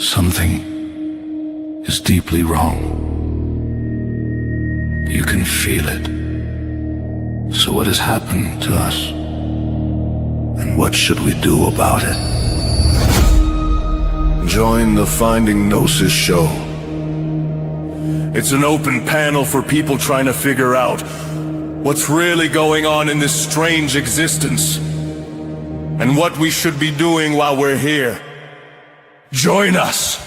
Something is deeply wrong. You can feel it. So what has happened to us? And what should we do about it? Join the Finding Gnosis show. It's an open panel for people trying to figure out what's really going on in this strange existence and what we should be doing while we're here. Join us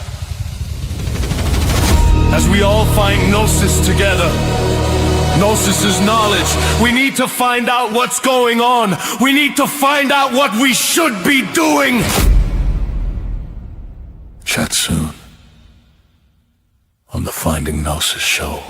as we all find Gnosis together. Gnosis is knowledge. We need to find out what's going on. We need to find out what we should be doing. Chat soon on the Finding Gnosis show.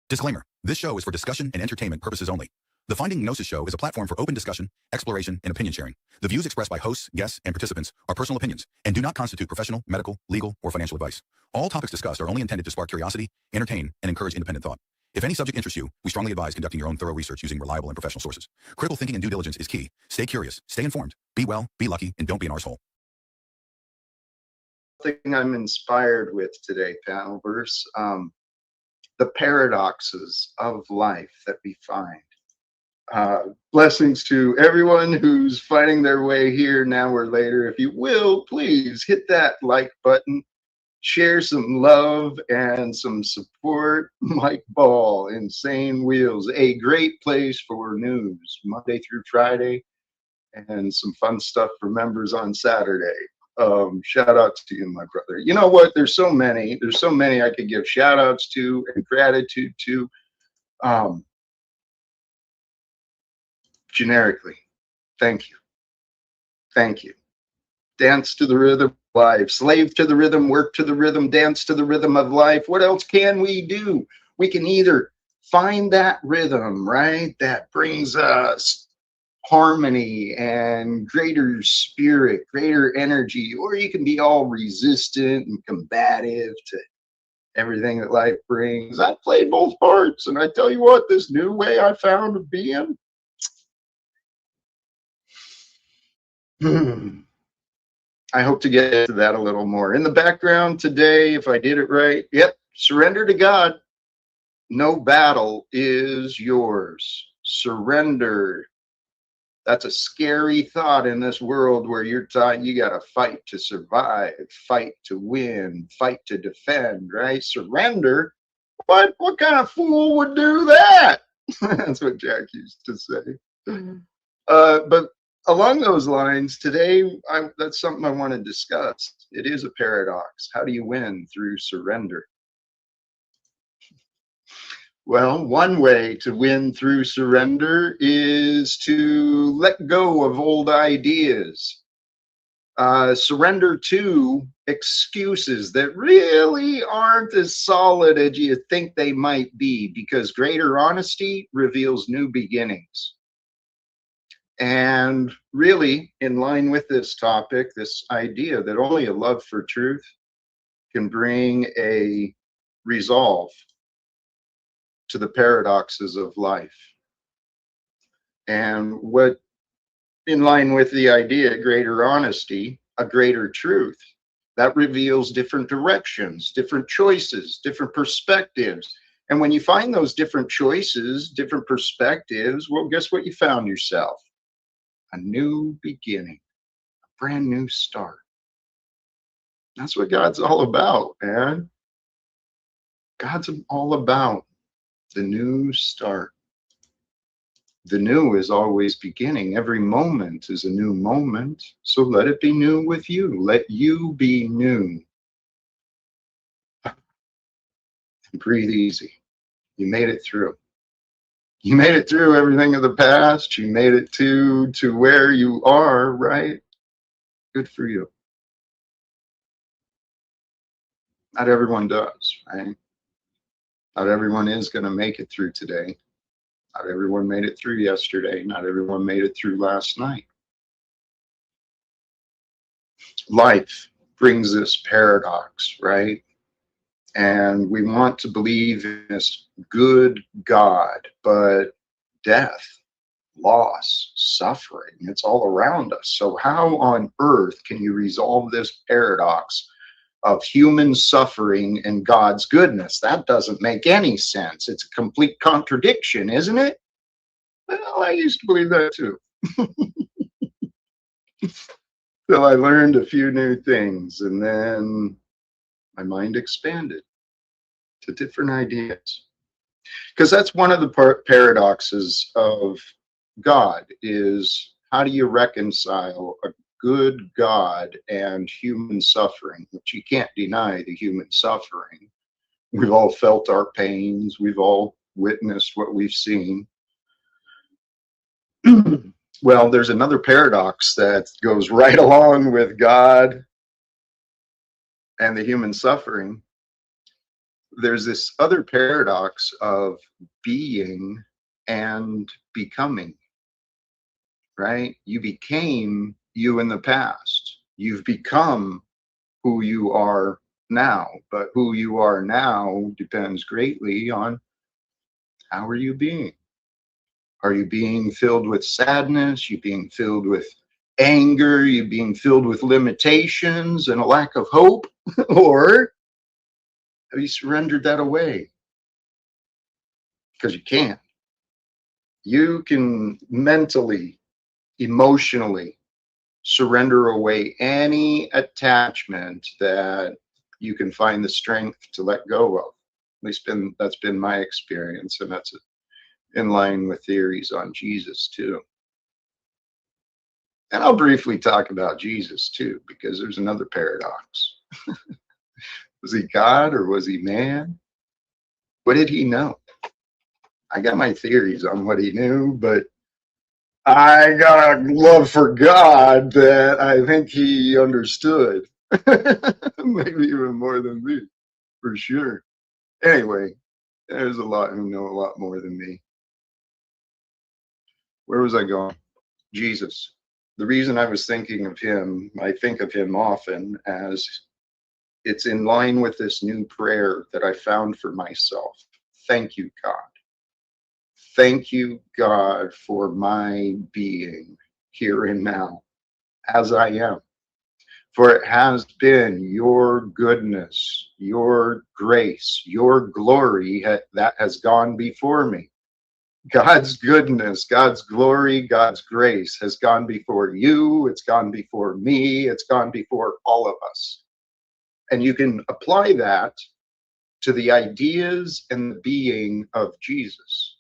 Disclaimer. This show is for discussion and entertainment purposes only. The Finding Gnosis show is a platform for open discussion, exploration, and opinion sharing. The views expressed by hosts, guests, and participants are personal opinions and do not constitute professional, medical, legal, or financial advice. All topics discussed are only intended to spark curiosity, entertain, and encourage independent thought. If any subject interests you, we strongly advise conducting your own thorough research using reliable and professional sources. Critical thinking and due diligence is key. Stay curious, stay informed, be well, be lucky, and don't be an arsehole. Thing I'm inspired with today, panelverse, the paradoxes of life that we find. Blessings to everyone who's finding their way here now or later. If you will, please hit that like button, share some love and some support. Mike Ball, Insane Wheels, a great place for news Monday through Friday, and some fun stuff for members on Saturday. Shout out to you, my brother. You know what? There's so many I could give shout outs to and gratitude to. Generically, thank you. Thank you. Dance to the rhythm of life, slave to the rhythm, work to the rhythm, dance to the rhythm of life. What else can we do? We can either find that rhythm, right, that brings us harmony and greater spirit, greater energy, or you can be all resistant and combative to everything that life brings. I played both parts, and I tell you what, this new way I found of being, I hope to get to that a little more. In the background today, if I did it right, yep, surrender to God. No battle is yours. Surrender. That's a scary thought in this world where you're taught you got to fight to survive, fight to win, fight to defend, right? Surrender? What kind of fool would do that? That's what Jack used to say. But along those lines, today, that's something I want to discuss. It is a paradox. How do you win through surrender? Well, one way to win through surrender is to let go of old ideas. Surrender to excuses that really aren't as solid as you think they might be, because greater honesty reveals new beginnings. And really, in line with this topic, this idea that only a love for truth can bring a resolve to the paradoxes of life. And what, in line with the idea, greater honesty, a greater truth, that reveals different directions, different choices, different perspectives. And when you find those different choices, different perspectives, well, guess what you found yourself? A new beginning, a brand new start. That's what God's all about, man. God's all about the new start. The new is always beginning. Every moment is a new moment. So let it be new with you. Let you be new. Breathe easy. You made it through. You made it through everything of the past. You made it to where you are, right? Good for you. Not everyone does, right? Not everyone is going to make it through today. Not everyone made it through yesterday. Not everyone made it through last night. Life brings this paradox, right? And we want to believe in this good God, but death loss, suffering. It's all around us. So how on earth can you resolve this paradox of human suffering and God's goodness? That doesn't make any sense. It's a complete contradiction, isn't it? Well, I used to believe that too. So I learned a few new things, and then my mind expanded to different ideas. Because that's one of the paradoxes of God, is how do you reconcile a good God and human suffering? Which you can't deny the human suffering. We've all felt our pains. We've all witnessed what we've seen. Well, there's another paradox that goes right along with God and the human suffering. There's this other paradox of being and becoming, right? You became you in the past. You've become who you are now, but who you are now depends greatly on how are you being. Are you being filled with sadness? You being filled with anger? You being filled with limitations and a lack of hope? Or have you surrendered that away? Because you can't. You can mentally, emotionally surrender away any attachment that you can find the strength to let go of. At least that's been my experience, and that's in line with theories on Jesus too. And I'll briefly talk about Jesus too, because there's another paradox. Was he God or was he man? What did he know? I got my theories on what he knew, but I got a love for God that I think he understood. Maybe even more than me, for sure. Anyway, there's a lot who know a lot more than me. Where was I going? Jesus. The reason I was thinking of him, I think of him often as it's in line with this new prayer that I found for myself. Thank you, God. Thank you, God, for my being here and now as I am. For it has been your goodness, your grace, your glory that has gone before me. God's goodness, God's glory, God's grace has gone before you. It's gone before me. It's gone before all of us. And you can apply that to the ideas and the being of Jesus.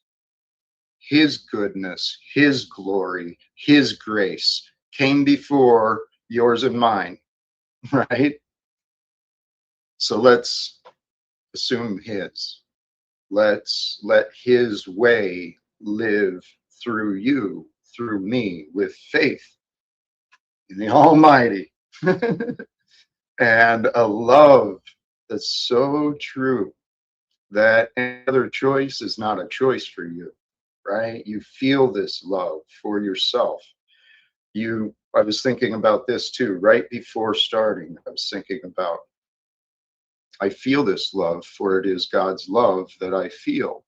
His goodness, his glory, his grace came before yours and mine, right? So let's assume his. Let's let his way live through you, through me, with faith in the Almighty and a love that's so true that any other choice is not a choice for you, right? You feel this love for yourself. I was thinking about this too, right before starting. I was thinking about, I feel this love, for it is God's love that I feel.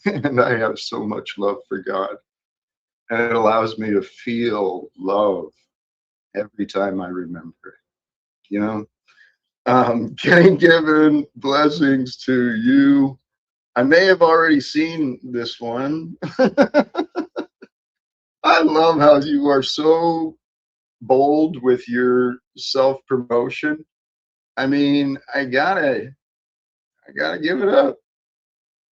And I have so much love for God. And it allows me to feel love every time I remember it. You know, Kenny Given, blessings to you. I may have already seen this one. I love how you are so bold with your self-promotion. I mean, I gotta give it up.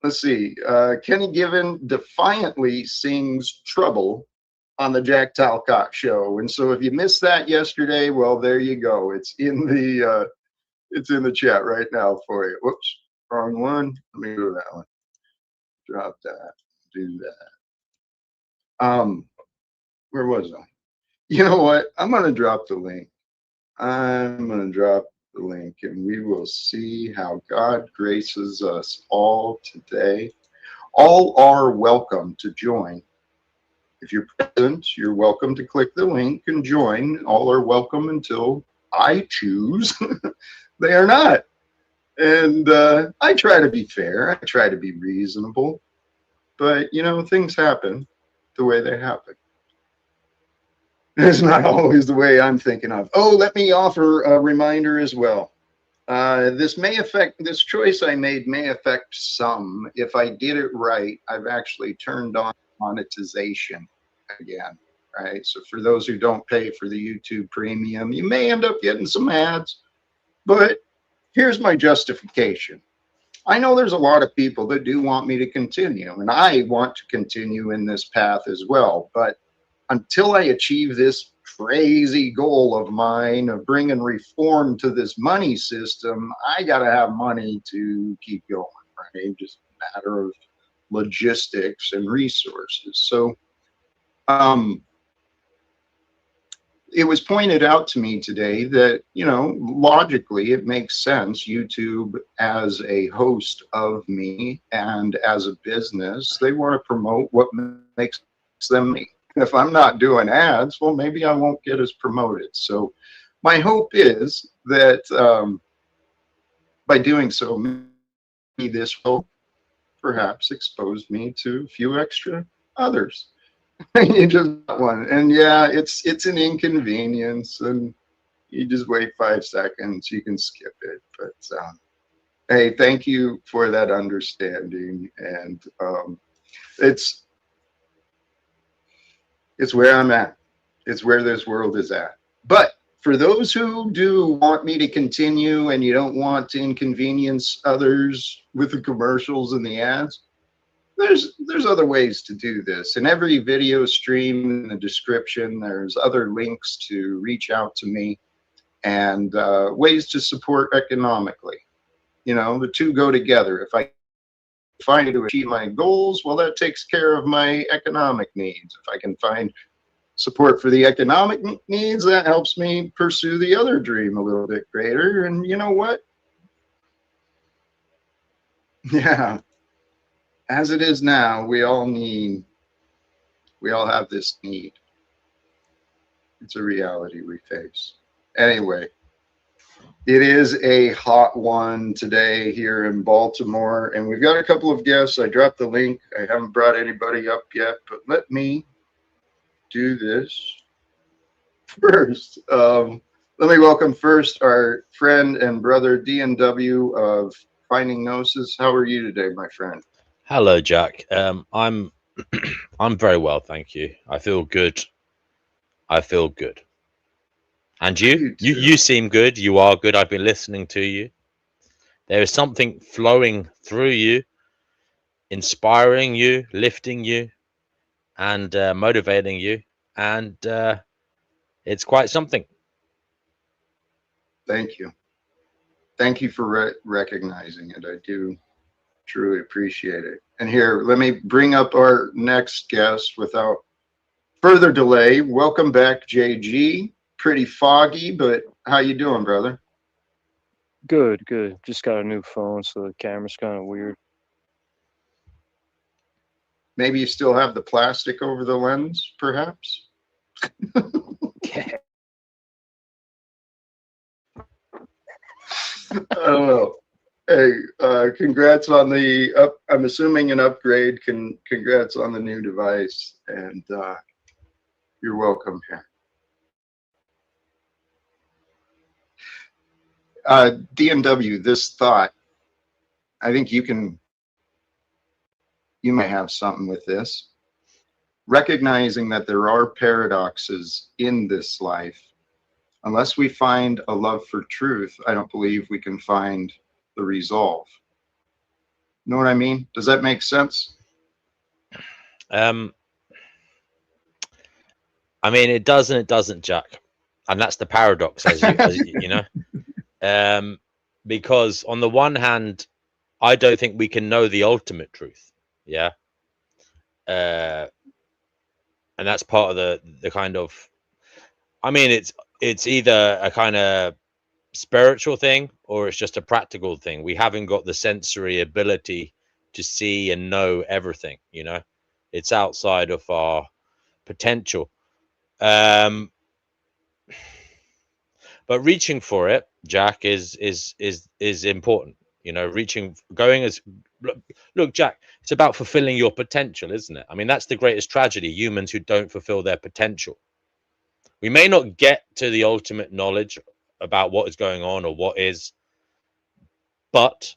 Let's see. Kenny Given defiantly sings "Trouble" on the Jack Talcott show, and so if you missed that yesterday, well, there you go. It's in the chat right now for you. Whoops, wrong one. Let me go to that one. Drop that. Do that. Where was I? You know what? I'm gonna drop the link. I'm gonna drop the link, and we will see how God graces us all today. All are welcome to join. If you're present, you're welcome to click the link and join. All are welcome until I choose they are not. And I try to be fair. I try to be reasonable. But, you know, things happen. the way they happen. It's not always the way I'm thinking of. Oh, let me offer a reminder as well. This choice I made may affect some. If I did it right, I've actually turned on monetization again, right? So for those who don't pay for the YouTube premium, you may end up getting some ads, but here's my justification. I know there's a lot of people that do want me to continue, and I want to continue in this path as well, but until I achieve this crazy goal of mine of bringing reform to this money system, I got to have money to keep going, right? Just a matter of logistics and resources. So it was pointed out to me today that, you know, logically it makes sense. YouTube, as a host of me and as a business, they want to promote what makes them money. If I'm not doing ads, well, maybe I won't get as promoted. So my hope is that by doing so, maybe this will perhaps expose me to a few extra others. You just one, and yeah, it's an inconvenience, and you just wait 5 seconds, you can skip it. But hey, thank you for that understanding, and it's where I'm at. It's where this world is at. But for those who do want me to continue and you don't want to inconvenience others with the commercials and the ads, there's other ways to do this. In every video stream in the description, there's other links to reach out to me and ways to support economically. You know, the two go together. If I find to achieve my goals, well, that takes care of my economic needs. If I can find support for the economic needs, that helps me pursue the other dream a little bit greater. And you know what? Yeah, as it is now, we all have this need. It's a reality we face. Anyway, it is a hot one today here in Baltimore, and we've got a couple of guests. I dropped the link. I haven't brought anybody up yet, but let me do this first. Let me welcome first our friend and brother DNW of Finding Gnosis. How are you today, my friend? Hello, Jack. I'm I'm very well, thank you. I feel good. And you? You seem good. You are good. I've been listening to you. There is something flowing through you, inspiring you, lifting you, and motivating you, and it's quite something. Thank you. Thank you for recognizing it. I do truly appreciate it. And here, let me bring up our next guest without further delay. Welcome back, JG. Pretty foggy, but how you doing, brother? Good, good. Just got a new phone, so the camera's kind of weird. Maybe you still have the plastic over the lens, perhaps? Yeah. I don't know. Hey, congrats on the I'm assuming an upgrade. Congrats on the new device, and you're welcome here. DNW, this thought, I think you might have something with this. Recognizing that there are paradoxes in this life, unless we find a love for truth, I don't believe we can find the resolve. Know what I mean? Does that make sense? I mean, it does and it doesn't, Jack, and that's the paradox, as you know. Because on the one hand, I don't think we can know the ultimate truth. Yeah. And that's part of the kind of, I mean, it's either a kind of spiritual thing or it's just a practical thing. We haven't got the sensory ability to see and know everything, you know. It's outside of our potential. But reaching for it, Jack, is important. You know, reaching, going as, look, Jack, it's about fulfilling your potential, isn't it? I mean, that's the greatest tragedy, humans who don't fulfill their potential. We may not get to the ultimate knowledge about what is going on or what is, but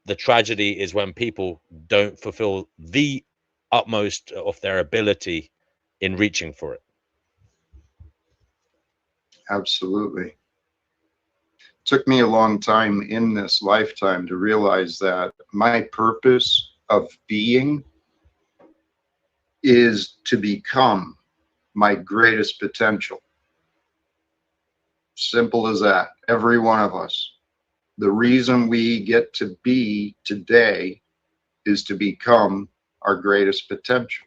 the tragedy is when people don't fulfill the utmost of their ability in reaching for it. Absolutely. Took me a long time in this lifetime to realize that my purpose of being is to become my greatest potential. Simple as that. Every one of us. The reason we get to be today is to become our greatest potential.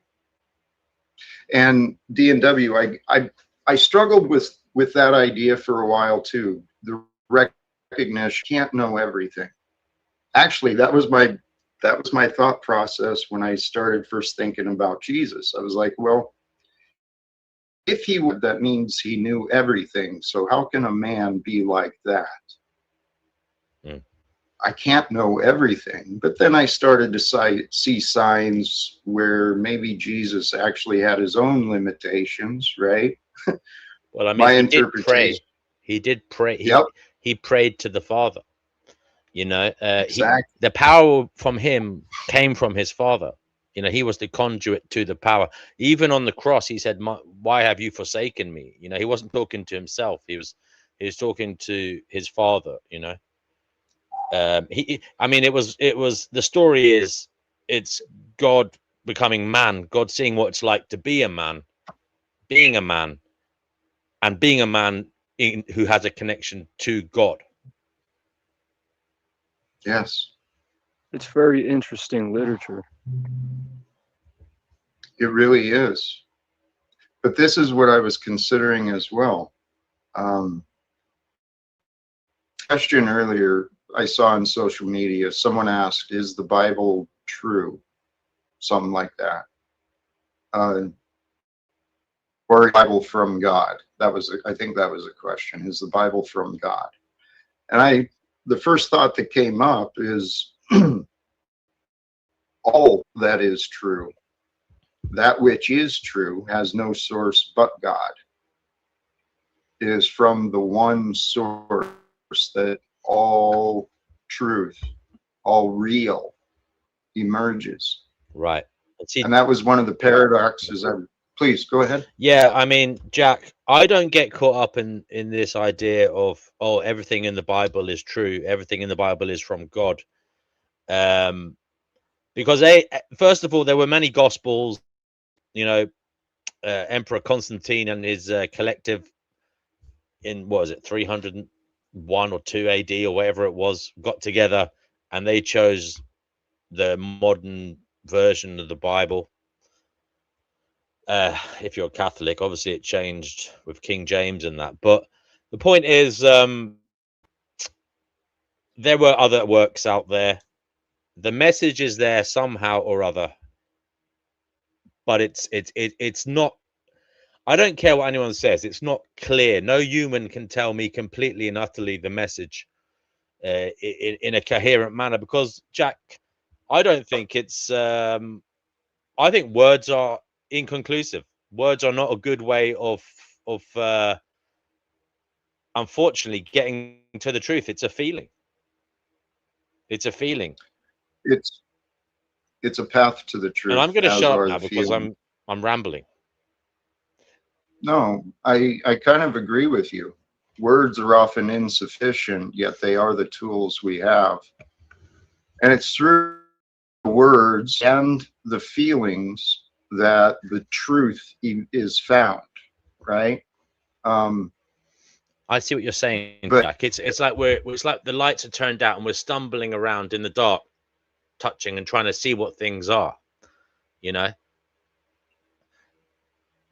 And D&W, I struggled with that idea for a while too. The recognition, can't know everything. Actually, that was my thought process when I started first thinking about Jesus. I was like, well, if he would, that means he knew everything. So how can a man be like that? Mm. I can't know everything. But then I started to see signs where maybe Jesus actually had his own limitations, right? Well, I mean, My he did pray. interpretation. He did pray. Yep, He prayed to the Father. You know, exactly. the power from him came from his Father. You know, he was the conduit to the power. Even on the cross, he said, "Why have you forsaken me?" You know, he wasn't talking to himself. He was talking to his Father. You know, I mean, it was the story is, it's God becoming man, God seeing what it's like to be a man, being a man, and being a man who has a connection to God. Yes, It's very interesting literature. it really is. But this is what I was considering as well. Question earlier I saw on social media, someone asked, is the Bible true? Something like that. Or Bible from God? I think that was a question. Is the Bible from God? And the first thought that came up is all that is true, that which is true, has no source but God. It is from the one source that all truth, all real emerges. Right. And see, And that was one of the paradoxes. Please go ahead. yeah, I mean, Jack, I don't get caught up in this idea of, oh, everything in the Bible is true, everything in the Bible is from God. Because first of all, there were many gospels. You know, Emperor Constantine and his collective in, what was it, 301 or 2 AD or whatever it was, got together and they chose the modern version of the Bible. If you're Catholic, obviously it changed with King James and that. But the point is, there were other works out there. The message is there somehow or other, but it's not. I don't care what anyone says. It's not clear. No human can tell me completely and utterly the message in a coherent manner. Because, Jack, I don't think it's. I think words are inconclusive. Words are not a good way of unfortunately getting to the truth. It's a feeling. It's a feeling. It's a path to the And I'm truth, going to as shut up are now the because feelings. I'm rambling. No, I kind of agree with you. Words are often insufficient, yet they are the tools we have. And it's through the words and the feelings that the truth is found, right? Um, I see what you're saying, but Jack. It's like the lights are turned out and we're stumbling around in the dark, touching and trying to see what things are. You know.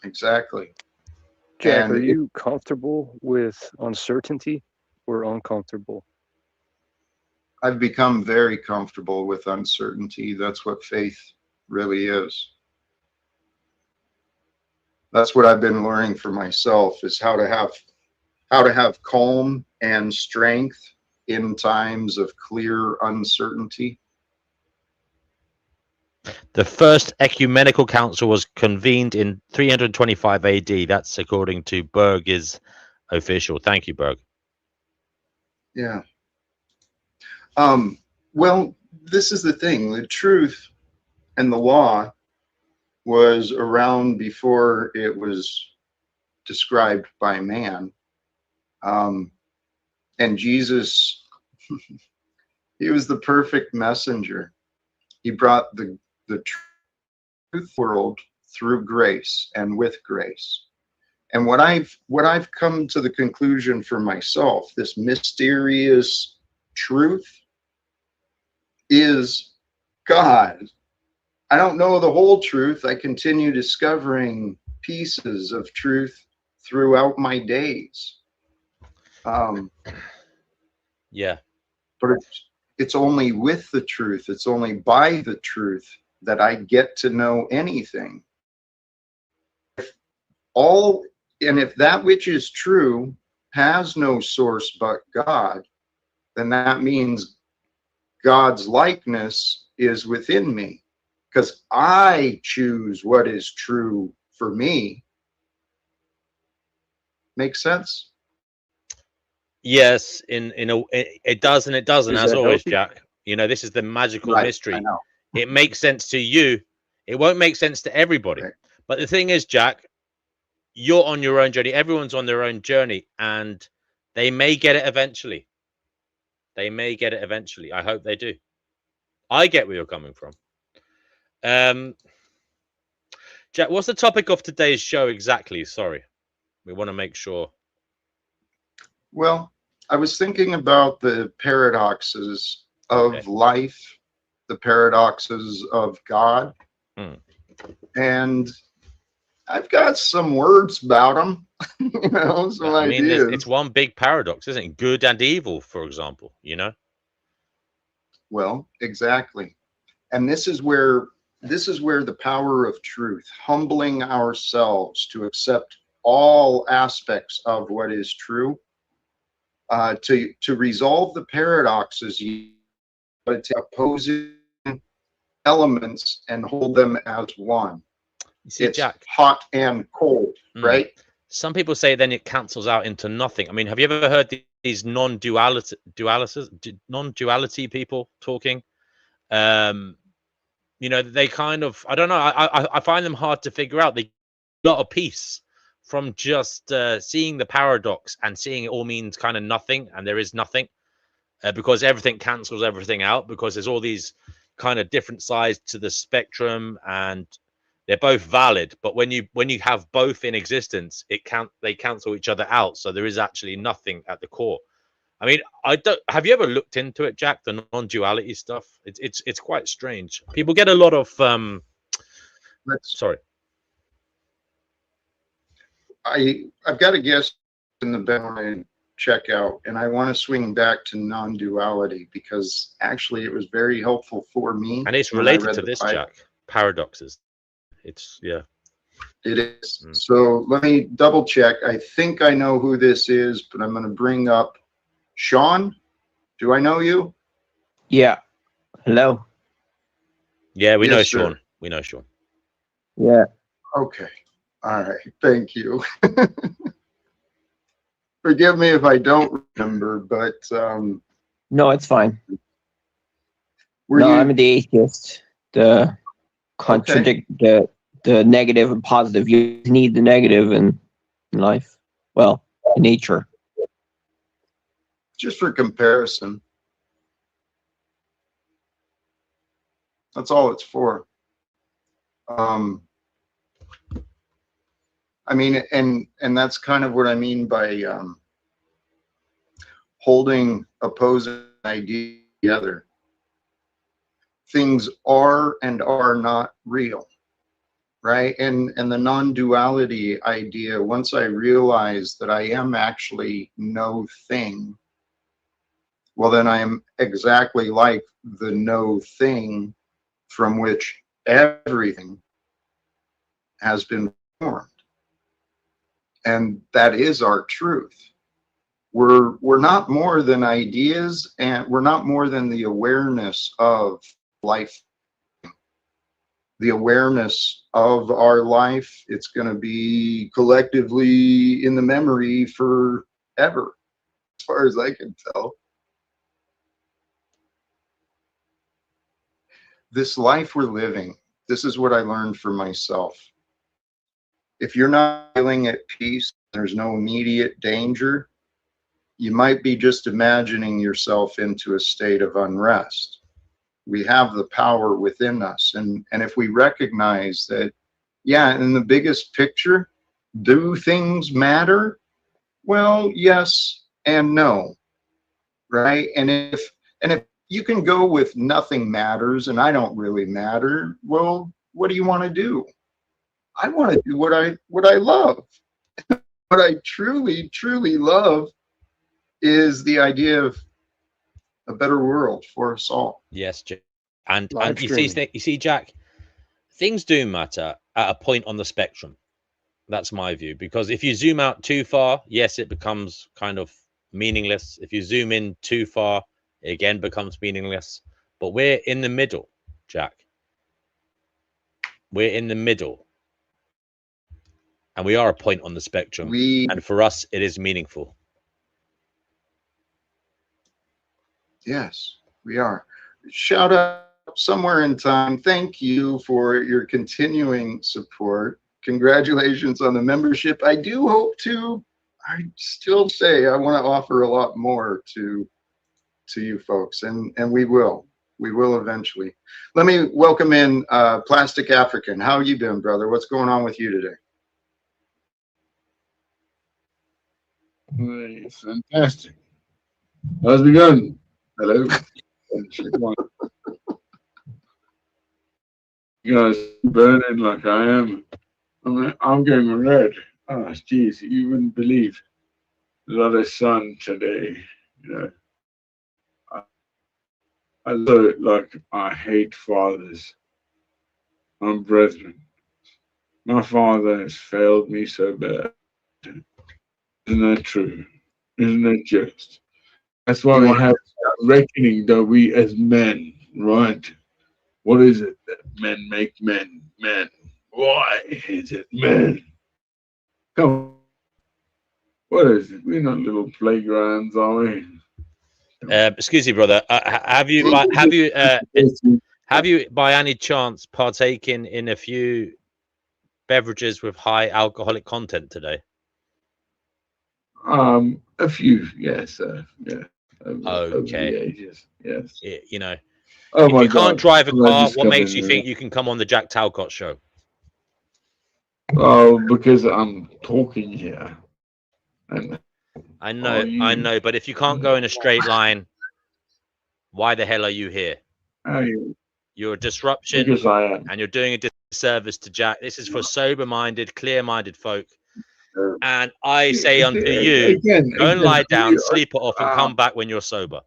exactly. Jack, are And you comfortable with uncertainty or uncomfortable? I've become very comfortable with uncertainty. That's what faith really is. That's what I've been learning for myself, is how to have calm and strength in times of clear uncertainty? The first ecumenical council was convened in 325 AD. That's according to Berg's official. Thank you, Berg. Yeah. Well, this is the thing. The truth and the law was around before it was described by man. And Jesus, he was the perfect messenger. He brought the truth world through grace and with grace. And what I've come to the conclusion for myself, this mysterious truth is God. I don't know the whole truth. I continue discovering pieces of truth throughout my days. Yeah. But it's only with the truth, it's only by the truth that I get to know anything. If that which is true has no source but God, then that means God's likeness is within me, because I choose what is true for me. Make sense? Yes, it does and it doesn't, Is as that always, healthy? Jack. You know, this is the magical Right, I mystery. know. It makes sense to you. It won't make sense to everybody. Right. But the thing is, Jack, you're on your own journey. Everyone's on their own journey, and they may get it eventually. They may get it eventually. I hope they do. I get where you're coming from. Jack, what's the topic of today's show exactly? Sorry, we want to make sure. Well, I was thinking about the paradoxes of life, the paradoxes of God, and I've got some words about them, you know, some I mean, ideas. it's one big paradox, isn't it? Good and evil, for example, you know? Well, exactly. And this is where the power of truth, humbling ourselves to accept all aspects of what is true, to resolve the paradoxes, you got to take opposing elements and hold them as one. You see, It's Jack, hot and cold, right? Some people say then it cancels out into nothing. I mean, have you ever heard these non-duality people talking? You know, they kind of, I don't know, I find them hard to figure out. They get a lot of peace from just seeing the paradox and seeing it all means kind of nothing, and there is nothing, because everything cancels everything out, because there's all these kind of different sides to the spectrum, and they're both valid. But when you have both in existence, they cancel each other out. So there is actually nothing at the core. I mean, I don't. Have you ever looked into it, Jack? The non-duality stuff. It's quite strange. People get a lot of sorry. I've got a guest in the back and check out, and I want to swing back to non-duality because actually it was very helpful for me. And it's related to this, Jack. Paradoxes. It's yeah. It is. So let me double check. I think I know who this is, but I'm going to bring up Sean. Do I know you? Yeah. Hello. Yeah, we Yes, know sir. Sean. We know Sean. Yeah. Okay. All right. Thank you. Forgive me if I don't remember, but No, it's fine. were No, you? I'm the atheist. The contradict the negative and positive. You need the negative in life. Well, in nature. Just for comparison. That's all it's for. I mean, and that's kind of what I mean by holding opposing ideas together. Things are and are not real, right? And the non-duality idea, once I realize that I am actually no thing, well, then I am exactly like the no thing from which everything has been formed. And that is our truth. We're not more than ideas, and we're not more than the awareness of life, the awareness of our life. It's going to be collectively in the memory forever, as far as I can tell. This life we're living, this is what I learned for myself. If you're not feeling at peace, there's no immediate danger, you might be just imagining yourself into a state of unrest. We have the power within us. And if we recognize that, yeah, in the biggest picture, do things matter? Well, yes and no, right? And if you can go with nothing matters and I don't really matter, well, what do you want to do? I want to do what I love. What I truly, truly love is the idea of a better world for us all. Yes, and Live you streaming. see, Jack, things do matter at a point on the spectrum. That's my view, because if you zoom out too far, yes, it becomes kind of meaningless. If you zoom in too far, it again becomes meaningless. But we're in the middle, Jack. We're in the middle, and we are a point on the spectrum. And for us, it is meaningful. Yes, we are. Shout out somewhere in time. Thank you for your continuing support. Congratulations on the membership. I do hope to, I still say I want to offer a lot more to you folks, and we will eventually. Let me welcome in Plastic African. How you been, brother? What's going on with you today? It's fantastic. How's it going? Hello. You guys burning like I am. I'm going red. Oh, geez, you wouldn't believe. A lot of sun today. You know, I look like I hate fathers. I'm brethren. My father has failed me so bad. Isn't that true? Isn't that just? That's why we have reckoning, though, we as men, right? What is it that men make men men? Why is it men? Come on. What is it? We're not little playgrounds, are we? Excuse me, brother. Have you by any chance partaken in a few beverages with high alcoholic content today? A few, yes, yeah. Over Okay. the ages, yes. You know, Oh if my you can't God. drive a Well, I car, just what come makes in you and- think you can come on the Jack Talcott show? Oh, because I'm talking here. And I know, but if you can't go in a straight line, why the hell are you here? You're a disruption, because I am. and you're doing a disservice to Jack. This is for sober-minded, clear-minded folk. And I say unto you, go and lie down, sleep it off, and come back when you're sober.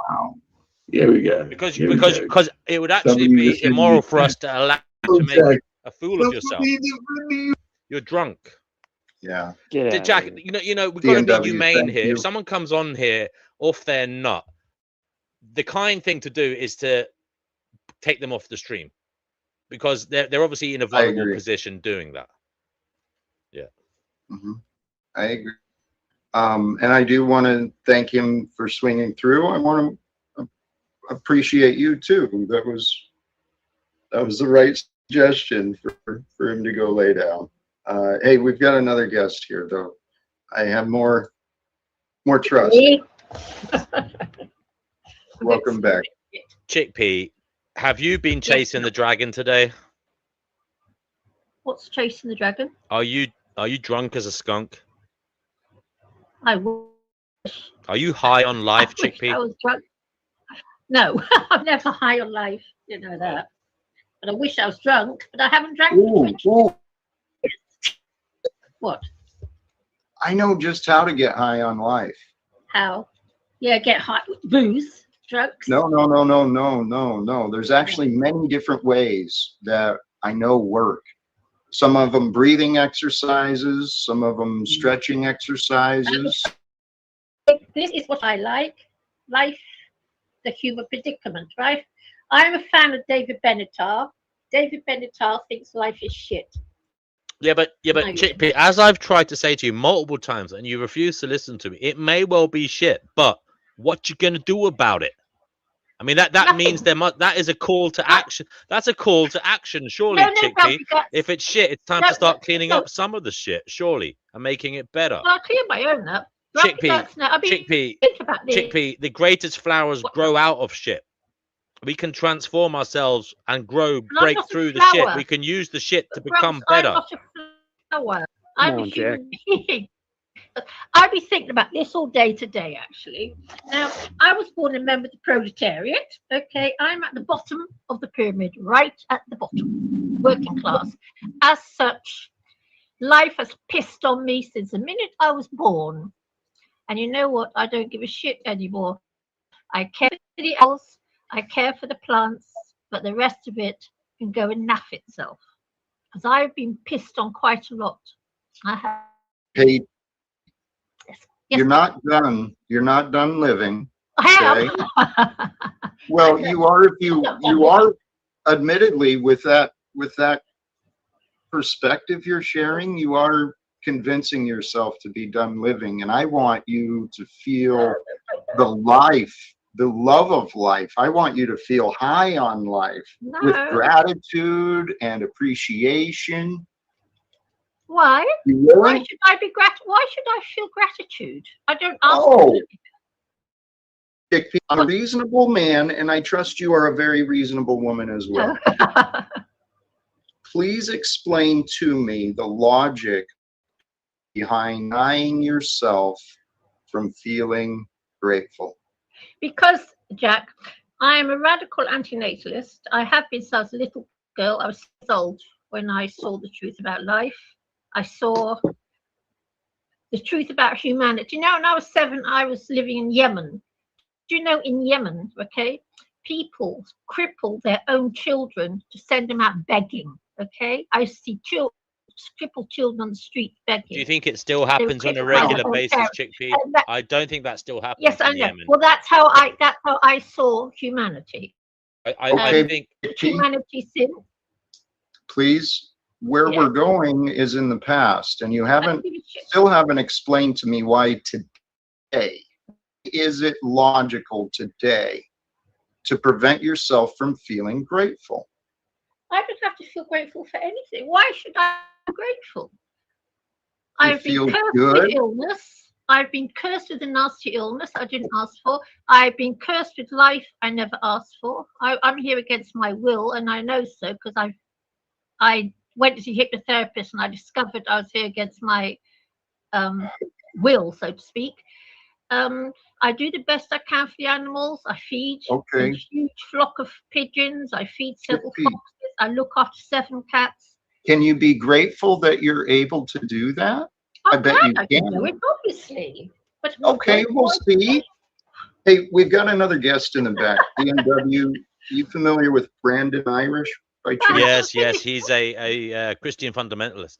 Wow. Here we go. Because Because it would actually be immoral for us to allow you to make a fool of yourself. You're drunk. Yeah. Jack, you know, we've got to be DMW, humane thank here. you. If someone comes on here off their nut, the kind thing to do is to take them off the stream, because they're obviously in a vulnerable agree. position doing that. Yeah. I agree. And I do want to thank him for swinging through. I want to appreciate you too. That was the right suggestion for him to go lay down. Hey, we've got another guest here though. I have more trust. Welcome back. Chickpea, have you been chasing the dragon today? What's chasing the dragon? Are you drunk as a skunk? I wish. Are you high on life, I wish I Chickpea? was drunk. No, I'm never high on life. You know that. But I wish I was drunk, but I haven't drank. What? I know just how to get high on life. How? Yeah, get high. Booze, drugs. No. There's actually many different ways that I know work. Some of them breathing exercises, some of them stretching exercises. this is what I like. Life, the human predicament, right? I'm a fan of David Benatar. David Benatar thinks life is shit. Yeah, but Chickpea, as I've tried to say to you multiple times, and you refuse to listen to me, it may well be shit, but what you gonna do about it? I mean, that means that is a call to action. That's a call to action, surely, Chickpea. If it's shit, it's time to start cleaning up some of the shit, surely, and making it better. Well, I'll clear my own up. Chickpea, think about this. Chickpea, the greatest flowers grow out of shit. We can transform ourselves and grow, break through the shit. We can use the shit to become better. I'm not a flower. I'm a human being. I've been thinking about this all day today, actually. Now, I was born a member of the proletariat. Okay, I'm at the bottom of the pyramid, right at the bottom, working class. As such, life has pissed on me since the minute I was born. And you know what? I don't give a shit anymore. I care for the animals, I care for the plants, but the rest of it can go and naff itself. Because I've been pissed on quite a lot. I have. Hey, you're not done. You're not done living. I am. Well, you are if you are admittedly with that perspective you're sharing, you are convincing yourself to be done living. And I want you to feel the life, the love of life. I want you to feel high on life with gratitude and appreciation. Why? Why should I be Why should I feel gratitude? I don't ask. I'm a reasonable man, and I trust you are a very reasonable woman as well. Please explain to me the logic behind denying yourself from feeling grateful. Because, Jack, I am a radical antinatalist. I have been since I was a little girl. I was 6 years old when I saw the truth about life. I saw the truth about humanity. Now, when I was 7, I was living in Yemen. Do you know in Yemen, okay, people cripple their own children to send them out begging, okay? I see crippled children on the street begging. Do you think it still happens on a regular basis, Chickpea? I don't think that still happens. Yes, I know. Yemen. Well, that's how I saw humanity. I think humanity sin. Please. Where we're going is in the past, and you still haven't explained to me why today is it logical today to prevent yourself from feeling grateful. I don't have to feel grateful for anything. Why should I be grateful? I've been cursed with illness. I've been cursed with a nasty illness I didn't ask for. I've been cursed with life I never asked for. I'm here against my will, and I know so because I went to see a hypnotherapist and I discovered I was here against my will, so to speak. I do the best I can for the animals. I feed a huge flock of pigeons. I feed several foxes. I look after 7 cats. Can you be grateful that you're able to do that? I bet you can. Do it, obviously. But okay, we'll see. Hey, we've got another guest in the back. BMW, you familiar with Brandon Irish? Yes, he's a Christian fundamentalist.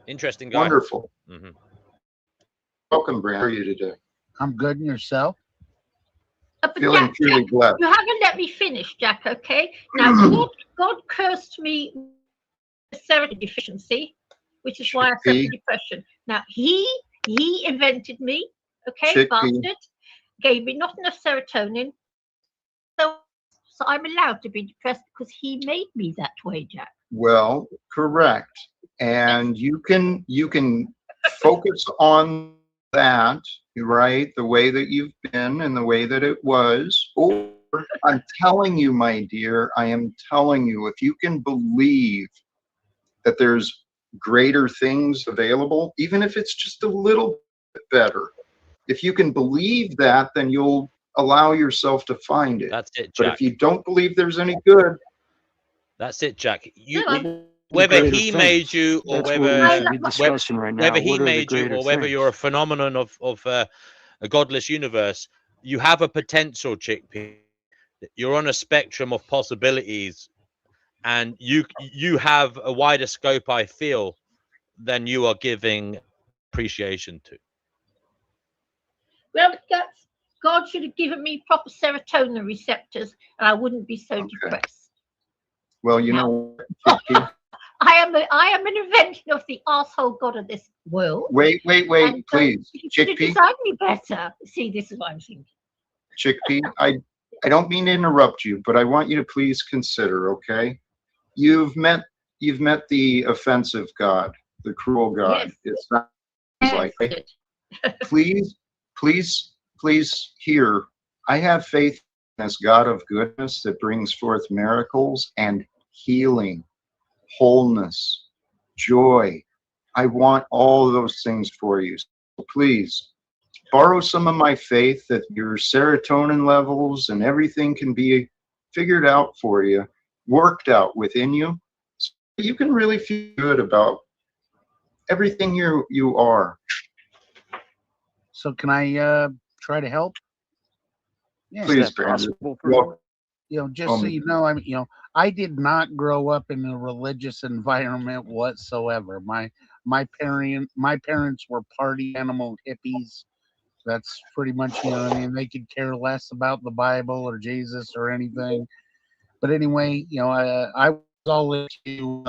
Interesting guy. Wonderful. Welcome, Brandon. How are you today? I'm good, and yourself? Feeling truly blessed. You haven't let me finish, Jack, okay? Now, God cursed me with serotonin deficiency, which is why I suffer depression. Now, he invented me, okay, bastard, gave me not enough serotonin, so I'm allowed to be depressed because he made me that way, Jack. Well, correct. And you can focus on that, right? The way that you've been and the way that it was. Or I'm telling you, my dear, I am telling you, if you can believe that there's greater things available, even if it's just a little bit better, if you can believe that, then you'll allow yourself to find it. That's it, Jack. But if you don't believe there's any good, that's it, Jack. Whether he made you or whether he made you or whether you're a phenomenon of a godless universe, you have a potential, Chickpea. You're on a spectrum of possibilities, and you have a wider scope, I feel, than you are giving appreciation to. Well, God should have given me proper serotonin receptors, and I wouldn't be so depressed. Well, you know, Chickpea. I am an invention of the asshole god of this world. Wait, And, please, you should have Chickpea. designed me better. See, this is what I'm thinking. Chickpea, I don't mean to interrupt you, but I want you to please consider, okay? You've met the offensive God, the cruel God. Yes. It's not Yes. like please hear. I have faith in this God of goodness that brings forth miracles and healing, wholeness, joy. I want all of those things for you. So please borrow some of my faith that your serotonin levels and everything can be figured out for you, worked out within you, so you can really feel good about everything you are. So can I try to help? Yeah. Please, Is that Brandon. possible for Well, You know, just so you know, I did not grow up in a religious environment whatsoever. My parents were party animal hippies. That's pretty much, you know what I mean? They could care less about the Bible or Jesus or anything. But anyway, you know, I was all into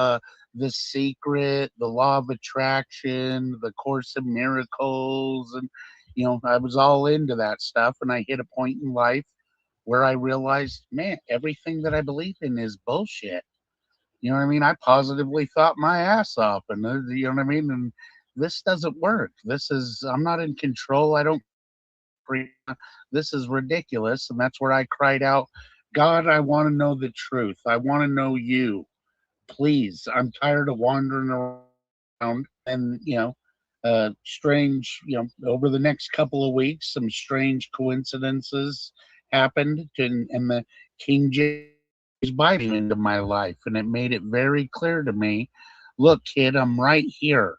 The Secret, the Law of Attraction, the Course in Miracles, and you know, I was all into that stuff. And I hit a point in life where I realized, man, everything that I believe in is bullshit. You know what I mean? I positively thought my ass off, and you know what I mean? And this doesn't work. I'm not in control. I don't. This is ridiculous. And that's where I cried out, God, I want to know the truth. I want to know you. Please. I'm tired of wandering around. And, you know, strange, you know, over the next couple of weeks, some strange coincidences happened, and the King James Bible into my life, and it made it very clear to me, look, kid, I'm right here.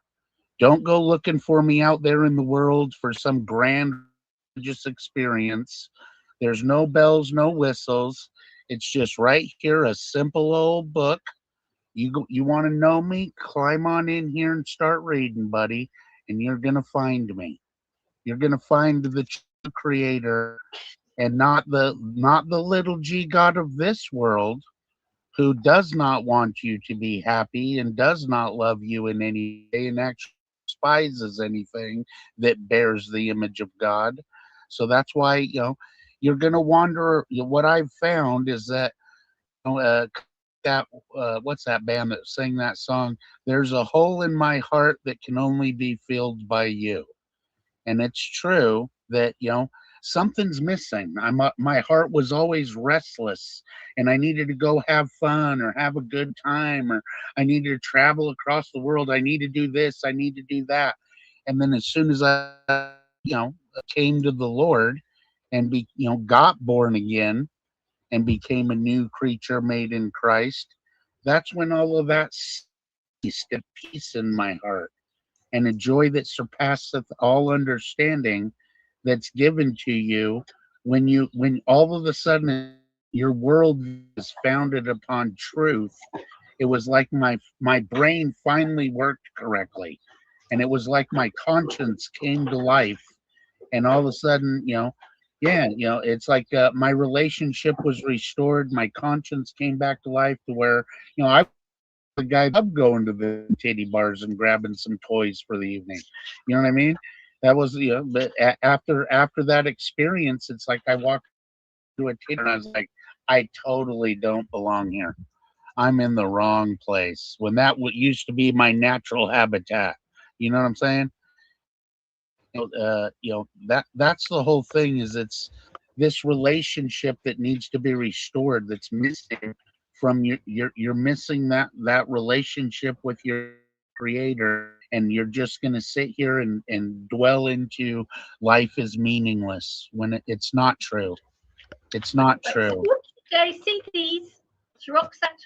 Don't go looking for me out there in the world for some grand religious experience. There's no bells, no whistles. It's just right here, a simple old book. You want to know me? Climb on in here and start reading, buddy, and you're gonna find me. You're gonna find the true creator, and not the little g god of this world, who does not want you to be happy and does not love you in any way, and actually despises anything that bears the image of God. So that's why, you know, you're gonna wander. What I've found is that, you know, what's that band that sang that song? There's a hole in my heart that can only be filled by you. And it's true that, you know, something's missing. My heart was always restless, and I needed to go have fun or have a good time, or I needed to travel across the world. I need to do this, I need to do that. And then as soon as I, you know, came to the Lord and got born again and became a new creature made in Christ, that's when all of that ceased, and peace in my heart, and a joy that surpasseth all understanding, that's given to you when all of a sudden your world is founded upon truth. It was like my brain finally worked correctly, and it was like my conscience came to life, and all of a sudden, you know, yeah, you know, it's like my relationship was restored, my conscience came back to life, to where, you know, I the guy loved going to the titty bars and grabbing some toys for the evening. You know what I mean? That was, you know, but after that experience, it's like I walked to a titty and I was like, I totally don't belong here. I'm in the wrong place. When that used to be my natural habitat. You know what I'm saying? That's the whole thing. Is it's this relationship that needs to be restored, that's missing from you're missing that relationship with your creator, and you're just going to sit here and dwell into life is meaningless, when it's not true. It's not true. They think these Syroxat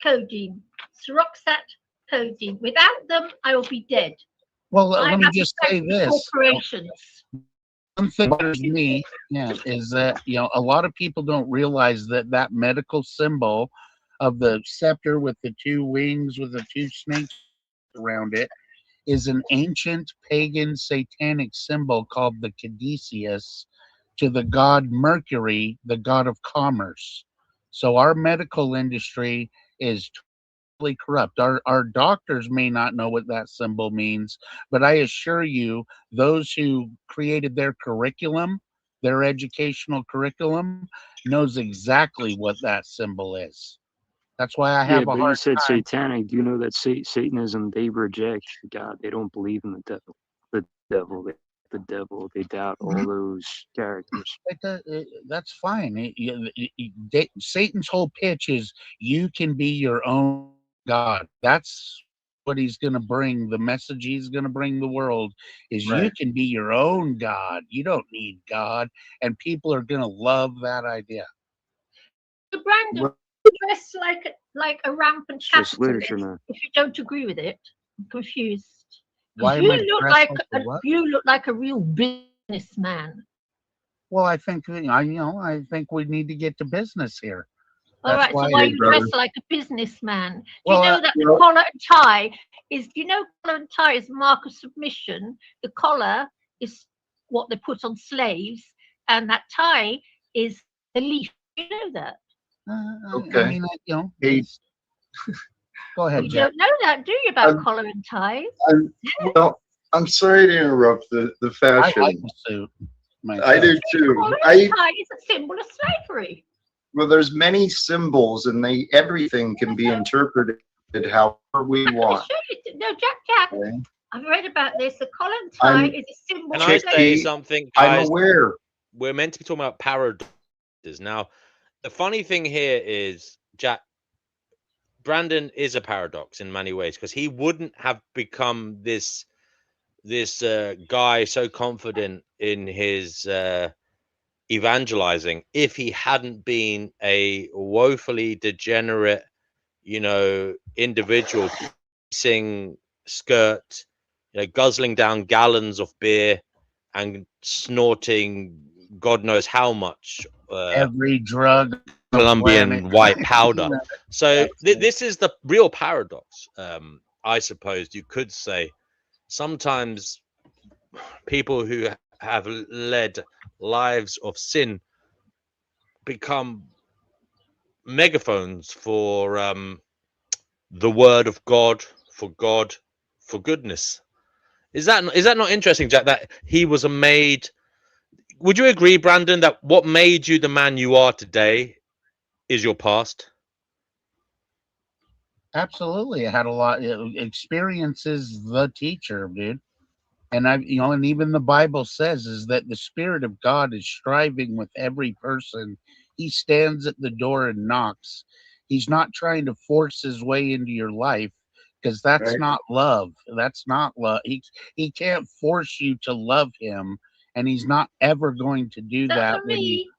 codeine, Syroxat codeine. Without them, I will be dead. Well, let me just say this. Corporations. One thing that bothers me, is that, you know, a lot of people don't realize that medical symbol of the scepter with the two wings with the two snakes around it is an ancient pagan satanic symbol called the caduceus to the god Mercury, the god of commerce. So our medical industry is totally corrupt. Our doctors may not know what that symbol means, but I assure you, those who created their curriculum, their educational curriculum, knows exactly what that symbol is. That's why I Yeah, have a but you hard said time. satanic. Do you know that Satanism, they reject God. They don't believe in the devil. The devil. They doubt all those characters. That's fine. Satan's whole pitch is you can be your own God. That's what he's going to bring. The message he's going to bring the world is you Right. can be your own God. You don't need God. And people are going to love that idea. So Brandon, Well, dress like a rampant It's just capitalist. literature now. If you don't agree with it, I'm confused. Why Because am I dressed like a what? you look like a real businessman. Well, I think I think we need to get to business here. All That's right, so why. why Hey, you brother. dress like a businessman? Do you Well, know that the well, collar and tie is? Do you know collar and tie is a mark of submission? The collar is what they put on slaves, and that tie is the leaf. Do you know that? I Okay. mean, Hey, go ahead, You Jack. don't know that, do you, about I'm, collar and ties? well, I'm sorry to interrupt the I fashion. like the suit myself. I do too. Collar and tie is a symbol of slavery. Well, there's many symbols, and everything can be interpreted however we Let me want. show you. No, Jack. Okay? I've read about this. The collar and tie I'm is a symbol Can of I Chick say slavery. something, I'm guys? aware. We're meant to be talking about paradoxes. Now, the funny thing here is, Jack, Brandon is a paradox in many ways, because he wouldn't have become this guy so confident in his evangelizing if he hadn't been a woefully degenerate, individual, pissing skirt, guzzling down gallons of beer and snorting God knows how much Every drug on the Colombian planet. white powder. So That's it. this is the real paradox. I suppose you could say sometimes people who have led lives of sin become megaphones for the word of God, for goodness. Is that not interesting, Jack? That he was made. Would you agree, Brandon, that what made you the man you are today is your past? Absolutely. I had a lot. Experience is the teacher, dude. And and even the Bible says is that the Spirit of God is striving with every person. He stands at the door and knocks. He's not trying to force his way into your life because that's Right? not love. That's not love. He can't force you to love him, and he's not ever going to do Is that that for when you. me?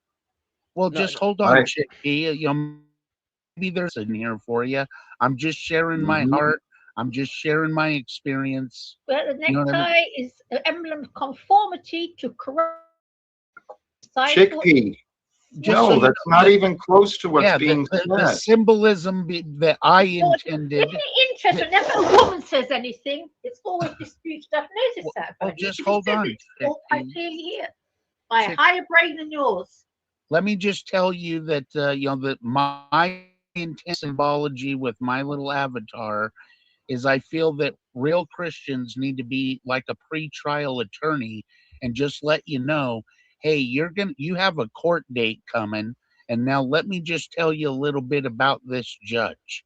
Well, No, just hold on, I. Chick P. Maybe there's in here for you. I'm just sharing my Mhm. heart. I'm just sharing my experience. Well, the You know what I mean? necktie is an emblem of conformity to corrupt societal. Chickpea. Just so No, you that's not even close to what's yeah, being the said. symbolism that I Well, intended. isn't it interesting? Whenever a woman says anything, it's always disputed. I've noticed that. Well, About you, just because hold it says on, it's all quite Chickpea. clearly here by a Chick- higher brain than yours. Let me just tell you that that my intense symbology with my little avatar is I feel that real Christians need to be like a pre-trial attorney and just let you know, hey, you have a court date coming, and now let me just tell you a little bit about this judge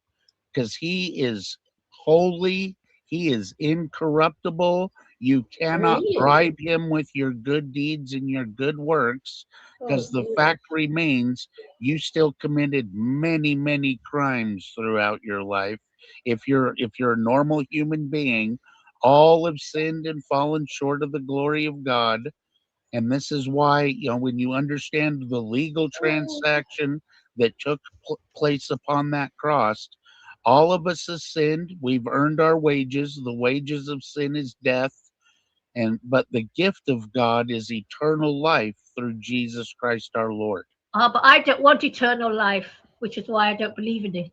because he is holy, he is incorruptible. You cannot Really? bribe him with your good deeds and your good works because Oh, the dear. fact remains you still committed many, many crimes throughout your life. If you're a normal human being, all have sinned and fallen short of the glory of God. And this is why, when you understand the legal Oh, transaction that took place upon that cross, all of us have sinned. We've earned our wages. The wages of sin is death. But the gift of God is eternal life through Jesus Christ our Lord. but I don't want eternal life, which is why I don't believe in it.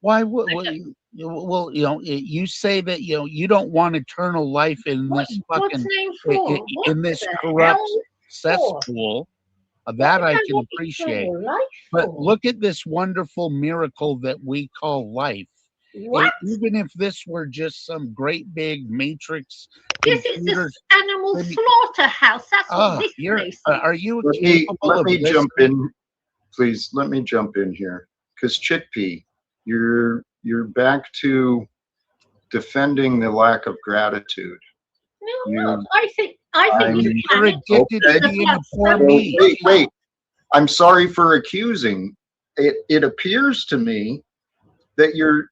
Why would well, you say that you don't want eternal life in this What's fucking name for? What in this the corrupt hell for? cesspool. What That I do I can want appreciate. eternal life But for? look at this wonderful miracle that we call life. What? Even if this were just some great big matrix This is computer, this animal slaughterhouse. That's what this place is. are you Let me capable let of me jump listening? in, please. Let me jump in here, because Chickpea, you're back to defending the lack of gratitude. No, I'm You- not. I think you You're can. addicted Okay. to being a poor Well, me. Wait. I'm sorry for accusing. It appears to me that you're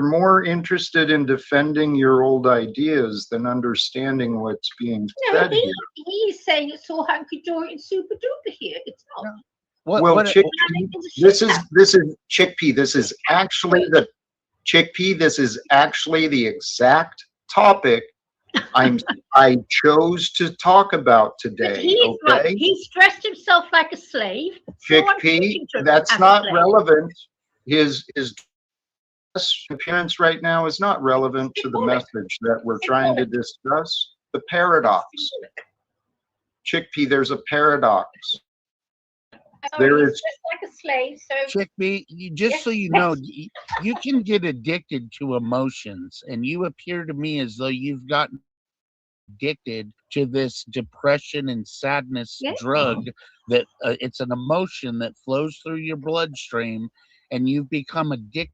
more interested in defending your old ideas than understanding what's being No, said here. he's saying it's all hunky dory and super duper here. It's not. Well, Chickpea, this is Chickpea. This is actually the exact topic I chose to talk about But today. he is right. Okay, He's dressed himself like a slave. So I'm Chickpea, teaching to him that's as a not slave. relevant. His appearance right now is not relevant to the message that we're trying to discuss. The paradox. Chickpea, there's a paradox. There He's is. dressed like a slave. So Chickpea, just so you know, you can get addicted to emotions, and you appear to me as though you've gotten addicted to this depression and sadness drug that it's an emotion that flows through your bloodstream, and you've become addicted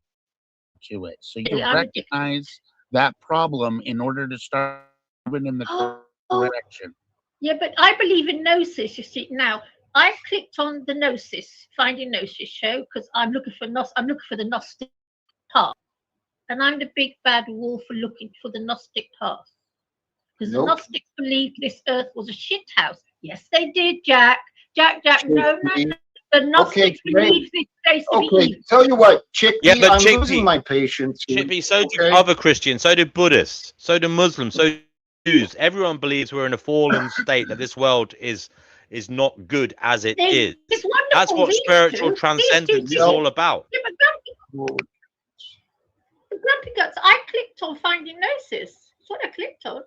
to it. So you recognize that problem in order to start moving in the direction. Yeah, but I believe in Gnosis. You see, now I clicked on the Gnosis, Finding Gnosis show, because I'm looking for the Gnostic path, and I'm the big bad wolf for looking for the Gnostic path. Because the Gnostics believed this earth was a shit house. Yes, they did, Jack. Jack. No. The Gnostics believed this place to be evil. Tell you what, Chickpea, but I'm Chickpea, losing my patience. Chickpea, so do other Christians, so do Buddhists, so do Muslims, so do Jews. Everyone believes we're in a fallen state, that this world is not good as it is. That's what spiritual transcendence is all about. Yeah, but Grumpy Guts, I clicked on Finding Gnosis. That's what I clicked on.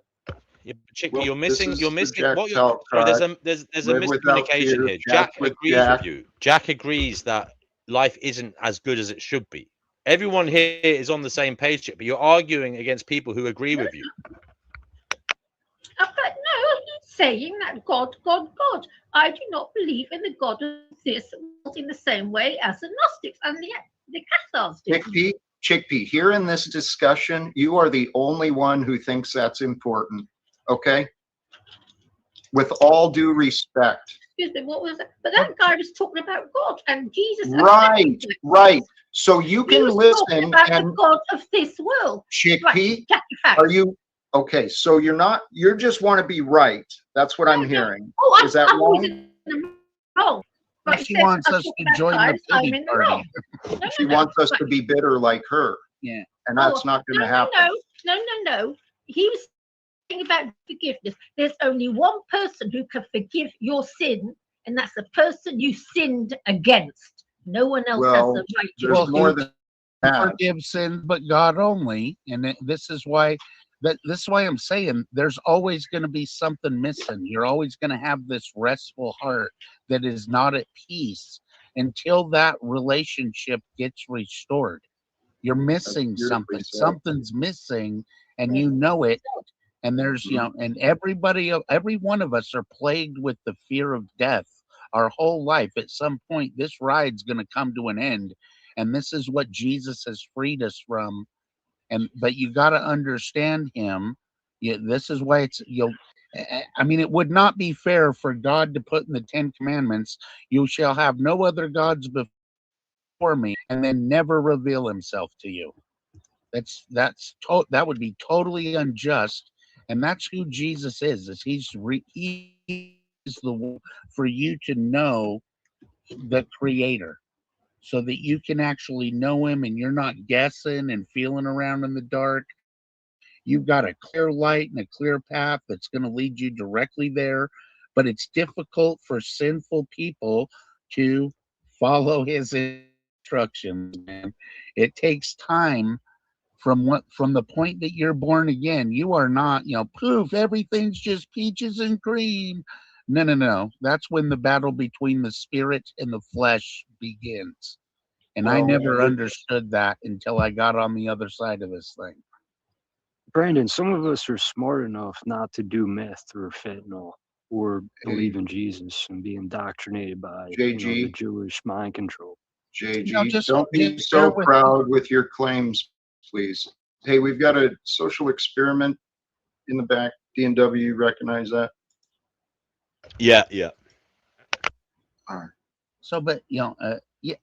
Yeah, Chickpea, you're missing what you're. there's a miscommunication here. Jack agrees with you. Jack agrees that life isn't as good as it should be. Everyone here is on the same page, but you're arguing against people who agree with you. But no, he's saying that God. I do not believe in the God of this world in the same way as the Gnostics and the Cathars did. Chickpea, here in this discussion, you are the only one who thinks that's important. Okay? With all due respect. Excuse me, what was that? But that guy was talking about God and Jesus. Right. So you can listen about and the God of this world. Chickpea, are you okay? So you just want to be right. That's what I'm hearing. Is that wrong? Wrong. She wants us to join the pity party. She wants us to be bitter like her. Yeah. And that's not going to happen. No. He was saying about forgiveness. There's only one person who can forgive your sin, and that's the person you sinned against. No one else has the right to. There's more than that. Forgive sin, but God only. And this is why I'm saying there's always going to be something missing. You're always going to have this restful heart that is not at peace until that relationship gets restored. You're missing something. Something's missing, and you know it. And there's, and every one of us are plagued with the fear of death our whole life. At some point, this ride's going to come to an end. And this is what Jesus has freed us from. But you got to understand him. This is why it would not be fair for God to put in the 10 Commandments, "You shall have no other gods before me," and then never reveal himself to you. That would be totally unjust. And that's who Jesus is. He's the one for you to know the Creator, so that you can actually know him and you're not guessing and feeling around in the dark. You've got a clear light and a clear path that's going to lead you directly there. But it's difficult for sinful people to follow his instructions, man. It takes time from the point that you're born again. You are not, poof, everything's just peaches and cream. No, no, no. That's when the battle between the spirit and the flesh begins. And I never understood that until I got on the other side of this thing. Brandon, some of us are smart enough not to do meth or fentanyl or believe in Jesus and be indoctrinated by the Jewish mind control. JG, don't be so proud with your claims, please. Hey, we've got a social experiment in the back. D&W, you recognize that? Yeah, yeah. All right. So, but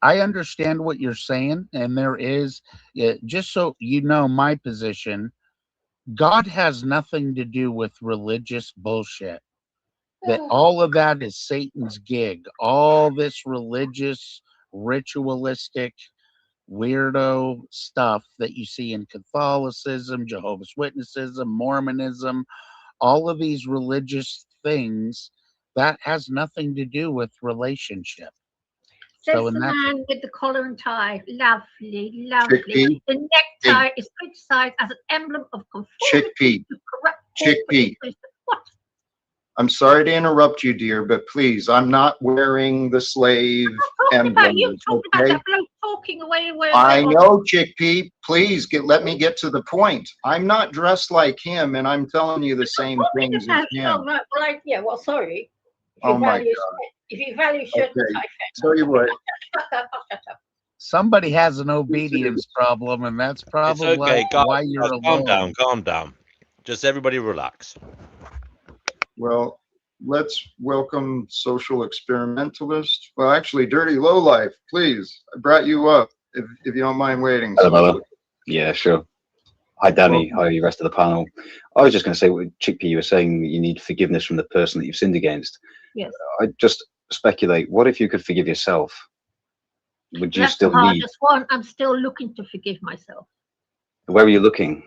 I understand what you're saying, and there is, just so you know, my position. God has nothing to do with religious bullshit. That all of that is Satan's gig. All this religious, ritualistic, weirdo stuff that you see in Catholicism, Jehovah's Witnessism, Mormonism, all of these religious things, that has nothing to do with relationship. Says the man with the collar and tie. Lovely, lovely. The necktie is criticized as an emblem of conformity to corrupt Chickpea. What? I'm sorry to interrupt you, dear, but please, I'm not wearing the slave emblem. You're talking about that bloke talking away. I know, Chickpea. Please let me get to the point. I'm not dressed like him, and I'm telling you the same things as him. Well, sorry. Oh my God. If you value certain type, tell you what. Somebody has an obedience problem, and that's probably it's okay. why you're alone. Calm down. Just everybody relax. Well, let's welcome social experimentalist. Well, actually, Dirty Lowlife, please. I brought you up, if you don't mind waiting. Hello, brother. Yeah, sure. Hi, Danny. Hi, the rest of the panel. I was just going to say, what Chickpea, you were saying you need forgiveness from the person that you've sinned against. Yes. I just speculate, what if you could forgive yourself? Would you That's still the need... hardest one. I'm still looking to forgive myself. Where are you looking?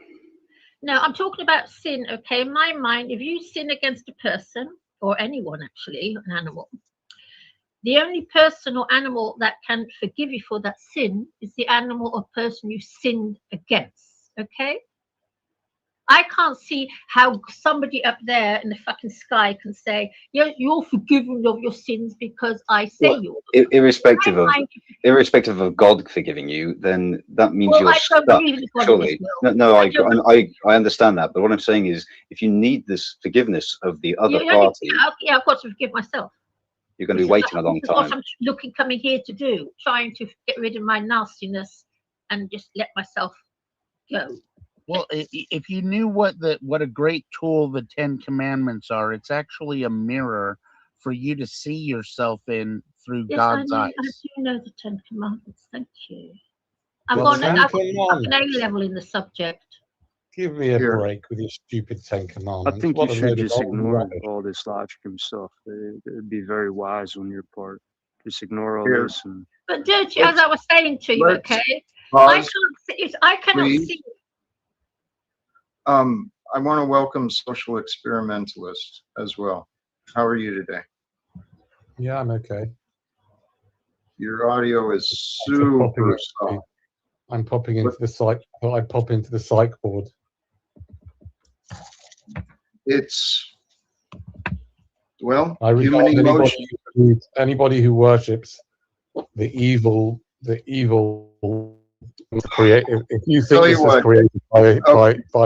No, I'm talking about sin, okay? In my mind, if you sin against a person, or anyone actually, an animal, the only person or animal that can forgive you for that sin is the animal or person you sinned against, okay? I can't see how somebody up there in the fucking sky can say, yeah, you're forgiven of your sins because I say you are. Irrespective of God forgiving you, then that means you're stuck. Surely, no, I understand that. But what I'm saying is, if you need this forgiveness of the other party, yeah, I've got to forgive myself. You're going to be waiting a long time. What I'm coming here to do, trying to get rid of my nastiness and just let myself go. Well, if you knew what a great tool the 10 Commandments are, it's actually a mirror for you to see yourself in through God's eyes. I do know the 10 Commandments. Thank you. I've got an A level in the subject. Give me a break with your stupid 10 Commandments. I think you should just ignore all this logic and stuff. It'd be very wise on your part. Just ignore all this. But Dirty, as I was saying to you, okay, I cannot see. I want to welcome Social Experimentalist as well. How are you today? Yeah, I'm okay. Your audio is super soft. I'm popping into the psych. I pop into the psych board. It's I regard anybody who worships the evil creative. If you think this is created by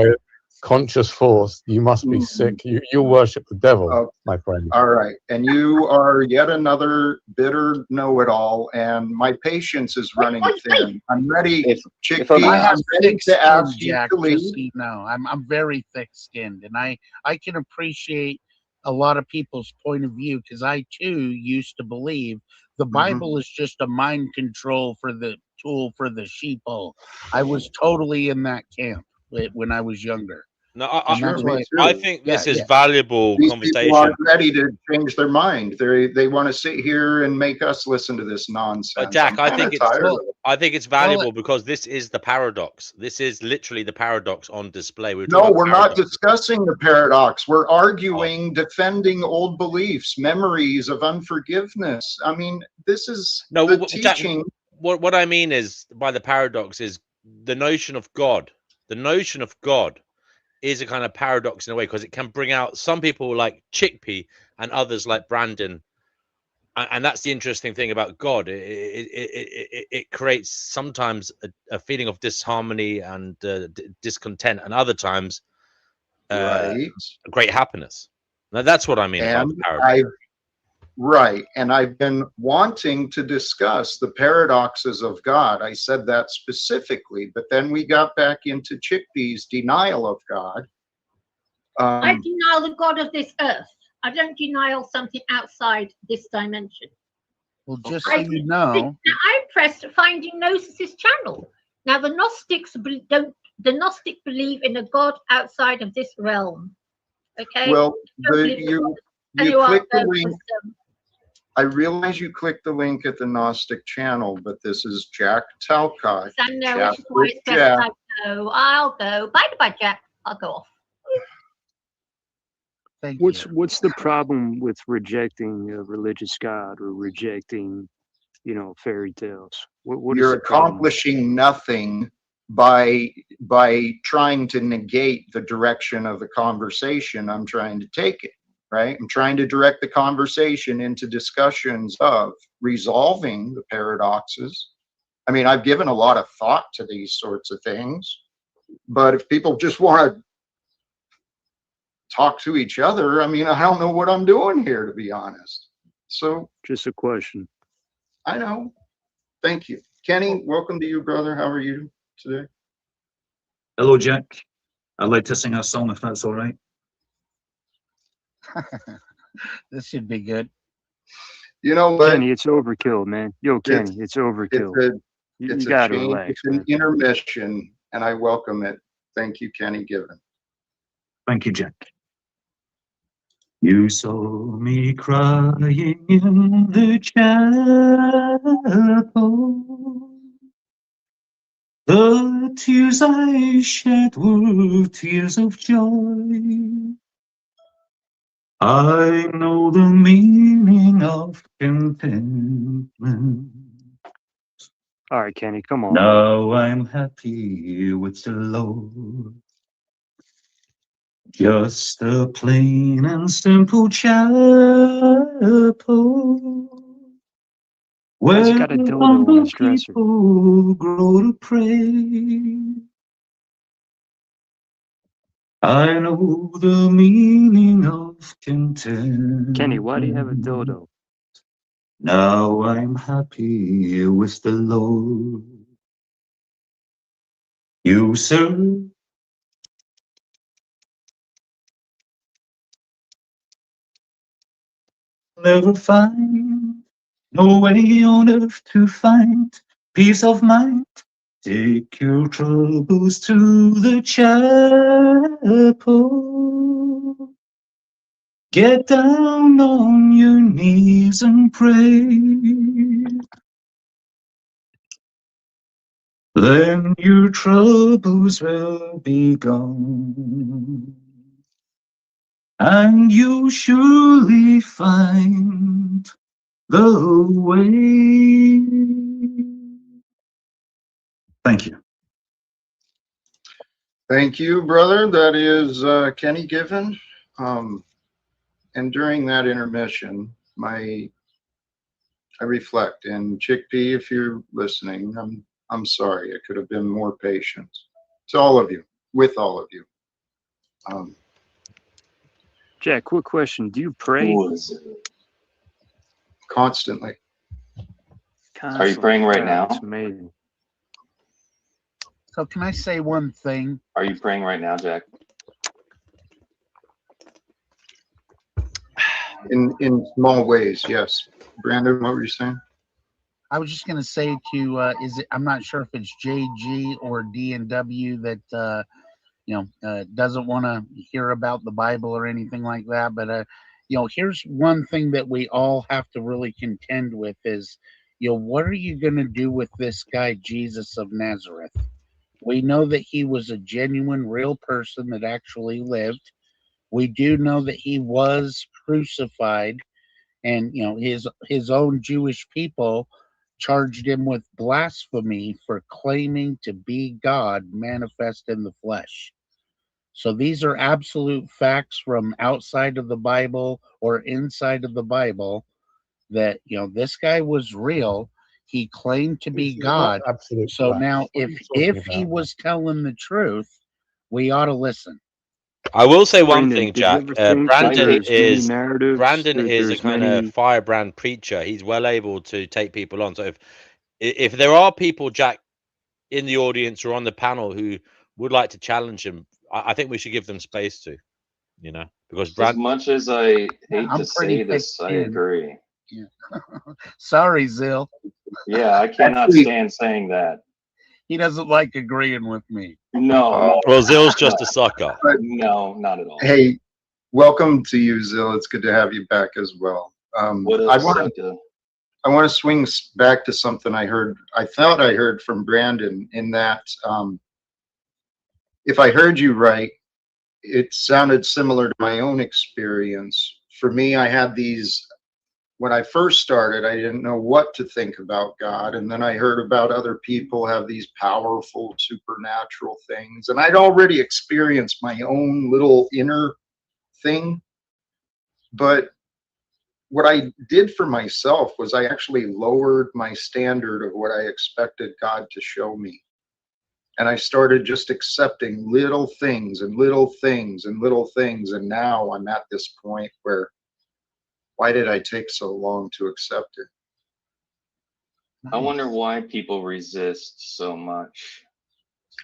a conscious force, you must be sick. You worship the devil, my friend. All right, and you are yet another bitter know-it-all, and my patience is running thin. I'm ready, Chickpea. I'm ready to ask you to leave. No, I'm very thick-skinned, and I can appreciate a lot of people's point of view, because I too used to believe the Bible is just a mind control for the tool for the sheeple. I was totally in that camp when I was younger. No, I think this is valuable conversation. People aren't ready to change their mind. They want to sit here and make us listen to this nonsense. But Jack, I think it's valuable because this is the paradox. This is literally the paradox on display. We're not discussing the paradox. We're arguing, defending old beliefs, memories of unforgiveness. I mean, this is the teaching. what I mean is by the paradox is the notion of God. The notion of God is a kind of paradox in a way, because it can bring out some people like Chickpea and others like Brandon, and that's the interesting thing about God. It creates sometimes a feeling of disharmony and discontent, and other times great happiness. Now that's what I mean about paradox. Right. And I've been wanting to discuss the paradoxes of God. I said that specifically, but then we got back into Chickpea's denial of God. I deny the God of this earth. I don't deny something outside this dimension. Well, just so you know, I pressed Finding Gnosis' channel. Now the Gnostics don't. The Gnostic believe in a God outside of this realm. Okay. Well, you click the link. I realize you clicked the link at the Gnostic channel, but this is Jack Talcott. I know, which is why it's best I go. I'll go. Bye, Jack. I'll go off. What's the problem with rejecting a religious God or rejecting, fairy tales? What You're accomplishing nothing by trying to negate the direction of the conversation I'm trying to take it. Right? I'm trying to direct the conversation into discussions of resolving the paradoxes. I mean, I've given a lot of thought to these sorts of things, but if people just want to talk to each other, I mean, I don't know what I'm doing here, to be honest. So just a question. I know. Thank you. Kenny, welcome to you, brother. How are you today? Hello, Jack. I'd like to sing a song if that's all right. This should be good. You know what? Kenny, it's overkill, man. Yo, Kenny, it's overkill. You gotta relax. It's an intermission, and I welcome it. Thank you, Kenny Given. Thank you, Jack. You saw me crying in the chapel. The tears I shed were tears of joy. I know the meaning of contentment. All right, Kenny, come on. Now I'm happy with the Lord. Just a plain and simple chapel where humble people grow to pray. I know the meaning of contentment. Kenny, why do you have a dildo? Now I'm happy with the Lord. You, sir, never find no way on earth to find peace of mind. Take your troubles to the chapel. Get down on your knees and pray. Then your troubles will be gone, and you'll surely find the way. Thank you. Thank you, brother. That is Kenny Given. And during that intermission, I reflect. And Chickpea, if you're listening, I'm sorry. I could have been more patient. To all of you, with all of you. Jack, quick question. Do you pray? Constantly. Are you praying right now? That's amazing. So can I say one thing? Are you praying right now, Jack? In small ways, yes. Brandon, what were you saying? I was just going to say to I'm not sure if it's JG or D&W that doesn't want to hear about the Bible or anything like that, but here's one thing that we all have to really contend with is, what are you going to do with this guy Jesus of Nazareth? We know that he was a genuine, real person that actually lived. We do know that he was crucified, and his own Jewish people charged him with blasphemy for claiming to be God manifest in the flesh. So these are absolute facts from outside of the Bible or inside of the Bible that, you know, this guy was real. He claimed to be God. So now if he was telling the truth, we ought to listen. I will say one Brandon, thing, did you Jack. ever think that there's many narratives, Brandon that is a there's kind many- of firebrand preacher. He's well able to take people on. So if there are people, Jack, in the audience or on the panel who would like to challenge him, I think we should give them space to, you know, because As much as I hate to say this, I agree. Yeah. Sorry, Zill. Yeah, I cannot stand saying that. He doesn't like agreeing with me. No. Well, Zill's just a sucker. No, not at all. Hey, welcome to you, Zill. It's good to have you back as well. I want to swing back to something I thought I heard from Brandon, in that if I heard you right, it sounded similar to my own experience. For me, I had these, when I first started, I didn't know what to think about God. And then I heard about other people have these powerful supernatural things. And I'd already experienced my own little inner thing. But what I did for myself was I actually lowered my standard of what I expected God to show me. And I started just accepting little things and little things and little things. And now I'm at this point where, why did I take so long to accept it? I wonder why people resist so much.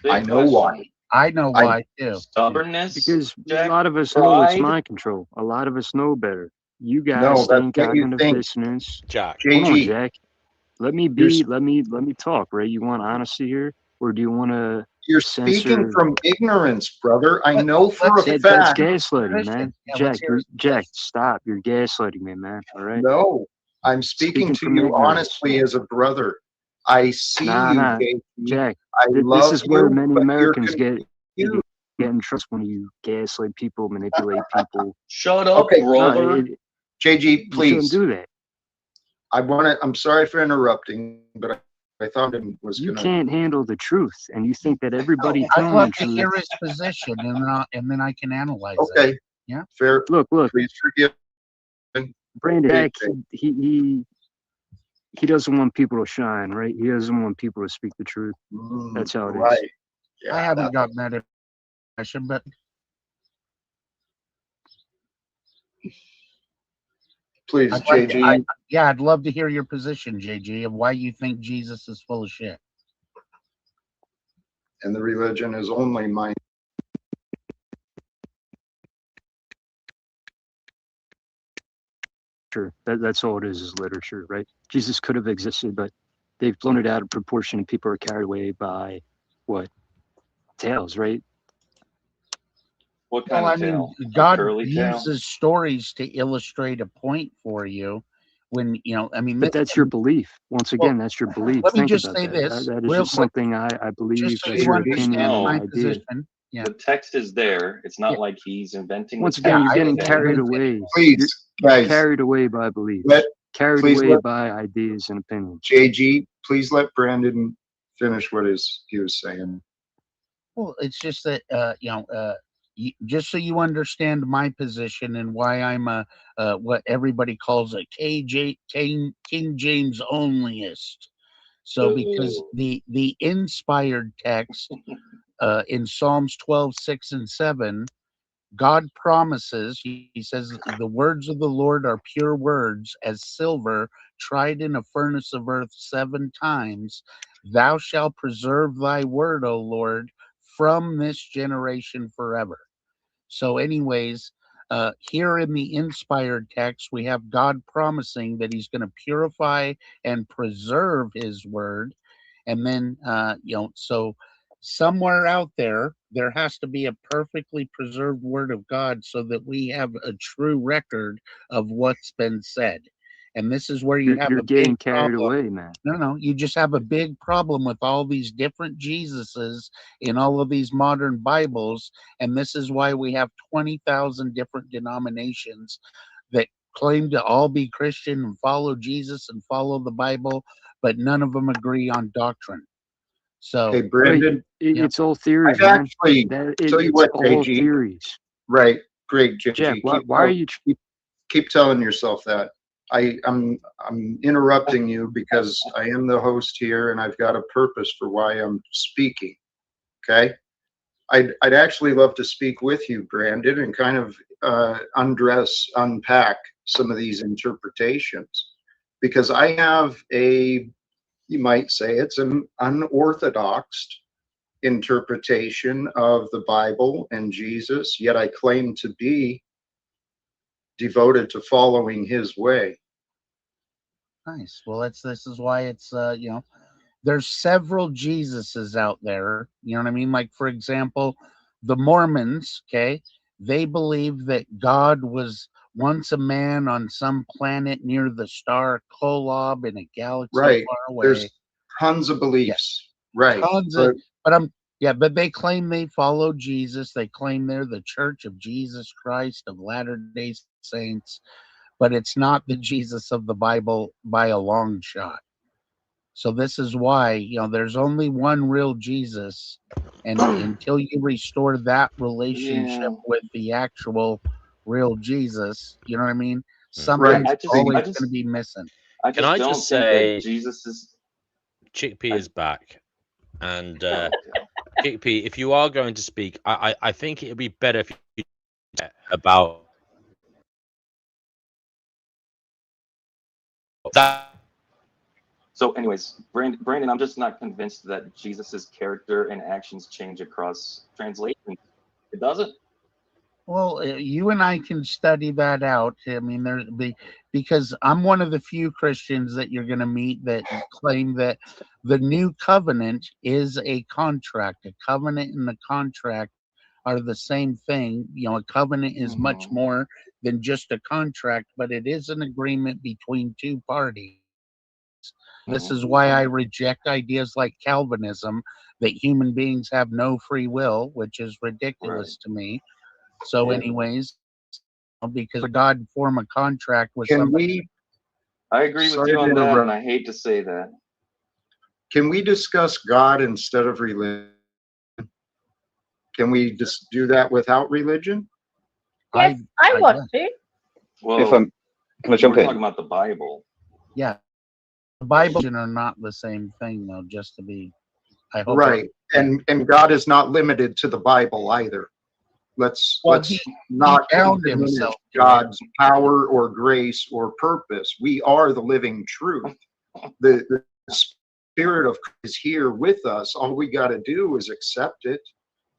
I know why. I know why too. Stubbornness. Because Jack, a lot of us know it's pride. mind control. A lot of us know better. You guys No, that's think what you cognitive think. dissonance. Jack. Hold on, JG. Jack. Let me talk, right? You want honesty here, or do you want to? You're speaking from ignorance, brother. I know for a That's fact. gaslighting, man. Jack, stop. You're gaslighting me, man. All right. No, I'm speaking to from you ignorance. honestly as a brother. I see you, JG. Jack. I love this is where you, many but Americans you're get in trust when you gaslight people, manipulate people. Shut up, brother. JG, please. You shouldn't do that. I'm sorry for interrupting, but I thought it was You gonna. can't handle the truth, and you think that everybody I'd telling love the to truth. hear his position, and then I can analyze Okay. it. Yeah. Fair. Look. Please forgive. Brandon, Jack, he doesn't want people to shine, right? He doesn't want people to speak the truth. That's how it is. Right. Yeah, I haven't gotten that impression, but please, JG. I'd love to hear your position, JG, of why you think Jesus is full of shit. And the religion is only mine. Sure, that's all it is literature, right? Jesus could have existed, but they've blown it out of proportion, and people are carried away by what? Tales, right? What kind of tale? God Curly uses tail? stories to illustrate a point for you. When but that's your belief. Once again, that's your belief. Let me Think just about say that. this That is real just quick, something I believe. just so That's you your opinion understand and my idea. position. Yeah. The text is there. It's not like he's inventing. Once the again, text. you're getting carried away. Please, guys. Carried away by beliefs. Carried please away let- by ideas and opinions. JG, please let Brandon finish what he was saying. Well, it's just that just so you understand my position and why I'm what everybody calls a King James onlyist. So because the inspired text in Psalms 12, 6, and 7, God promises, he says, the words of the Lord are pure words as silver tried in a furnace of earth 7 times. Thou shalt preserve thy word, O Lord, from this generation forever. So anyways, here in the inspired text, we have God promising that he's going to purify and preserve his word. And then, so somewhere out there has to be a perfectly preserved word of God so that we have a true record of what's been said. And this is where you have you're a getting big carried problem. away, man. No, you just have a big problem with all these different Jesuses in all of these modern Bibles. And this is why we have 20,000 different denominations that claim to all be Christian and follow Jesus and follow the Bible. but none of them agree on doctrine. So, hey, Brandon, it's all theories. I've actually tell you what, all JG, theories. Right, great, JG. Jack, why are you keep telling yourself that? I'm interrupting you because I am the host here and I've got a purpose for why I'm speaking. Okay, I'd actually love to speak with you, Brandon, and kind of unpack some of these interpretations, because I have you might say it's an unorthodox interpretation of the Bible and Jesus, yet I claim to be devoted to following his way. Nice. Well, this is why it's there's several Jesuses out there. You know what I mean? Like, for example, the Mormons, okay, they believe that God was once a man on some planet near the star Kolob in a galaxy right. far away. There's tons of beliefs. Yeah. Right. But they claim they follow Jesus. They claim they're the Church of Jesus Christ of Latter-day Saints, but it's not the Jesus of the Bible by a long shot. So this is why, there's only one real Jesus, and until you restore that relationship with the actual real Jesus, you know what I mean? Something's always going to be missing. Can I just say, Jesus is Chickpea is back, and Chickpea, if you are going to speak, I think it would be better if you about that. So anyways, Brandon, I'm just not convinced that Jesus's character and actions change across translations. It doesn't. Well, you and I can study that out. I mean, because I'm one of the few Christians that you're going to meet that claim that the new covenant is a contract. A covenant and a contract are the same thing. A covenant is much more than just a contract, but it is an agreement between two parties. This is why I reject ideas like Calvinism, that human beings have no free will, which is ridiculous to me. So anyways, because God form a contract with somebody. I agree with you on that, and I hate to say that. Can we discuss God instead of religion? Can we just do that without religion? Yes, I want to. Well, can I jump in? We're talking about the Bible. Yeah. The Bible are not the same thing, though, just to be, I hope. Right. And God is not limited to the Bible either. Let's not diminish God's power or grace or purpose. We are the living truth. The Spirit of Christ is here with us. All we got to do is accept it.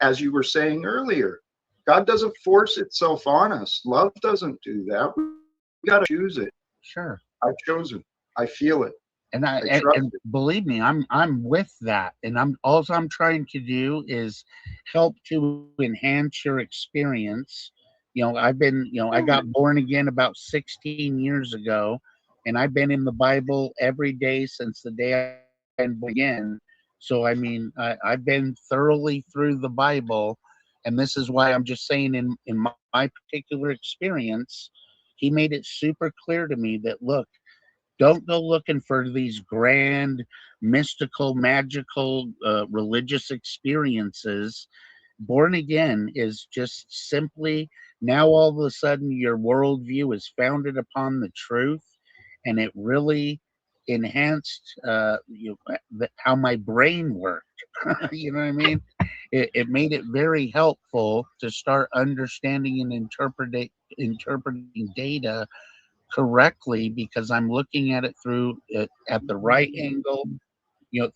As you were saying earlier, God doesn't force itself on us. Love doesn't do that. We got to choose it. Sure. I've chosen. I feel it. And and believe me, I'm with that. And all I'm trying to do is help to enhance your experience. I've been, I got born again about 16 years ago, and I've been in the Bible every day since the day I began. So I mean, I've been thoroughly through the Bible, and this is why I'm just saying in my particular experience, he made it super clear to me that, look, don't go looking for these grand, mystical, magical, religious experiences. Born again is just simply now all of a sudden your worldview is founded upon the truth, and it really enhanced how my brain worked. You know what I mean? It made it very helpful to start understanding and interpreting data correctly, because I'm looking at it through at the right angle,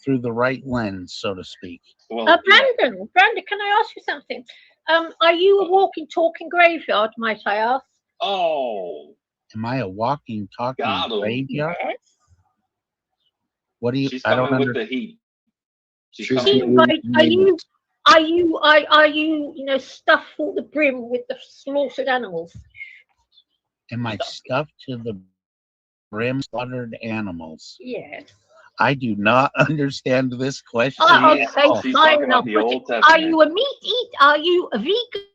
through the right lens, so to speak. Brandon, can I ask you something? Are you a walking, talking graveyard, might I ask? Oh, am I a walking, talking graveyard? Yes. What do you? She's I don't coming with understand. the heat. Are you stuffed full the brim with the slaughtered animals? Am I stuffed to the brim slaughtered animals? Yes. I do not understand this question. Okay, fine enough. Are you a meat eater? Are you a vegan?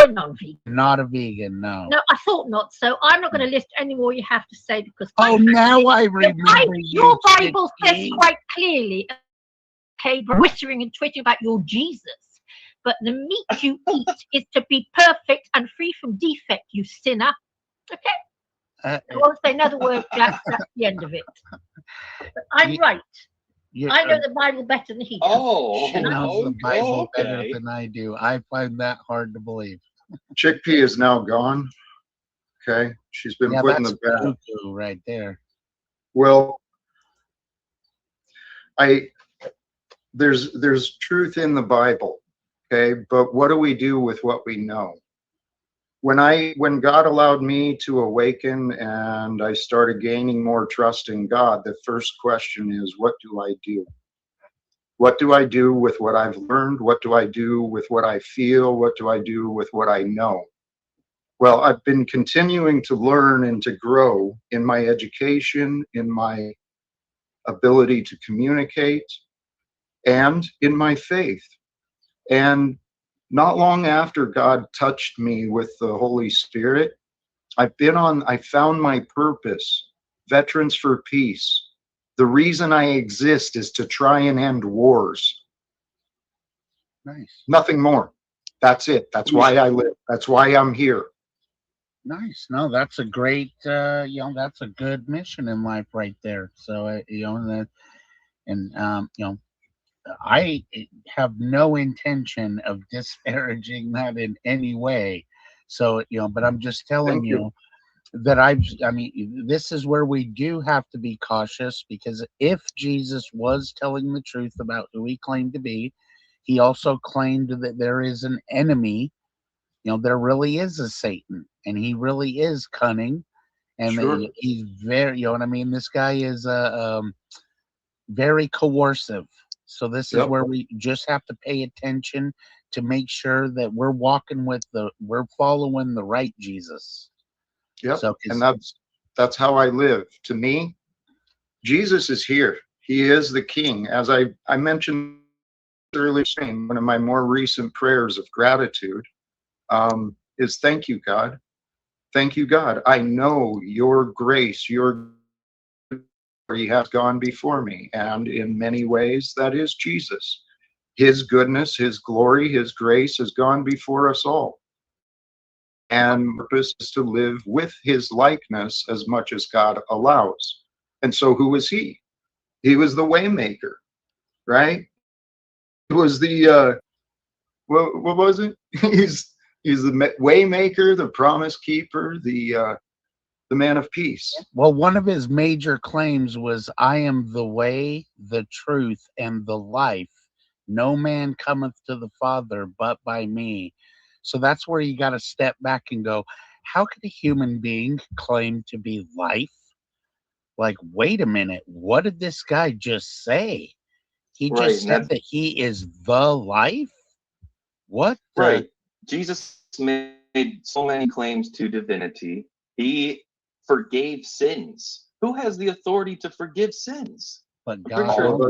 non-vegan. Not a vegan, no. No, I thought not. So I'm not going to list any more you have to say because. Oh, now I remember your Bible says quite clearly, okay, whispering and twitching about your Jesus. But the meat you eat is to be perfect and free from defect, you sinner. Okay? I won't say another word, Jack. That's the end of it. But I'm right. I know the Bible better than he does. She knows the Bible better than I do. I find that hard to believe. Chickpea is now gone. Okay, she's been put in the bed. Right there. Well, there's truth in the Bible. Okay, but what do we do with what we know? When God allowed me to awaken and I started gaining more trust in God, the first question is, what do I do? What do I do with what I've learned? What do I do with what I feel? What do I do with what I know? Well, I've been continuing to learn and to grow in my education, in my ability to communicate, and in my faith. And not long after God touched me with the Holy Spirit, I found my purpose, Veterans for Peace. The reason I exist is to try and end wars. Nice. Nothing more. That's it. That's why I live. That's why I'm here. Nice. No, that's a great, that's a good mission in life right there. So, I have no intention of disparaging that in any way. So, but I'm just telling you that this is where we do have to be cautious, because if Jesus was telling the truth about who he claimed to be, he also claimed that there is an enemy. There really is a Satan, and he really is cunning, and he's very, this guy is very coercive. So this is where we just have to pay attention to make sure that we're we're following the right Jesus. Yep. So, and that's how I live. To me, Jesus is here. He is the King. As I mentioned earlier, one of my more recent prayers of gratitude is thank you, God. Thank you, God. I know your grace, your he has gone before me, and in many ways that is Jesus. His goodness, his glory, his grace has gone before us all, and purpose is to live with his likeness as much as God allows. And so who was he? He was the waymaker, right? He was the what was it? He's the waymaker, the promise keeper, the man of peace. Well, one of his major claims was, I am the way, the truth, and the life. No man cometh to the Father but by me. So that's where you got to step back and go, how could a human being claim to be life? Like, wait a minute, what did this guy just say? He just said that he is the life? What? Right. Jesus made so many claims to divinity. He forgave sins. Who has the authority to forgive sins? But God.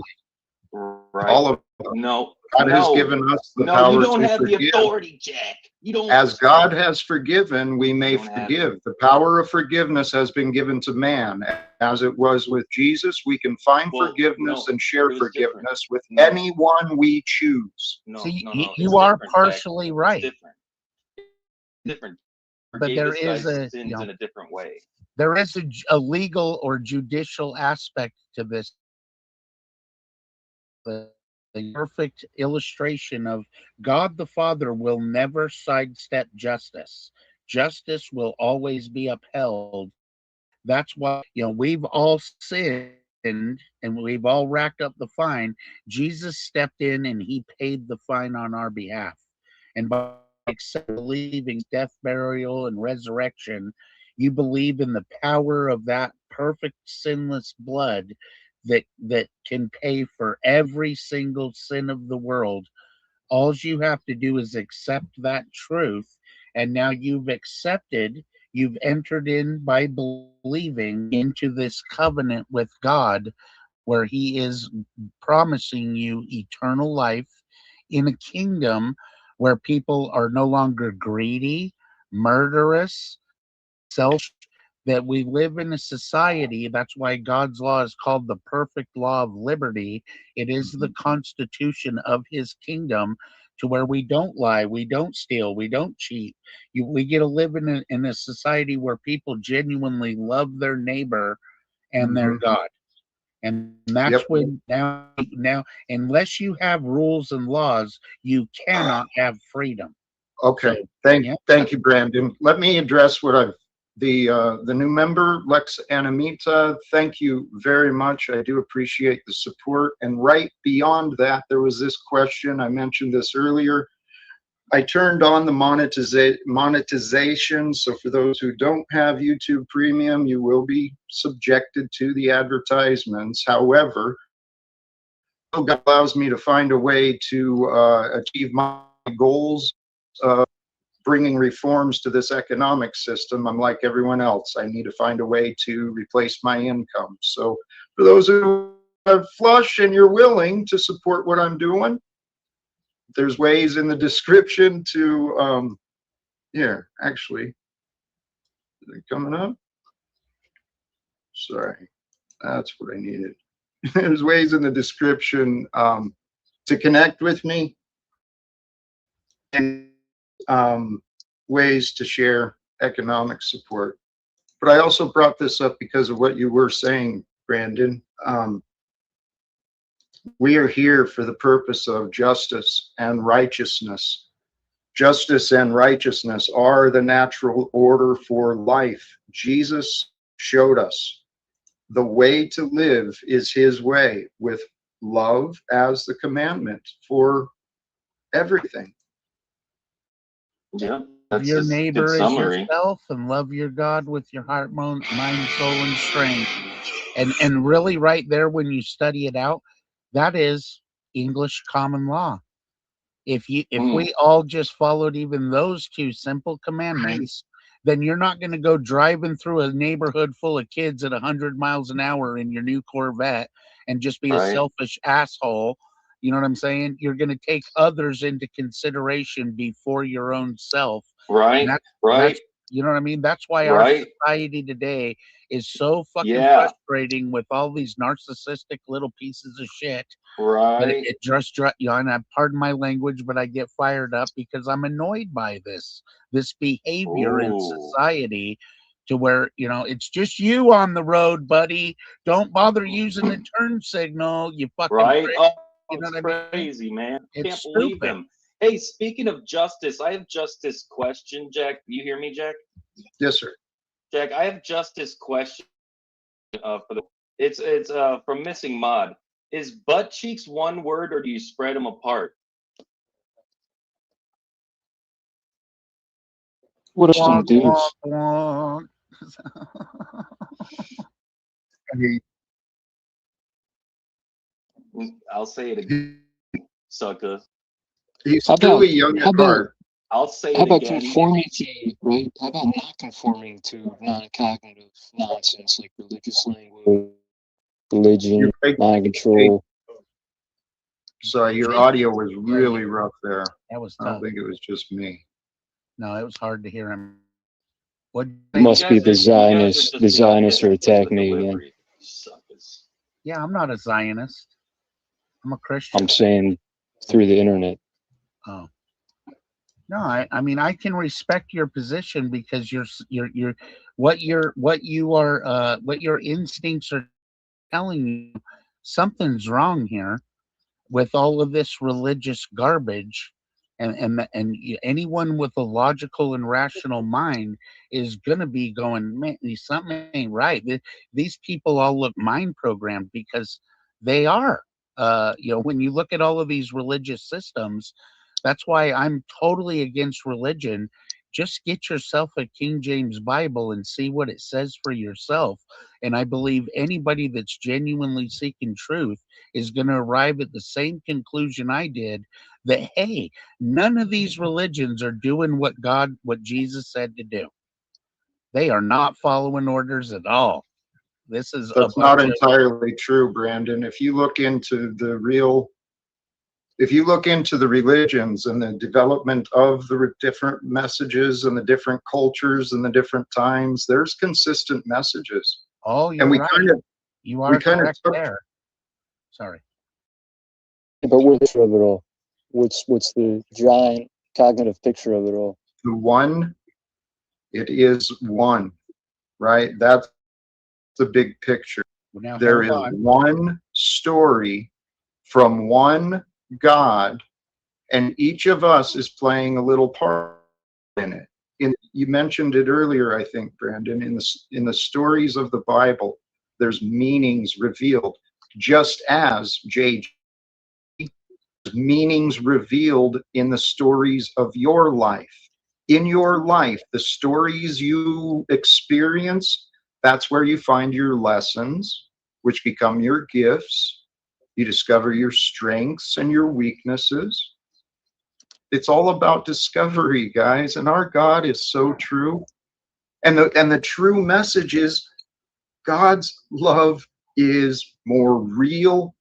Right. All of them. No. God has given us the power you don't to have forgive. the authority, Jack. You don't. As God has forgiven, we may forgive. The power of forgiveness has been given to man. As it was with Jesus, we can find forgiveness and share forgiveness with anyone we choose. You are partially right. Different. But there is sins in a different way. There is a legal or judicial aspect to this. The perfect illustration of God the Father will never sidestep justice. Justice will always be upheld. That's why, we've all sinned and we've all racked up the fine. Jesus stepped in and he paid the fine on our behalf. And by believing death, burial, and resurrection, you believe in the power of that perfect sinless blood that can pay for every single sin of the world. All you have to do is accept that truth, and now you've entered in by believing into this covenant with God, where he is promising you eternal life in a kingdom where people are no longer greedy, murderous, selfish, that we live in a society. That's why God's law is called the perfect law of liberty. It is the constitution of his kingdom, to where we don't lie, we don't steal, we don't cheat. We get to live in a society where people genuinely love their neighbor and their God. And that's when now, unless you have rules and laws, you cannot have freedom. Okay, So, thank you, Brandon. Let me address what I've the new member, Lex Anamita. Thank you very much. I do appreciate the support. And right beyond that, there was this question. I mentioned this earlier. I turned on the monetization. So for those who don't have YouTube Premium, you will be subjected to the advertisements. However, God allows me to find a way to achieve my goals, bringing reforms to this economic system. I'm like everyone else. I need to find a way to replace my income. So for those who are flush and you're willing to support what I'm doing, there's ways in the description to, here, actually, is it coming up? Sorry, that's what I needed. There's ways in the description to connect with me, and ways to share economic support. But I also brought this up because of what you were saying, Brandon. We are here for the purpose of justice and righteousness. Justice and righteousness are the natural order for life. Jesus showed us the way to live is his way, with love as the commandment for everything. Yeah, love your neighbor as yourself, and love your God with your heart, mind, soul, and strength. And really, right there, when you study it out, that is English common law. If we all just followed even those two simple commandments, then you're not going to go driving through a neighborhood full of kids at 100 miles an hour in your new Corvette and just be a selfish asshole. You know what I'm saying? You're going to take others into consideration before your own self. Right. That's, you know what I mean? That's why our society today is so fucking frustrating with all these narcissistic little pieces of shit. But it just, you know, and I pardon my language, but I get fired up because I'm annoyed by this behavior in society, to where, you know, it's just you on the road, buddy. Don't bother using the turn signal. You fucking prick. You know what I mean? Crazy, man. It's Can't believe them. Hey, speaking of justice, I have justice question, Jack. You hear me, Jack? Yes, sir. Jack, I have justice question for the. It's from Missing Mod. Is butt cheeks one word, or do you spread them apart? What are some dudes? I'll say it again, sucker. He's still a young at heart. I'll say how it about again. Conformity, right? How about not conforming to non-cognitive nonsense like religious language, religion, mind control? Sorry, your audio was really rough there. That was tough. I don't think it was just me. No, it was hard to hear him. What must be the Zionists? The Zionists are attacking me again. Yeah, I'm not a Zionist. I'm a Christian. I'm saying through the internet. Oh. No, I mean, I can respect your position because what your instincts are telling you, something's wrong here with all of this religious garbage, and anyone with a logical and rational mind is gonna be going, man, something ain't right. These people all look mind programmed, because they are. You know, when you look at all of these religious systems, that's why I'm totally against religion. Just get yourself a King James Bible and see what it says for yourself. And I believe anybody that's genuinely seeking truth is going to arrive at the same conclusion I did, that, hey, none of these religions are doing what Jesus said to do. They are not following orders at all. That's not entirely true, Brandon. If you look into the real if you look into the religions and the development of the different messages and the different cultures and the different times, there's consistent messages. Oh, you're and we right. You are correct there. Sorry. But what's of it all? What's the giant cognitive picture of it all? The one, it is one, right? That's the big picture. Now, there is one story from one God, and each of us is playing a little part in it. You mentioned it earlier, I think, Brandon, in the stories of the Bible, there's meanings revealed, just as meanings revealed in the stories of your life. In your life, the stories you experience, that's where you find your lessons, which become your gifts. You discover your strengths and your weaknesses. It's all about discovery, guys, and our God is so true. And the true message is God's love is more real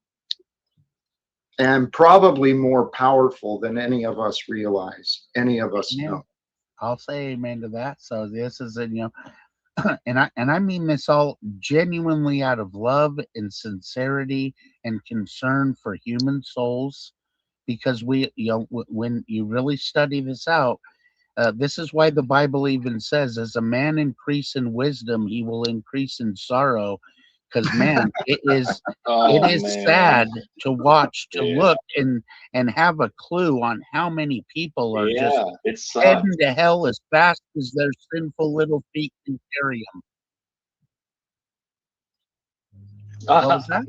and probably more powerful than any of us realize, any of us know. I'll say amen to that. So this is and I mean this all genuinely out of love and sincerity and concern for human souls, because when you really study this out, this is why the Bible even says, as a man increase in wisdom, he will increase in sorrow. Because man, it is sad to watch, to look and have a clue on how many people are just heading to hell as fast as their sinful little feet can carry them.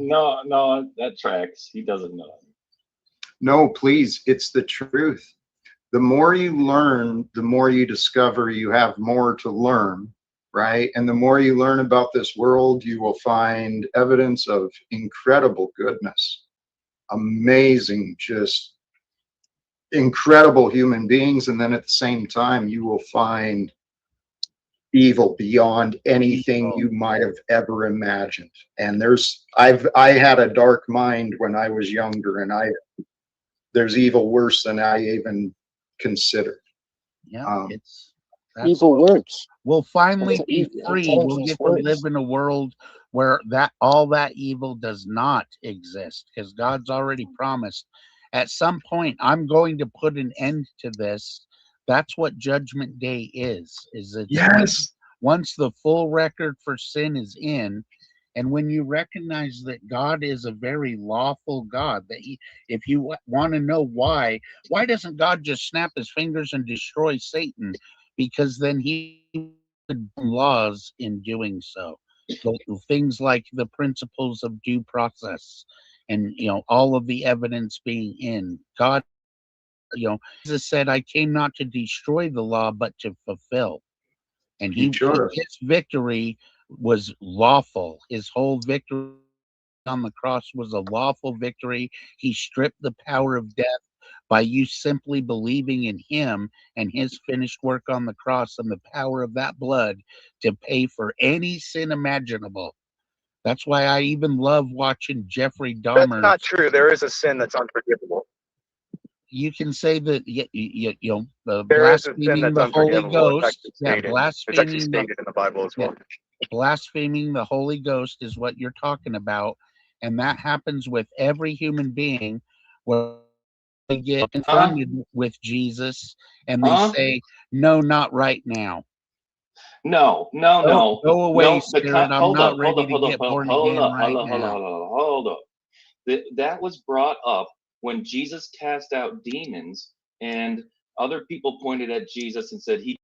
No, that tracks. He doesn't know. No, please, it's the truth. The more you learn, the more you discover you have more to learn, right? And the more you learn about this world, you will find evidence of incredible goodness, amazing, just incredible human beings. And then at the same time, you will find evil beyond anything you might have ever imagined. And I had a dark mind when I was younger, and there's evil worse than I even considered. Yeah, evil works. We'll finally be free. We'll get to live in a world where all that evil does not exist, because God's already promised at some point, I'm going to put an end to this. That's what Judgment Day is once the full record for sin is in. And when you recognize that God is a very lawful God, that if you want to know why doesn't God just snap his fingers and destroy Satan? Because then he would laws in doing so. So things like the principles of due process, and all of the evidence being in God. Jesus said, "I came not to destroy the law, but to fulfill." And his victory was lawful. His whole victory on the cross was a lawful victory. He stripped the power of death by you simply believing in him and his finished work on the cross, and the power of that blood to pay for any sin imaginable. That's why I even love watching Jeffrey Dahmer. That's not true. There is a sin that's unforgivable. You can say that there is a sin blaspheming that's the Holy unforgivable. Ghost. It's actually stated in the Bible as well. Blaspheming the Holy Ghost is what you're talking about, and that happens with every human being where they get confronted with Jesus and they say, "No, not right now." No. Go away, Spirit. I'm not ready to get born again right now. Hold up. That was brought up when Jesus cast out demons, and other people pointed at Jesus and said he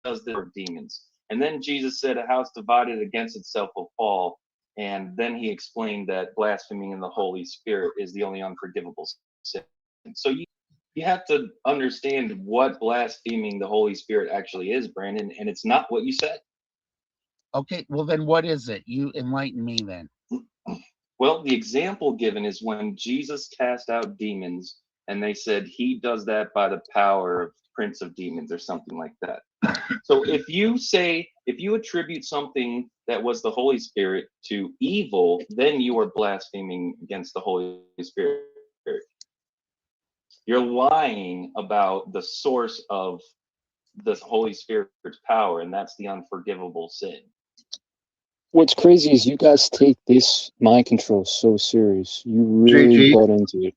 does the demons. And then Jesus said, "A house divided against itself will fall." And then he explained that blaspheming in the Holy Spirit is the only unforgivable sin. So you have to understand what blaspheming the Holy Spirit actually is, Brandon, and it's not what you said. Okay, well then what is it? You enlighten me then. Well, the example given is when Jesus cast out demons, and they said he does that by the power of Prince of Demons or something like that. So if you attribute something that was the Holy Spirit to evil, then you are blaspheming against the Holy Spirit. You're lying about the source of the Holy Spirit's power, and that's the unforgivable sin. What's crazy is you guys take this mind control so serious. You really bought into it.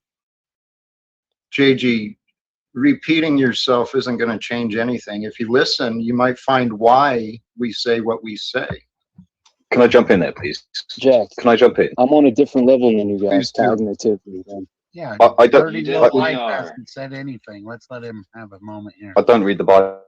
JG, repeating yourself isn't going to change anything. If you listen, you might find why we say what we say. Can I jump in there, please? Jack, can I jump in? I'm on a different level than you guys cognitively. Man. Yeah, I don't. Dirty Will Life hasn't said anything. Let's let him have a moment here. I don't read the Bible.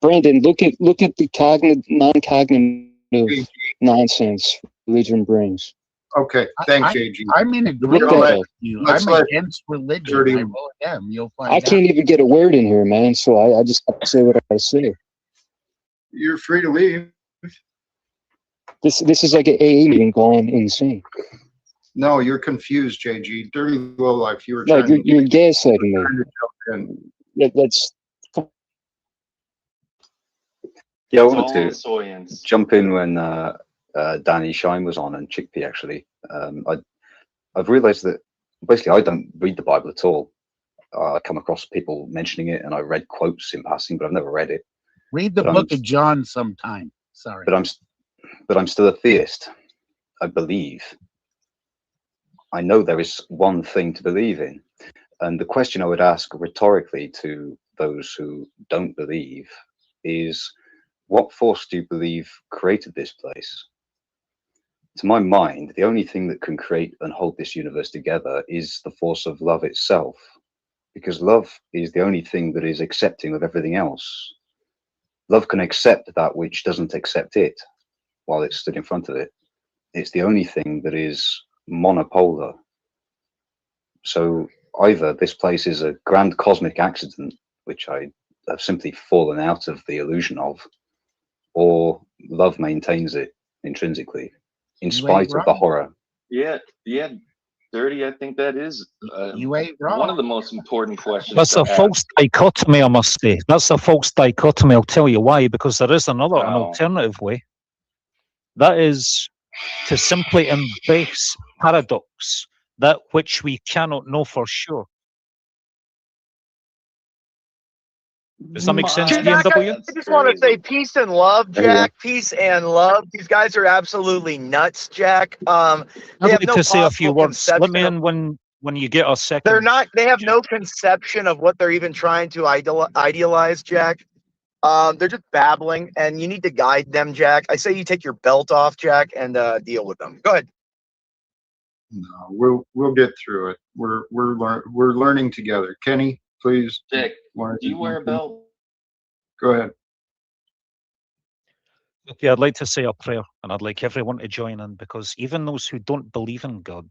Brandon, look at the non-cognitive nonsense religion brings. Okay, thanks, JG. I'm in agreement with you. I'm against religion. I really am. You'll find out. I can't even get a word in here, man. So I just have to say what I say. You're free to leave. This is like an AA meeting going insane. No, you're confused, JG. Dirty Will Life. You were No, trying you're gaslighting me. That's. Yeah, I wanted to jump in when Danny Shine was on and Chickpea actually. I've realized that basically I don't read the Bible at all. I come across people mentioning it and I read quotes in passing, but I've never read it. Read the book of John sometime. Sorry. But I'm still a theist. I believe. I know there is one thing to believe in. And the question I would ask rhetorically to those who don't believe is, what force do you believe created this place? To my mind, the only thing that can create and hold this universe together is the force of love itself, because love is the only thing that is accepting of everything else. Love can accept that which doesn't accept it while it's stood in front of it. It's the only thing that is monopolar. So either this place is a grand cosmic accident, which I have simply fallen out of the illusion of, or love maintains it intrinsically, in spite of the horror. Yeah, Dirty, I think that is you ain't wrong. One of the most important questions. That's a false dichotomy, I must say. That's a false dichotomy. I'll tell you why, because there is an alternative way. That is to simply embrace paradox, that which we cannot know for sure. Does that make sense, BMW? I just want to say peace and love, Jack. Peace and love. These guys are absolutely nuts, Jack. I'd like to say a few words. Let me in when you get a second. They're not. They have no conception of what they're even trying to idealize, Jack. They're just babbling, and you need to guide them, Jack. I say you take your belt off, Jack, and deal with them. Go ahead. No, we'll get through it. We're learning together. Kenny, please. Dick, do you wear a belt? Go ahead. Okay, I'd like to say a prayer, and I'd like everyone to join in, because even those who don't believe in God,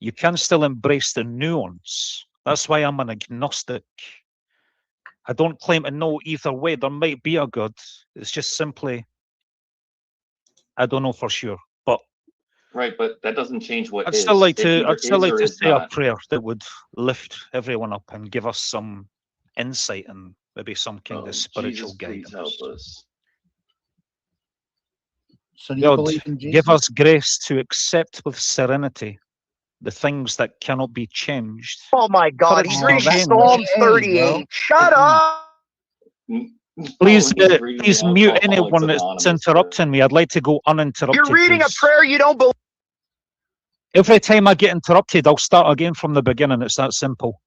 you can still embrace the nuance. That's why I'm an agnostic. I don't claim to know either way. There might be a God. It's just simply, I don't know for sure. But right, but that doesn't change what I'd still like to say a prayer that would lift everyone up and give us some insight and maybe some kind of spiritual guidance. Help us. So do you God, believe in Jesus? give us grace to accept with serenity the things that cannot be changed. Oh my God, he's reading Psalm 38. Shut up! Please, please mute anyone that's interrupting me. I'd like to go uninterrupted. You're reading please. a prayer you don't believe. Every time I get interrupted, I'll start again from the beginning. It's that simple.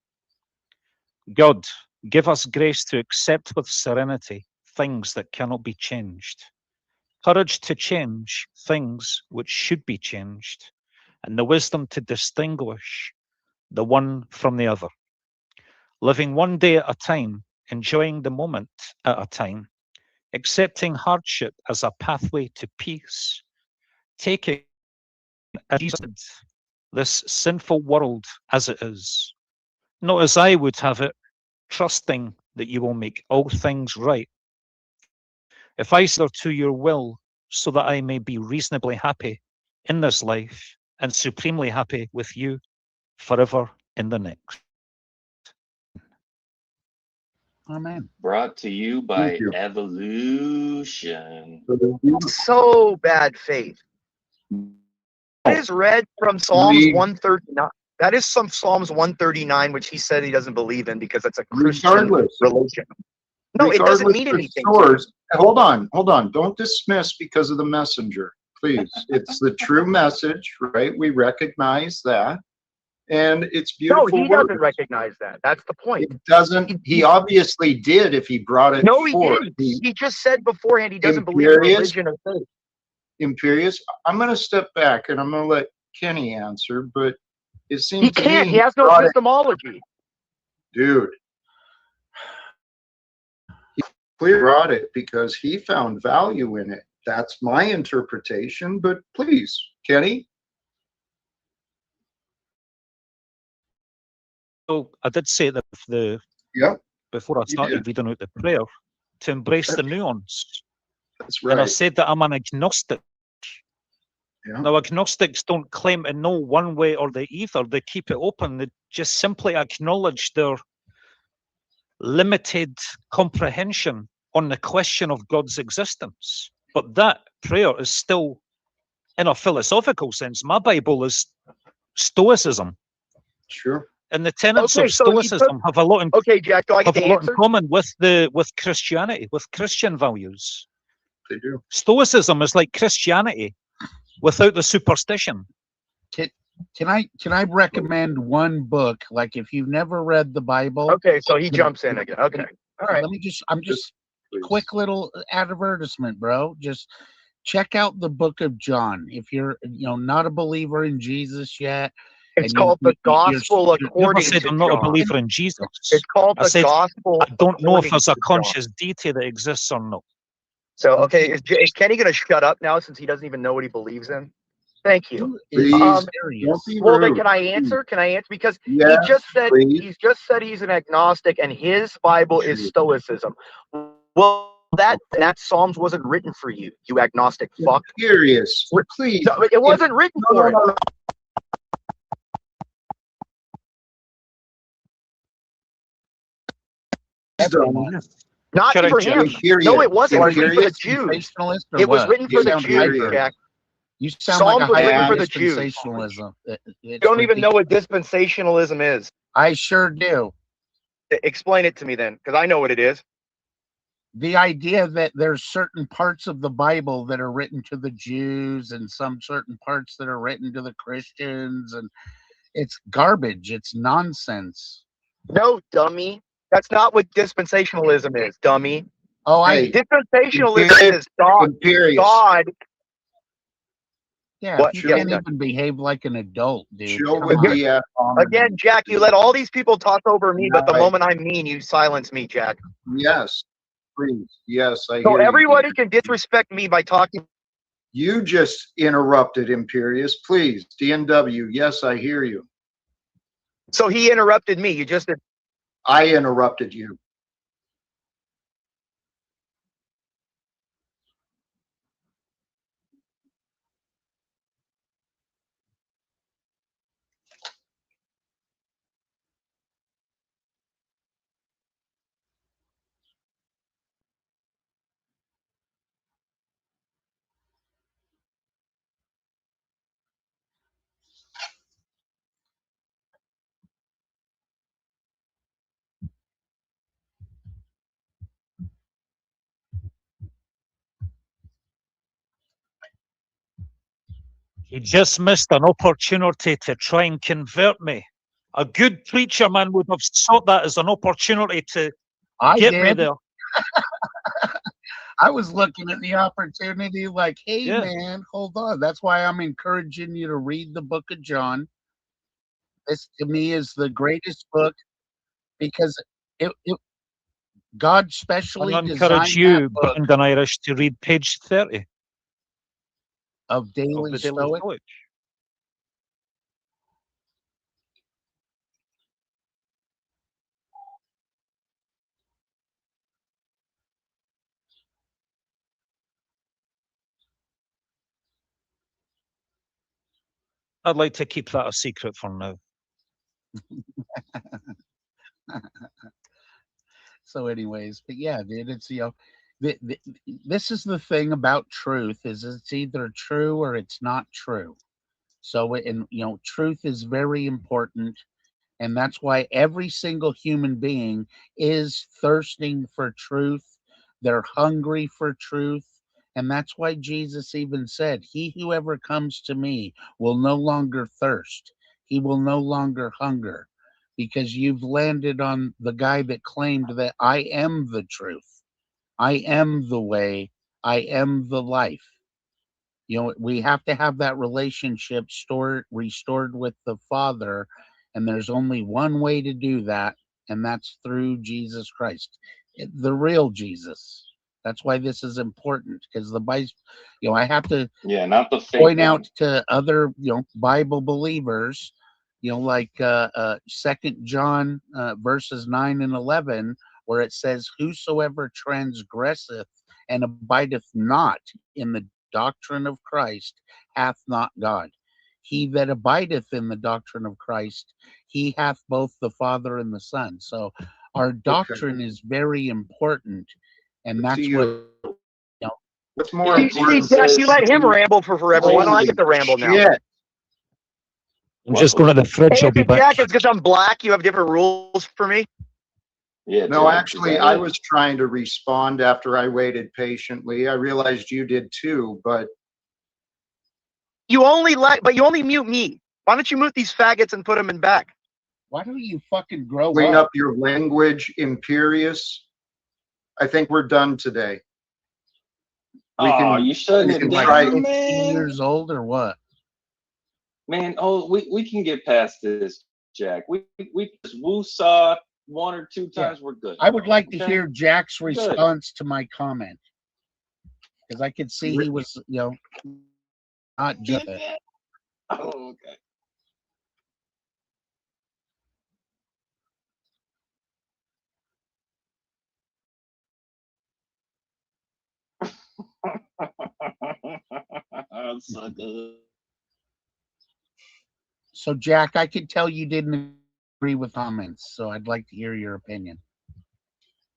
God, give us grace to accept with serenity things that cannot be changed. Courage to change things which should be changed, and the wisdom to distinguish the one from the other. Living one day at a time, enjoying the moment at a time, accepting hardship as a pathway to peace, taking this sinful world as it is, not as I would have it, trusting that you will make all things right. If I surrender to your will, so that I may be reasonably happy in this life and supremely happy with you forever in the next. Amen. Brought to you by Evolution. So bad faith. It is read from Psalms 139. That is some Psalms 139, which he said he doesn't believe in because it's a Christian religion. No, it doesn't mean anything. Source, hold on. Don't dismiss because of the messenger, please. It's the true message, right? We recognize that. And it's beautiful. No, he doesn't recognize that. That's the point. It doesn't. He obviously did if he brought it No, he forth. didn't. He just said beforehand he doesn't believe in religion or faith. Imperious, I'm going to step back and I'm going to let Kenny answer, but it seems he can't. He has no epistemology. Dude. He brought it because he found value in it. That's my interpretation, but please, Kenny. So I did say that before I started reading out the prayer, to embrace the nuance. That's right. And I said that I'm an agnostic. Yeah. Now, agnostics don't claim to know one way or the other. They keep it open. They just simply acknowledge their limited comprehension on the question of God's existence. But that prayer is still, in a philosophical sense, my Bible is Stoicism. Sure. And the tenets of Stoicism have a lot in, Jack, do I get have a lot in common with Christianity, with Christian values. They do. Stoicism is like Christianity without the superstition. Can I recommend one book? Like if you've never read the Bible. Okay, so he jumps in again. Okay. All right. I'm just quick little advertisement, bro. Just check out the book of John. If you're not a believer in Jesus yet. It's called the Gospel according to I'm not a believer in Jesus. It's called the Gospel. I don't know if there's a conscious deity that exists or not. So, okay, is Kenny going to shut up now since he doesn't even know what he believes in? Thank you. Well, then can I answer? Can I answer? Because he just said he's an agnostic and his Bible is Stoicism. Well, that Psalms wasn't written for you, you agnostic fuck. Curious, please. No, it wasn't written for it. Not for him. No, it wasn't. It was written for the Jews. It was written for the Jews, Jack. You sound Psalms like a written for the Jews. dispensationalism. You don't even know what dispensationalism is. I sure do. Explain it to me then, because I know what it is. The idea that there's certain parts of the Bible that are written to the Jews and some certain parts that are written to the Christians, and it's garbage. It's nonsense. No, dummy. That's not what dispensationalism is, dummy. Oh, dispensationalism is God. Yeah, you can't even behave like an adult, dude. Again, Jack, you let all these people talk over me, but the moment I'm mean, you silence me, Jack. Yes, please. Yes, I hear so everybody can disrespect me by talking. You just interrupted, Imperious. Please, DNW. Yes, I hear you. So he interrupted me. You just did. I interrupted you. He just missed an opportunity to try and convert me. A good preacher man would have sought that as an opportunity to get me there. I was looking at the opportunity like, hey, man, hold on. That's why I'm encouraging you to read the book of John. This, to me, is the greatest book because God specially I encourage you, Brendan Irish, to read page 30. Of Daily Stoic. I'd like to keep that a secret for now. So anyways, but yeah, dude, it's, this is the thing about truth is it's either true or it's not true. So, and truth is very important. And that's why every single human being is thirsting for truth. They're hungry for truth. And that's why Jesus even said, "He who ever comes to me will no longer thirst. He will no longer hunger." Because you've landed on the guy that claimed that I am the truth. I am the way. I am the life. We have to have that relationship restored with the Father, and there's only one way to do that, and that's through Jesus Christ, the real Jesus. That's why this is important, because the Bible, I have to not the fake point one. out to other, Bible believers, like 2 John verses 9 and 11, where it says, "Whosoever transgresseth and abideth not in the doctrine of Christ hath not God. He that abideth in the doctrine of Christ, he hath both the Father and the Son." So our doctrine is very important, and that's what what's more important. Jack, you let him ramble for forever. Why don't I get to ramble now? I'm just going to the fridge. Hey, I'll be back. Jack, it's because I'm black. You have different rules for me. Yeah. No, Jack, actually, I was trying to respond after I waited patiently. I realized you did too, but you only mute me. Why don't you mute these faggots and put them in back? Why don't you fucking grow clean up? up your language, Imperious. I think we're done today. You shutting it down, like 15 man? years old or what? Man, we can get past this, Jack. We just woo-saw one or two times. We're good. I would like to hear Jack's response to my comment, because I could see he was, not just it. Oh, okay. So good. So, Jack, I could tell you didn't agree with comments, so I'd like to hear your opinion.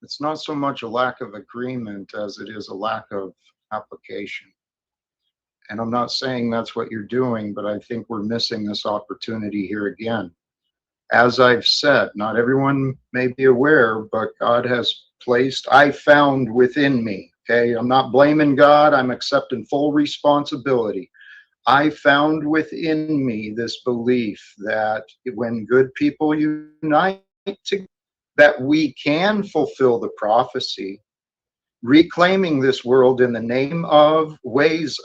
It's not so much a lack of agreement as it is a lack of application. And I'm not saying that's what you're doing, but I think we're missing this opportunity here again. As I've said, not everyone may be aware, but God has placed, I found within me, okay? I'm not blaming God, I'm accepting full responsibility. I found within me this belief that when good people unite together, that we can fulfill the prophecy, reclaiming this world in the name of ways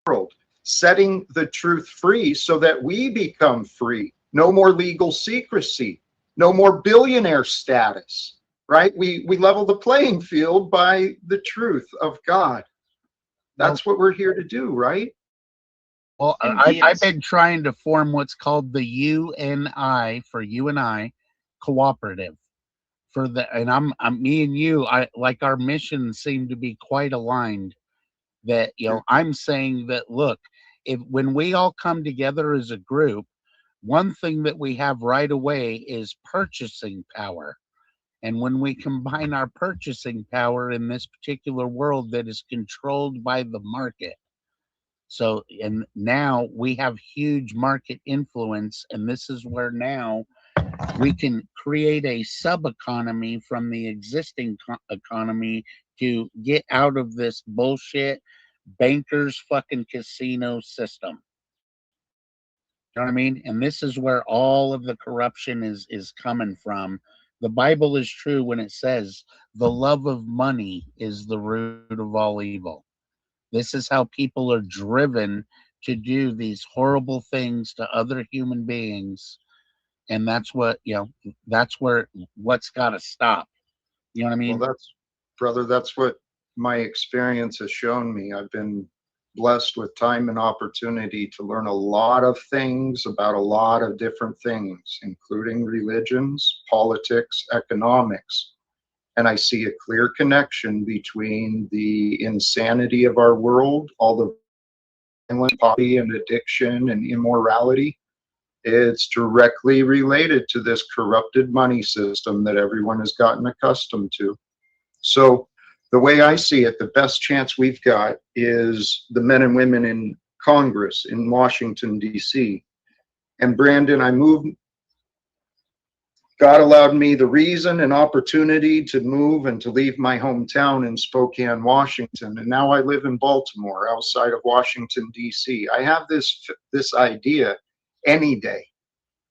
world, setting the truth free so that we become free. No more legal secrecy, no more billionaire status, right? We level the playing field by the truth of God. That's what we're here to do, right? Well, I've been trying to form what's called the UNI, for you and I, cooperative. And me and you, like our missions seem to be quite aligned. That I'm saying that, look, when we all come together as a group, one thing that we have right away is purchasing power. And when we combine our purchasing power in this particular world that is controlled by the market, and now we have huge market influence, and this is where now we can create a sub-economy from the existing economy to get out of this bullshit bankers fucking casino system. You know what I mean? And this is where all of the corruption is coming from. The Bible is true when it says the love of money is the root of all evil. This is how people are driven to do these horrible things to other human beings. And that's what, that's what's got to stop. You know what I mean? Well, that's what my experience has shown me. I've been blessed with time and opportunity to learn a lot of things about a lot of different things, including religions, politics, economics. And I see a clear connection between the insanity of our world, all the violence, poverty, and addiction and immorality. It's directly related to this corrupted money system that everyone has gotten accustomed to. So The way I see it, the best chance we've got is the men and women in Congress in Washington, D.C. And Brandon, God allowed me the reason and opportunity to move and to leave my hometown in Spokane, Washington. And now I live in Baltimore, outside of Washington, D.C. I have this idea any day,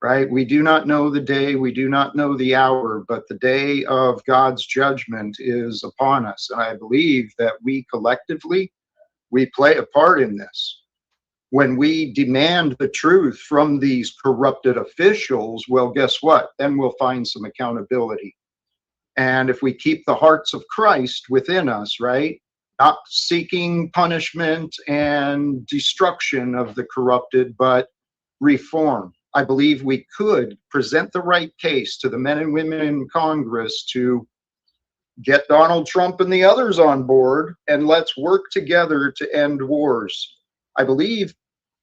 right? We do not know the day, we do not know the hour, but the day of God's judgment is upon us. And I believe that we collectively, we play a part in this. When we demand the truth from these corrupted officials, well, guess what? Then we'll find some accountability. And if we keep the hearts of Christ within us, right? Not seeking punishment and destruction of the corrupted, but reform. I believe we could present the right case to the men and women in Congress to get Donald Trump and the others on board, and let's work together to end wars. I believe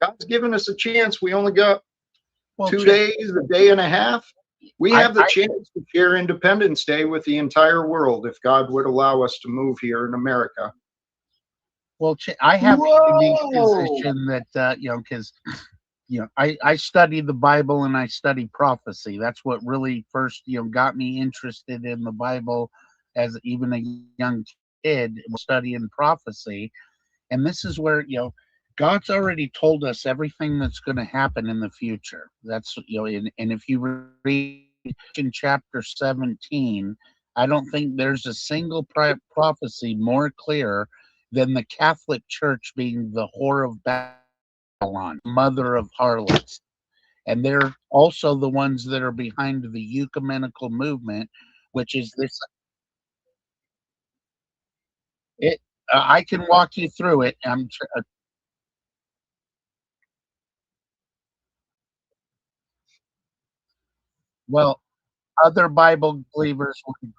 God's given us a chance. We only got 2 days, a day and a half. We have the chance to share Independence Day with the entire world if God would allow us to move here in America. Well, I have a unique position that, because, I study the Bible and I study prophecy. That's what really first, got me interested in the Bible as even a young kid, studying prophecy. And this is where, God's already told us everything that's going to happen in the future. That's, and if you read in chapter 17, I don't think there's a single prophecy more clear than the Catholic Church being the whore of Babylon, mother of harlots. And they're also the ones that are behind the ecumenical movement, which is this. I can walk you through it. Well, other Bible believers would agree.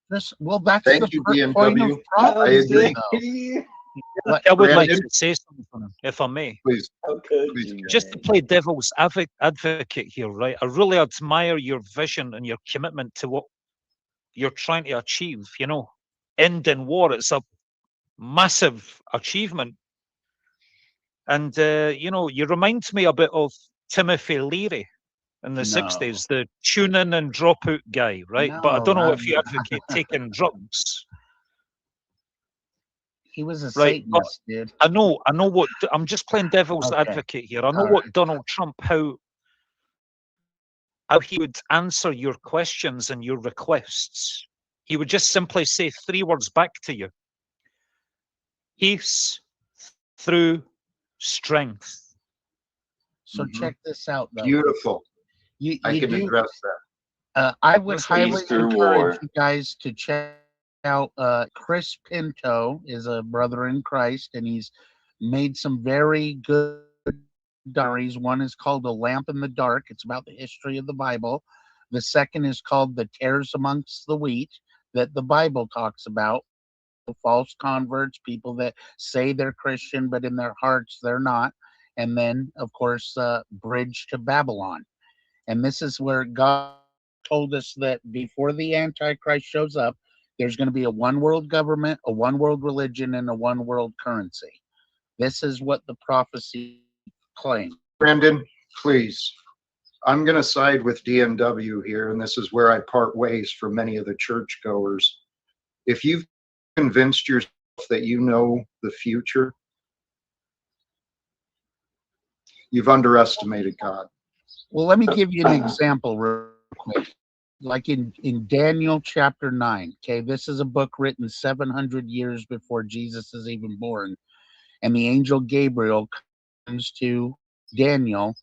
That's Thank the you, point of BMW. prophecy. I would like to say something, if I may. Please. Just to play devil's advocate here, right? I really admire your vision and your commitment to what you're trying to achieve. End in war. It's a massive achievement. And, you remind me a bit of Timothy Leary in the 60s, the tune in and drop out guy, right? But I don't know if you advocate taking drugs. He was a Satanist, dude. I know what, I'm just playing devil's advocate here. I know what Donald Trump, how he would answer your questions and your requests. He would just simply say 3 words back to you. Peace through strength. So check this out, though. Beautiful. I can address that. I would highly encourage you guys to check out Chris Pinto is a brother in Christ, and he's made some very good diaries. One is called A Lamp in the Dark. It's about the history of the Bible. The second is called The Tares Amongst the Wheat, that the Bible talks about. False converts, people that say they're Christian, but in their hearts they're not. And then, of course, Bridge to Babylon. And this is where God told us that before the Antichrist shows up, there's going to be a one world government, a one world religion, and a one world currency. This is what the prophecy claims. Brandon, please. I'm going to side with DMW here, and this is where I part ways for many of the churchgoers. If you've convinced yourself that you know the future, you've underestimated God. Well, let me give you an example real quick. Like in Daniel chapter 9, okay, this is a book written 700 years before Jesus is even born. And the angel Gabriel comes to Daniel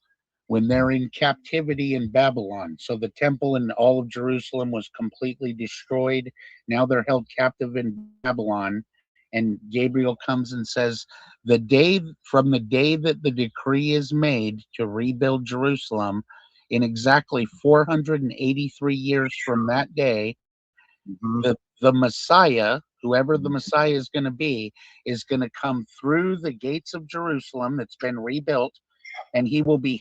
when they're in captivity in Babylon. So the temple in all of Jerusalem was completely destroyed. Now they're held captive in Babylon. And Gabriel comes and says, from the day that the decree is made to rebuild Jerusalem, in exactly 483 years from that day, the Messiah, whoever the Messiah is going to come through the gates of Jerusalem that's been rebuilt, and he will be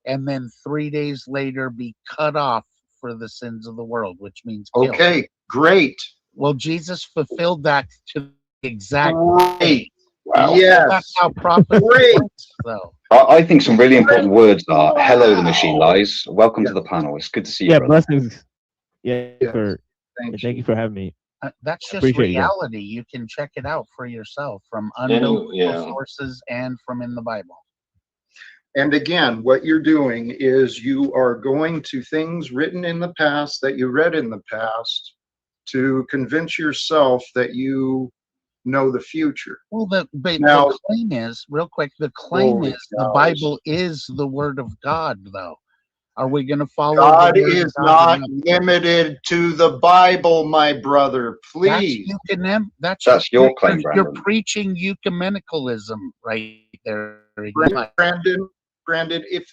and then 3 days later be cut off for the sins of the world, which means killed. Okay, great. Well, Jesus fulfilled that to the exact Great. Wow. Yes. That's how prophecy works, though. I think some really important words are hello, the machine lies. Welcome to the panel. It's good to see you, Yeah, brother. blessings. Yeah, Yes. thank you for having me. That's just Appreciate reality. You can check it out for yourself from unbiblical sources and from in the Bible. And again, what you're doing is you are going to things written in the past that you read in the past to convince yourself that you know the future. Well, Now, the claim is, real quick, the claim is the Bible is the Word of God, though. Are we going to follow God the Word is of God not or not? limited to the Bible, my brother. Please. That's your claim, You're Brandon. preaching ecumenicalism right there. Brandon, if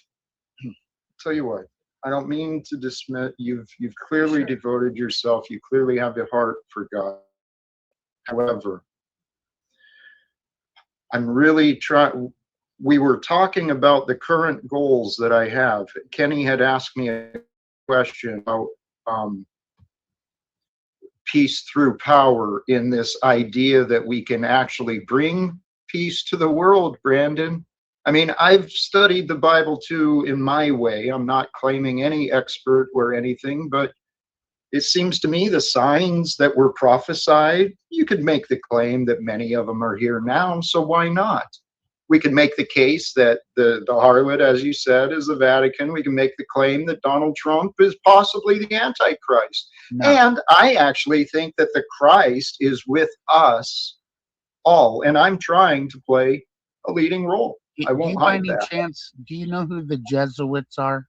tell you what, I don't mean to dismiss. You've clearly devoted yourself. You clearly have a heart for God. However, I'm really trying. We were talking about the current goals that I have. Kenny had asked me a question about peace through power, in this idea that we can actually bring peace to the world, Brandon. I mean, I've studied the Bible too in my way. I'm not claiming any expert or anything, but it seems to me the signs that were prophesied, you could make the claim that many of them are here now, so why not? We could make the case that the harlot, as you said, is the Vatican. We can make the claim that Donald Trump is possibly the Antichrist. No. And I actually think that the Christ is with us all, and I'm trying to play a leading role. I won't hide that. Chance, do you know who the Jesuits are?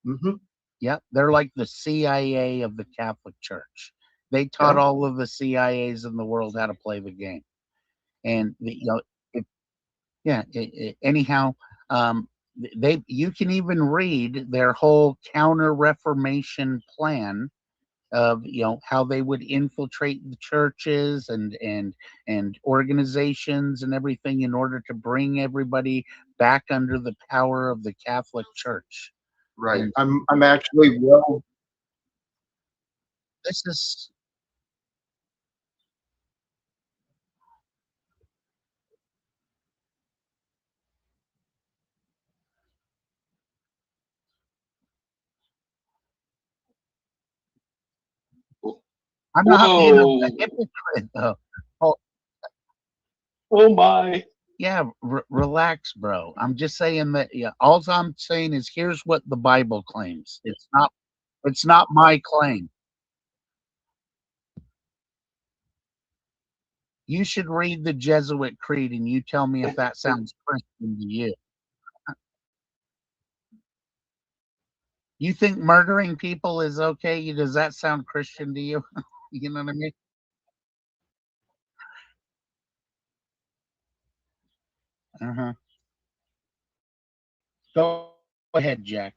Mm-hmm. Yep, they're like the CIA of the Catholic Church. They taught all of the CIAs in the world how to play the game, and anyhow, you can even read their whole counter-reformation plan of how they would infiltrate the churches and organizations and everything in order to bring everybody back under the power of the Catholic Church. Right. I'm actually this is I'm not being a hypocrite, though. Oh my. Yeah, relax, bro. I'm just saying that. Yeah, all I'm saying is here's what the Bible claims. It's not my claim. You should read the Jesuit Creed, and you tell me if that sounds Christian to you. You think murdering people is okay? Does that sound Christian to you? You know what I mean? Uh-huh. Go ahead, Jack.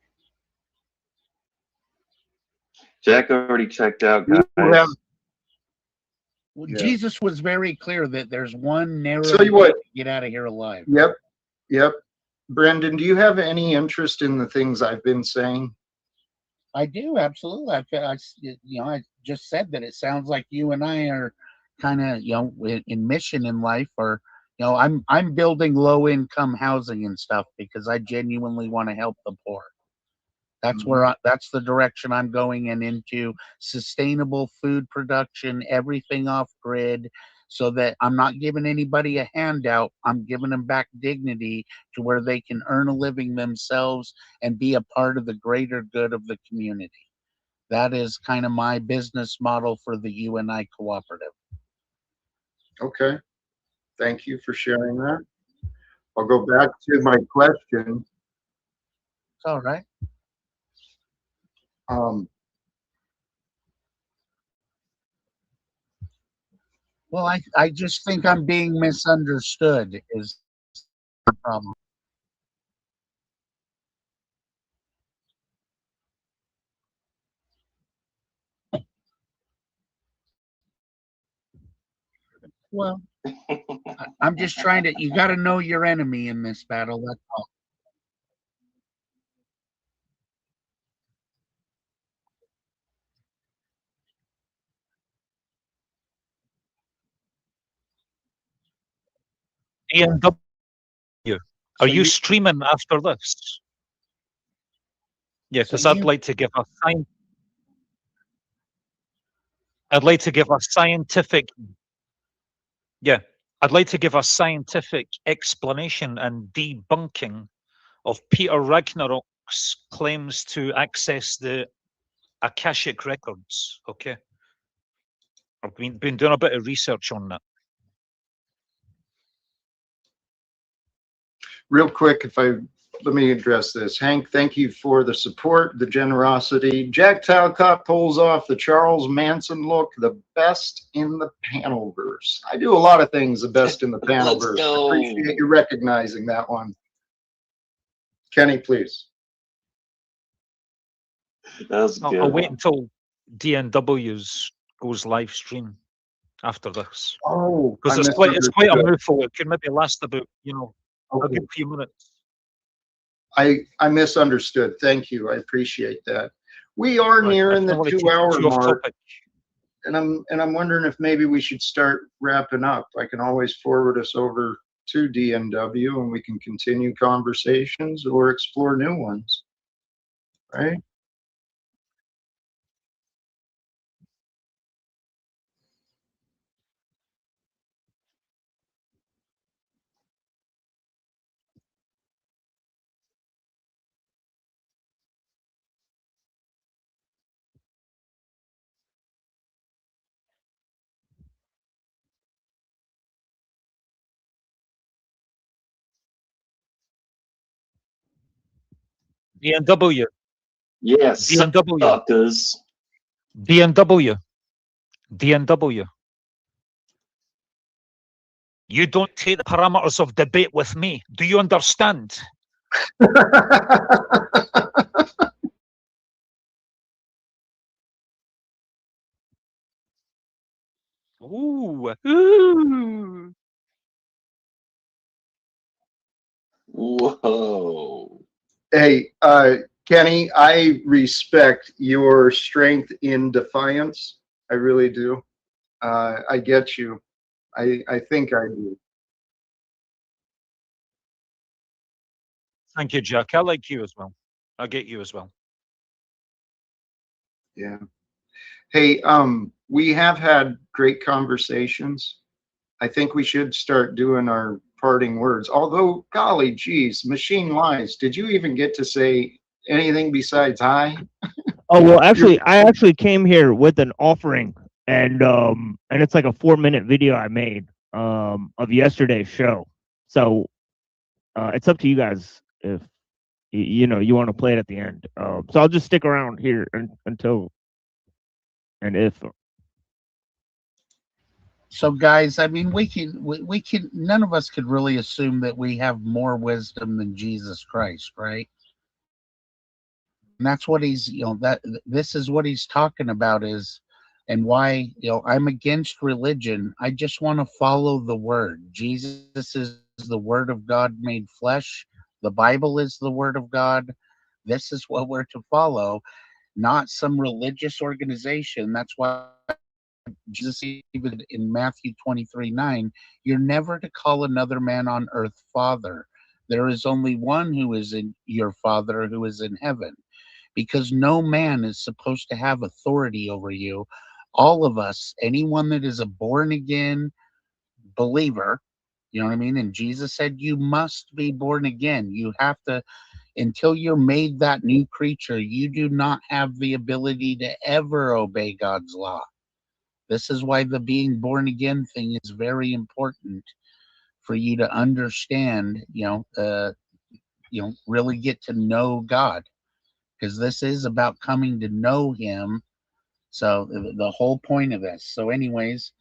Jack already checked out, guys. Well, Jesus was very clear that there's one narrow Tell you what, way to get out of here alive. Yep. Brendan, do you have any interest in the things I've been saying? I do, absolutely. I just said that it sounds like you and I are kind of, in mission in life, or, I'm building low income housing and stuff because I genuinely want to help the poor. That's where that's the direction I'm going, and into sustainable food production, everything off grid, so that I'm not giving anybody a handout. I'm giving them back dignity to where they can earn a living themselves and be a part of the greater good of the community. That is kind of my business model for the UNI cooperative. Okay. Thank you for sharing that. I'll go back to my question. It's all right. Well, I just think I'm being misunderstood is the problem. Well, I'm just trying to, you got to know your enemy in this battle. That's all. DNW, are you streaming after this? Yeah, because I'd like to give a sign. I'd like to give a scientific. Yeah, I'd like to give a scientific explanation and debunking of Peter Ragnarok's claims to access the Akashic records. Okay, I've been doing a bit of research on that. Real quick, let me address this. Hank, thank you for the support, the generosity. Jack Talcott pulls off the Charles Manson look, the best in the panelverse. I do a lot of things the best in the panelverse. I appreciate you recognizing that one. Kenny, please. I'll wait until DNW's goes live stream after this. Oh, because it's quite a mouthful. It could maybe last about a good few minutes. I misunderstood. Thank you. I appreciate that. We are nearing the 2-hour mark, and I'm wondering if maybe we should start wrapping up. I can always forward us over to DNW, and we can continue conversations or explore new ones. Right? DNW. Yes. DNW. Suckers. DNW. DNW. You don't take the parameters of debate with me. Do you understand? Ooh. Ooh. Whoa. Hey, Kenny, I respect your strength in defiance. I really do. I get you. I think I do. Thank you, Jack. I like you as well. I get you as well. Yeah. Hey, we have had great conversations. I think we should start doing our parting words. Although, golly geez, Machine Lies, did you even get to say anything besides hi? Oh well, actually, I actually came here with an offering, and it's like a 4-minute video I made of yesterday's show. So it's up to you guys if you want to play it at the end. So I'll just stick around here until and if. So guys, I mean, we can none of us could really assume that we have more wisdom than Jesus Christ, right? And that's what he's, this is what he's talking about is, and why, I'm against religion. I just want to follow the word. Jesus is the word of God made flesh. The Bible is the word of God. This is what we're to follow, not some religious organization. That's why Jesus, even in Matthew 23:9, you're never to call another man on earth father. There is only one who is in your Father who is in heaven, because no man is supposed to have authority over you. All of us, anyone that is a born again believer, you know what I mean? And Jesus said, you must be born again. You have to, until you're made that new creature, you do not have the ability to ever obey God's law. This is why the being born again thing is very important for you to understand, really get to know God, because this is about coming to know him. So the whole point of this. So anyways,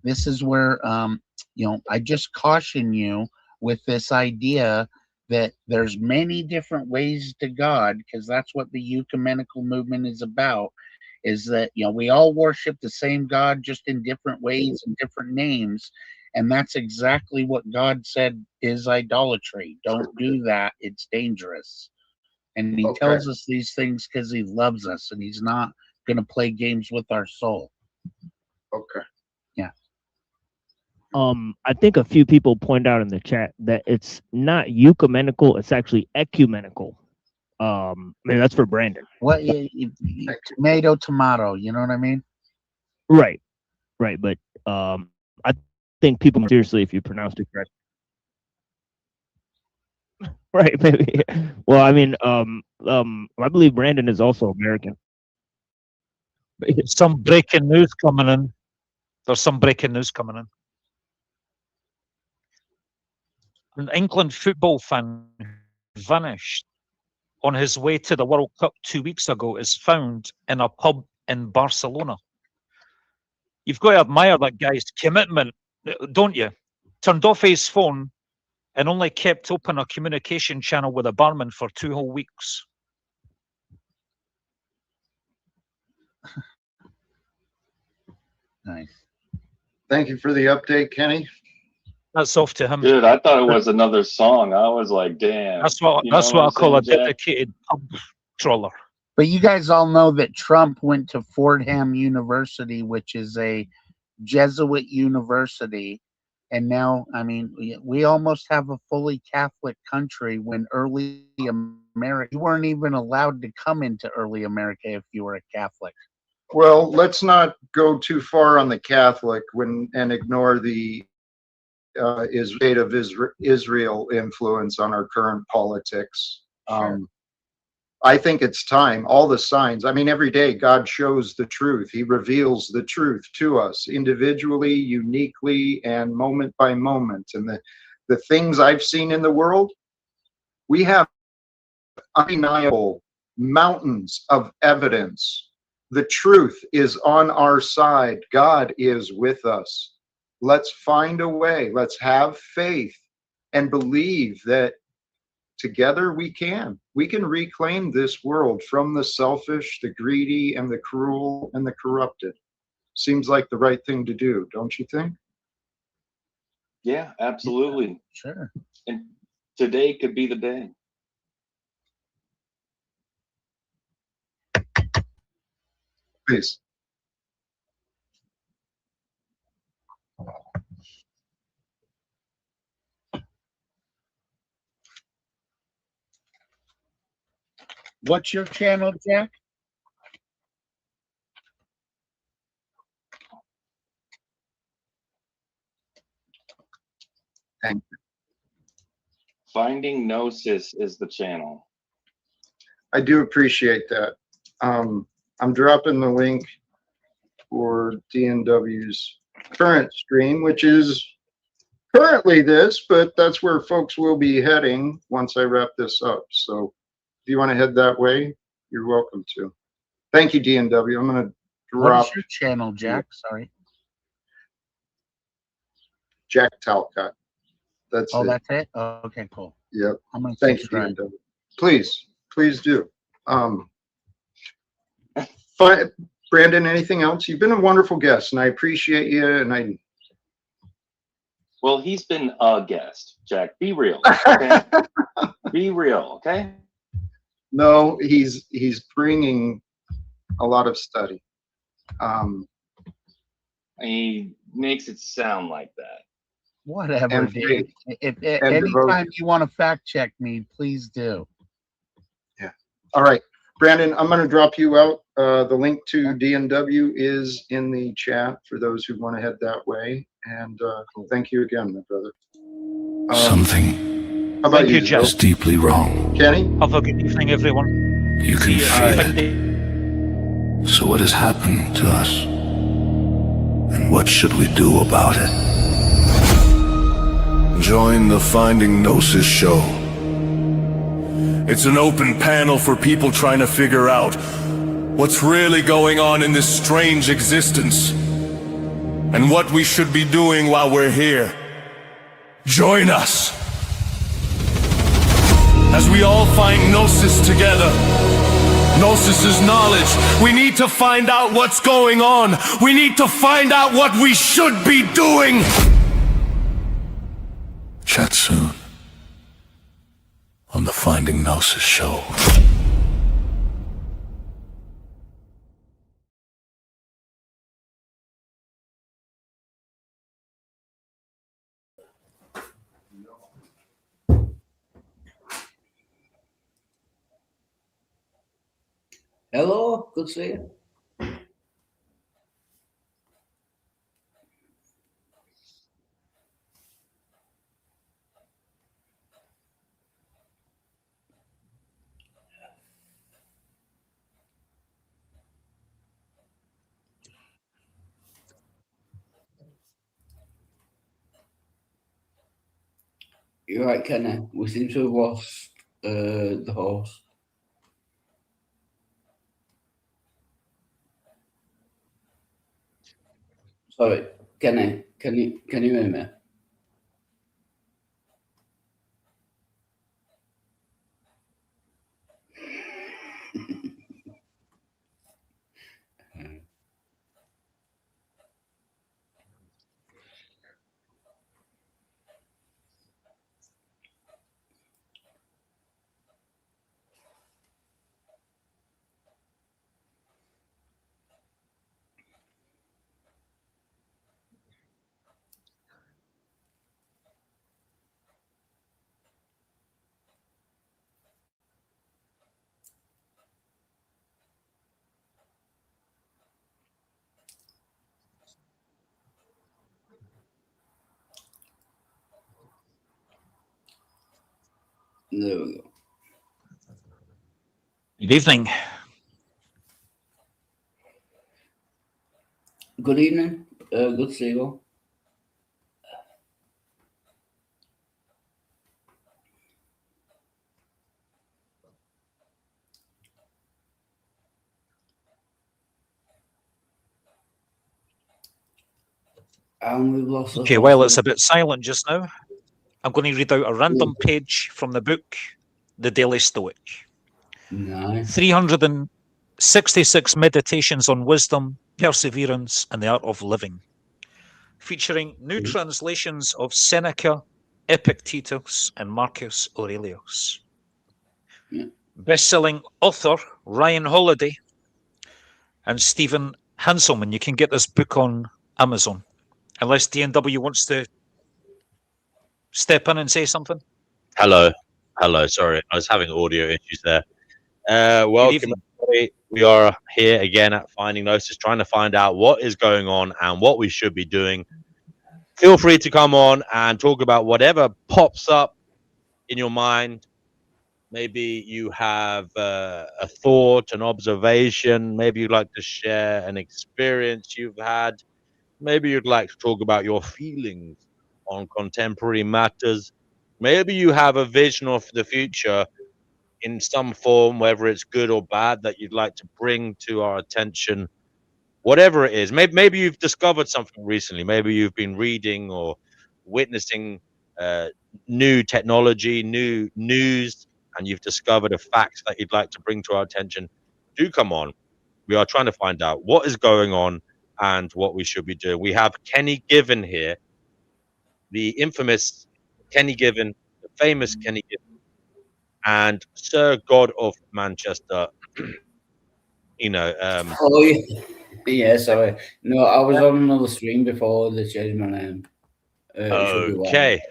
this is where, I just caution you with this idea that there's many different ways to God, because that's what the ecumenical movement is about, is that, we all worship the same God, just in different ways and different names. And that's exactly what God said is idolatry. Don't do that. It's dangerous. And he tells us these things because he loves us, and he's not going to play games with our soul. Okay. Yeah. I think a few people point out in the chat that it's not ecumenical, it's actually ecumenical. Maybe that's for Brandon. What tomato, tomato, you know what I mean? Right. But I think people seriously if you pronounced it correct. Right, maybe. Well, I mean, I believe Brandon is also American. Some breaking news coming in. There's some breaking news coming in. An England football fan vanished on his way to the World Cup 2 weeks ago is found in a pub in Barcelona. You've got to admire that guy's commitment, don't you? Turned off his phone and only kept open a communication channel with a barman for 2 whole weeks. Nice. Thank you for the update, Kenny. That's off to him. Dude, I thought it was another song. I was like, damn. That's what I call a dedicated pub trawler. But you guys all know that Trump went to Fordham University, which is a Jesuit university. And now, I mean, we almost have a fully Catholic country when early America, you weren't even allowed to come into early America if you were a Catholic. Well, let's not go too far on the Catholic and ignore the state of Israel influence on our current politics. Sure. I think it's time. All the signs. I mean, every day God shows the truth. He reveals the truth to us individually, uniquely, and moment by moment. And the things I've seen in the world, we have undeniable mountains of evidence. The truth is on our side. God is with us. Let's find a way. Let's have faith and believe that together we can reclaim this world from the selfish, the greedy, and the cruel, and the corrupted. Seems like the right thing to do, don't you think? Yeah, absolutely. Sure. And today could be the day. Please. What's your channel, Jack? Thank you. Finding Gnosis is the channel. I do appreciate that. I'm dropping the link for DNW's current stream, which is currently this, but that's where folks will be heading once I wrap this up. So if you want to head that way, you're welcome to. Thank you, DNW. I'm going to drop. What is your channel, Jack? Sorry. Jack Talcott. That's oh, it. that's it? Oh, okay, cool. Yep. I'm going to Thank you, subscribe. DNW. Please do. Brandon, anything else? You've been a wonderful guest, and I appreciate you. And Well, he's been a guest, Jack. Be real. Okay? Be real, okay? No, he's bringing a lot of study. He makes it sound like that. Whatever, dude. If anytime you want to fact check me, please do. Yeah. All right, Brandon, I'm going to drop you out. The link to DNW is in the chat for those who want to head that way. And thank you again, my brother. Something how about you, is deeply wrong. Kenny? Have a good evening, everyone. You can feel it. So what has happened to us? And what should we do about it? Join the Finding Gnosis show. It's an open panel for people trying to figure out what's really going on in this strange existence and what we should be doing while we're here. Join us as we all find Gnosis together. Gnosis is knowledge. We need to find out what's going on. We need to find out what we should be doing. Chat soon on the Finding Gnosis show. Hello, good to see you. You're right, Kenny. We seem to have lost the host. Sorry, Kenny. Can you hear me? There we go. Good evening. Good evening. Good to see you all. And we've lost Okay, well, it's a bit silent just now. I'm going to read out a random page from the book, The Daily Stoic. Nice. 366 Meditations on Wisdom, Perseverance, and the Art of Living, featuring new translations of Seneca, Epictetus, and Marcus Aurelius. Yeah. Best-selling author Ryan Holiday and Stephen Hanselman. You can get this book on Amazon. Unless DNW wants to step in and say something. Hello. Sorry, I was having audio issues there. Welcome, everybody. We are here again at Finding Gnosis, trying to find out what is going on and what we should be doing. Feel free to come on and talk about whatever pops up in your mind. Maybe you have a thought, an observation. Maybe you'd like to share an experience you've had. Maybe you'd like to talk about your feelings on contemporary matters. Maybe you have a vision of the future in some form, whether it's good or bad, that you'd like to bring to our attention. Whatever it is, maybe you've discovered something recently. Maybe you've been reading or witnessing new technology, new news, and you've discovered a fact that you'd like to bring to our attention. Do come on. We are trying to find out what is going on and what we should be doing. We have Kenny Given here, the infamous Kenny Given, the famous Kenny Given, and Sir God of Manchester. Oh, yeah. Yeah, sorry. No, I was on another stream before they changed my name. Okay.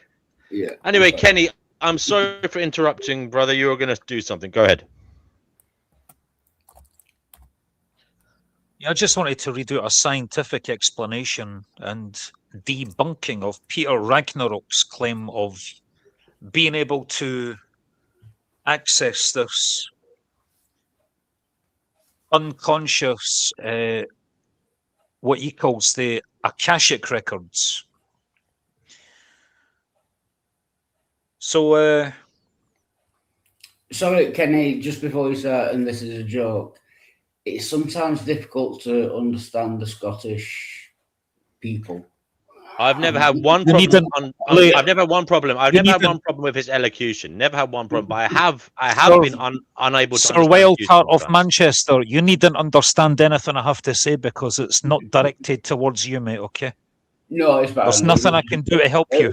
Yeah. Anyway, Kenny, I'm sorry for interrupting, brother. You were going to do something. Go ahead. Yeah, I just wanted to read out a scientific explanation and debunking of Peter Ragnarok's claim of being able to access this unconscious, what he calls the Akashic records. So, sorry, Kenny, just before you start, and this is a joke, it's sometimes difficult to understand the Scottish people. I've never had one problem. I've never had one problem. I've never had one problem with his elocution. Never had one problem. But I have been unable to. Sir Wildheart of Manchester, you needn't understand anything I have to say because it's not directed towards you, mate. Okay? No, it's fine. There's nothing I can do to help you.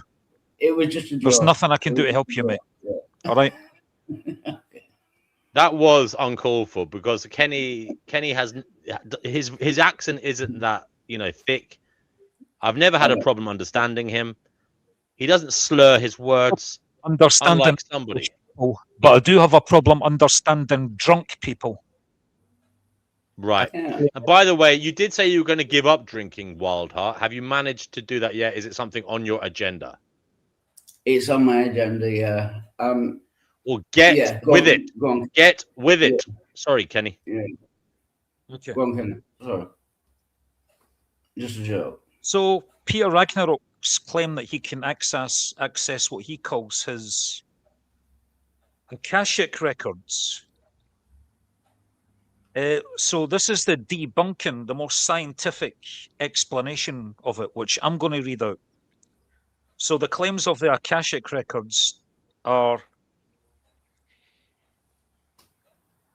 It was just a joke. There's nothing I can do to help you, mate. All right. That was uncalled for because Kenny has his accent isn't that thick. I've never had a problem understanding him. He doesn't slur his words. Understanding somebody. People, but I do have a problem understanding drunk people. Right. And by the way, you did say you were going to give up drinking, Wild Heart. Have you managed to do that yet? Is it something on your agenda? It's on my agenda, yeah. Well, get with it. Go on. Get with it. Yeah. Sorry, Kenny. Yeah. Okay. Go on, Kenny. Sorry. Just a joke. So Peter Ragnarok's claim that he can access what he calls his Akashic records. So this is the debunking, the more scientific explanation of it, which I'm going to read out. So the claims of the Akashic records are,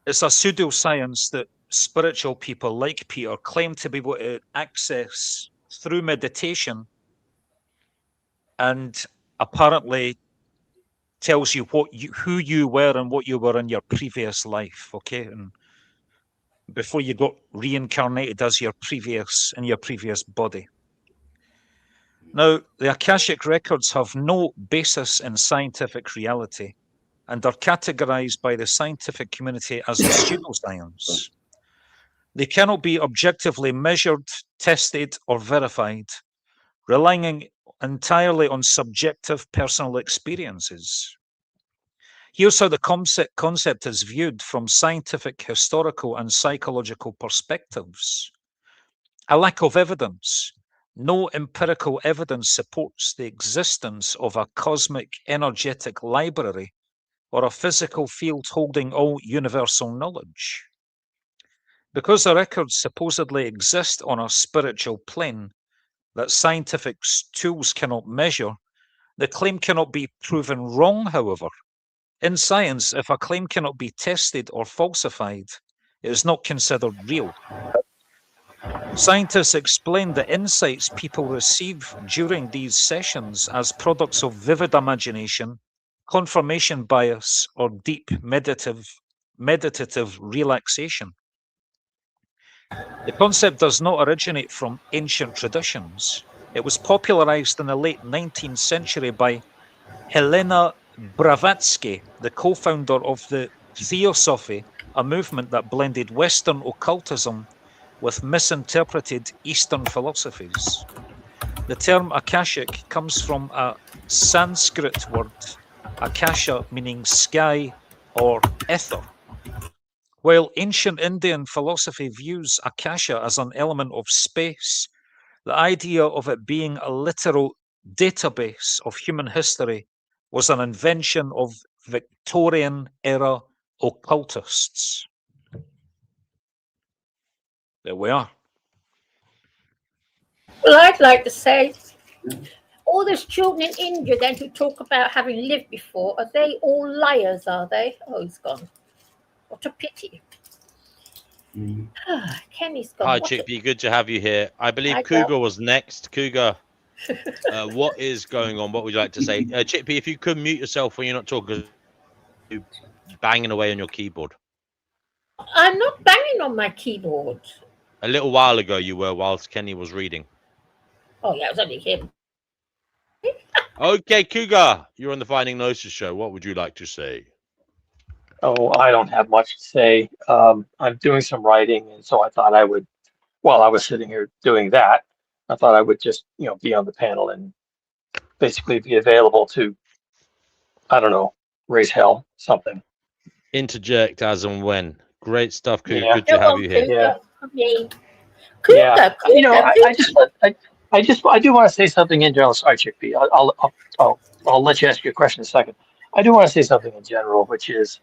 it's a pseudoscience that spiritual people like Peter claim to be able to access through meditation, and apparently tells you who you were and what you were in your previous life, okay? And before you got reincarnated as your previous body. Now, the Akashic records have no basis in scientific reality and are categorized by the scientific community as a pseudoscience. They cannot be objectively measured, tested, or verified, relying entirely on subjective personal experiences. Here's how the concept is viewed from scientific, historical, and psychological perspectives. A lack of evidence. No empirical evidence supports the existence of a cosmic energetic library or a physical field holding all universal knowledge. Because the records supposedly exist on a spiritual plane that scientific tools cannot measure, the claim cannot be proven wrong, however. In science, if a claim cannot be tested or falsified, it is not considered real. Scientists explain the insights people receive during these sessions as products of vivid imagination, confirmation bias, or deep meditative relaxation. The concept does not originate from ancient traditions. It was popularized in the late 19th century by Helena Blavatsky, the co-founder of the Theosophy, a movement that blended Western occultism with misinterpreted Eastern philosophies. The term Akashic comes from a Sanskrit word, Akasha, meaning sky or ether. While ancient Indian philosophy views Akasha as an element of space, the idea of it being a literal database of human history was an invention of Victorian-era occultists. There we are. Well, I'd like to say, all those children in India then who talk about having lived before, are they all liars, are they? Oh, he's gone. What a pity. Kenny's gone. Hi, Chippy. Good to have you here. I believe Cougar was next. Cougar, what is going on? What would you like to say? Chippy, if you could mute yourself when you're not talking, you're banging away on your keyboard. I'm not banging on my keyboard. A little while ago you were, whilst Kenny was reading. Oh, yeah, it was only him. Okay, Cougar, you're on the Finding Gnosis show. What would you like to say? Oh, I don't have much to say. I'm doing some writing, and so I thought I would, while I was sitting here doing that, I thought I would just, be on the panel and basically be available to, I don't know, raise hell, something. Interject as and when. Great stuff, Cougar. Yeah. Good to have you here. Yeah. Cougar, yeah. I do want to say something in general. Sorry, Chickpea. I'll let you ask your question in a second. I do want to say something in general, which is,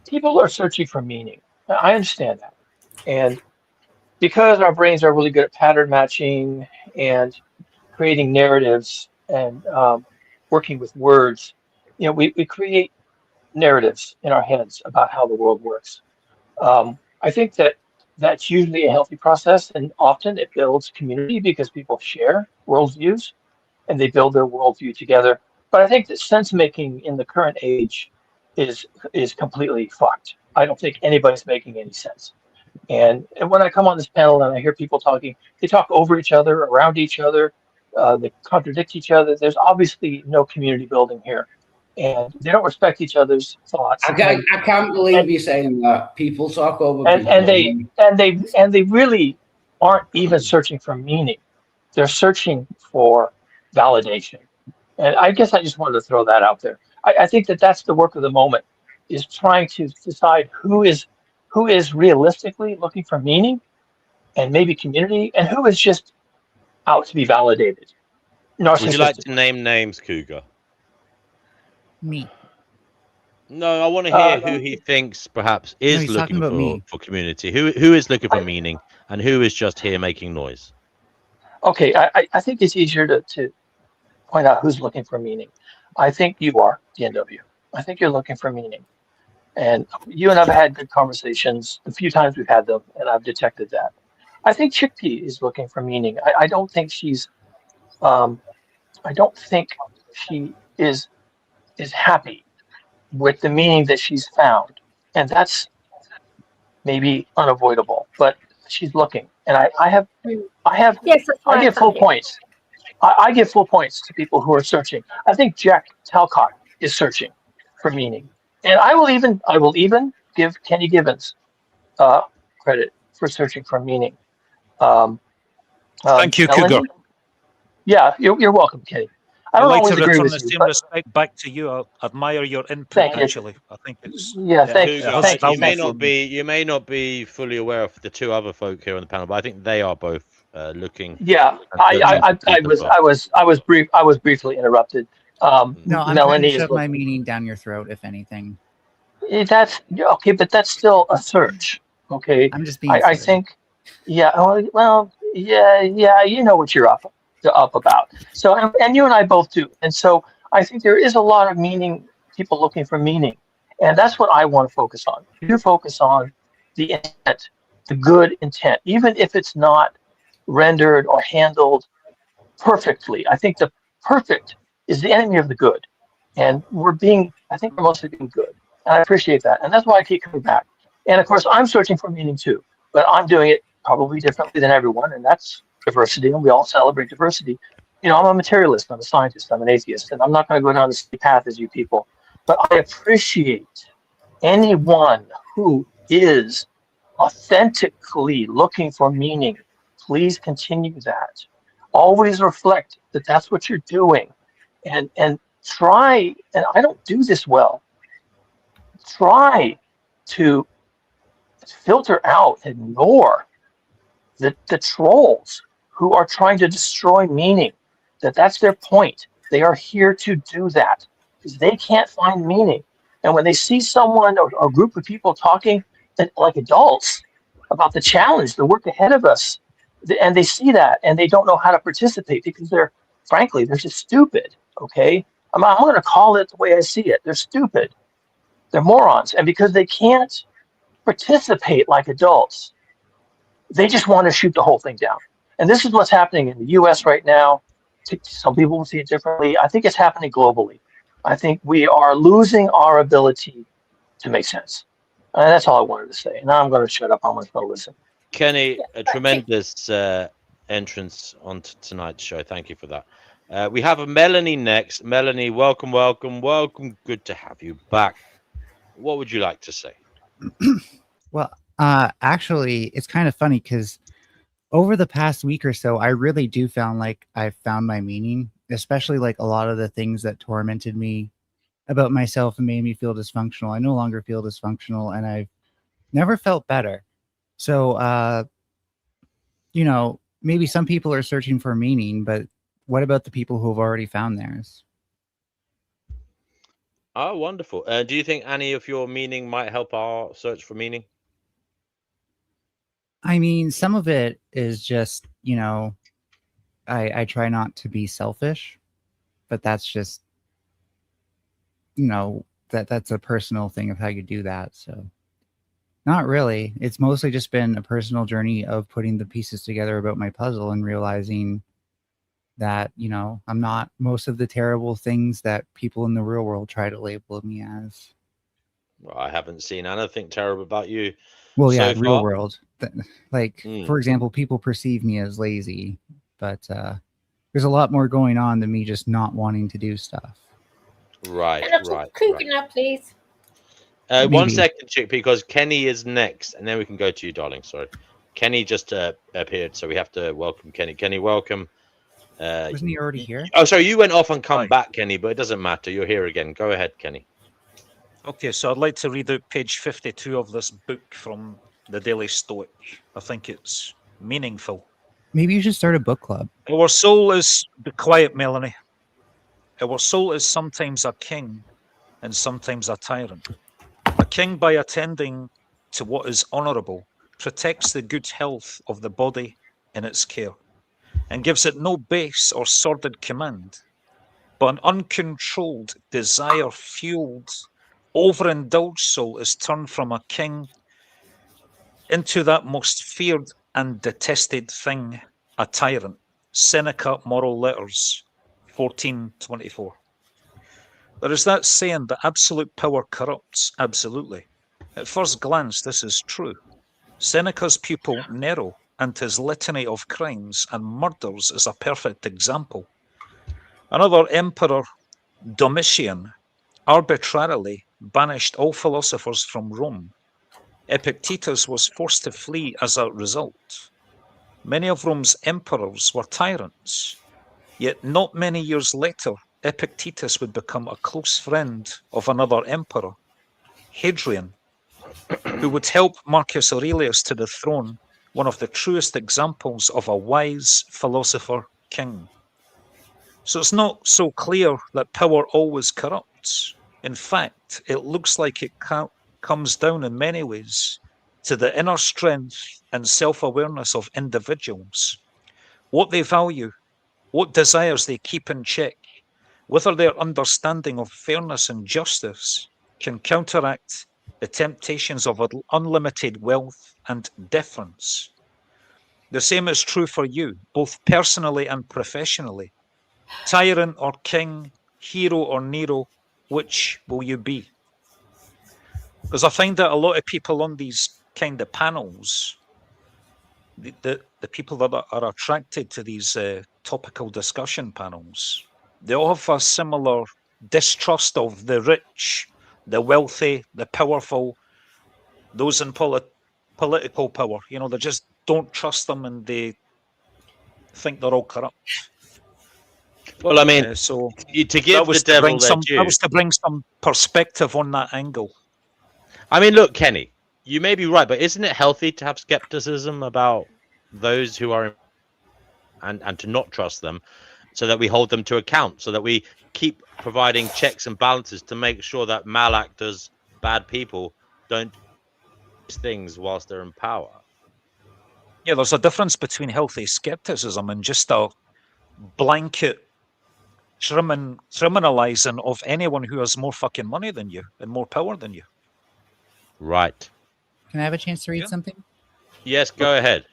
people are searching for meaning. I understand that. And because our brains are really good at pattern matching and creating narratives and working with words, we create narratives in our heads about how the world works. I think that's usually a healthy process, and often it builds community because people share worldviews and they build their worldview together. But I think that sense making in the current age is completely fucked. I don't think anybody's making any sense. And when I come on this panel and I hear people talking, they talk over each other, around each other, they contradict each other. There's obviously no community building here. and they don't respect each other's thoughts. I can't believe you saying that. People talk over people. And they really aren't even searching for meaning. They're searching for validation. And I guess I just wanted to throw that out there. I think that that's the work of the moment, is trying to decide who is realistically looking for meaning and maybe community, and who is just out to be validated. Would you like to name names, Cougar? Me. No, I want to hear who he thinks perhaps is looking for community. Who is looking for meaning, and who is just here making noise? Okay, I think it's easier to point out who's looking for meaning. I think you are, DNW. I think you're looking for meaning. And you and I've had good conversations the few times we've had them, and I've detected that. I think Chickpea is looking for meaning. I don't think she's I don't think she is happy with the meaning that she's found. And that's maybe unavoidable, but she's looking. And I give full points. I give full points to people who are searching. I think Jack Talcott is searching for meaning. And I will even give Kenny Gibbons credit for searching for meaning. Thank you, Melanie? Cougar. Yeah, you're welcome, Kenny. I don't always agree with the you. same respect back to you. I admire your input. Actually, I think it's You may not be fully aware of the two other folk here on the panel, but I think they are both looking. Yeah, I was briefly interrupted. No, I'm Melanie trying to is shove my meaning down your throat, if anything. That's okay, but that's still a search. Okay, I'm just being. I think, yeah. Well, yeah. You know what you're up about. So, and you and I both do. And so, I think there is a lot of meaning. People looking for meaning, and that's what I want to focus on. You focus on the intent, the good intent, even if it's not rendered or handled perfectly. I think the perfect is the enemy of the good, and I think we're mostly being good. And I appreciate that. And that's why I keep coming back. And of course, I'm searching for meaning too, but I'm doing it probably differently than everyone. And that's diversity. And we all celebrate diversity. You know, I'm a materialist. I'm a scientist. I'm an atheist. And I'm not going to go down the same path as you people. But I appreciate anyone who is authentically looking for meaning. Please continue that. Always reflect that that's what you're doing. And try, and I don't do this well, try to filter out, ignore the trolls who are trying to destroy meaning. That's their point. They are here to do that because they can't find meaning. And when they see someone or a group of people talking like adults about the challenge, the work ahead of us, and they see that and they don't know how to participate because they're just stupid. Okay, I'm going to call it the way I see it. They're stupid. They're morons. And because they can't participate like adults, they just want to shoot the whole thing down. And this is what's happening in the US right now. Some people will see it differently. I think it's happening globally. I think we are losing our ability to make sense. And that's all I wanted to say. Now I'm going to shut up. I'm going to listen. Kenny, a tremendous entrance onto tonight's show. Thank you for that. We have a Melanie next. Melanie, welcome. Good to have you back. What would you like to say? Well, actually, it's kind of funny because over the past week or so, I really do found like I've found my meaning, especially like a lot of the things that tormented me about myself and made me feel dysfunctional. I no longer feel dysfunctional, and I've never felt better. So, you know, maybe some people are searching for meaning, but what about the people who have already found theirs? Oh, wonderful. Do you think any of your meaning might help our search for meaning? I mean, some of it is just, you know, I try not to be selfish, but that's just, you know, that's a personal thing of how you do that. So not really. It's mostly just been a personal journey of putting the pieces together about my puzzle and realizing that, you know, I'm not most of the terrible things that people in the real world try to label me as. Well, I haven't seen anything terrible about you. Well, so yeah, real far. world. Like, for example, people perceive me as lazy, but there's a lot more going on than me just not wanting to do stuff. Right, Can I talk right, Cougar right. now, please? 1 Maybe. second, Chick, because Kenny is next, and then we can go to you, darling. Sorry. Kenny just appeared, so we have to welcome Kenny. Kenny, welcome. Wasn't he already here? Oh, sorry, you went off and come back, Kenny, but it doesn't matter. You're here again. Go ahead, Kenny. Okay, so I'd like to read out page 52 of this book from the Daily Stoic. I think it's meaningful. Maybe you should start a book club. Our soul is, be quiet, Melanie. Our soul is sometimes a king and sometimes a tyrant. A king, by attending to what is honourable, protects the good health of the body in its care, and gives it no base or sordid command. But an uncontrolled, desire-fueled, overindulged soul is turned from a king into that most feared and detested thing, a tyrant. Seneca, Moral Letters, 1424. There is that saying that absolute power corrupts. Absolutely. At first glance, this is true. Seneca's pupil Nero and his litany of crimes and murders is a perfect example. Another emperor, Domitian, arbitrarily banished all philosophers from Rome. Epictetus was forced to flee as a result. Many of Rome's emperors were tyrants, yet not many years later, Epictetus would become a close friend of another emperor, Hadrian, who would help Marcus Aurelius to the throne, one of the truest examples of a wise philosopher king. So it's not so clear that power always corrupts. In fact, it looks like it comes down in many ways to the inner strength and self-awareness of individuals, what they value, what desires they keep in check, whether their understanding of fairness and justice can counteract the temptations of unlimited wealth and deference. The same is true for you, both personally and professionally. Tyrant or king, hero or Nero, which will you be? Because I find that a lot of people on these kind of panels, the people that are attracted to these topical discussion panels, they all have a similar distrust of the rich, the wealthy, the powerful, those in political power. You know, they just don't trust them and they think they're all corrupt. Well, I mean, so to give the devil their due. That was to bring some perspective on that angle. I mean, look, Kenny, you may be right, but isn't it healthy to have skepticism about those who are and to not trust them, so that we hold them to account, so that we keep providing checks and balances to make sure that malactors, bad people, don't do these things whilst they're in power? Yeah, there's a difference between healthy skepticism and just a blanket criminalizing of anyone who has more fucking money than you and more power than you. Right. Can I have a chance to read something? Yes, go ahead.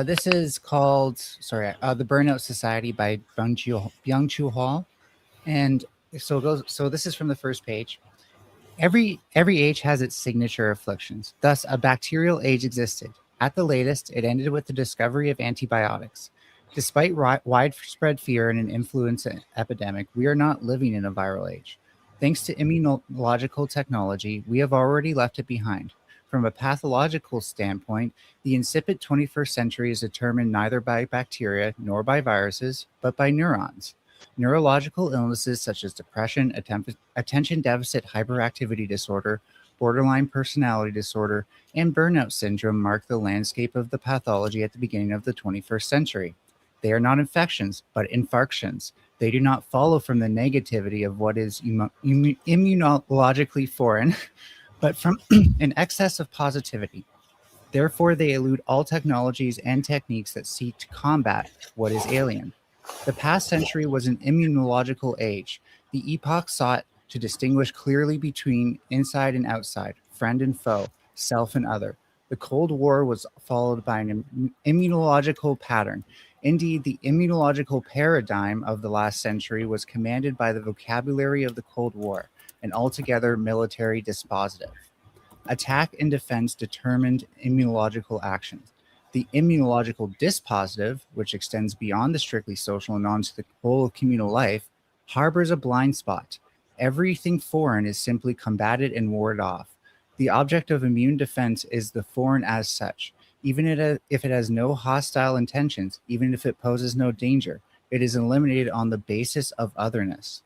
This is called, The Burnout Society by Byung-Chul Hall. And so it goes, so this is from the first page. Every age has its signature afflictions. Thus, a bacterial age existed. At the latest, it ended with the discovery of antibiotics. Despite widespread fear and an influenza epidemic, we are not living in a viral age. Thanks to immunological technology, we have already left it behind. From a pathological standpoint, the insipid 21st century is determined neither by bacteria nor by viruses, but by neurons. Neurological illnesses such as depression, attention deficit hyperactivity disorder, borderline personality disorder, and burnout syndrome mark the landscape of the pathology at the beginning of the 21st century. They are not infections, but infarctions. They do not follow from the negativity of what is immunologically foreign, but from an excess of positivity. Therefore, they elude all technologies and techniques that seek to combat what is alien. The past century was an immunological age. The epoch sought to distinguish clearly between inside and outside, friend and foe, self and other. The Cold War was followed by an immunological pattern. Indeed, the immunological paradigm of the last century was commanded by the vocabulary of the Cold War, an altogether military dispositive. Attack and defense determined immunological actions. The immunological dispositive, which extends beyond the strictly social and onto the whole communal life, harbors a blind spot. Everything foreign is simply combated and warded off. The object of immune defense is the foreign as such. Even if it has no hostile intentions, even if it poses no danger, it is eliminated on the basis of otherness.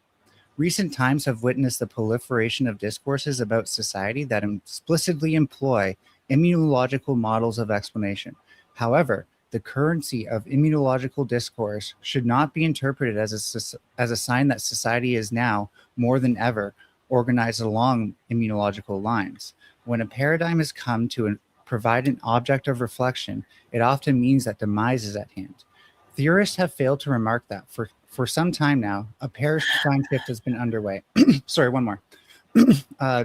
Recent times have witnessed the proliferation of discourses about society that explicitly employ immunological models of explanation. However, the currency of immunological discourse should not be interpreted as a sign that society is now, more than ever, organized along immunological lines. When a paradigm has come to provide an object of reflection, it often means that demise is at hand. Theorists have failed to remark that for some time now, a paradigm shift has been underway. Sorry, one more.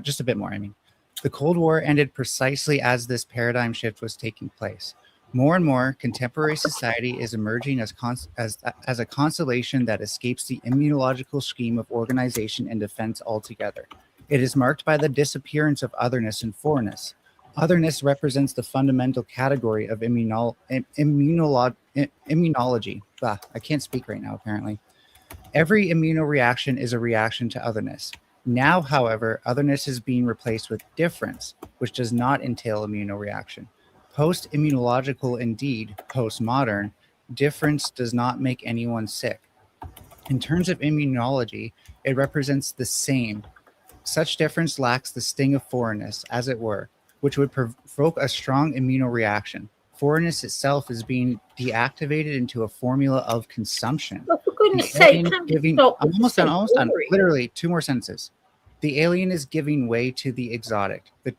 Just a bit more, I mean. The Cold War ended precisely as this paradigm shift was taking place. More and more, contemporary society is emerging as a constellation that escapes the immunological scheme of organization and defense altogether. It is marked by the disappearance of otherness and foreignness. Otherness represents the fundamental category of immunology. I can't speak right now, apparently. Every immunoreaction is a reaction to otherness. Now, however, otherness is being replaced with difference, which does not entail immunoreaction. Post-immunological, indeed, postmodern, difference does not make anyone sick. In terms of immunology, it represents the same. Such difference lacks the sting of foreignness, as it were, which would provoke a strong immunoreaction. Foreignness itself is being deactivated into a formula of consumption. Well, for goodness sake, I'm almost done. Literally, 2 more sentences. The alien is giving way to the exotic. The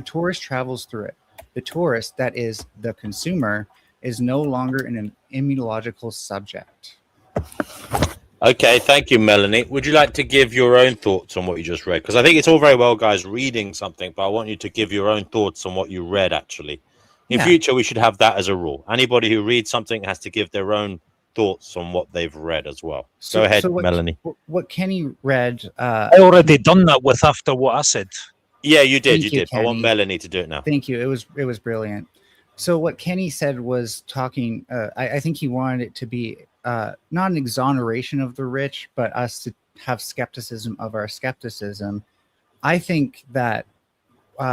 tourist travels through it. The tourist, that is, the consumer, is no longer an immunological subject. Okay, thank you, Melanie. Would you like to give your own thoughts on what you just read? Because I think it's all very well, guys, reading something, but I want you to give your own thoughts on what you read, actually. In future, we should have that as a rule. Anybody who reads something has to give their own thoughts on what they've read as well. Go ahead, Melanie. What Kenny read... I already done that with after what I said. Yeah, you did. Thank you, I want Kenny. Melanie to do it now. Thank you. It was brilliant. So what Kenny said was talking... I think he wanted it to be not an exoneration of the rich, but us to have skepticism of our skepticism. I think that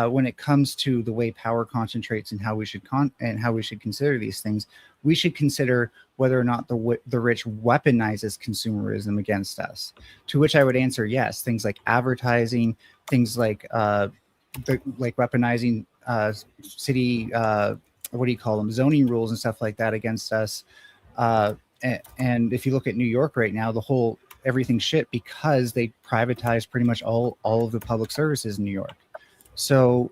when it comes to the way power concentrates and how we should consider these things, we should consider whether or not the rich weaponizes consumerism against us. To which I would answer yes. Things like advertising, things like weaponizing city zoning rules and stuff like that against us. And if you look at New York right now, everything's shit because they privatized pretty much all of the public services in New York. So,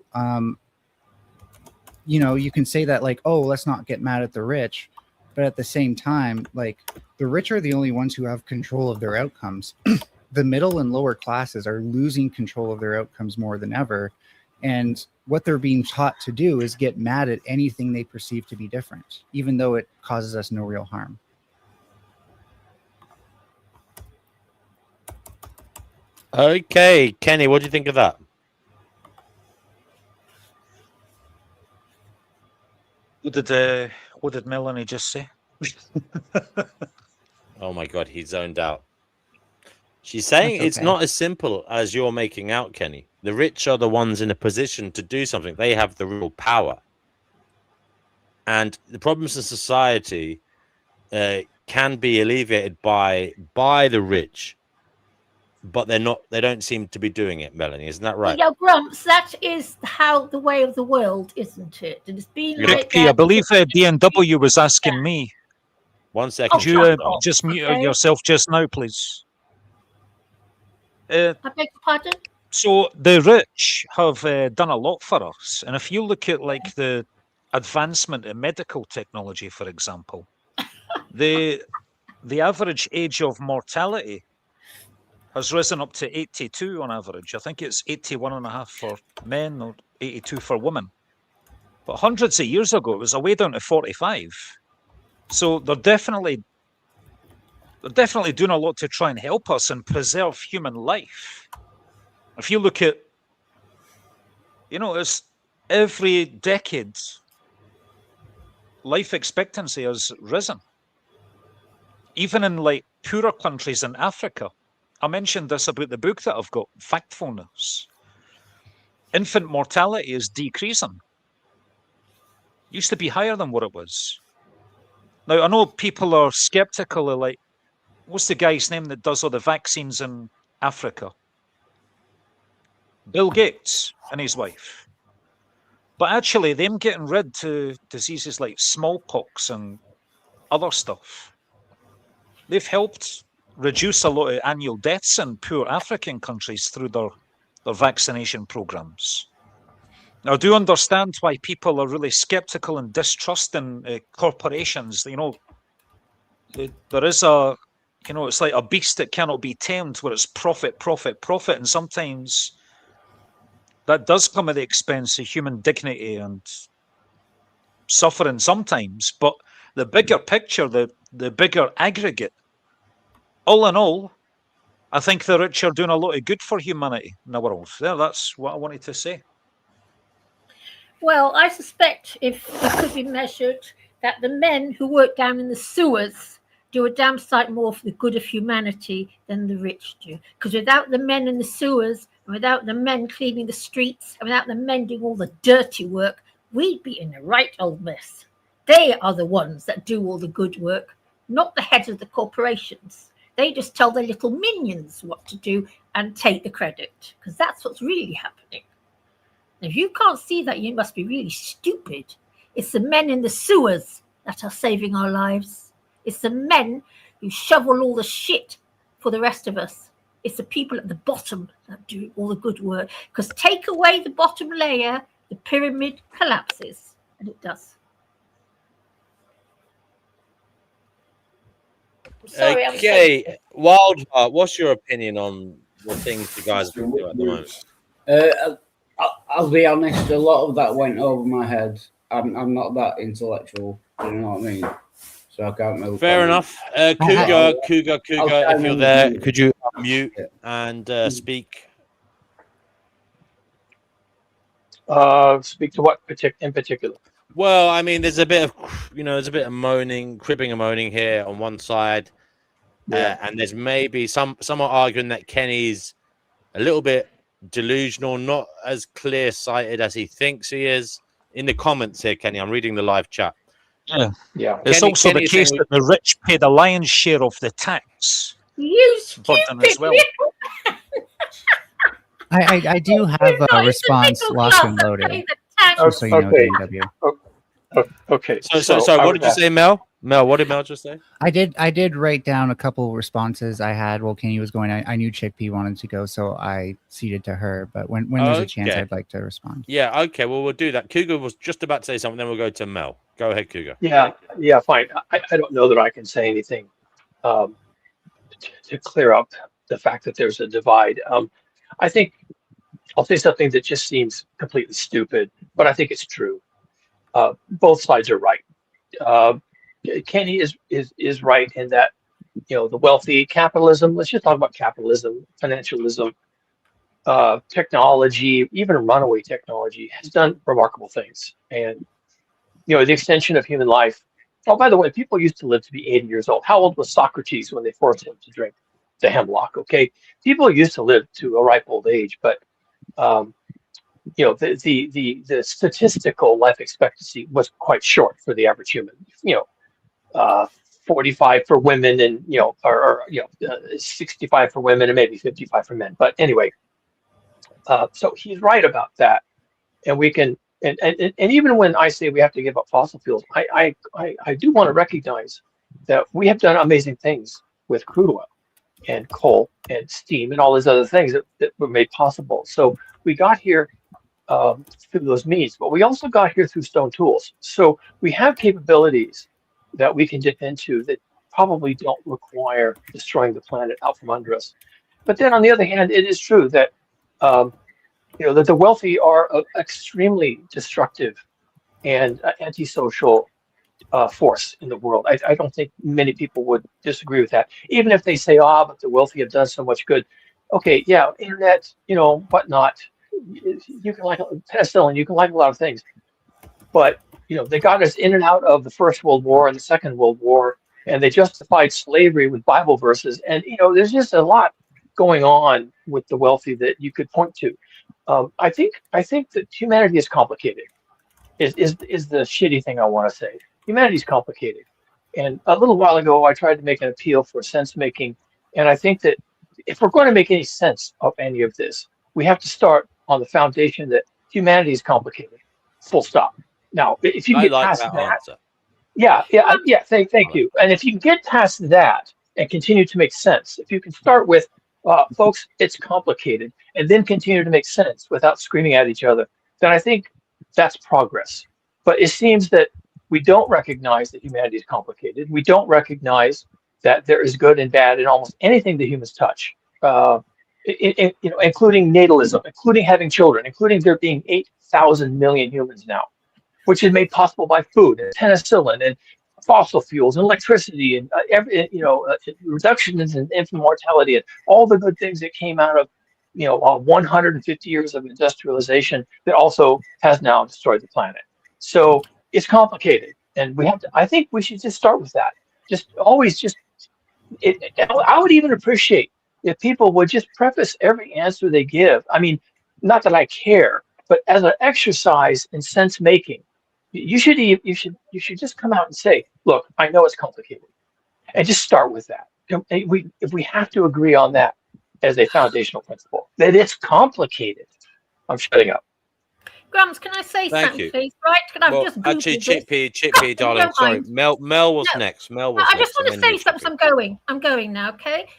you can say that like, oh, let's not get mad at the rich. But at the same time, like the rich are the only ones who have control of their outcomes. The middle and lower classes are losing control of their outcomes more than ever. And what they're being taught to do is get mad at anything they perceive to be different, even though it causes us no real harm. Okay, Kenny, what do you think of that? What did Melanie just say? Oh my God, he zoned out. She's saying it's not as simple as you're making out, Kenny. The rich are the ones in a position to do something. They have the real power. And the problems in society can be alleviated by the rich. But they don't seem to be doing it, Melanie. Isn't that right? Yeah, Grumps, that is how the way of the world, isn't it? It's been like I believe DNW was asking me. 1 second. Could you just mute yourself just now, please? I beg your pardon? So the rich have done a lot for us. And if you look at like the advancement in medical technology, for example, the average age of mortality has risen up to 82 on average. I think it's 81.5 for men or 82 for women. But hundreds of years ago, it was way down to 45. So they're definitely doing a lot to try and help us and preserve human life. If you look at, it's every decade, life expectancy has risen. Even in like poorer countries in Africa. I mentioned this about the book that I've got, Factfulness. Infant mortality is decreasing. Used to be higher than what it was. Now, I know people are skeptical of, like, what's the guy's name that does all the vaccines in Africa? Bill Gates and his wife. But actually, them getting rid to diseases like smallpox and other stuff, they've helped reduce a lot of annual deaths in poor African countries through their vaccination programs. Now, I do understand why people are really skeptical and distrusting corporations. You know, there is a, you know, it's like a beast that cannot be tamed, where it's profit, profit, profit, and sometimes that does come at the expense of human dignity and suffering sometimes. But the bigger picture, the bigger aggregate, all in all, I think the rich are doing a lot of good for humanity in the world. Yeah, that's what I wanted to say. Well, I suspect if it could be measured, that the men who work down in the sewers do a damn sight more for the good of humanity than the rich do. Because without the men in the sewers, and without the men cleaning the streets, and without the men doing all the dirty work, we'd be in a right old mess. They are the ones that do all the good work, not the heads of the corporations. They just tell their little minions what to do and take the credit, because that's what's really happening. If you can't see that, you must be really stupid. It's the men in the sewers that are saving our lives. It's the men who shovel all the shit for the rest of us. It's the people at the bottom that do all the good work. Because take away the bottom layer, the pyramid collapses. And it does. Sorry, okay, Wildheart, what's your opinion on the things you guys are doing at the moment? I'll be honest, a lot of that went over my head. I'm not that intellectual, you know what I mean? So I can't really. Fair enough. Cougar, if you're there, could you unmute and speak? Speak to what in particular? Well, I mean, there's a bit of moaning, cribbing and moaning here on one side, and there's maybe some are arguing that Kenny's a little bit delusional, not as clear-sighted as he thinks he is. In the comments here, Kenny, I'm reading the live chat. Yeah. It's also the case that the rich pay the lion's share of the tax. You burden as well. I do have a response locked and loaded. Just so you know, DW. Okay. So what did you say, Mel? Mel, what did Mel just say? I did write down a couple responses I had while Kenny was going. I knew Chickpea wanted to go, so I ceded to her. But when there's a chance, I'd like to respond. Yeah, okay. Well, we'll do that. Cougar was just about to say something, then we'll go to Mel. Go ahead, Cougar. Yeah, fine. I don't know that I can say anything to clear up the fact that there's a divide. I think I'll say something that just seems completely stupid, but I think it's true. Both sides are right. Kenny is right in that, the wealthy capitalism. Let's just talk about capitalism, financialism, technology, even runaway technology has done remarkable things. And the extension of human life. Oh, by the way, people used to live to be 80 years old. How old was Socrates when they forced him to drink the hemlock? Okay, people used to live to a ripe old age, but the statistical life expectancy was quite short for the average human. 45 for women, and 65 for women, and maybe 55 for men. But anyway, so he's right about that, and we can. And even when I say we have to give up fossil fuels, I do want to recognize that we have done amazing things with crude oil and coal and steam and all these other things that were made possible. So we got here through those means, but we also got here through stone tools. So we have capabilities that we can dip into that probably don't require destroying the planet out from under us. But then on the other hand, it is true that that the wealthy are an extremely destructive and antisocial force in the world. I don't think many people would disagree with that, even if they say, but the wealthy have done so much good. Okay, yeah, internet, whatnot. You can like penicillin, you can like a lot of things, but they got us in and out of the First World War and the Second World War, and they justified slavery with Bible verses. And there's just a lot going on with the wealthy that you could point to. I think that humanity is complicated. Is the shitty thing I want to say. Humanity is complicated. And a little while ago, I tried to make an appeal for sense making, and I think that if we're going to make any sense of any of this, we have to start on the foundation that humanity is complicated. Full stop. Now, if you I get like past that that, answer. yeah. Thank you. And if you can get past that and continue to make sense, if you can start with, folks, it's complicated, and then continue to make sense without screaming at each other, then I think that's progress. But it seems that we don't recognize that humanity is complicated. We don't recognize that there is good and bad in almost anything that humans touch, including natalism, including having children, including there being 8,000 million humans now, which is made possible by food and penicillin and fossil fuels and electricity and reductions in infant mortality and all the good things that came out of 150 years of industrialization that also has now destroyed the planet. So it's complicated, and we have to. I think we should just start with that. I would even appreciate if people would just preface every answer they give. I mean, not that I care, but as an exercise in sense making, you should just come out and say, look, I know it's complicated, and just start with that. If we have to agree on that as a foundational principle, that it's complicated. I'm shutting up. Grams, can I say something, please? Right? Can I just Google actually, this? Chickpea, darling. Sorry, Mel was next. Mel was I next. just want to say something. I'm going now. Okay.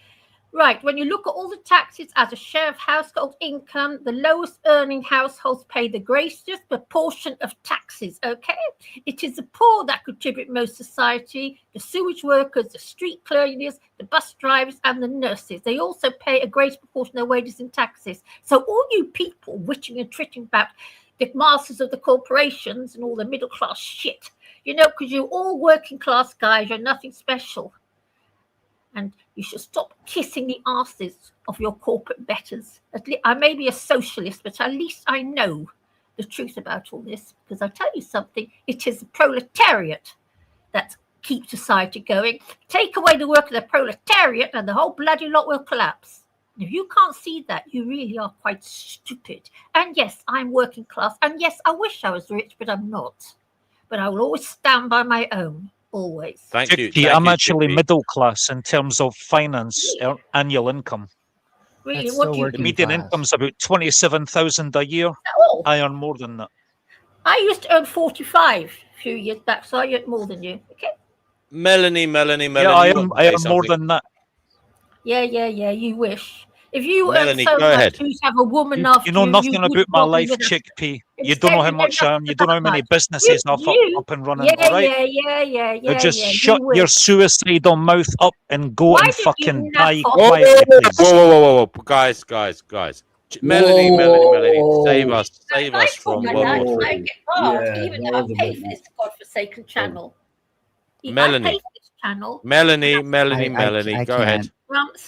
Right. When you look at all the taxes as a share of household income, the lowest earning households pay the greatest proportion of taxes. Okay. It is the poor that contribute most to society, the sewage workers, the street cleaners, the bus drivers, and the nurses. They also pay a great proportion of their wages in taxes. So all you people witching and twitching about the masters of the corporations and all the middle class shit, because you're all working class guys, you're nothing special. And you should stop kissing the asses of your corporate betters. I may be a socialist, but at least I know the truth about all this. Because I tell you something, it is the proletariat that keeps society going. Take away the work of the proletariat and the whole bloody lot will collapse. If you can't see that, you really are quite stupid. And yes, I'm working class. And yes, I wish I was rich, but I'm not. But I will always stand by my own. Always. Thank you. I'm actually middle class in terms of finance, annual income. Really? What do you? The median income's about 27,000 a year. I earn more than that. I used to earn 45 a few years back, so I earn more than you. Okay. Melanie. Yeah, I earn more than that. Yeah. You wish. If you Melanie, earn so go much, ahead. you'd have a woman after you know nothing about my life, with Chickpea. You don't know how much I earn. You don't know how many businesses I've up and running. Yeah, all right? Yeah. Now just shut your suicidal mouth up and go and fucking die Whoa, quietly, please. whoa, guys. Melanie, save us from World War III. Even though I pay for this godforsaken channel. Melanie. I pay for this channel. Melanie, go ahead.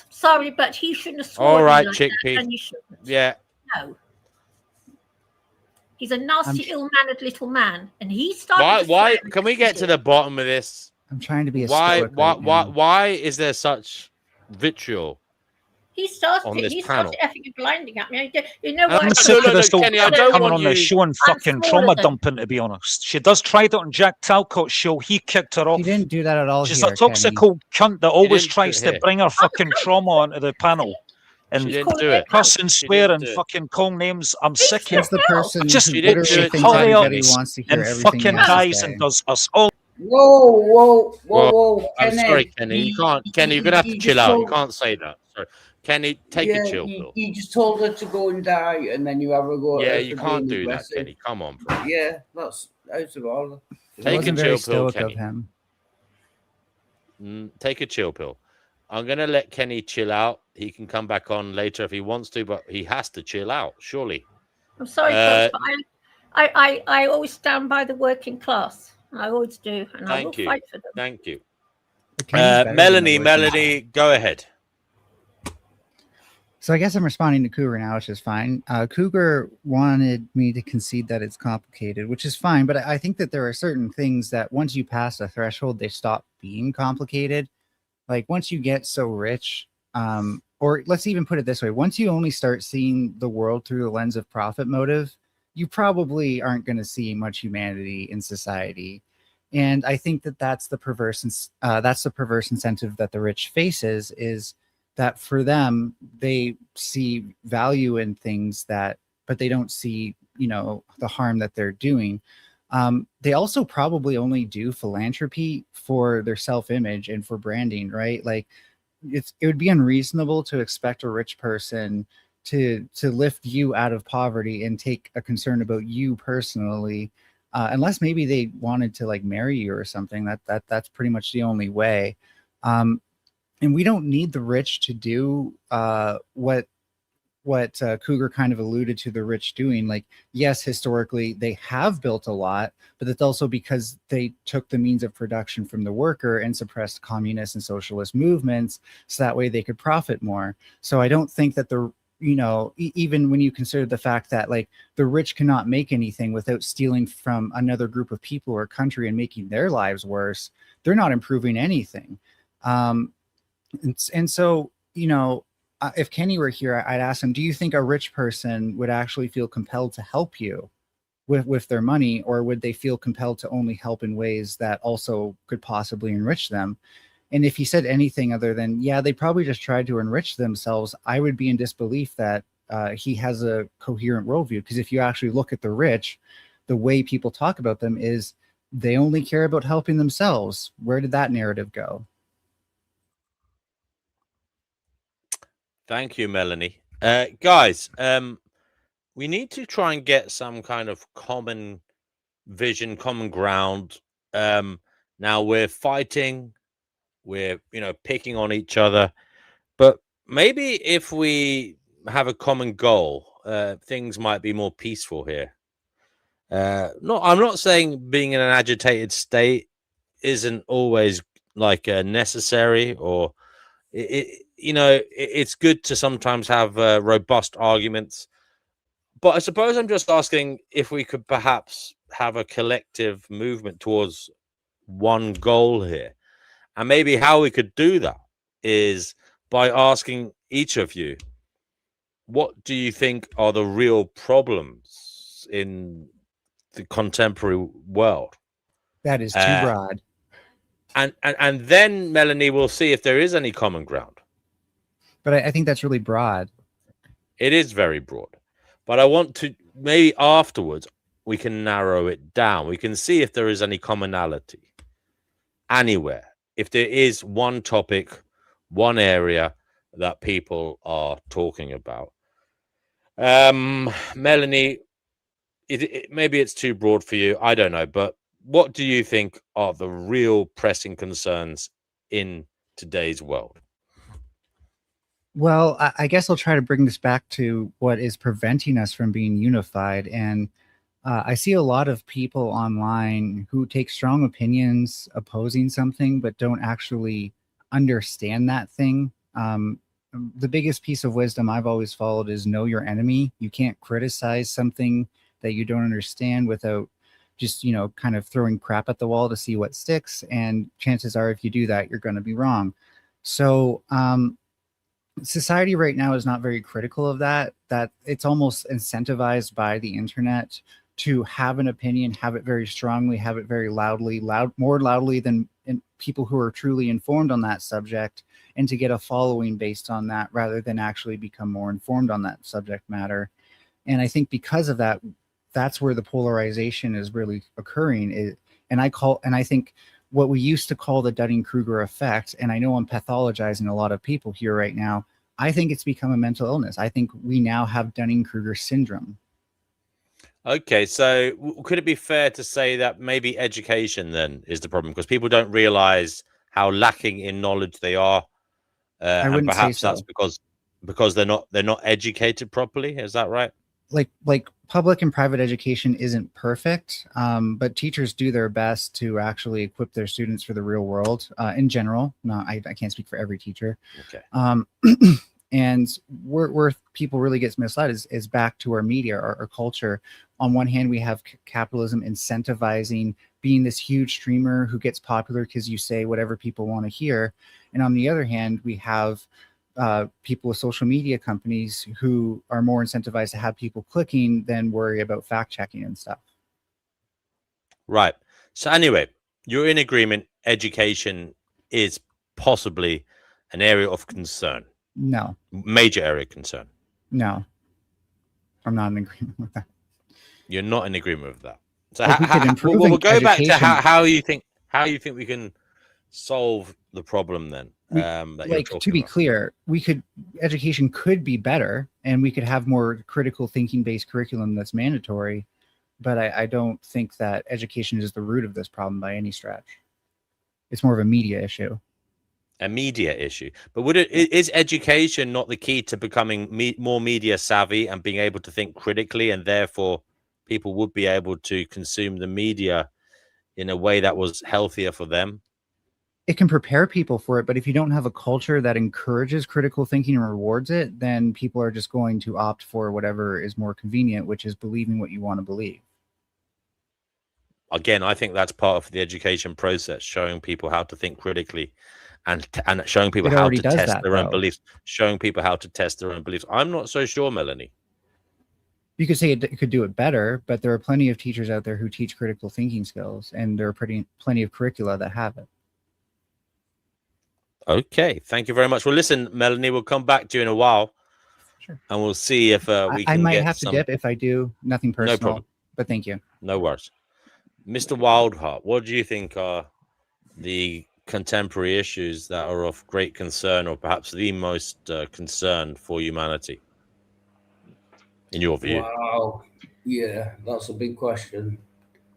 Sorry, but he shouldn't have sworn. All right, like Chickpea. that, and you shouldn't. Yeah. No. He's a nasty, ill-mannered little man, and he started. Why? Can we get to the bottom of this? I'm trying to be a why is there such vitriol? He started effing and blinding at me. You know what? I'm sick of this Kenny, I don't coming on the show and fucking trauma dumping, to be honest. She does try that on Jack Talcott's show. He kicked her off. He didn't do that at all. She's a toxic old cunt that always tries to bring her fucking trauma onto the panel. And cuss and swear and fucking call names. I'm sick of the person just who literally thinks everybody wants to hear and everything fucking dies and does us all. Whoa, I'm sorry, Kenny. You can't. Kenny, you're gonna have to chill out. You can't say that. Sorry. Kenny, take a chill pill. You just told her to go and die, and then you have her go. Yeah, you can't do that, Kenny. Come on, bro. Yeah, that's out of order. Take a chill pill, Kenny. Him. Take a chill pill. I'm gonna let Kenny chill out. He can come back on later if he wants to, but he has to chill out, surely. I'm sorry, folks, but I always stand by the working class. I always do, and I will fight for them. Thank you. Melanie, go ahead. So I guess I'm responding to Cougar now, which is fine. Cougar wanted me to concede that it's complicated, which is fine. But I think that there are certain things that once you pass a threshold, they stop being complicated. Like once you get so rich, or let's even put it this way, once you only start seeing the world through the lens of profit motive, you probably aren't going to see much humanity in society. And I think that that's the perverse incentive that the rich faces, is that for them, they see value in things that, but they don't see, the harm that they're doing. They also probably only do philanthropy for their self-image and for branding, right? Like it would be unreasonable to expect a rich person to lift you out of poverty and take a concern about you personally, unless maybe they wanted to like marry you or something. That's pretty much the only way. And we don't need the rich to do what Cougar kind of alluded to the rich doing. Like, yes, historically they have built a lot, but that's also because they took the means of production from the worker and suppressed communist and socialist movements, so that way they could profit more. So I don't think that even when you consider the fact that like the rich cannot make anything without stealing from another group of people or country and making their lives worse, they're not improving anything. And so, if Kenny were here, I'd ask him, do you think a rich person would actually feel compelled to help you with their money, or would they feel compelled to only help in ways that also could possibly enrich them? And if he said anything other than, yeah, they probably just tried to enrich themselves, I would be in disbelief that he has a coherent worldview. Because if you actually look at the rich, the way people talk about them is they only care about helping themselves. Where did that narrative go? Thank you, Melanie. Guys, we need to try and get some kind of common vision, common ground. Now we're fighting, we're picking on each other, but maybe if we have a common goal, things might be more peaceful here. I'm not saying being in an agitated state isn't always like necessary, or it's good to sometimes have robust arguments. But I suppose I'm just asking if we could perhaps have a collective movement towards one goal here. And maybe how we could do that is by asking each of you, what do you think are the real problems in the contemporary world? That is too broad. And then, Melanie, will see if there is any common ground. But I think that's really broad. It is very broad. But I want to, maybe afterwards, we can narrow it down. We can see if there is any commonality anywhere. If there is one topic, one area that people are talking about. Melanie, maybe it's too broad for you. I don't know. But what do you think are the real pressing concerns in today's world? Well, I guess I'll try to bring this back to what is preventing us from being unified. And I see a lot of people online who take strong opinions opposing something, but don't actually understand that thing. The biggest piece of wisdom I've always followed is know your enemy. You can't criticize something that you don't understand without just, kind of throwing crap at the wall to see what sticks. And chances are, if you do that, you're going to be wrong. So, society right now is not very critical of that it's almost incentivized by the internet to have an opinion, have it very strongly, have it very more loudly than people who are truly informed on that subject, and to get a following based on that rather than actually become more informed on that subject matter. And I think because of that, that's where the polarization is really occurring. And I think what we used to call the Dunning-Kruger effect, and I know I'm pathologizing a lot of people here right now, I think it's become a mental illness. I think we now have Dunning-Kruger syndrome. Okay, so could it be fair to say that maybe education then is the problem, because people don't realize how lacking in knowledge they are, and perhaps that's because they're not educated properly? Is that right? Like public and private education isn't perfect, but teachers do their best to actually equip their students for the real world in general. No, I can't speak for every teacher. Okay. And where people really gets misled is back to our media, our culture. On one hand, we have capitalism incentivizing being this huge streamer who gets popular because you say whatever people want to hear. And on the other hand, we have people with social media companies who are more incentivized to have people clicking than worry about fact checking and stuff. Right. So anyway, you're in agreement. Education is possibly an area of concern. No. Major area of concern. No. I'm not in agreement with that. You're not in agreement with that. So we'll go back to how you think we can solve the problem then. To be clear, education could be better, and we could have more critical thinking based curriculum that's mandatory. But I don't think that education is the root of this problem by any stretch. It's more of a media issue. A media issue. But is education not the key to becoming more media savvy and being able to think critically, and therefore people would be able to consume the media in a way that was healthier for them? It can prepare people for it, but if you don't have a culture that encourages critical thinking and rewards it, then people are just going to opt for whatever is more convenient, which is believing what you want to believe. Again, I think that's part of the education process, showing people how to think critically and showing people how to test their own beliefs, showing people how to test their own beliefs. I'm not so sure, Melanie. You could say it could do it better, but there are plenty of teachers out there who teach critical thinking skills, and there are plenty of curricula that have it. Okay, thank you very much. Well, listen, Melanie, we'll come back to you in a while. Sure. And we'll see if we can I might get have to dip if I do. Nothing personal. No problem. But thank you. No worries. Mr. Wildheart, what do you think are the contemporary issues that are of great concern, or perhaps the most concern for humanity, in your view? Wow. Yeah, that's a big question.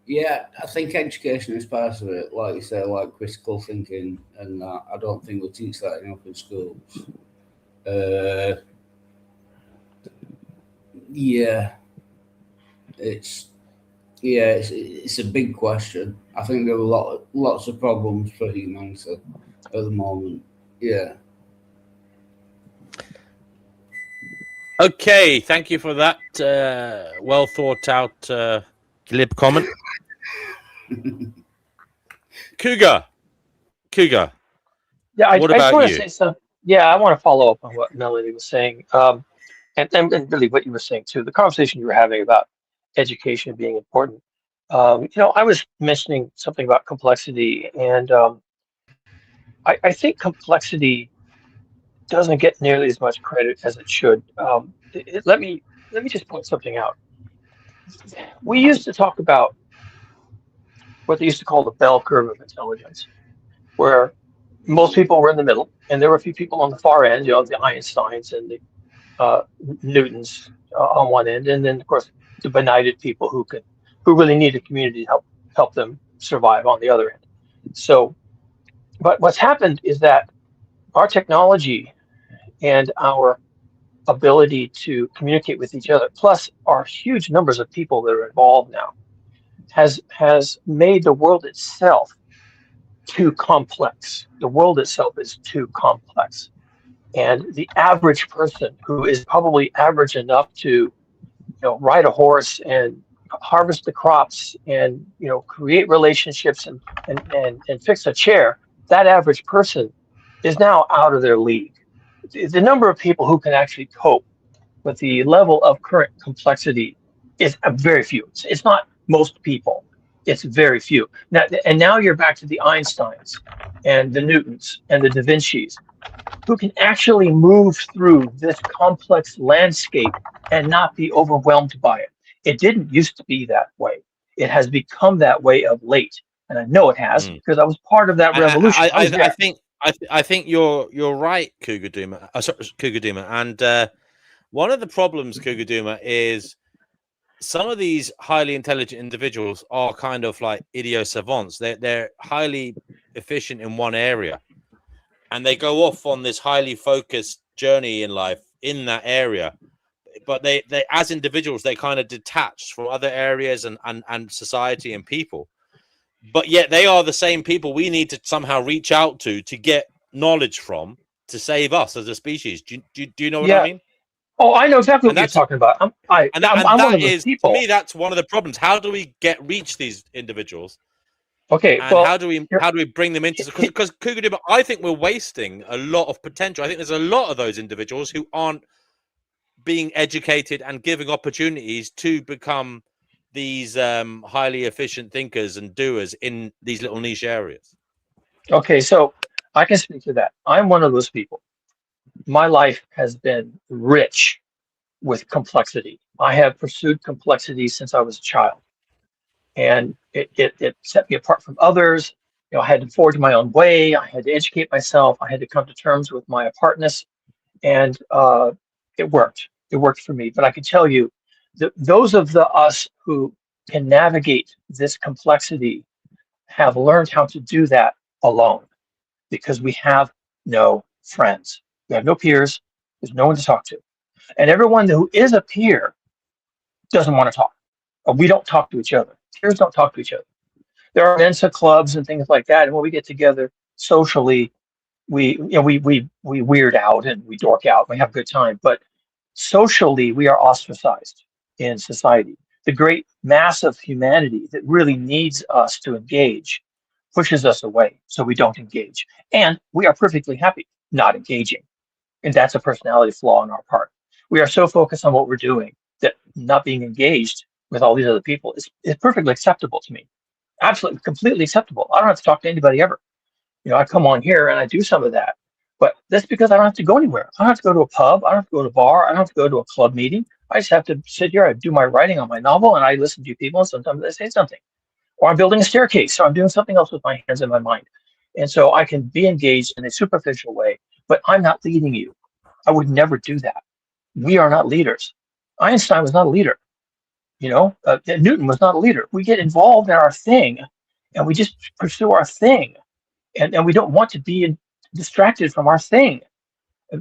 Yeah, I think education is part of it. Like you say, like critical thinking, and I don't think we teach that enough in schools. It's a big question. I think there are lots of problems for humanity at the moment. Yeah. Okay, thank you for that well thought out glib comment. Cougar. Yeah, I just want to say something. Yeah, I want to follow up on what Melody was saying, and really what you were saying too. The conversation you were having about education being important. I was mentioning something about complexity, and I think complexity doesn't get nearly as much credit as it should. Let me just point something out. We used to talk about what they used to call the bell curve of intelligence, where most people were in the middle, and there were a few people on the far end, the Einsteins and the Newtons on one end, and then of course the benighted people who really need a community to help them survive on the other end. So, but what's happened is that our technology and our ability to communicate with each other, plus our huge numbers of people that are involved now, has made the world itself too complex. The world itself is too complex. And the average person who is probably average enough to ride a horse and harvest the crops and create relationships and fix a chair, that average person is now out of their league. The number of people who can actually cope with the level of current complexity is very few. It's not most people. It's very few. Now you're back to the Einsteins and the Newtons and the Da Vinci's, who can actually move through this complex landscape and not be overwhelmed by it. It didn't used to be that way. It has become that way of late, and I know it has because I was part of that revolution. I think you're right, Cougar Duma. Cougar Duma, and one of the problems, Cougar Duma, is some of these highly intelligent individuals are kind of like idiot savants. They're highly efficient in one area, and they go off on this highly focused journey in life in that area. But they as individuals, they kind of detached from other areas and society and people. But yet they are the same people we need to somehow reach out to get knowledge from, to save us as a species. Do you know what Yeah. I mean? Oh, I know exactly And what you're talking about. I'm that one of those is, people. to me, that's one of the problems. How do we reach these individuals? Okay, And well, how do we bring them into, because Cougar, I think we're wasting a lot of potential. I think there's a lot of those individuals who aren't being educated and giving opportunities to become these highly efficient thinkers and doers in these little niche areas. Okay, so I can speak to that. I'm one of those people. My life has been rich with complexity. I have pursued complexity since I was a child, and it set me apart from others. You know, I had to forge my own way. I had to educate myself. I had to come to terms with my apartness, and it worked. It worked for me. But I can tell you, those of us who can navigate this complexity have learned how to do that alone, because we have no friends. We have no peers. There's no one to talk to. And everyone who is a peer doesn't want to talk. We don't talk to each other. Peers don't talk to each other. There are Mensa clubs and things like that. And when we get together socially, we weird out and we dork out. We have a good time. But socially, we are ostracized in society. The great mass of humanity that really needs us to engage pushes us away, so we don't engage. And we are perfectly happy not engaging. And that's a personality flaw on our part. We are so focused on what we're doing that not being engaged with all these other people is perfectly acceptable to me. Absolutely, completely acceptable. I don't have to talk to anybody ever. You know, I come on here and I do some of that, but that's because I don't have to go anywhere. I don't have to go to a pub. I don't have to go to a bar. I don't have to go to a club meeting. I just have to sit here. I do my writing on my novel and I listen to people, and sometimes they say something. Or I'm building a staircase, or I'm doing something else with my hands and my mind. And so I can be engaged in a superficial way, but I'm not leading you. I would never do that. We are not leaders. Einstein was not a leader. You know, Newton was not a leader. We get involved in our thing and we just pursue our thing. And we don't want to be distracted from our thing.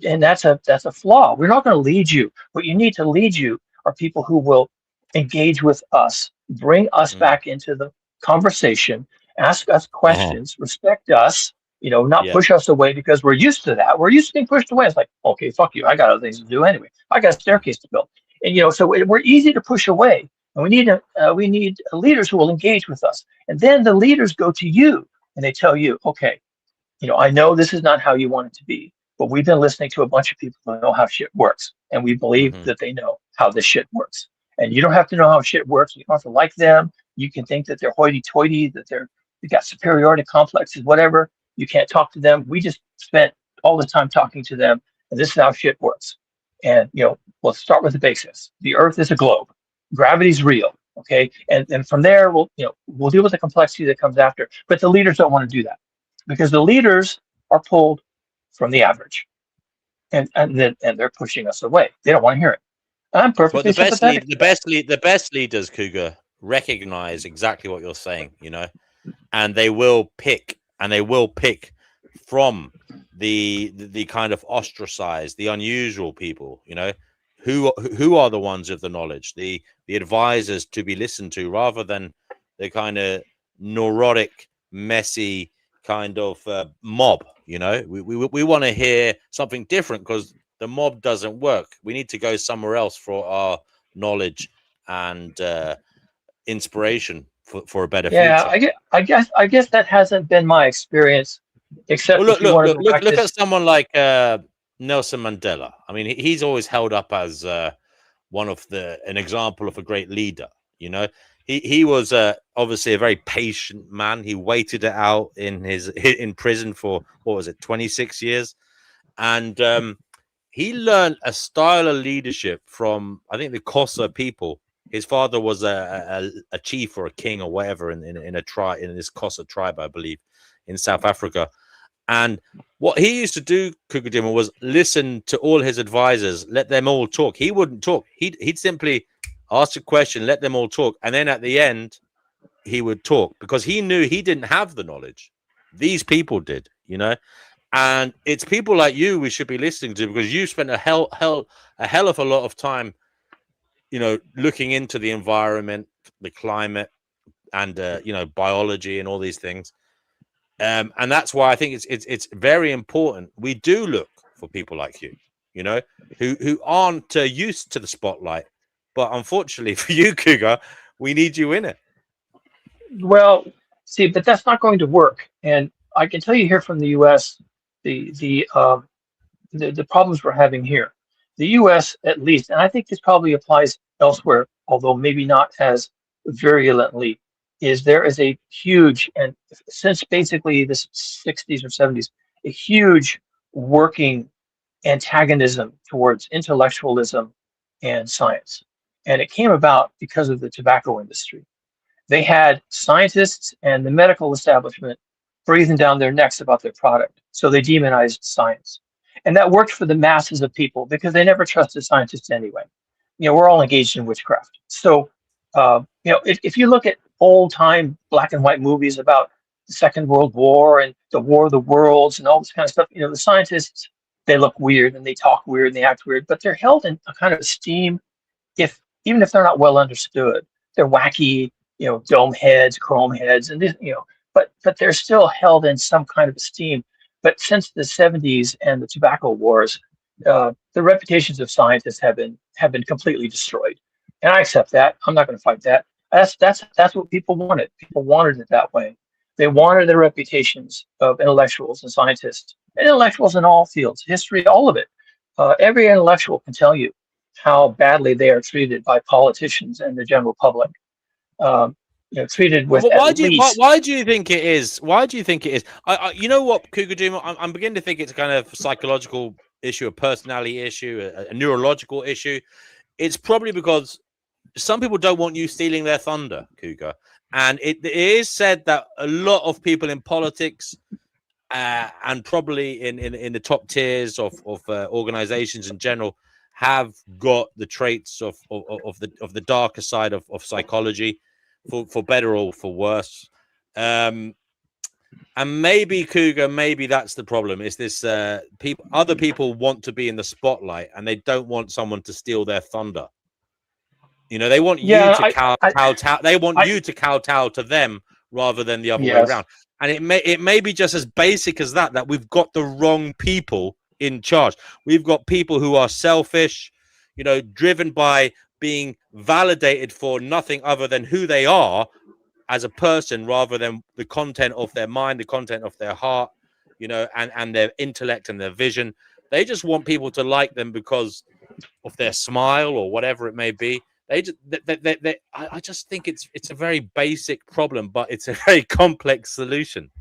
And that's a flaw. We're not going to lead you. What you need to lead you are people who will engage with us, bring us back into the conversation, ask us questions, respect us, you know, not push us away, because we're used to that. We're used to being pushed away. It's like, okay, fuck you. I got other things to do anyway. I got a staircase to build. And, you know, so we're easy to push away. And we need leaders who will engage with us. And then the leaders go to you and they tell you, okay, you know, I know this is not how you want it to be, but we've been listening to a bunch of people who know how shit works, and we believe that they know how this shit works. And you don't have to know how shit works. You don't have to like them. You can think that they're hoity-toity, that they got superiority complexes, whatever. You can't talk to them. We just spent all the time talking to them, and this is how shit works. And, you know, let's start with the basics. The Earth is a globe. Gravity's real. Okay, and from there we'll deal with the complexity that comes after. But the leaders don't want to do that, because the leaders are pulled from the average, and they're pushing us away. They don't want to hear it. I'm perfectly sympathetic. The best leaders, Cougar, recognize exactly what you're saying, you know, and they will pick from the kind of ostracized, the unusual people, you know, who are the ones of the knowledge, the advisors to be listened to, rather than the kind of neurotic, messy kind of mob. You know, we want to hear something different, because the mob doesn't work. We need to go somewhere else for our knowledge and inspiration for a better future. I guess that hasn't been my experience, except well, if you want to go back look to at someone like Nelson Mandela. I mean, he's always held up as an example of a great leader. You know, he was obviously a very patient man. He waited it out in prison for, what was it, 26 years, and he learned a style of leadership from, I think, the Xhosa people. His father was a chief or a king or whatever in a tribe, in this Xhosa tribe, I believe, in South Africa. And what he used to do, Kukudima, was listen to all his advisors, let them all talk. He wouldn't talk. He'd simply ask a question, let them all talk, and then at the end, he would talk, because he knew he didn't have the knowledge. These people did, you know. And it's people like you we should be listening to, because you spent a hell of a lot of time, you know, looking into the environment, the climate, and you know, biology and all these things. And that's why I think it's very important we do look for people like you, you know, who aren't used to the spotlight. But unfortunately for you, Cougar, we need you in it. Well, see, but that's not going to work. And I can tell you here from the U.S. the problems we're having here. The U.S. at least, and I think this probably applies elsewhere, although maybe not as virulently, is there is a huge, and since basically the 60s or 70s, a huge working antagonism towards intellectualism and science. And it came about because of the tobacco industry. They had scientists and the medical establishment breathing down their necks about their product. So they demonized science. And that worked for the masses of people because they never trusted scientists anyway. You know, we're all engaged in witchcraft. So, you know, if you look at old time black and white movies about the Second World War and the War of the Worlds and all this kind of stuff, you know, the scientists, they look weird and they talk weird and they act weird, but they're held in a kind of esteem even if they're not well understood. They're wacky, you know, dome heads, chrome heads, and this, you know, but they're still held in some kind of esteem. But since the 70s and the tobacco wars, the reputations of scientists have been completely destroyed, and I accept that. I'm not going to fight that. That's what people wanted. People wanted it that way. They wanted the reputations of intellectuals and scientists, and intellectuals in all fields, history, all of it. Every intellectual can tell you how badly they are treated by politicians and the general public. You know, treated with why do you think it is? Why do you think it is? You know what, Cougar Doom, I'm beginning to think it's a kind of psychological issue, a personality issue, a neurological issue. It's probably because some people don't want you stealing their thunder, Cougar. And it is said that a lot of people in politics and probably in the top tiers of organizations in general have got the traits of the darker side of psychology, for better or for worse. And maybe, Cougar, maybe that's the problem. Is this other people want to be in the spotlight and they don't want someone to steal their thunder. You know, they want you to kowtow. They want you to kowtow to them rather than the other way around. And it may be just as basic as that we've got the wrong people in charge. We've got people who are selfish, you know, driven by being validated for nothing other than who they are as a person, rather than the content of their mind, the content of their heart, you know, and their intellect and their vision. They just want people to like them because of their smile or whatever it may be. I just think it's a very basic problem, but it's a very complex solution.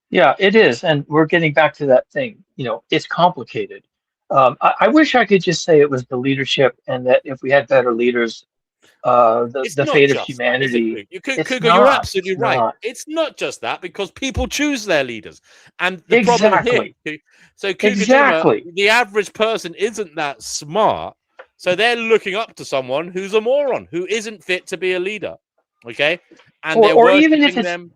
Yeah, it is. And we're getting back to that thing. You know, it's complicated. I wish I could just say it was the leadership, and that if we had better leaders, the fate of humanity. You're absolutely right. It's not just that, because people choose their leaders, and the problem here. So, the average person isn't that smart, so they're looking up to someone who's a moron, who isn't fit to be a leader. Okay, and they're even if it's them.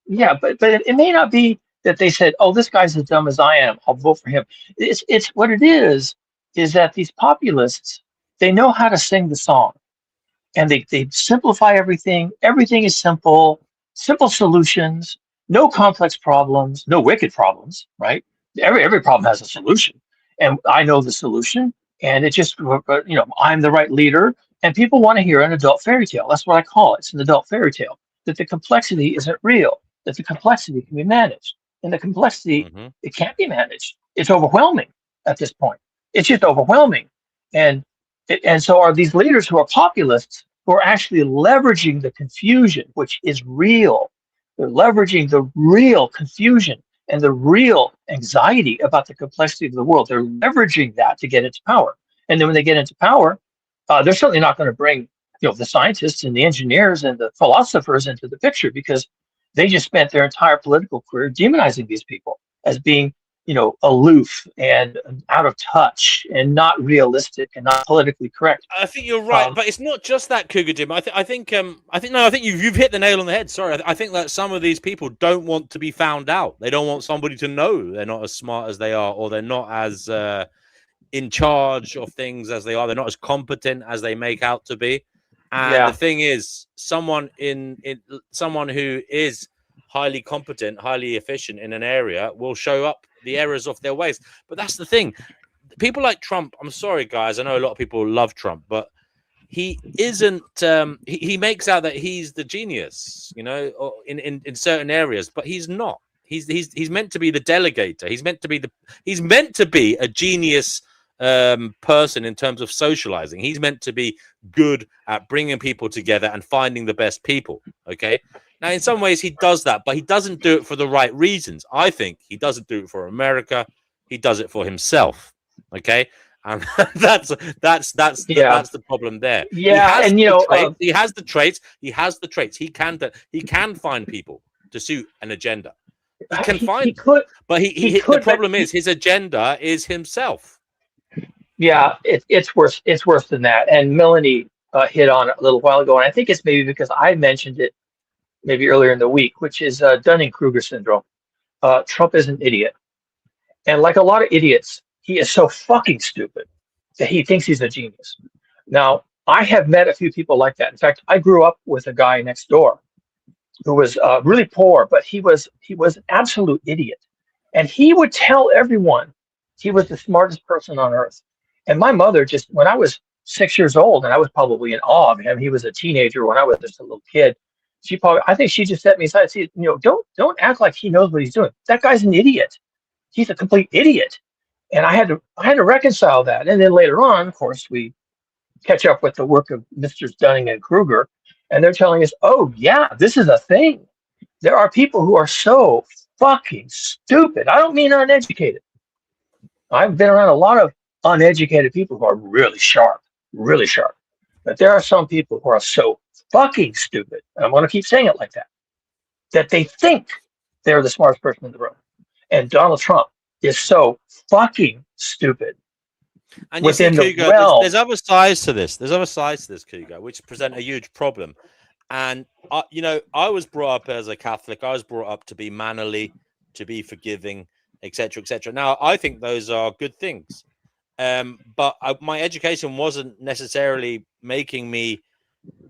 Yeah, but it may not be that they said, "Oh, this guy's as dumb as I am. I'll vote for him." It's what it is that these populists, they know how to sing the song, and they simplify everything. Everything is simple solutions, no complex problems, no wicked problems, right? Every problem has a solution, and I know the solution, and it just, you know, I'm the right leader, and people want to hear an adult fairy tale. That's what I call it. It's an adult fairy tale, that the complexity isn't real, that the complexity can be managed, and the complexity, it can't be managed. It's overwhelming at this point. It's just overwhelming. And so are these leaders who are populists, who are actually leveraging the confusion, which is real. They're leveraging the real confusion and the real anxiety about the complexity of the world. They're leveraging that to get into power. And then when they get into power, they're certainly not going to bring, you know, the scientists and the engineers and the philosophers into the picture, because they just spent their entire political career demonizing these people as being, you know, aloof and out of touch and not realistic and not politically correct. I think you're right, but it's not just that, Cougar Jim. I think you've hit the nail on the head. Sorry, I think that some of these people don't want to be found out. They don't want somebody to know they're not as smart as they are, or they're not as in charge of things as they are. They're not as competent as they make out to be. And the thing is, someone who is highly competent, highly efficient in an area will show up the errors of their ways. But that's the thing. People like Trump, I'm sorry, guys. I know a lot of people love Trump, but he isn't. He makes out that he's the genius, you know, in certain areas, but he's not. He's meant to be the delegator. He's meant to be a genius person in terms of socializing. He's meant to be good at bringing people together and finding the best people. Okay. Now, in some ways, he does that, but he doesn't do it for the right reasons. I think he doesn't do it for America. He does it for himself. Okay. And that's the problem there. Yeah, and you know, he has the traits. He can find people to suit an agenda. He can find, but the problem is his agenda is himself. Yeah, it's worse. It's worse than that. And Melanie hit on it a little while ago, and I think it's maybe because I mentioned it maybe earlier in the week, which is Dunning-Kruger syndrome. Trump is an idiot, and like a lot of idiots, he is so fucking stupid that he thinks he's a genius. Now, I have met a few people like that. In fact, I grew up with a guy next door who was really poor, but he was an absolute idiot, and he would tell everyone he was the smartest person on earth. And my mother, just when I was 6 years old, and I was probably in awe of him, he was a teenager when I was just a little kid. I think she just set me aside and said, you know, don't act like he knows what he's doing. That guy's an idiot. He's a complete idiot. And I had to reconcile that. And then later on, of course, we catch up with the work of Mr. Dunning and Kruger, and they're telling us, oh yeah, this is a thing. There are people who are so fucking stupid. I don't mean uneducated. I've been around a lot of uneducated people who are really sharp. But there are some people who are so fucking stupid, and I'm going to keep saying it like that, that they think they're the smartest person in the room. And Donald Trump is so fucking stupid. And you see, Cougar, there's other sides to this. There's other sides to this, Cougar, which present a huge problem. And you know, I was brought up as a Catholic. I was brought up to be mannerly, to be forgiving, etc., etc. Now, I think those are good things. But my education wasn't necessarily making me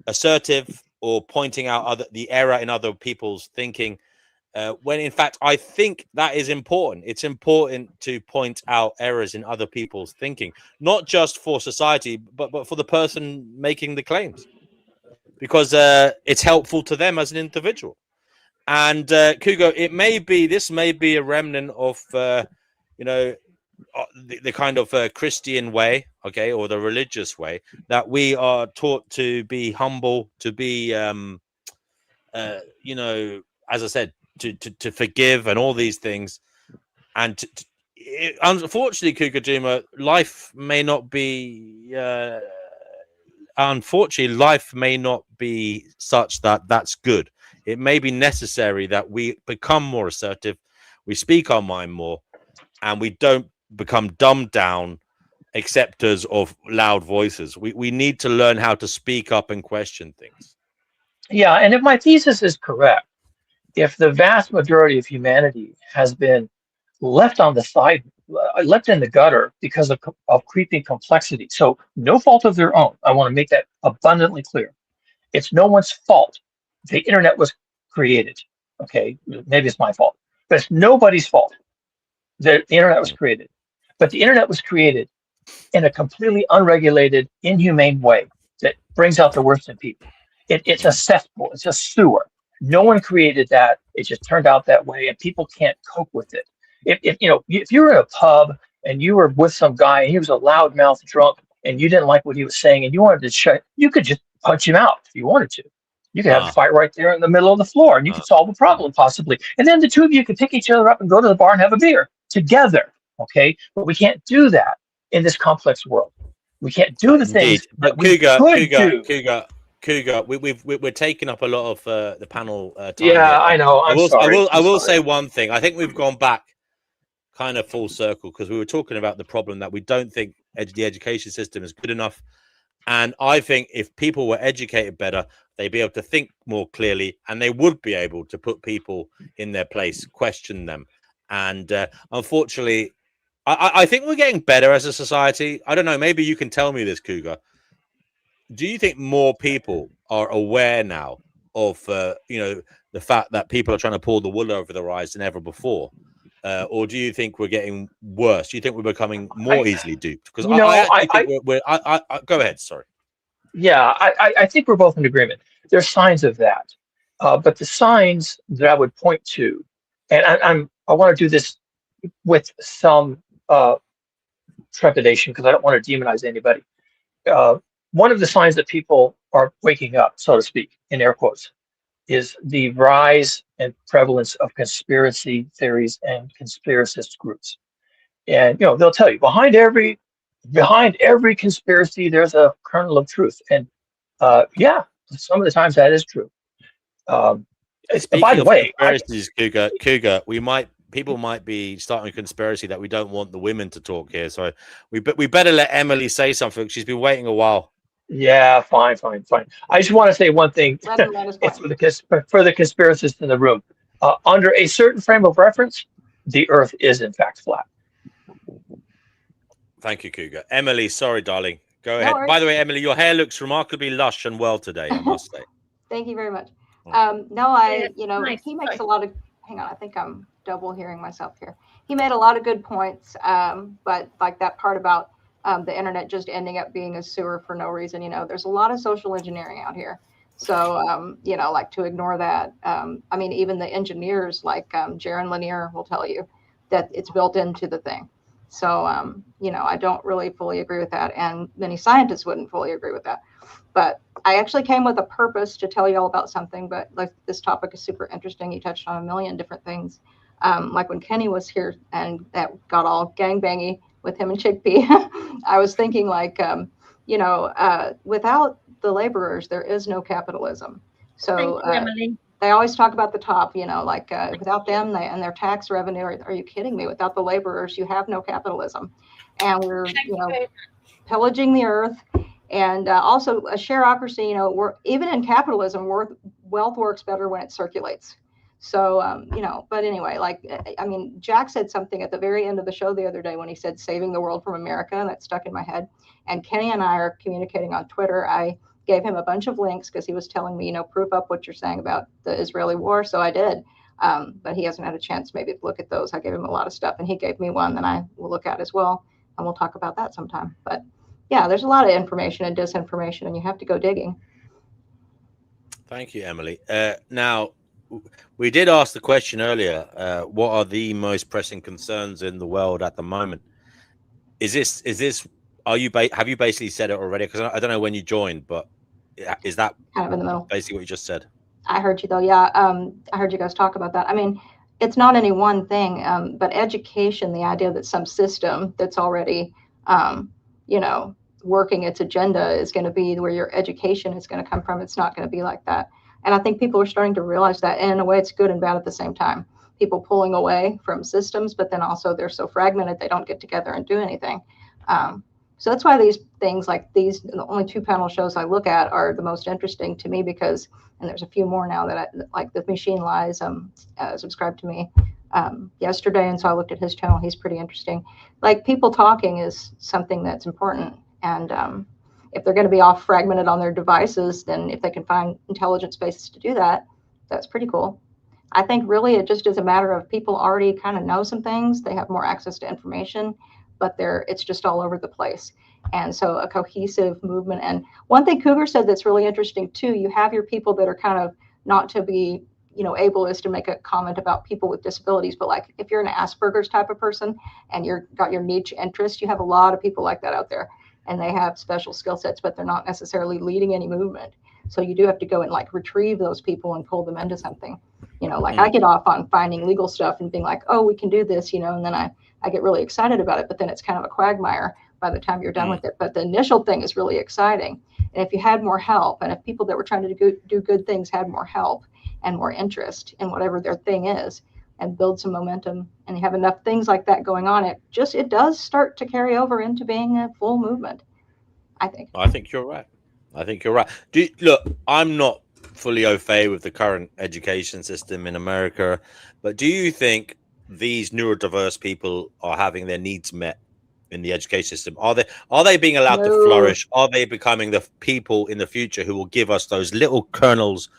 assertive or pointing out the error in other people's thinking. When in fact, I think that is important. It's important to point out errors in other people's thinking, not just for society, but for the person making the claims, because it's helpful to them as an individual. And Kugo, this may be a remnant of, you know, the kind of Christian way, okay, or the religious way, that we are taught to be humble, to be, you know, as I said, to forgive and all these things. And unfortunately, Kukajima, life may not be such that that's good. It may be necessary that we become more assertive, we speak our mind more, and we don't become dumbed down acceptors of loud voices. We need to learn how to speak up and question things. Yeah, and if my thesis is correct, if the vast majority of humanity has been left on the side, left in the gutter because of creeping complexity, so no fault of their own, I want to make that abundantly clear. It's no one's fault. The internet was created. Okay, maybe it's my fault, but it's nobody's fault. The internet was created, but the internet was created in a completely unregulated, inhumane way that brings out the worst in people. It's a cesspool. It's a sewer. No one created that. It just turned out that way, and people can't cope with it. If you know, if you were in a pub and you were with some guy and he was a loudmouth drunk and you didn't like what he was saying and you wanted to shut, you could just punch him out if you wanted to. You could have a fight right there in the middle of the floor, and you could solve a problem possibly. And then the two of you could pick each other up and go to the bar and have a beer together. Okay, but we can't do that in this complex world. We can't do the things that we could do. Cougar, we're taking up a lot of the panel time. Yeah, here. I know. I will say one thing. I think we've gone back kind of full circle, because we were talking about the problem that we don't think the education system is good enough. And I think if people were educated better, they'd be able to think more clearly, and they would be able to put people in their place, question them. And unfortunately, I think we're getting better as a society. I don't know. Maybe you can tell me this, Cougar. Do you think more people are aware now of, you know, the fact that people are trying to pull the wool over their eyes than ever before? or do you think we're getting worse? Do you think we're becoming more easily duped? Because I actually think we're go ahead. Sorry. Yeah, I think we're both in agreement. There's signs of that, but the signs that I would point to, and I want to do this with some trepidation because I don't want to demonize anybody. One of the signs that people are waking up, so to speak, in air quotes, is the rise and prevalence of conspiracy theories and conspiracist groups. And they'll tell you behind every conspiracy there's a kernel of truth. And yeah, some of the times that is true. By the way, conspiracies, Cougar, people might be starting a conspiracy that we don't want the women to talk here. So we better let Emily say something. She's been waiting a while. Yeah, fine. I just want to say one thing for the conspiracists in the room. Under a certain frame of reference, the Earth is in fact flat. Thank you, Cougar. Emily, sorry, darling. Go ahead. By the way, Emily, your hair looks remarkably lush and well today, I must say. Thank you very much. He makes a lot of, hang on, I think I'm double hearing myself here. He made a lot of good points, but like that part about the internet just ending up being a sewer for no reason, there's a lot of social engineering out here. So, like to ignore that. I mean, even the engineers like Jaron Lanier will tell you that it's built into the thing. So, I don't really fully agree with that. And many scientists wouldn't fully agree with that. But I actually came with a purpose to tell you all about something. But like this topic is super interesting. You touched on a million different things. Like when Kenny was here and that got all gangbangy with him and Chickpea, I was thinking like, without the laborers, there is no capitalism. So they always talk about the top, without them and their tax revenue. Are you kidding me? Without the laborers, you have no capitalism. And we're, pillaging the earth. And also a shareocracy, we're even in capitalism, wealth works better when it circulates. So, but anyway, Jack said something at the very end of the show the other day when he said saving the world from America, and that stuck in my head. And Kenny and I are communicating on Twitter. I gave him a bunch of links because he was telling me, proof up what you're saying about the Israeli war. So I did. But he hasn't had a chance maybe to look at those. I gave him a lot of stuff and he gave me one that I will look at as well. And we'll talk about that sometime. But yeah, there's a lot of information and disinformation and you have to go digging. Thank you, Emily. Now, we did ask the question earlier, what are the most pressing concerns in the world at the moment? Have you basically said it already? Because I don't know when you joined, but is that kind of in the middle? Basically what you just said. I heard you though. Yeah. I heard you guys talk about that. I mean, it's not any one thing, but education, the idea that some system that's already, working its agenda is going to be where your education is going to come from. It's not going to be like that. And I think people are starting to realize that. And in a way, it's good and bad at the same time. People pulling away from systems, but then also they're so fragmented, they don't get together and do anything. So that's why these things like these, the only 2 panel shows I look at are the most interesting to me because, and there's a few more now that I like. The Machine Lies subscribed to me yesterday. And so I looked at his channel. He's pretty interesting. Like people talking is something that's important. And if they're going to be off fragmented on their devices, then if they can find intelligent spaces to do that, that's pretty cool. I think really it just is a matter of people already kind of know some things. They have more access to information, but it's just all over the place. And so a cohesive movement. And one thing Cougar said that's really interesting too, you have your people that are kind of not to be, ableist to make a comment about people with disabilities, but like if you're an Asperger's type of person and you've got your niche interest, you have a lot of people like that out there. And they have special skill sets, but they're not necessarily leading any movement. So you do have to go and like retrieve those people and pull them into something. I get off on finding legal stuff and being like, oh, we can do this, and then I get really excited about it, but then it's kind of a quagmire by the time you're done with it. But the initial thing is really exciting. And if you had more help, and if people that were trying to do good things had more help and more interest in whatever their thing is, and build some momentum, and you have enough things like that going on, it does start to carry over into being a full movement, I think. I think you're right. Look, I'm not fully au fait with the current education system in America, but do you think these neurodiverse people are having their needs met in the education system? Are they being allowed to flourish? Are they becoming the people in the future who will give us those little kernels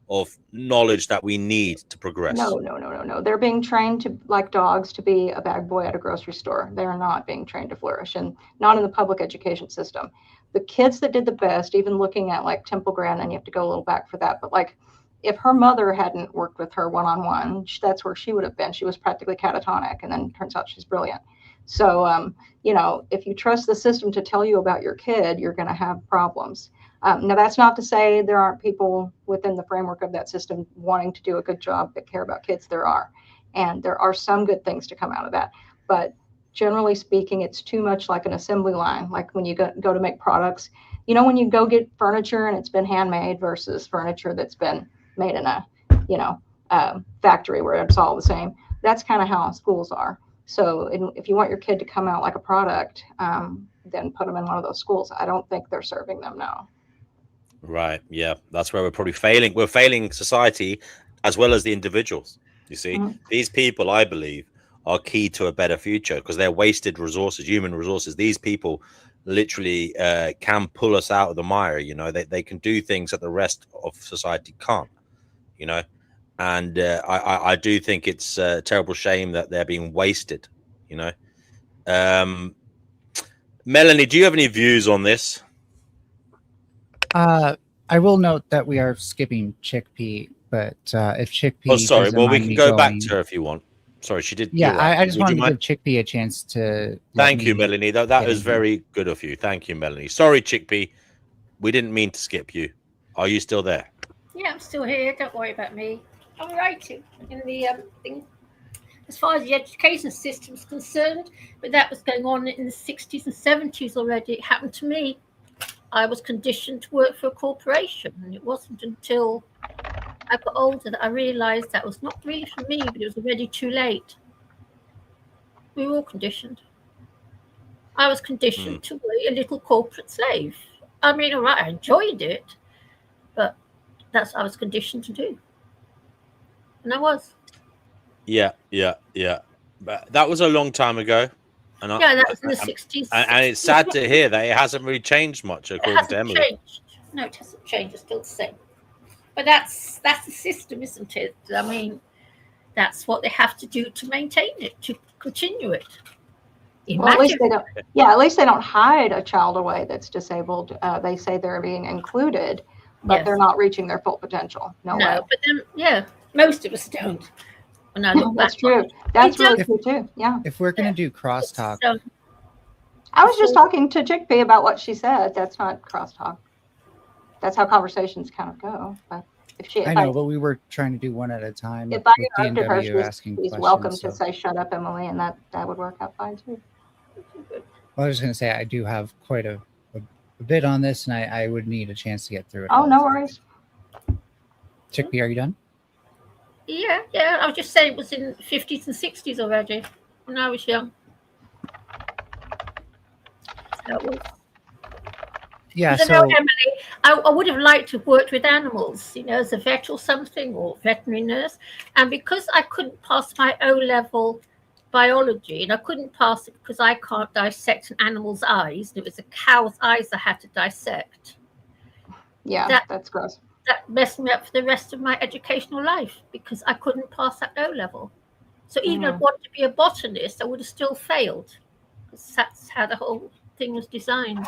of knowledge that we need to progress. No. They're being trained to, like dogs, to be a bag boy at a grocery store. They're not being trained to flourish, and not in the public education system. The kids that did the best, even looking at like Temple Grandin, and you have to go a little back for that, but like if her mother hadn't worked with her one-on-one, that's where she would have been. She was practically catatonic, and then turns out she's brilliant. So, you know, if you trust the system to tell you about your kid, you're going to have problems. Now, that's not to say there aren't people within the framework of that system wanting to do a good job that care about kids. There are. And there are some good things to come out of that. But generally speaking, it's too much like an assembly line. Like when you go to make products, you know, when you go get furniture and it's been handmade versus furniture that's been made in a, you know, factory where it's all the same. That's kind of how schools are. So if you want your kid to come out like a product, then put them in one of those schools. I don't think they're serving them now. Right. Yeah. That's where we're probably failing. We're failing society as well as the individuals. You see, these people, I believe, are key to a better future because they're wasted resources, human resources. These people literally can pull us out of the mire. You know, they can do things that the rest of society can't, you know, and I do think it's a terrible shame that they're being wasted, you know. Melanie, do you have any views on this? I will note that we are skipping Chickpea, but if Chickpea, oh, sorry, well, we can go back to her if you want. Sorry, she did. Yeah, I just wanted to give Chickpea a chance to. Thank you, Melanie. That was very good of you. Thank you, Melanie. Sorry, Chickpea, we didn't mean to skip you. Are you still there? Yeah, I'm still here. Don't worry about me. I'm writing in the thing. As far as the education system is concerned, but that was going on in the 60s and 70s already. It happened to me. I was conditioned to work for a corporation, and it wasn't until I got older that I realized that was not really for me, but it was already too late. We were all conditioned. I was conditioned to be a little corporate slave. I mean, all right, I enjoyed it, but that's what I was conditioned to do. And I was. Yeah. But that was a long time ago. And yeah, that was in the 60s. And it's sad to hear that it hasn't really changed much, according to Emily. Changed. No, it hasn't changed. It's still the same. But that's the system, isn't it? I mean, that's what they have to do to maintain it, to continue it. Well, at least they don't. Yeah, at least they don't hide a child away that's disabled. They say they're being included, but they're not reaching their full potential. No way. But then, yeah, most of us don't. No, that's true. That's really true too. Yeah. If we're gonna do crosstalk, I was just talking to Chickpea about what she said. That's not crosstalk. That's how conversations kind of go. But I know, but we were trying to do one at a time. If I interrupted her, she's welcome to say, "Shut up, Emily," and that would work out fine too. Well, I was going to say I do have quite a bit on this, and I would need a chance to get through it. Oh, no worries. Chickpea, are you done? Yeah. I was just saying it was in the 50s and 60s already when I was young. Yeah, so Emily, I would have liked to have worked with animals, you know, as a vet or something, or veterinary nurse. And because I couldn't pass my O-level biology, and I couldn't pass it because I can't dissect an animal's eyes, and it was a cow's eyes I had to dissect. Yeah, that's gross. That messed me up for the rest of my educational life because I couldn't pass that O-level. So even if I wanted to be a botanist, I would have still failed because that's how the whole thing was designed.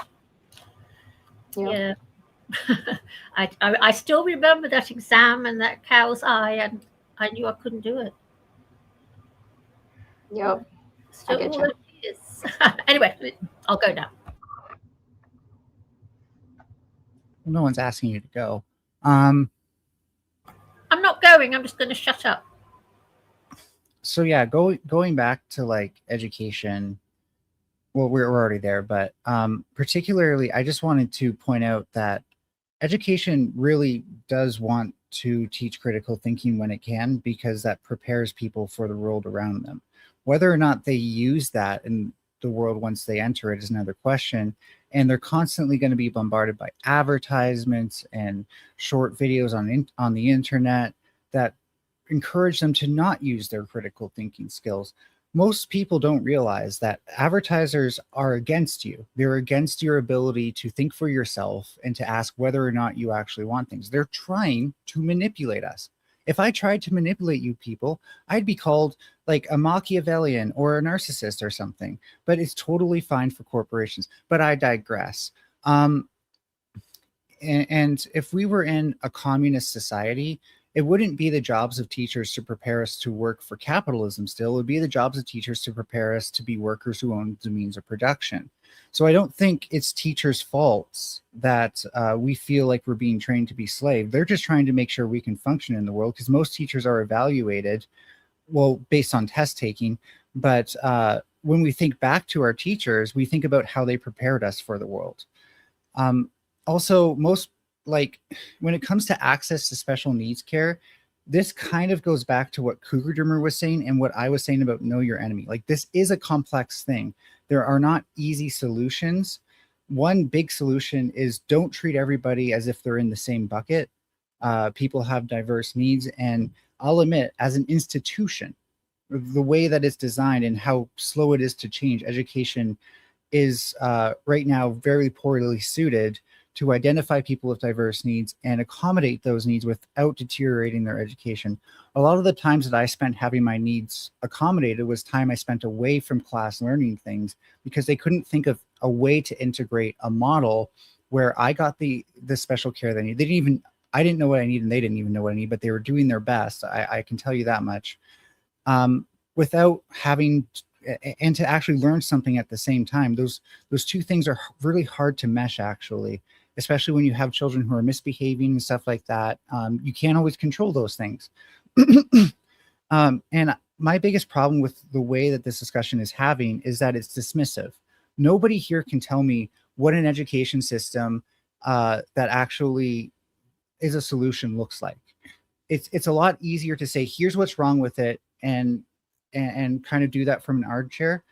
Yeah. I still remember that exam and that cow's eye, and I knew I couldn't do it. Yep. Still all those years. Anyway, I'll go now. No one's asking you to go. I'm not going. I'm just going to shut up. So yeah, going back to like education. Well, we're already there, but particularly, I just wanted to point out that education really does want to teach critical thinking when it can, because that prepares people for the world around them. Whether or not they use that in the world once they enter it is another question. And they're constantly going to be bombarded by advertisements and short videos on the internet that encourage them to not use their critical thinking skills. most people don't realize that advertisers are against you. They're against your ability to think for yourself and to ask whether or not you actually want things. They're trying to manipulate us. If I tried to manipulate you people, I'd be called like a Machiavellian or a narcissist or something, but it's totally fine for corporations. But I digress. And if we were in a communist society, it wouldn't be the jobs of teachers to prepare us to work for capitalism still. It would be the jobs of teachers to prepare us to be workers who own the means of production. So I don't think it's teachers' faults that we feel like we're being trained to be slave. They're just trying to make sure we can function in the world, because most teachers are evaluated, well, based on test taking. But when we think back to our teachers, we think about how they prepared us for the world. Also, most, like, when it comes to access to special needs care, this kind of goes back to what Cougar Drimmer was saying and what I was saying about know your enemy. Like, this is a complex thing. There are not easy solutions. One big solution is don't treat everybody as if they're in the same bucket. People have diverse needs, and I'll admit, as an institution, the way that it's designed and how slow it is to change, education is right now very poorly suited to identify people with diverse needs and accommodate those needs without deteriorating their education. A lot of the times that I spent having my needs accommodated was time I spent away from class learning things, because they couldn't think of a way to integrate a model where I got the special care they need. I didn't know what I need, and they didn't even know what I need, but they were doing their best. I can tell you that much. Without having and to actually learn something at the same time. Those two things are really hard to mesh, actually, especially when you have children who are misbehaving and stuff like that. You can't always control those things. And my biggest problem with the way that this discussion is having is that it's dismissive. Nobody here can tell me what an education system that actually is a solution looks like. It's a lot easier to say, here's what's wrong with it, and kind of do that from an armchair.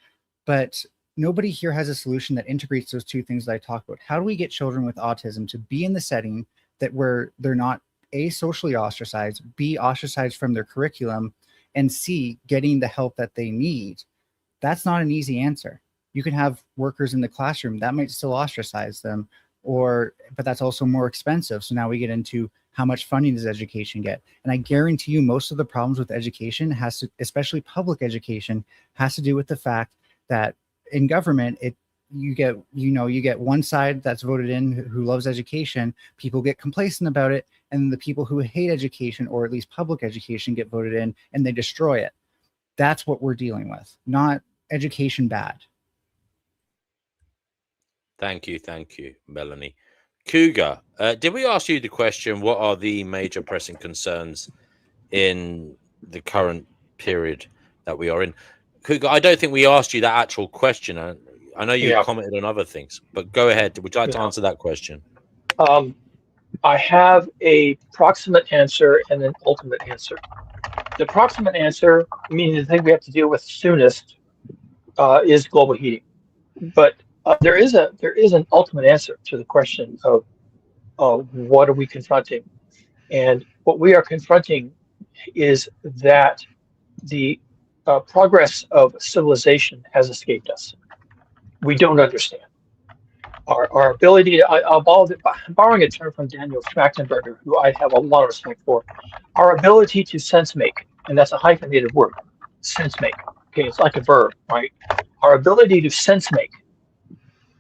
But nobody here has a solution that integrates those two things that I talked about. How do we get children with autism to be in the setting that where they're not A, socially ostracized, B, ostracized from their curriculum, and C, getting the help that they need? That's not an easy answer. You can have workers in the classroom that might still ostracize them, but that's also more expensive. So now we get into how much funding does education get? And I guarantee you most of the problems with education has to, especially public education, has to do with the fact that in government, you get one side that's voted in who loves education, people get complacent about it, and the people who hate education, or at least public education, get voted in and they destroy it. That's what we're dealing with, not education bad. Thank you, Melanie. Cougar, did we ask you the question, what are the major pressing concerns in the current period that we are in? Cougar, I don't think we asked you that actual question. I know you commented on other things, but go ahead. Would you like to answer that question? I have a proximate answer and an ultimate answer. The proximate answer, meaning the thing we have to deal with soonest, is global heating. But there is an ultimate answer to the question of what are we confronting, and what we are confronting is that the progress of civilization has escaped us. We don't understand our ability to, borrowing a term from Daniel Schmachtenberger, who I have a lot of respect for, our ability to sense make, and that's a hyphenated word, sense make. Okay, it's like a verb, right? Our ability to sense make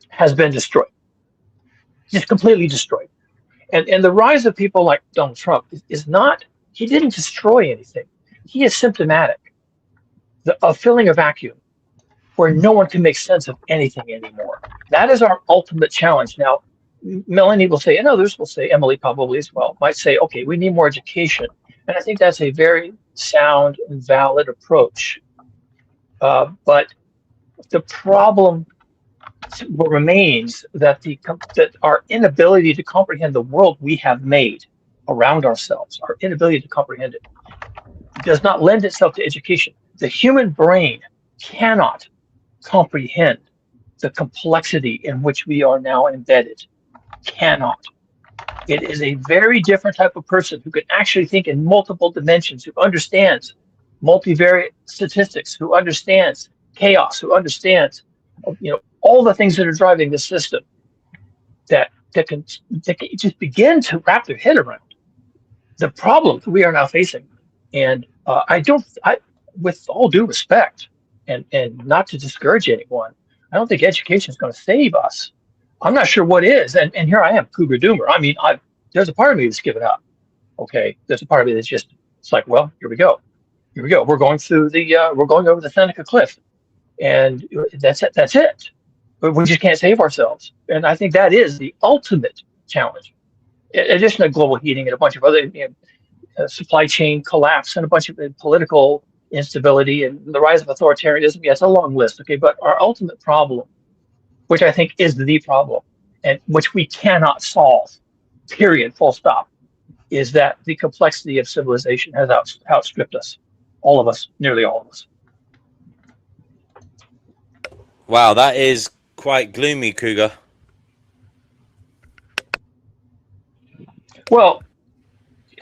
has been destroyed, just completely destroyed. And the rise of people like Donald Trump is not, he didn't destroy anything. He is symptomatic of filling a vacuum where no one can make sense of anything anymore. That is our ultimate challenge. Now, Melanie will say, and others will say, Emily probably as well, might say, okay, we need more education. And I think that's a very sound and valid approach. But the problem remains that our inability to comprehend the world we have made around ourselves, our inability to comprehend it, does not lend itself to education. The human brain cannot comprehend the complexity in which we are now embedded. Cannot. It is a very different type of person who can actually think in multiple dimensions, who understands multivariate statistics, who understands chaos, who understands, all the things that are driving the system, that can just begin to wrap their head around the problems we are now facing. And with all due respect, and not to discourage anyone, I don't think education is going to save us. I'm not sure what is. And here I am, Cougar Doomer. I mean, there's a part of me that's given up. Okay, there's a part of me that's just, it's like, well, here we go. We're going through we're going over the Seneca Cliff, and that's it. That's it. But we just can't save ourselves. And I think that is the ultimate challenge. In addition to global heating and a bunch of other supply chain collapse and a bunch of political instability and the rise of authoritarianism. Yeah, it's a long list. Okay, but our ultimate problem, which I think is the problem, and which we cannot solve, period, full stop, is that the complexity of civilization has outstripped us. All of us, nearly all of us. Wow, that is quite gloomy, Cougar. Well,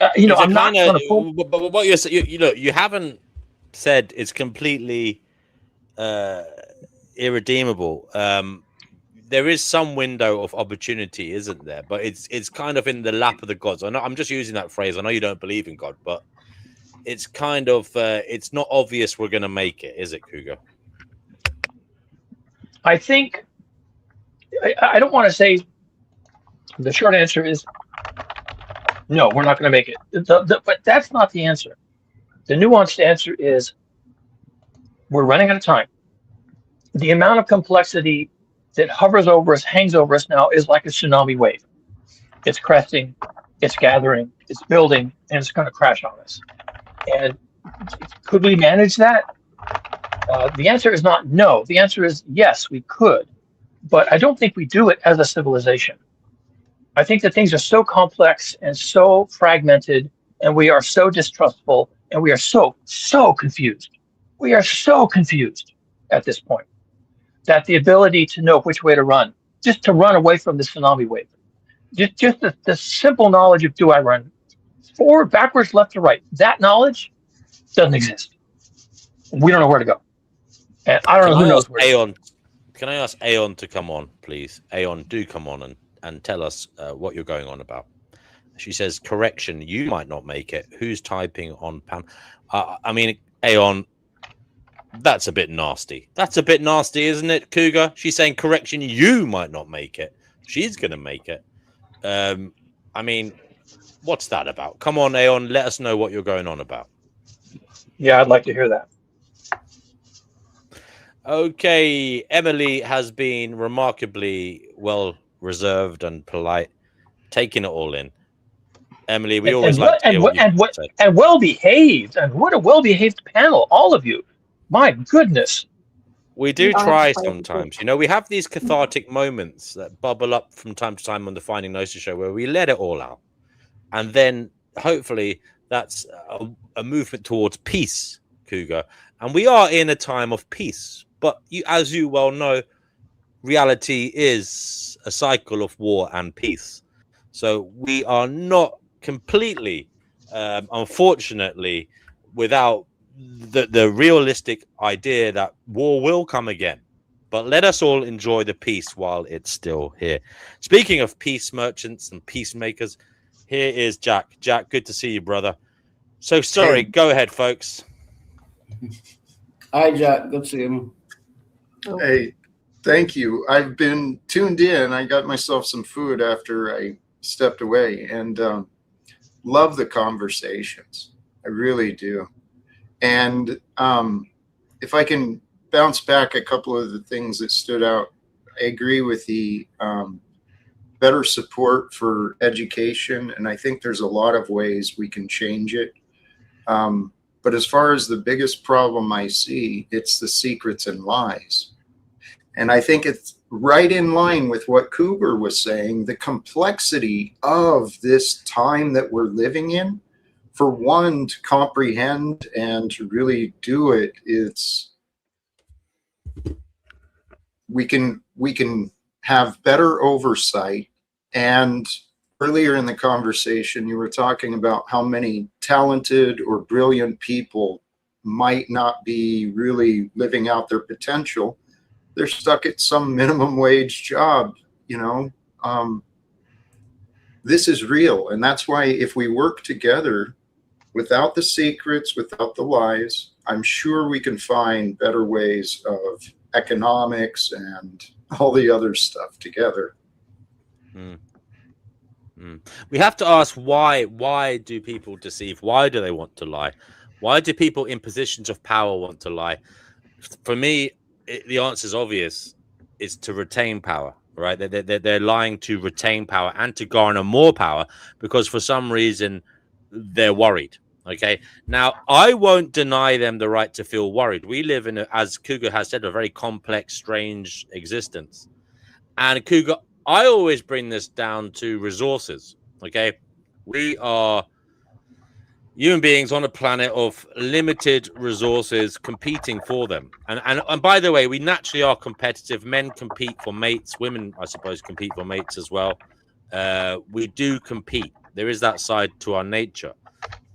I'm not going to pull. But what you're saying, you haven't said it's completely irredeemable. There is some window of opportunity, isn't there? But it's kind of in the lap of the gods. I'm just using that phrase. I know you don't believe in God, but it's kind of it's not obvious we're going to make it, is it, Cougar? I think I don't want to say. The short answer is no. We're not going to make it. But that's not the answer. The nuanced answer is we're running out of time. The amount of complexity that hovers over us, hangs over us now, is like a tsunami wave. It's cresting, it's gathering, it's building, and it's going to crash on us. And could we manage that? The answer is not no. The answer is yes, we could. But I don't think we do it as a civilization. I think that things are so complex and so fragmented, and we are so distrustful, and we are so confused. We are so confused at this point that the ability to know which way to run, just to run away from the tsunami wave, just the simple knowledge of, do I run forward, backwards, left, or right? That knowledge doesn't exist. We don't know where to go. And I don't know who knows where to go. Can I ask Aeon to come on, please? Aeon, do come on and tell us what you're going on about. She says, correction, you might not make it. Who's typing on Pam? I mean, Aeon, that's a bit nasty. That's a bit nasty, isn't it, Cougar? She's saying, correction, you might not make it. She's going to make it. I mean, what's that about? Come on, Aeon, let us know what you're going on about. Yeah, I'd like to hear that. Okay, Emily has been remarkably well reserved and polite, taking it all in. Emily, we always like to hear what you said. And well behaved, and what a well behaved panel, all of you. My goodness. We do try sometimes. We have these cathartic moments that bubble up from time to time on the Finding Gnosis show where we let it all out, and then hopefully that's a movement towards peace, Cougar. And we are in a time of peace. But as you well know, reality is a cycle of war and peace. So we are not completely, unfortunately, without the realistic idea that war will come again. But let us all enjoy the peace while it's still here. Speaking of peace merchants and peacemakers, here is Jack. Jack, good to see you, brother. So sorry, go ahead, folks. Hi, Jack. Good to see you. Hey, thank you. I've been tuned in. I got myself some food after I stepped away, and love the conversations. I really do. And if I can bounce back a couple of the things that stood out, I agree with the better support for education, and I think there's a lot of ways we can change it. But as far as the biggest problem I see, it's the secrets and lies. And I think it's right in line with what Cougar was saying, the complexity of this time that we're living in. For one, to comprehend and to really do it, we can have better oversight. And earlier in the conversation, you were talking about how many talented or brilliant people might not be really living out their potential. They're stuck at some minimum wage job, you know. This is real. And that's why if we work together without the secrets, without the lies, I'm sure we can find better ways of economics and all the other stuff together. We have to ask why do people deceive? Why do they want to lie? Why do people in positions of power want to lie? For me, the answer is obvious. It's to retain power, right? They're lying to retain power and to garner more power because for some reason they're worried. Okay. Now, I won't deny them the right to feel worried. We live in, as Cougar has said, a very complex, strange existence. And Cougar, I always bring this down to resources. Okay. We are human beings on a planet of limited resources competing for them. And by the way, we naturally are competitive. Men compete for mates. Women, I suppose, compete for mates as well. We do compete. There is that side to our nature.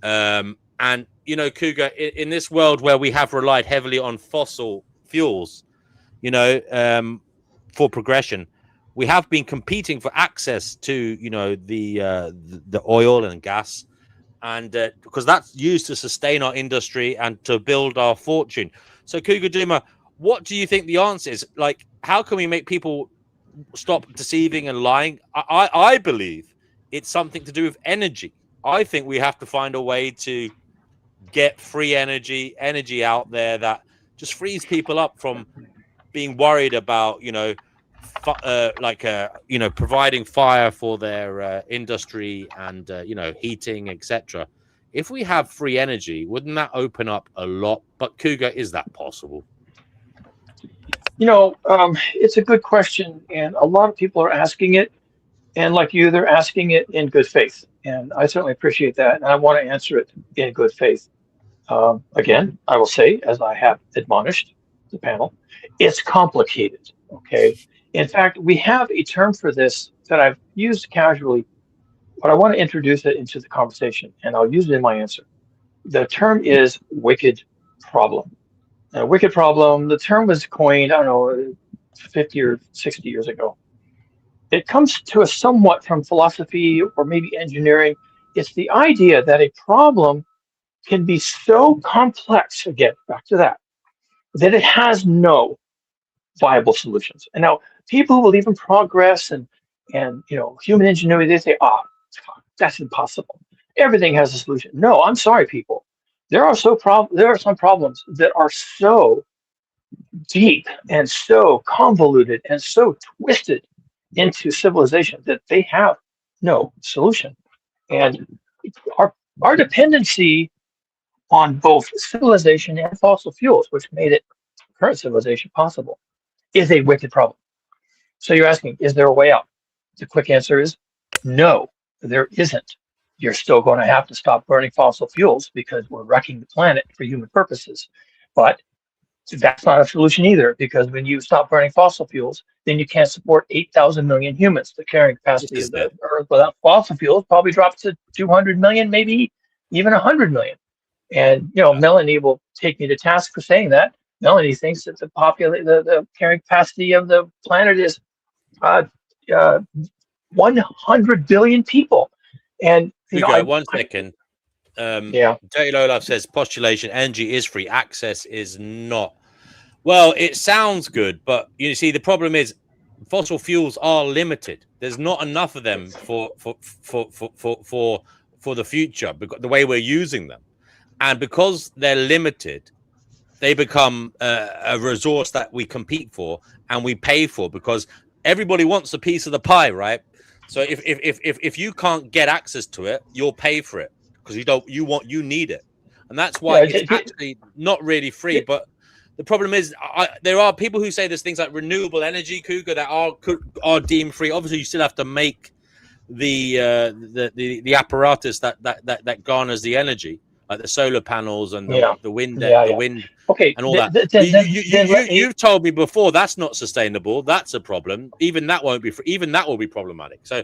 And, you know, Cougar, in this world where we have relied heavily on fossil fuels, you know, for progression, we have been competing for access to, you know, the oil and gas. And because that's used to sustain our industry and to build our fortune. So, Cougar Duma, what do you think the answer is? Like, how can we make people stop deceiving and lying? I believe it's something to do with energy. I think we have to find a way to get free energy out there that just frees people up from being worried about, you know, you know, providing fire for their industry and, you know, heating, etc. If we have free energy, wouldn't that open up a lot? But Cougar, is that possible? You know, it's a good question, and a lot of people are asking it. And like you, they're asking it in good faith. And I certainly appreciate that. And I want to answer it in good faith. Again, I will say, as I have admonished the panel, it's complicated. Okay. In fact, we have a term for this that I've used casually, but I want to introduce it into the conversation, and I'll use it in my answer. The term is wicked problem. Now, wicked problem, the term was coined, I don't know, 50 or 60 years ago. It comes to us somewhat from philosophy or maybe engineering. It's the idea that a problem can be so complex, again, back to that it has no viable solutions. And now people who believe in progress and you know, human ingenuity, they say, that's impossible. Everything has a solution. No, I'm sorry, people. There are some problems that are so deep and so convoluted and so twisted into civilization that they have no solution. And our dependency on both civilization and fossil fuels, which made it current civilization possible, is a wicked problem. So you're asking, is there a way out? The quick answer is no, there isn't. You're still going to have to stop burning fossil fuels because we're wrecking the planet for human purposes. But that's not a solution either, because when you stop burning fossil fuels, then you can't support 8,000 million humans. The carrying capacity of the Earth without fossil fuels probably drops to 200 million, maybe even 100 million. And, you know, Melanie will take me to task for saying that. Melanie thinks that the carrying capacity of the planet is 100 billion people. And you know, one second. Dirty Lolaf says postulation energy is free, access is not. Well, it sounds good, but you see, the problem is fossil fuels are limited. There's not enough of them for the future, because the way we're using them, and because they're limited, they become a resource that we compete for and we pay for, because everybody wants a piece of the pie, right? So if you can't get access to it, you'll pay for it because you need it, and that's why it's actually not really free. But the problem is, there are people who say there's things like renewable energy, Cougar, that are deemed free. Obviously, you still have to make the apparatus that garners the energy, like the solar panels and the wind, okay, and all that. You've told me before that's not sustainable. That's a problem. Even that won't be free. Even that will be problematic. So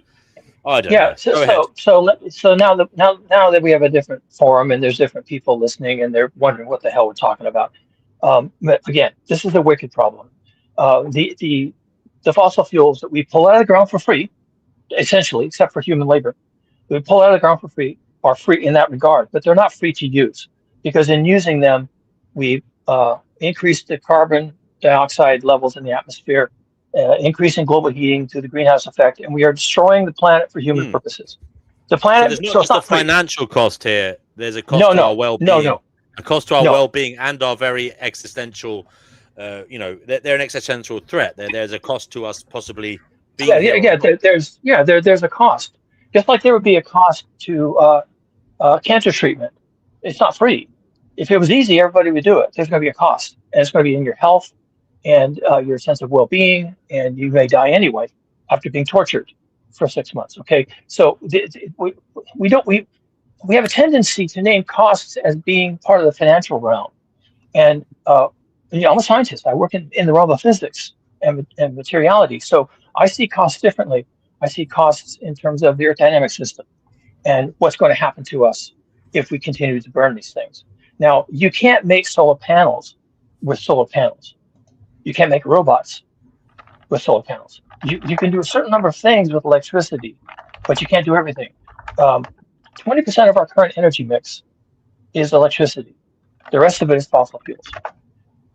I don't Yeah. know. Go ahead. So now that we have a different forum and there's different people listening and they're wondering what the hell we're talking about. But again, this is a wicked problem. The fossil fuels that we pull out of the ground for free, essentially, except for human labor, we pull out of the ground for free, are free in that regard, but they're not free to use because in using them, we increase the carbon dioxide levels in the atmosphere, increasing global heating through the greenhouse effect, and we are destroying the planet for human purposes. The planet. So there's not just a financial cost here. There's a cost to our well-being. A cost to our well-being and our very existential. They're an existential threat. There's a cost to us possibly being here. There's a cost. Just like there would be a cost to cancer treatment. It's not free. If it was easy, everybody would do it. There's going to be a cost, and it's going to be in your health and your sense of well-being, and you may die anyway after being tortured for 6 months. Okay, so we have a tendency to name costs as being part of the financial realm, and I'm a scientist. I work in the realm of physics and materiality, so I see costs differently. I see costs in terms of the Earth dynamic system and what's going to happen to us if we continue to burn these things. Now, you can't make solar panels with solar panels. You can't make robots with solar panels. You can do a certain number of things with electricity, but you can't do everything. 20% of our current energy mix is electricity. The rest of it is fossil fuels.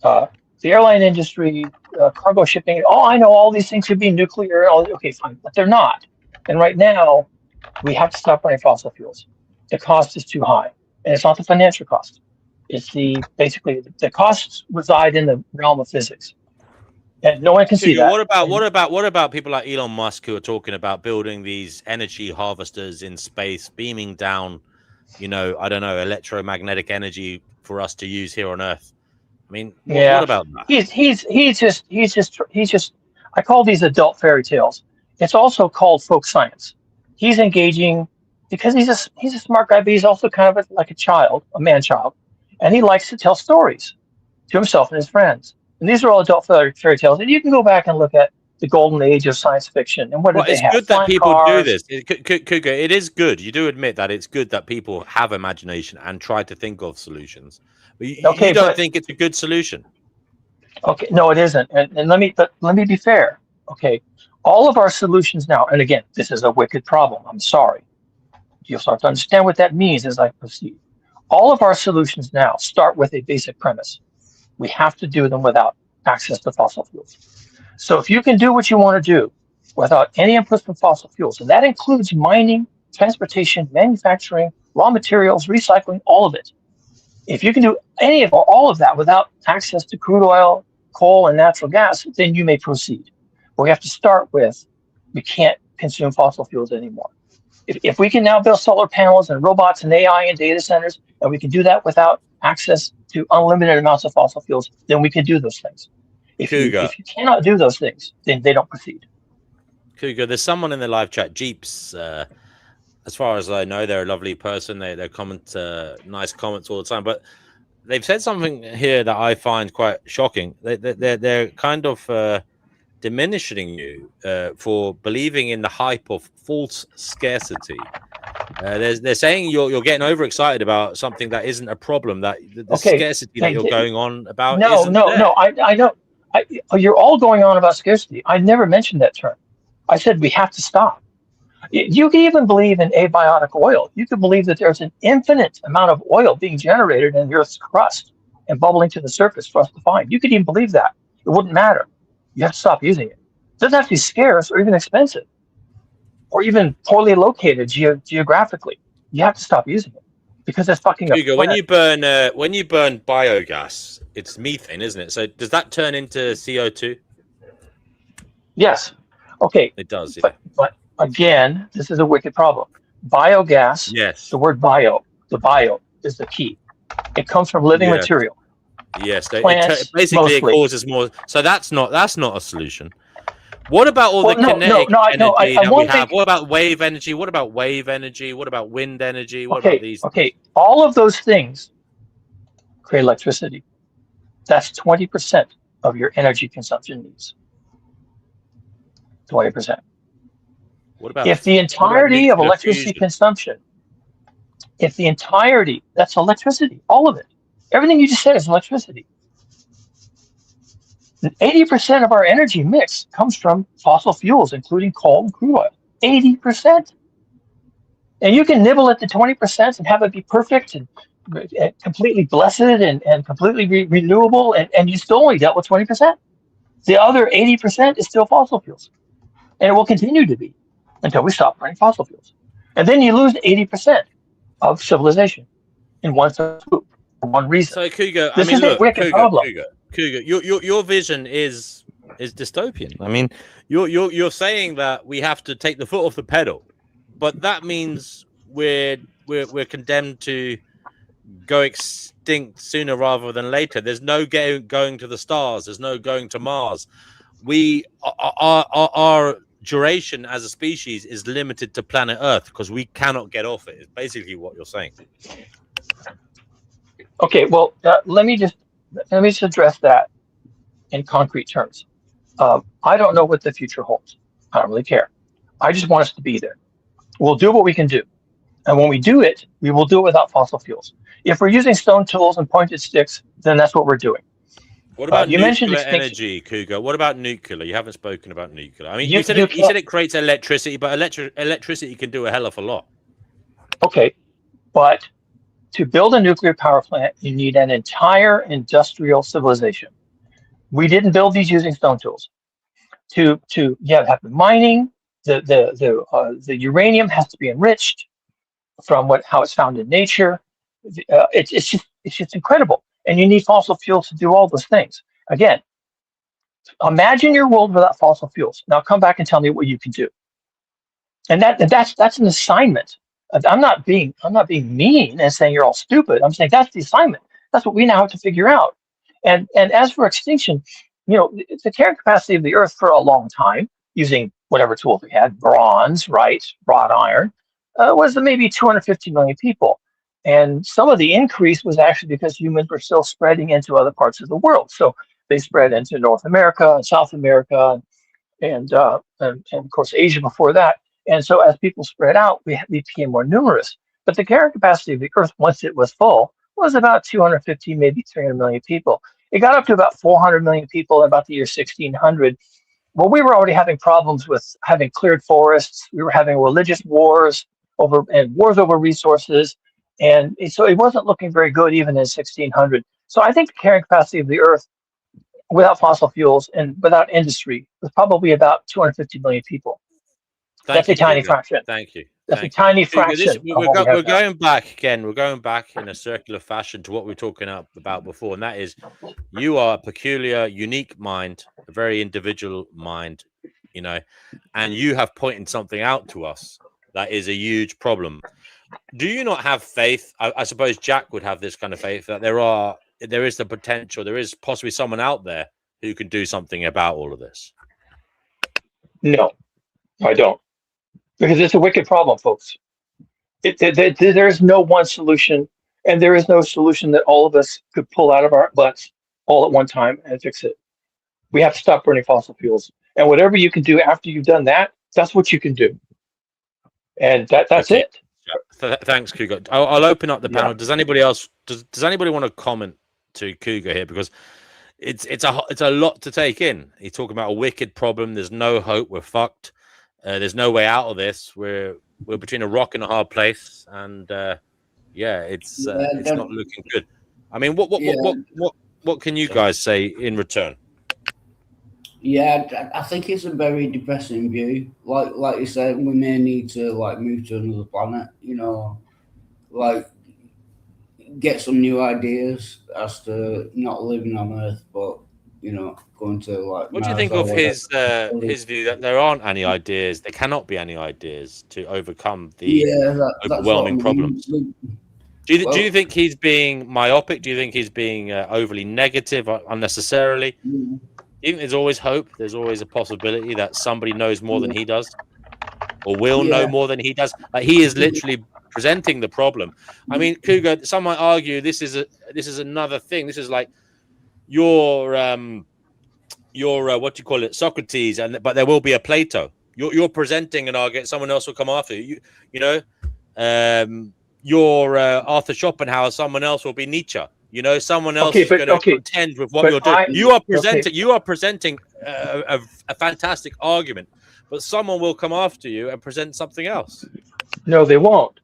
The airline industry, cargo shipping, I know all these things could be nuclear. Okay, fine, but they're not. And right now, we have to stop burning fossil fuels. The cost is too high. And it's not the financial cost. It's basically the costs reside in the realm of physics. And no one can see that. What about people like Elon Musk who are talking about building these energy harvesters in space, beaming down, I don't know, electromagnetic energy for us to use here on Earth? I mean, what about that? He's just. I call these adult fairy tales. It's also called folk science. He's engaging because he's a smart guy, but he's also kind of like a child, a man child, and he likes to tell stories to himself and his friends. And these are all adult fairy tales. And you can go back and look at the golden age of science fiction and what did they have? It's good that people do this. Cougar, it is good. You do admit that it's good that people have imagination and try to think of solutions. But you don't think it's a good solution. Okay, no, it isn't. And let me be fair. Okay, all of our solutions now, and again, this is a wicked problem. I'm sorry. You'll start to understand what that means as I proceed. All of our solutions now start with a basic premise. We have to do them without access to fossil fuels. So if you can do what you want to do without any inputs from fossil fuels, and that includes mining, transportation, manufacturing, raw materials, recycling, all of it. If you can do any of or all of that without access to crude oil, coal, and natural gas, then you may proceed. But we have to start with we can't consume fossil fuels anymore. If we can now build solar panels and robots and AI and data centers, and we can do that without access to unlimited amounts of fossil fuels, then we can do those things. If you cannot do those things, then they don't proceed. Cougar, there's someone in the live chat, Jeeps. As far as I know, they're a lovely person. They comment nice comments all the time, but they've said something here that I find quite shocking. They're kind of diminishing you for believing in the hype of false scarcity. They're saying you're getting overexcited about something that isn't a problem. That the scarcity that you're going on about. No. I know. You're all going on about scarcity. I never mentioned that term. I said we have to stop. You can even believe in abiotic oil. You can believe that there's an infinite amount of oil being generated in the Earth's crust and bubbling to the surface for us to find. You could even believe that. It wouldn't matter. You have to stop using it. It doesn't have to be scarce or even expensive or even poorly located geographically. You have to stop using it because it's fucking up. When you burn biogas, it's methane, isn't it? So does that turn into CO2? Yes. Okay. It does. Yeah. But again, this is a wicked problem. Biogas. Yes. The word bio. The bio is the key. It comes from living material. Yes. Plants, basically, it causes more. So that's not a solution. What about all the kinetic energy that we have? What about wave energy? What about wave energy? What about wind energy? What about these? Okay. All of those things create electricity. That's 20% of your energy consumption needs. 20%. What about if the entirety of electricity fusion? consumption, if the entirety, that's electricity, all of it, everything you just said is electricity. 80% of our energy mix comes from fossil fuels, including coal and crude oil. 80%. And you can nibble at the 20% and have it be perfect and completely blessed and completely renewable, and you still only dealt with 20%. The other 80% is still fossil fuels. And it will continue to be until we stop burning fossil fuels. And then you lose 80% of civilization in one swoop for one reason. So Cougar, this is a wicked problem. Cougar, your vision is dystopian. I mean, you're saying that we have to take the foot off the pedal, but that means we're condemned to go extinct sooner rather than later. There's no going to the stars. There's no going to Mars. Our duration as a species is limited to planet Earth because we cannot get off it. It's basically what you're saying. Okay, well, let me just address that in concrete terms. I don't know what the future holds. I don't really care. I just want us to be there. We'll do what we can do. And when we do it, we will do it without fossil fuels. If we're using stone tools and pointed sticks, then that's what we're doing. What about nuclear energy, Cougar? What about nuclear? You haven't spoken about nuclear. I mean, you said it creates electricity, but electricity can do a hell of a lot. Okay, but to build a nuclear power plant, you need an entire industrial civilization. We didn't build these using stone tools. To have the mining, the uranium has to be enriched from how it's found in nature. It's just incredible. And you need fossil fuels to do all those things. Again, imagine your world without fossil fuels. Now come back and tell me what you can do. And that's an assignment. I'm not being mean and saying you're all stupid. I'm saying that's the assignment. That's what we now have to figure out. And as for extinction, the carrying capacity of the Earth for a long time, using whatever tools we had, bronze, right, wrought iron, was maybe 250 million people. And some of the increase was actually because humans were still spreading into other parts of the world. So they spread into North America and South America and of course Asia before that. And so as people spread out, we became more numerous. But the carrying capacity of the Earth, once it was full, was about 250, maybe 300 million people. It got up to about 400 million people in about the year 1600. Well, we were already having problems with having cleared forests. We were having religious wars over resources. And so it wasn't looking very good even in 1600. So I think the carrying capacity of the Earth without fossil fuels and without industry was probably about 250 million people. That's a tiny fraction. Thank you. That's a tiny fraction. We're going back again. We're going back in a circular fashion to what we were talking about before, and that is, you are a peculiar, unique mind, a very individual mind, and you have pointed something out to us that is a huge problem. Do you not have faith? I suppose Jack would have this kind of faith that there is the potential, there is possibly someone out there who can do something about all of this. No, I don't. Because it's a wicked problem, folks. There's no one solution, and there is no solution that all of us could pull out of our butts all at one time and fix it. We have to stop burning fossil fuels. And whatever you can do after you've done that, that's what you can do. And that's it. Thanks, Cougar. I'll open up the panel. Does anybody else? Does anybody want to comment to Cougar here? Because it's a lot to take in. He's talking about a wicked problem. There's no hope. We're fucked. There's no way out of this. We're between a rock and a hard place, and it's not looking good. I mean, what can you guys say in return? Yeah, I think it's a very depressing view. Like you said, we may need to move to another planet. Get some new ideas as to not living on Earth, but going to What do you think of his view that there aren't any ideas? There cannot be any ideas to overcome the overwhelming problems. Do you think he's being myopic? Do you think he's being overly negative unnecessarily? Do you think there's always hope? There's always a possibility that somebody knows more than he does, or will know more than he does. Like, he is literally presenting the problem. I mean, Cougar, some might argue this is another thing. This is like your what do you call it, Socrates, but there will be a Plato. You're presenting an argument. Someone else will come after you. You know, you're Arthur Schopenhauer. Someone else will be Nietzsche. You know, someone else is going to contend with what you're doing. You are presenting a fantastic argument, but someone will come after you and present something else. No, they won't,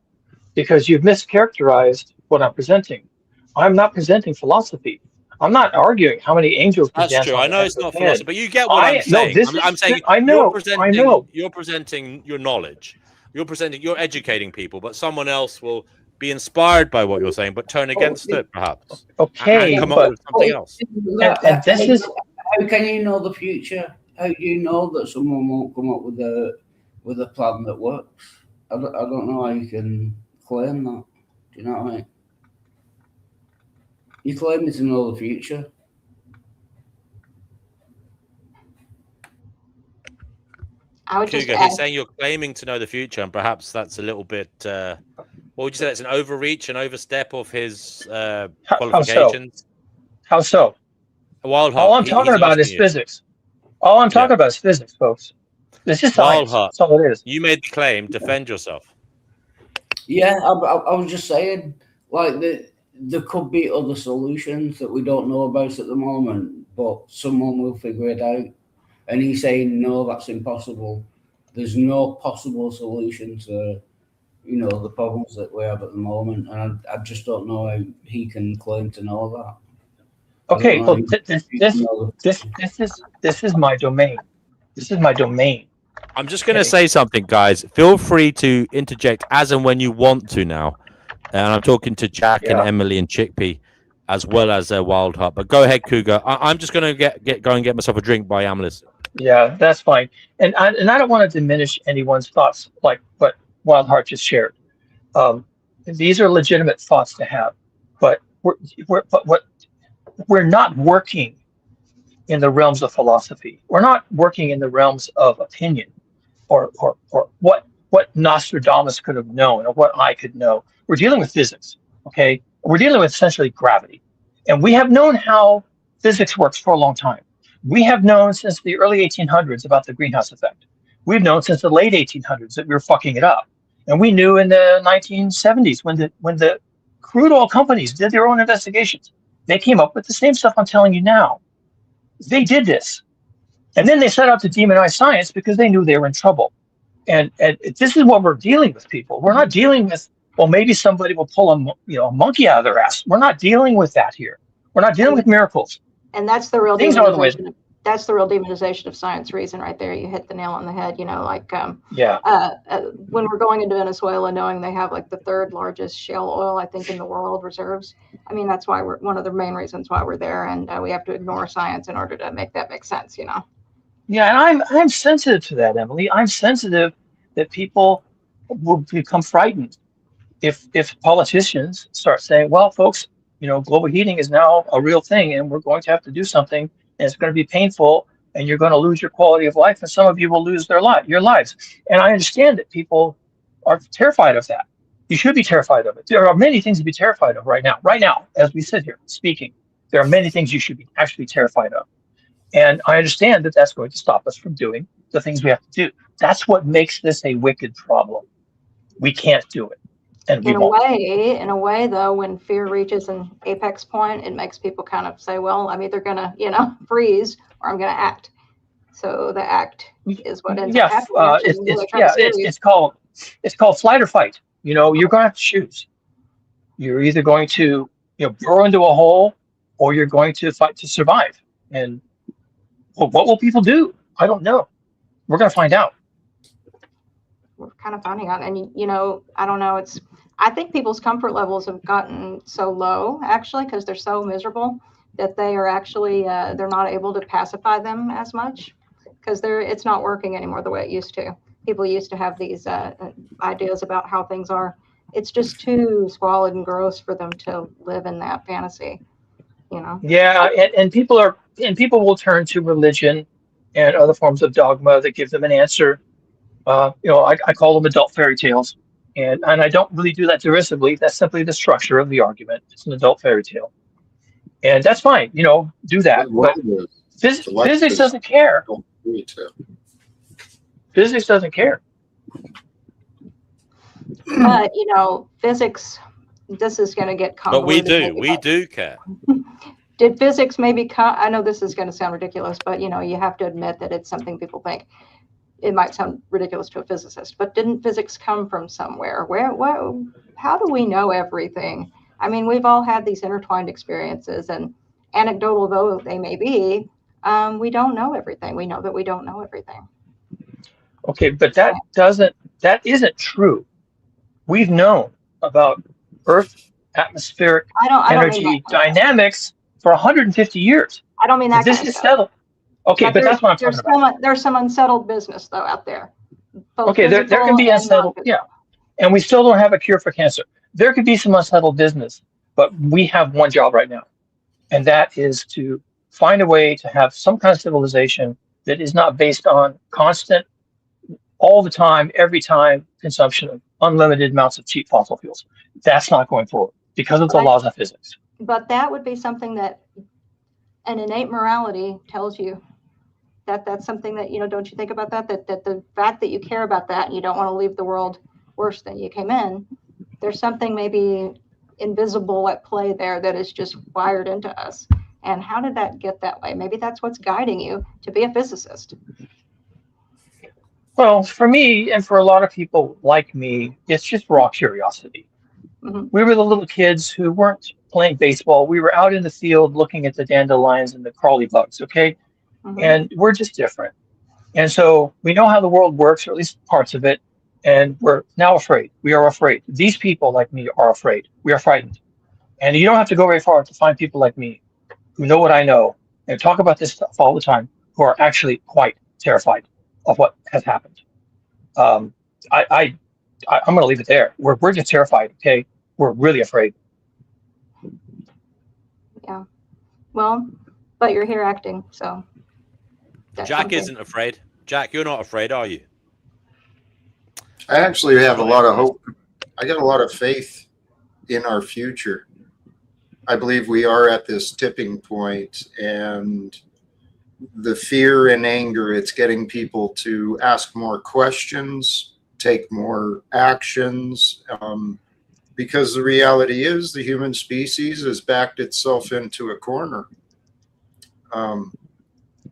because you've mischaracterized what I'm presenting. I'm not presenting philosophy. I'm not arguing how many angels can That's dance true. on I the know head it's of not a philosophy, pin. but you get what I'm saying. I'm saying I know. you're presenting your knowledge. You're educating people, but someone else will be inspired by what you're saying, but turn against it, perhaps. Okay, and come up with something else. And this is how can you know the future? How do you know that someone won't come up with a plan that works? I don't know how you can claim that. Do you know what I mean? You claim to know the future. I would just Cougar, add, he's saying you're claiming to know the future, and perhaps that's a little bit. What would you say? That's an overreach, an overstep of his qualifications. How so? Wild Heart. All I'm talking about is physics. All I'm talking about is physics, folks. This is science. That's all it is. You made the claim. Defend yourself. Yeah, I was just saying, like, there could be other solutions that we don't know about at the moment, but someone will figure it out. And he's saying, no, that's impossible. There's no possible solution to, you know, the problems that we have at the moment. And I just don't know how he can claim to know that. Okay, well, this is my domain. This is my domain. I'm just going to say something, guys. Feel free to interject as and when you want to now. And I'm talking to Jack and Emily and Chickpea, as well as Wild Heart. But go ahead, Cougar. I'm just going to go and get myself a drink by Amlis. Yeah, that's fine. And I don't want to diminish anyone's thoughts, like what Wild Heart just shared. These are legitimate thoughts to have, but we're not working in the realms of philosophy. We're not working in the realms of opinion, or what Nostradamus could have known, or what I could know. We're dealing with physics, okay? We're dealing with essentially gravity, and we have known how physics works for a long time. We have known since the early 1800s about the greenhouse effect. We've known since the late 1800s that we were fucking it up. And we knew in the 1970s when the crude oil companies did their own investigations. They came up with the same stuff I'm telling you now. They did this. And then they set out to demonize science because they knew they were in trouble. And this is what we're dealing with, people. We're not dealing with, well, maybe somebody will pull a monkey out of their ass. We're not dealing with that here. We're not dealing with miracles. and that's the real Things are the way. demonization. That's the real demonization of science reason right there. You hit the nail on the head. You know, like when we're going into Venezuela, knowing they have like the third largest shale oil, I think, in the world reserves. I mean, that's why we're one of the main reasons why we're there, and we have to ignore science in order to make that make sense. You know. Yeah, and I'm sensitive to that, Emily. I'm sensitive that people will become frightened if politicians start saying, "Well, folks, you know, global heating is now a real thing, and we're going to have to do something, and it's going to be painful, and you're going to lose your quality of life, and some of you will lose your lives." And I understand that people are terrified of that. You should be terrified of it. There are many things to be terrified of right now. Right now, as we sit here speaking, there are many things you should be actually terrified of. And I understand that that's going to stop us from doing the things we have to do. That's what makes this a wicked problem. We can't do it. And we won't. In a way, though, when fear reaches an apex point, it makes people kind of say, well, I'm either going to, you know, freeze or I'm going to act. So the act is what ends up happening. It's called flight or fight. You know, you're going to have to choose. You're either going to, you know, burrow into a hole, or you're going to fight to survive. And well, what will people do? I don't know. We're going to find out. We're kind of finding out. And, you know, I don't know. I think people's comfort levels have gotten so low, actually, because they're so miserable that they are actually, they're not able to pacify them as much because it's not working anymore the way it used to. People used to have these ideas about how things are. It's just too squalid and gross for them to live in that fantasy, you know? Yeah, and people will turn to religion and other forms of dogma that give them an answer. You know, I call them adult fairy tales, and I don't really do that derisively. That's simply the structure of the argument. It's an adult fairy tale, and that's fine. You know, do that. But physics doesn't care. Physics doesn't care. But physics. This is going to get convoluted. But we do care. Did physics maybe come? I know this is going to sound ridiculous, but you have to admit that it's something people think. It might sound ridiculous to a physicist, but didn't physics come from somewhere? How do we know everything? I mean, we've all had these intertwined experiences, and anecdotal though they may be, we don't know everything. We know that we don't know everything. Okay, but that isn't true. We've known about Earth atmospheric energy dynamics for 150 years. I don't mean that. This is settled. Okay, but that's what I'm talking about. There's some unsettled business though out there. Okay, there can be unsettled, yeah. And we still don't have a cure for cancer. There could be some unsettled business, but we have one job right now, and that is to find a way to have some kind of civilization that is not based on constant, all the time, every time consumption of unlimited amounts of cheap fossil fuels. That's not going forward because of the laws of physics. But that would be something that an innate morality tells you. That's something that, don't you think about that the fact that you care about that and you don't want to leave the world worse than you came in, there's something maybe invisible at play there that is just wired into us. And how did that get that way? Maybe that's what's guiding you to be a physicist. Well, for me and for a lot of people like me, it's just raw curiosity. Mm-hmm. We were the little kids who weren't playing baseball. We were out in the field looking at the dandelions and the crawly bugs, okay? Mm-hmm. And we're just different. And so we know how the world works, or at least parts of it, and we're now afraid. We are afraid. These people like me are afraid. We are frightened. And you don't have to go very far to find people like me who know what I know and talk about this stuff all the time, who are actually quite terrified of what has happened. I'm going to leave it there. We're just terrified, okay? We're really afraid. Yeah. Well, but you're here acting, so. Jack isn't afraid. Jack, you're not afraid, are you? I actually have a lot of hope. I got a lot of faith in our future. I believe we are at this tipping point, and the fear and anger, it's getting people to ask more questions, take more actions, because the reality is the human species has backed itself into a corner.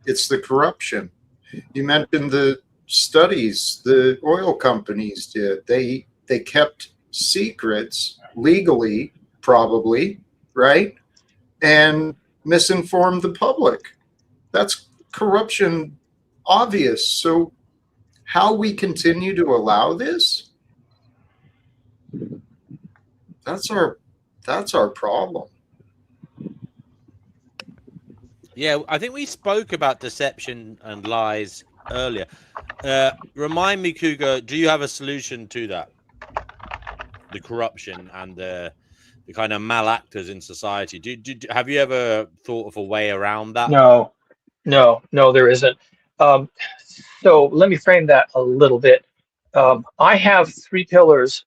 It's the corruption. You mentioned the studies the oil companies did. They kept secrets legally, probably, right? And misinformed the public. That's corruption, obvious. So how we continue to allow this, that's our problem. Yeah, I think we spoke about deception and lies earlier. Remind me, Cougar, do you have a solution to that? The corruption and the kind of malactors in society. Have you ever thought of a way around that? No, there isn't. So let me frame that a little bit. I have 3 pillars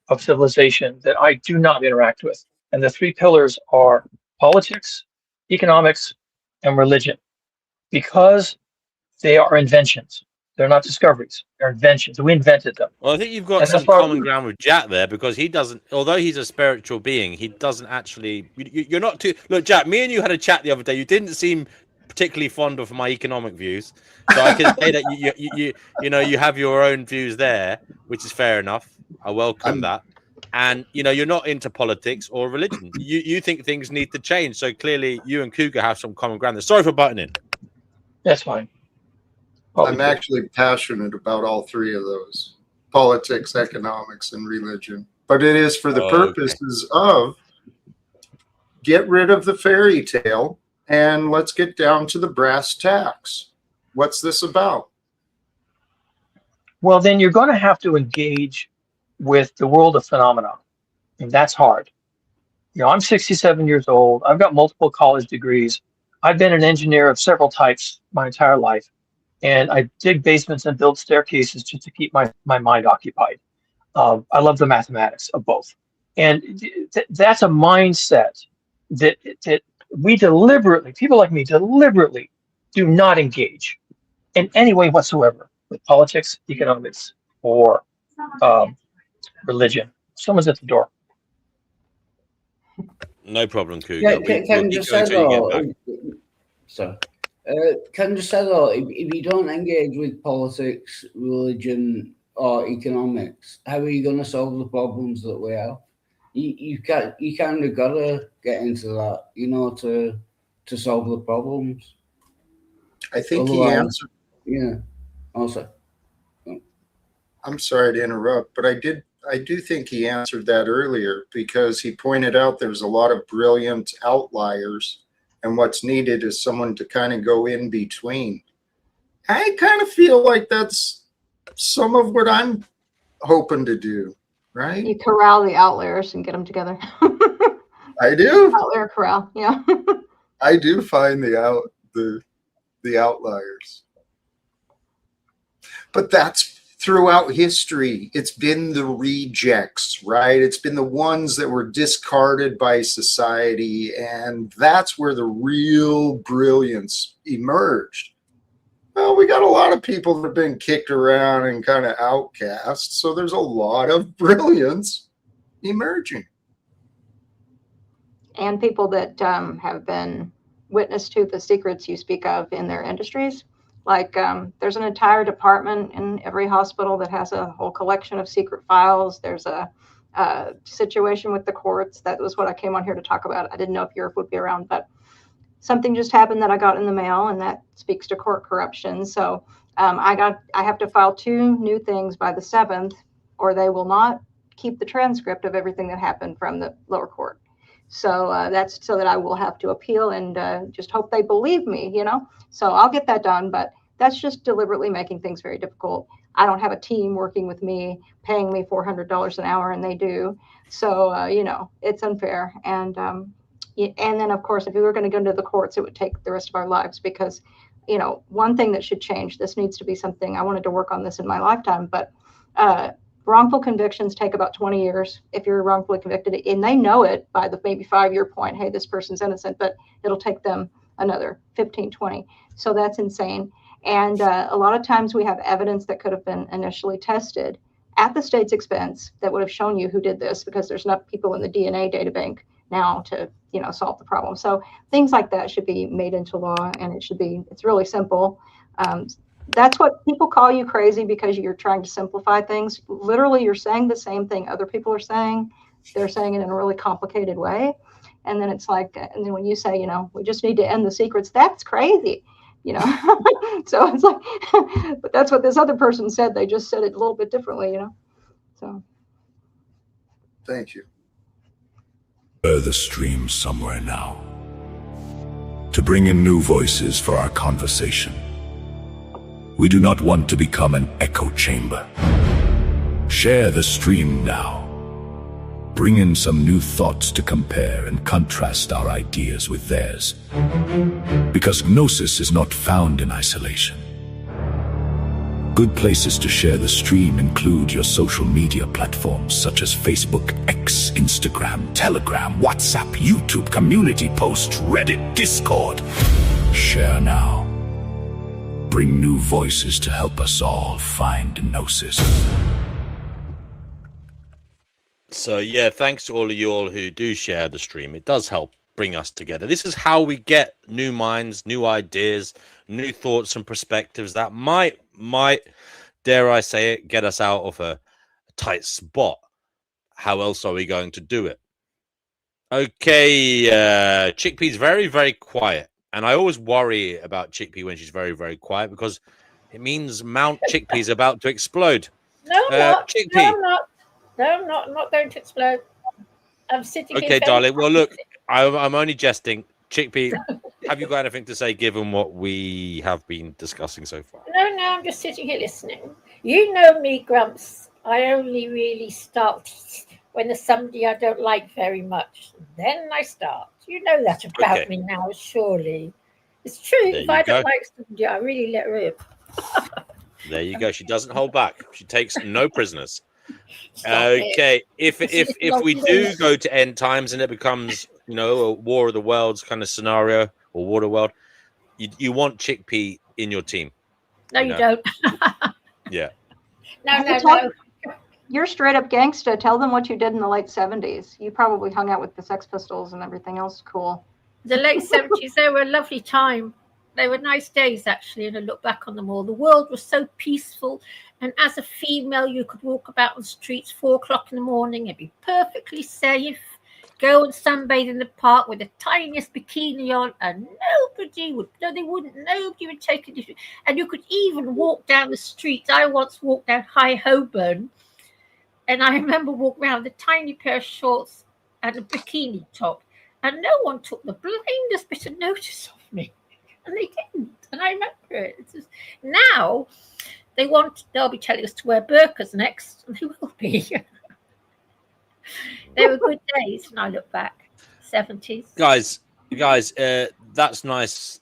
of civilization that I do not interact with. And the 3 pillars are politics, economics, and religion, because they are inventions. They're not discoveries. They're inventions. We invented them. Well, I think you've got some common ground with Jack there, because he doesn't, although he's a spiritual being, he doesn't actually, you're not too, look, Jack, me and you had a chat the other day. You didn't seem particularly fond of my economic views. So I can say that you have your own views there, which is fair enough. I welcome that. And, you're not into politics or religion. You think things need to change. So clearly you and Cougar have some common ground there. Sorry for butting in. That's fine. I'm actually passionate about all 3 of those: politics, economics, and religion. But it is for the purposes of get rid of the fairy tale and let's get down to the brass tacks. What's this about? Well, then you're going to have to engage with the world of phenomena, and that's hard. I'm 67 years old. I've got multiple college degrees. I've been an engineer of several types my entire life. And I dig basements and build staircases just to keep my mind occupied. I love the mathematics of both. And that's a mindset that we deliberately, people like me, deliberately do not engage in any way whatsoever. with politics, economics, or religion. Someone's at the door. No problem, Cougar. Yeah, We'll can keep just going say till you get back. though. So, can just say though, if you don't engage with politics, religion, or economics, how are you going to solve the problems that we have? You kind of got to get into that, you know, to solve the problems. I think Otherwise, he answered. Yeah. Also, I'm sorry to interrupt, but I do think he answered that earlier, because he pointed out there's a lot of brilliant outliers, and what's needed is someone to kind of go in between. I kind of feel like that's some of what I'm hoping to do, right? You corral the outliers and get them together. I do. Outlier corral, yeah. I do find the outliers, but that's throughout history. It's been the rejects, right? It's been the ones that were discarded by society, and that's where the real brilliance emerged. Well, we got a lot of people that have been kicked around and kind of outcast, so there's a lot of brilliance emerging. And people that have been witness to the secrets you speak of in their industries. Like there's an entire department in every hospital that has a whole collection of secret files. There's a situation with the courts. That was what I came on here to talk about. I didn't know if Europe would be around, but something just happened that I got in the mail, and that speaks to court corruption. So I have to file 2 new things by the 7th, or they will not keep the transcript of everything that happened from the lower court. So that's so that I will have to appeal and just hope they believe me, you know. So I'll get that done, but that's just deliberately making things very difficult. I don't have a team working with me, paying me $400 an hour, and they do. So, you know, it's unfair. And then, of course, if we were going to go into the courts, it would take the rest of our lives, because, you know, one thing that should change, this needs to be something, I wanted to work on this in my lifetime, but wrongful convictions take about 20 years if you're wrongfully convicted, and they know it by the maybe 5-year point. Hey, this person's innocent, but it'll take them another 15, 20. So that's insane. And a lot of times we have evidence that could have been initially tested at the state's expense that would have shown you who did this, because there's enough people in the DNA data bank now to, you know, solve the problem. So things like that should be made into law, and it's really simple. That's what people call you crazy, because you're trying to simplify things. Literally, you're saying the same thing other people are saying. They're saying it in a really complicated way. And then it's like, and then when you say, you know, we just need to end the secrets, that's crazy, you know. So it's like, but that's what this other person said. They just said it a little bit differently, you know. So. Thank you. The stream somewhere now, to bring in new voices for our conversation. We do not want to become an echo chamber. Share the stream now. Bring in some new thoughts to compare and contrast our ideas with theirs. Because Gnosis is not found in isolation. Good places to share the stream include your social media platforms such as Facebook, X, Instagram, Telegram, WhatsApp, YouTube, community posts, Reddit, Discord. Share now. Bring new voices to help us all find Gnosis. So yeah, thanks to all of you all who do share the stream. It does help bring us together. This is how we get new minds, new ideas, new thoughts and perspectives that might, dare I say it, get us out of a tight spot. How else are we going to do it? Okay, Chickpea's very, very quiet. And I always worry about Chickpea when she's very, very quiet, because it means Mount Chickpea's about to explode. No, I'm not. Chickpea. No, I'm not. No, I'm not. I'm not going to explode. I'm sitting here. Okay, darling. Well, look, I'm only jesting. Chickpea, have you got anything to say given what we have been discussing so far? No, I'm just sitting here listening. You know me, Grumps. I only really start when there's somebody I don't like very much. Then I start. You know that about me now, surely. It's true. If I don't like somebody, I really let her rip. There you go. She doesn't hold back. She takes no prisoners. Okay. If we do go to end times and it becomes, you know, a War of the Worlds kind of scenario, or Water World, you want Chickpea in your team. No, you don't. Yeah. No. You're straight up gangsta. Tell them what you did in the late 70s. You probably hung out with the Sex Pistols and everything else cool. The late 70s, they were a lovely time. They were nice days, actually, and I look back on them all. The world was so peaceful, and as a female, you could walk about on the streets 4 o'clock in the morning and be perfectly safe. Go and sunbathe in the park with the tiniest bikini on, and nobody would take it. And you could even walk down the streets. I once walked down High Holborn, and I remember walking around with a tiny pair of shorts and a bikini top, and no one took the blindest bit of notice of me. And they didn't. And I remember it. It's just, now they'll be telling us to wear burqas next, and they will be. They were good days when I look back. 70s. Guys, that's nice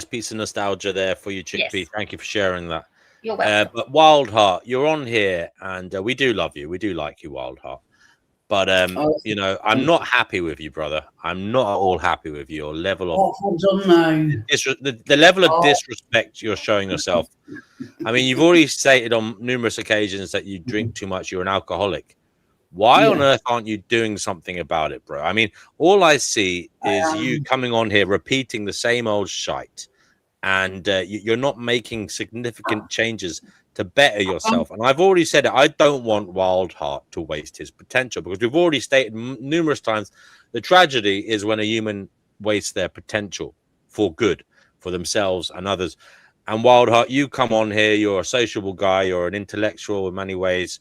piece of nostalgia there for you, Chickpea. Yes. Thank you for sharing that. You're welcome. But Wildheart, you're on here, and we do love you. We do like you, Wildheart. But you know, I'm not happy with you, brother. I'm not at all happy with your level of the level of disrespect you're showing yourself. I mean, you've already stated on numerous occasions that you drink too much. You're an alcoholic. Why on earth aren't you doing something about it, bro? I mean, all I see is you coming on here repeating the same old shite, and you're not making significant changes to better yourself. And I've already said it. I don't want Wildheart to waste his potential, because we've already stated numerous times the tragedy is when a human wastes their potential for good, for themselves and others. And Wildheart, you come on here, you're a sociable guy, you're an intellectual in many ways,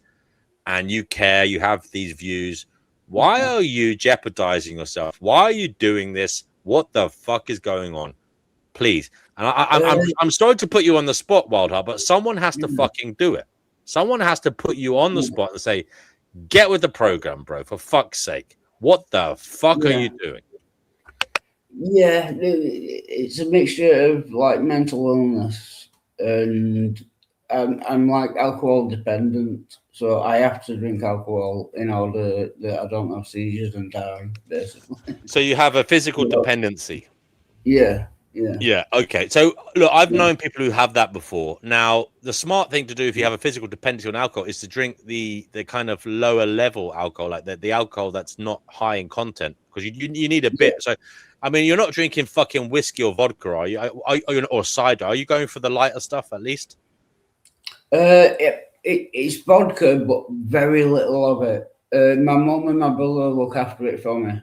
and you care, you have these views. Why are you jeopardizing yourself? Why are you doing this? What the fuck is going on? Please. And I'm sorry to put you on the spot, Wildheart, but someone has to fucking do it. Someone has to put you on the spot and say, get with the program, bro, for fuck's sake. What the fuck are you doing? Yeah, it's a mixture of like mental illness, and I'm like alcohol dependent, so I have to drink alcohol in order that I don't have seizures and die, basically. So you have a physical dependency. Yeah. Okay. So look, I've known people who have that before. Now, the smart thing to do if you have a physical dependency on alcohol is to drink the kind of lower level alcohol, like the alcohol that's not high in content, because you need a bit. So, I mean, you're not drinking fucking whiskey or vodka, are you? Or cider? Are you going for the lighter stuff at least? It's vodka, but very little of it. My mum and my brother look after it for me.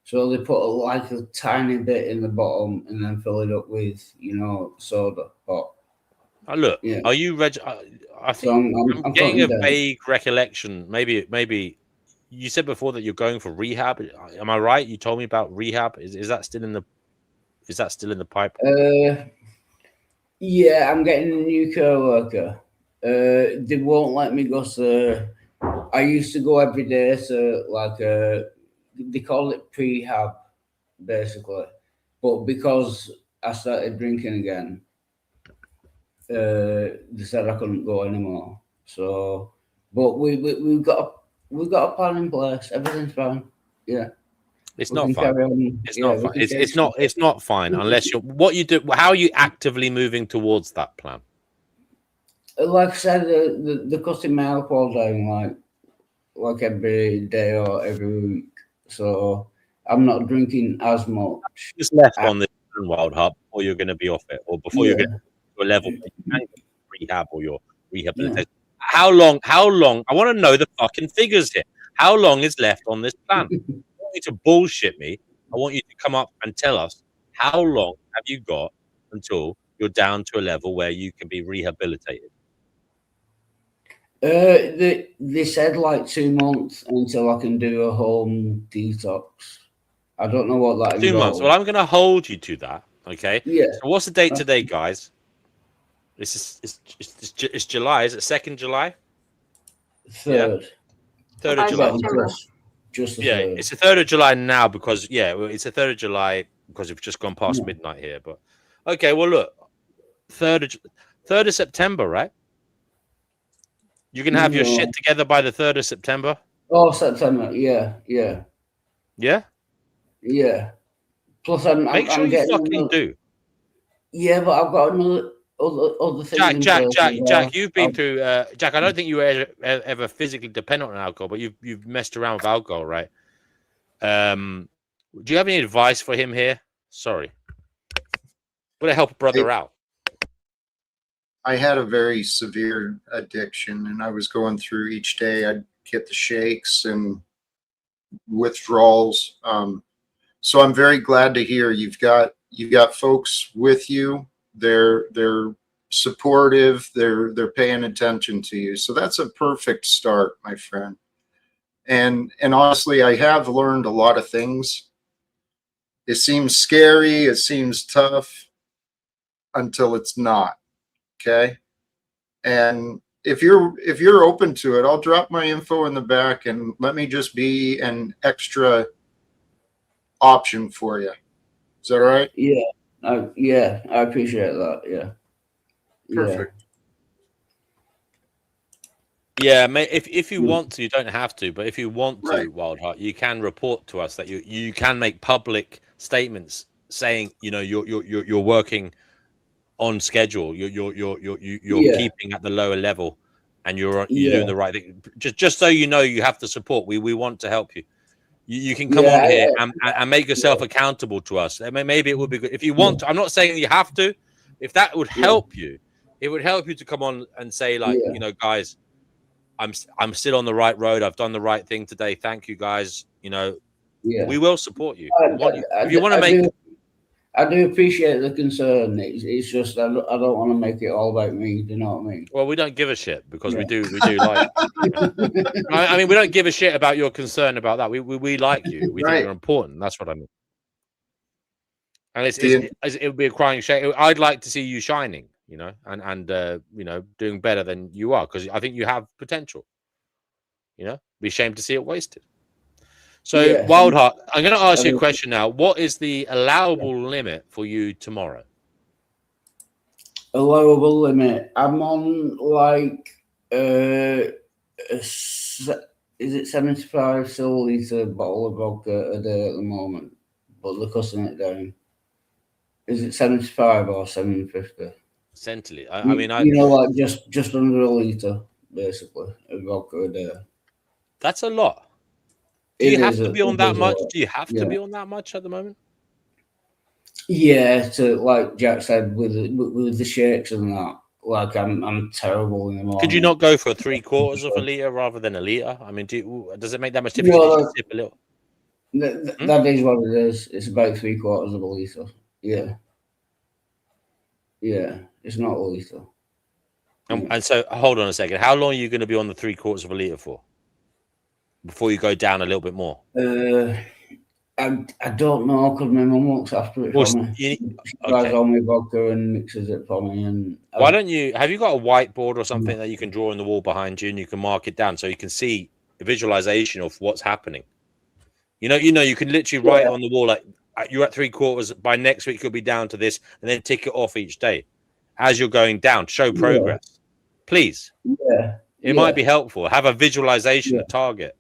So they put like a tiny bit in the bottom and then fill it up with, soda. But look, are you ready? I think I'm getting a vague recollection. Maybe you said before that you're going for rehab. Am I right? You told me about rehab. Is that still in the? Is that still in the pipe? Yeah, I'm getting a new co-worker. They won't let me go. So I used to go every day. So like they call it prehab, basically. But because I started drinking again, they said I couldn't go anymore. So, but we've got a plan in place. Everything's fine. Yeah. It's not fine. It's not fine. It's not fine unless you're how are you actively moving towards that plan? Like I said, the cutting my alcohol down like every day or every week. So I'm not drinking as much. Just left on this Wildheart before you're going to be off it, or before you're going to a level where you can rehab or your rehabilitation. How long? I want to know the fucking figures here. How long is left on this plan? I don't want you to bullshit me. I want you to come up and tell us how long have you got until you're down to a level where you can be rehabilitated. They said like 2 months until I can do a home detox. I don't know what that is. 2 months. Well, I'm going to hold you to that. Okay. Yeah. So what's the date today, guys? It's July. Is it 2nd July? 3rd. Yeah. 3rd of July. Just the 3rd. It's the 3rd of July now because it's the 3rd of July because we've just gone past midnight here. But okay, well look, 3rd of September, right? You can have your shit together by the 3rd of September. Oh, September. Yeah. Plus, I'm Make sure I'm you fucking do. Yeah, but I've got other things. Jack, you've been through. Jack, I don't think you were ever physically dependent on alcohol, but you've messed around with alcohol, right? Do you have any advice for him here? Sorry, would it help a brother out? I had a very severe addiction, and I was going through each day. I'd get the shakes and withdrawals. So I'm very glad to hear you've got folks with you. They're supportive. They're paying attention to you. So that's a perfect start, my friend. And honestly, I have learned a lot of things. It seems scary. It seems tough until it's not. Okay. And if you're open to it, I'll drop my info in the back and let me just be an extra option for you. Is that all right? Yeah. I appreciate that. Yeah. Perfect. Yeah, mate, if you want to, you don't have to, but if you want to, Wildheart, you can report to us that you can make public statements saying, you know, you're working on schedule, you're keeping at the lower level, and you're doing the right thing. Just so you know, you have the support. We want to help you. You can come on here and make yourself accountable to us. Maybe it would be good if you want to. I'm not saying you have to. If that would help you, it would help you to come on and say, like, you know, guys, I'm still on the right road. I've done the right thing today. Thank you, guys. You know, we will support you. If you want to make, I do appreciate the concern. It's just I don't want to make it all about me. Do you know what I mean? well, we don't give a shit because we do like. I mean, we don't give a shit about your concern about that. We like you. We think you're important. That's what I mean. And it would be a crying shame. I'd like to see you shining, you know, and you know, doing better than you are, because I think you have potential. You know, be ashamed to see it wasted. So, Wildheart, I'm going to ask you a question now. What is the allowable limit for you tomorrow? Allowable limit. I'm on like is it 75 milliliter bottle of vodka a day at the moment, but they're cutting it down. Is it 75 or 750? Centrally, I mean, you know, like just under a liter, basically, of vodka a day. That's a lot. Do you have to be on that much? Do you have to be on that much at the moment? Yeah, to like Jack said, with the shakes and that, like I'm terrible in the morning. Could you not go for 3/4 of a liter rather than a liter? I mean, does it make that much difference? No, you sip a little. That is what it is. It's about 3/4 of a liter. Yeah. Yeah, it's not a liter. And so, hold on a second. How long are you going to be on the 3/4 of a liter for? Before you go down a little bit more? I don't know, because my mum looks after it for me. She buys all my vodka and mixes it for me. And why don't you, have you got a whiteboard or something that you can draw on the wall behind you and you can mark it down so you can see a visualization of what's happening? You know, you can literally write on the wall, like, you're at 3/4, by next week you'll be down to this, and then tick it off each day as you're going down. Show progress, please. Yeah, it might be helpful. Have a visualization, a target.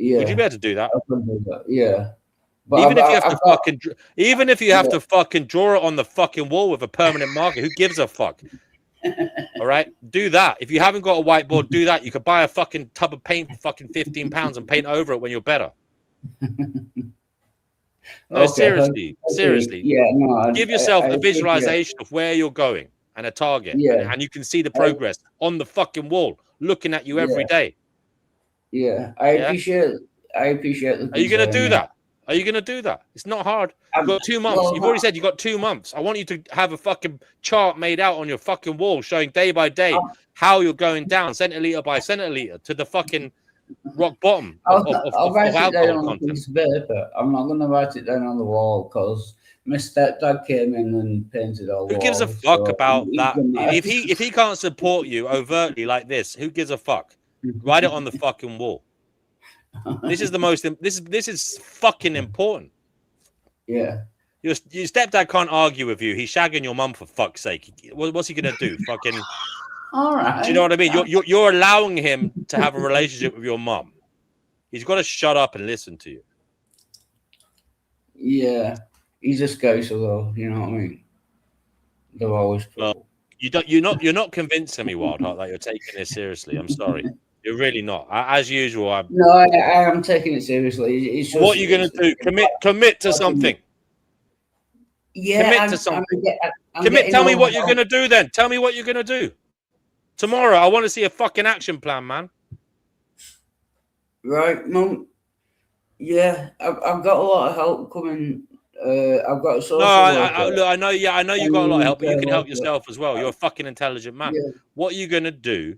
Yeah, would you be able to do that? Yeah, but even if you have to fucking draw it on the fucking wall with a permanent marker, who gives a fuck? All right, do that. If you haven't got a whiteboard, do that. You could buy a fucking tub of paint for fucking £15 and paint over it when you're better. No, seriously. Yeah, no, give yourself a visualization of where you're going and a target, and you can see the progress on the fucking wall, looking at you every day. Yeah, I appreciate the. Are you going to do that? Are you going to do that? It's not hard. You've got 2 months. You've already said you've got 2 months. I want you to have a fucking chart made out on your fucking wall showing day by day how you're going down centiliter by centiliter to the fucking rock bottom of write it down alcohol on a piece of paper. I'm not going to write it down on the wall because my stepdad came in and painted all the walls. Who gives a fuck about that? If he can't support you overtly like this, who gives a fuck? Write it on the fucking wall. This is the most. This is fucking important. Yeah. Your stepdad can't argue with you. He's shagging your mum, for fuck's sake. What's he gonna do? Fucking. All right. Do you know what I mean? You're allowing him to have a relationship with your mum. He's got to shut up and listen to you. Yeah, he's a scouser though. You know what I mean? They're always trouble. You're not convincing me, Wildheart, that you're taking this seriously. I'm sorry. You're really not. As usual, No, I am taking it seriously. It's just, what are you going to do? Commit to something. Yeah, commit to something. Commit. Tell me what you're going to do then. Tell me what you're going to do. Tomorrow, I want to see a fucking action plan, man. Right, Mum. Yeah, I've got a lot of help coming. I've got a social worker. Look, I know you got a lot of help, but you can help yourself as well. You're a fucking intelligent man. Yeah. What are you going to do?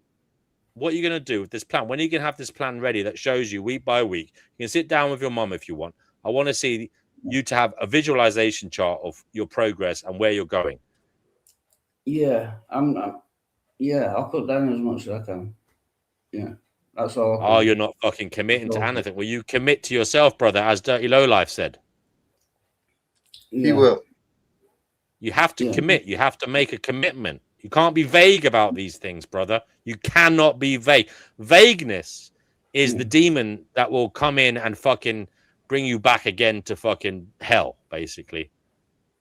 What are you going to do with this plan? When are you going to have this plan ready that shows you week by week? You can sit down with your mum if you want. I want to see you to have a visualization chart of your progress and where you're going. Yeah, I'll put down as much as I can. Yeah, that's all. Oh, you're not fucking committing to anything. Well, you commit to yourself, brother, as Dirty Lowlife said. He will. You have to commit. You have to make a commitment. You can't be vague about these things, brother. You cannot be vague. Vagueness is the demon that will come in and fucking bring you back again to fucking hell, basically.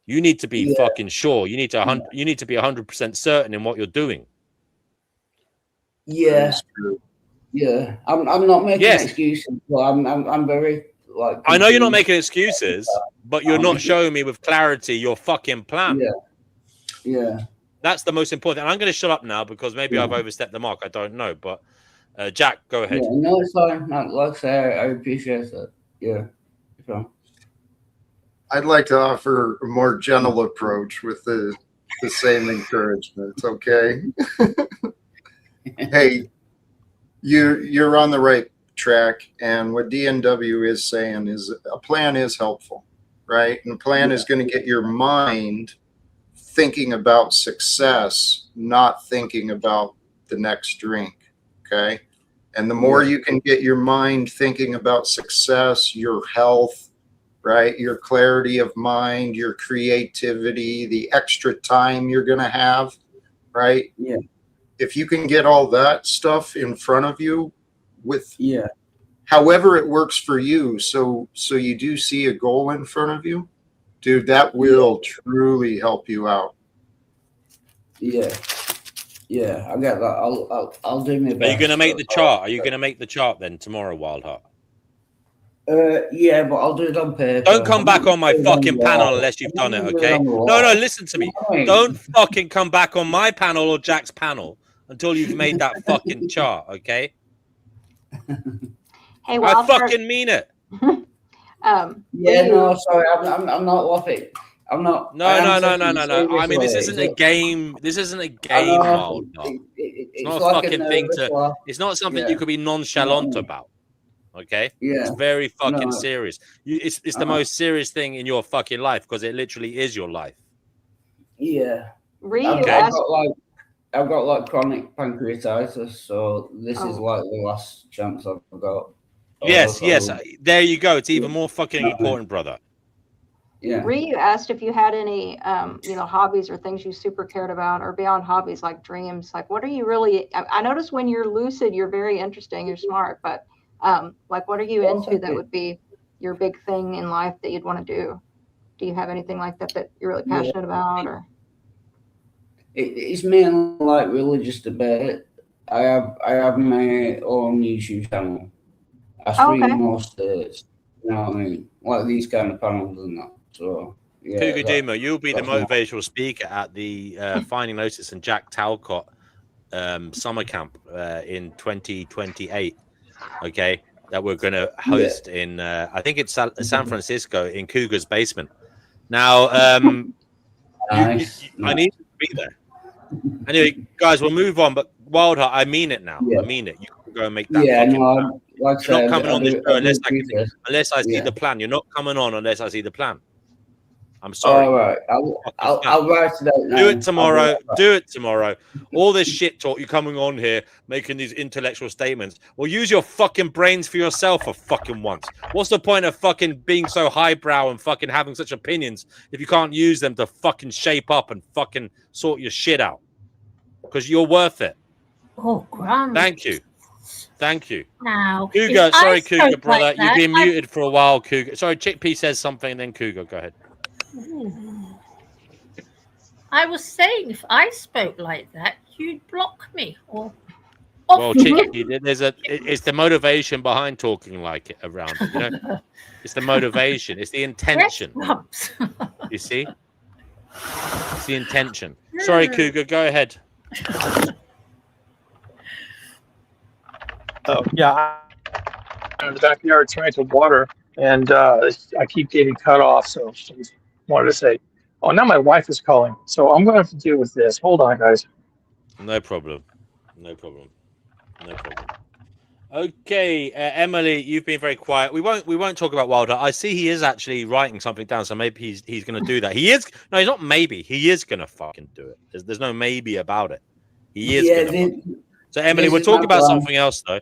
You need to be fucking sure. You need to you need to be 100% certain in what you're doing. Yeah. Yeah. I'm not making excuses, but I'm very like. I know you're not making excuses, but you're not showing me with clarity your fucking plan. Yeah. That's the most important. And I'm going to shut up now because maybe I've overstepped the mark. I don't know. But Jack, go ahead. Yeah, no, it's fine. Like I say, I appreciate that. Yeah. I'd like to offer a more gentle approach with the same encouragement. Okay. Hey, you're on the right track, and what DNW is saying is a plan is helpful, right? And a plan is going to get your mind thinking about success, not thinking about the next drink. Okay. And the more you can get your mind thinking about success, your health, right? Your clarity of mind, your creativity, the extra time you're going to have, right? Yeah. If you can get all that stuff in front of you with however it works for you, so you do see a goal in front of you, dude, that will truly help you out. Yeah, I get that. I'll do my best. Are you going to make the chart? Are you going to make the chart then tomorrow, Wildheart? Yeah, but I'll do it on paper. Don't come back on my fucking panel unless you've done it, okay? No, listen to me. Don't fucking come back on my panel or Jack's panel until you've made that fucking chart, okay? Hey, well, I fucking mean it. Yeah, no, sorry, I'm not laughing. I'm not. No. I mean, this isn't a game. This isn't a game, Wildheart. It's not a fucking thing to. It's not something you could be nonchalant about. Okay, it's very fucking serious. It's the most serious thing in your fucking life because it literally is your life. Yeah. Okay. I've got like chronic pancreatitis, so this is like the last chance I've got. Yes. There you go. It's even more fucking important, brother. Yeah. Ryu asked if you had any, hobbies or things you super cared about, or beyond hobbies like dreams. Like, what are you really? I notice when you're lucid, you're very interesting. You're smart, but like, what are you into that would be your big thing in life that you'd want to do? Do you have anything like that you're really passionate about, or? It's mainly like religious debate. I have my own YouTube channel. I stream more states. You know what I mean? Like these kind of panels and that. So yeah. Cougar Duma, you'll be the motivational speaker at the Finding Gnosis and Jack Talcott summer camp in 2028. Okay, that we're going to host in I think it's San Francisco in Cougar's basement. Now, I need to be there. Anyway, guys, we'll move on. But Wildheart, I mean it now. I mean it. You can go and make that. Yeah, no, like you're not coming on this show unless I see the plan. You're not coming on unless I see the plan. I'm sorry. All right, I'll write it out now. Do it tomorrow. Do it tomorrow. All this shit talk, you're coming on here making these intellectual statements. Well, use your fucking brains for yourself for fucking once. What's the point of fucking being so highbrow and fucking having such opinions if you can't use them to fucking shape up and fucking sort your shit out? Because you're worth it. Oh, grand. Thank you. Thank you. Now, Cougar, sorry, Cougar, brother. You've been muted for a while, Cougar. Sorry, Chickpea says something, and then Cougar, go ahead. I was saying, if I spoke like that, you'd block me or. Well, Chicky, it's the motivation behind talking like it around it. You know, it's the motivation, it's the intention. You see, it's the intention. Sorry, Cougar, go ahead. Oh yeah, I'm in the backyard trying to water, and I keep getting cut off. So I just wanted to say, oh, now my wife is calling, so I'm going to have to deal with this. Hold on, guys. No problem. No problem. No problem. Okay, Emily, you've been very quiet. We won't talk about Wilder. I see he is actually writing something down, so maybe he's going to do that. He is. No, he's not. Maybe he is going to fucking do it. There's no maybe about it. He is going to. So Emily, we're talking about something else though.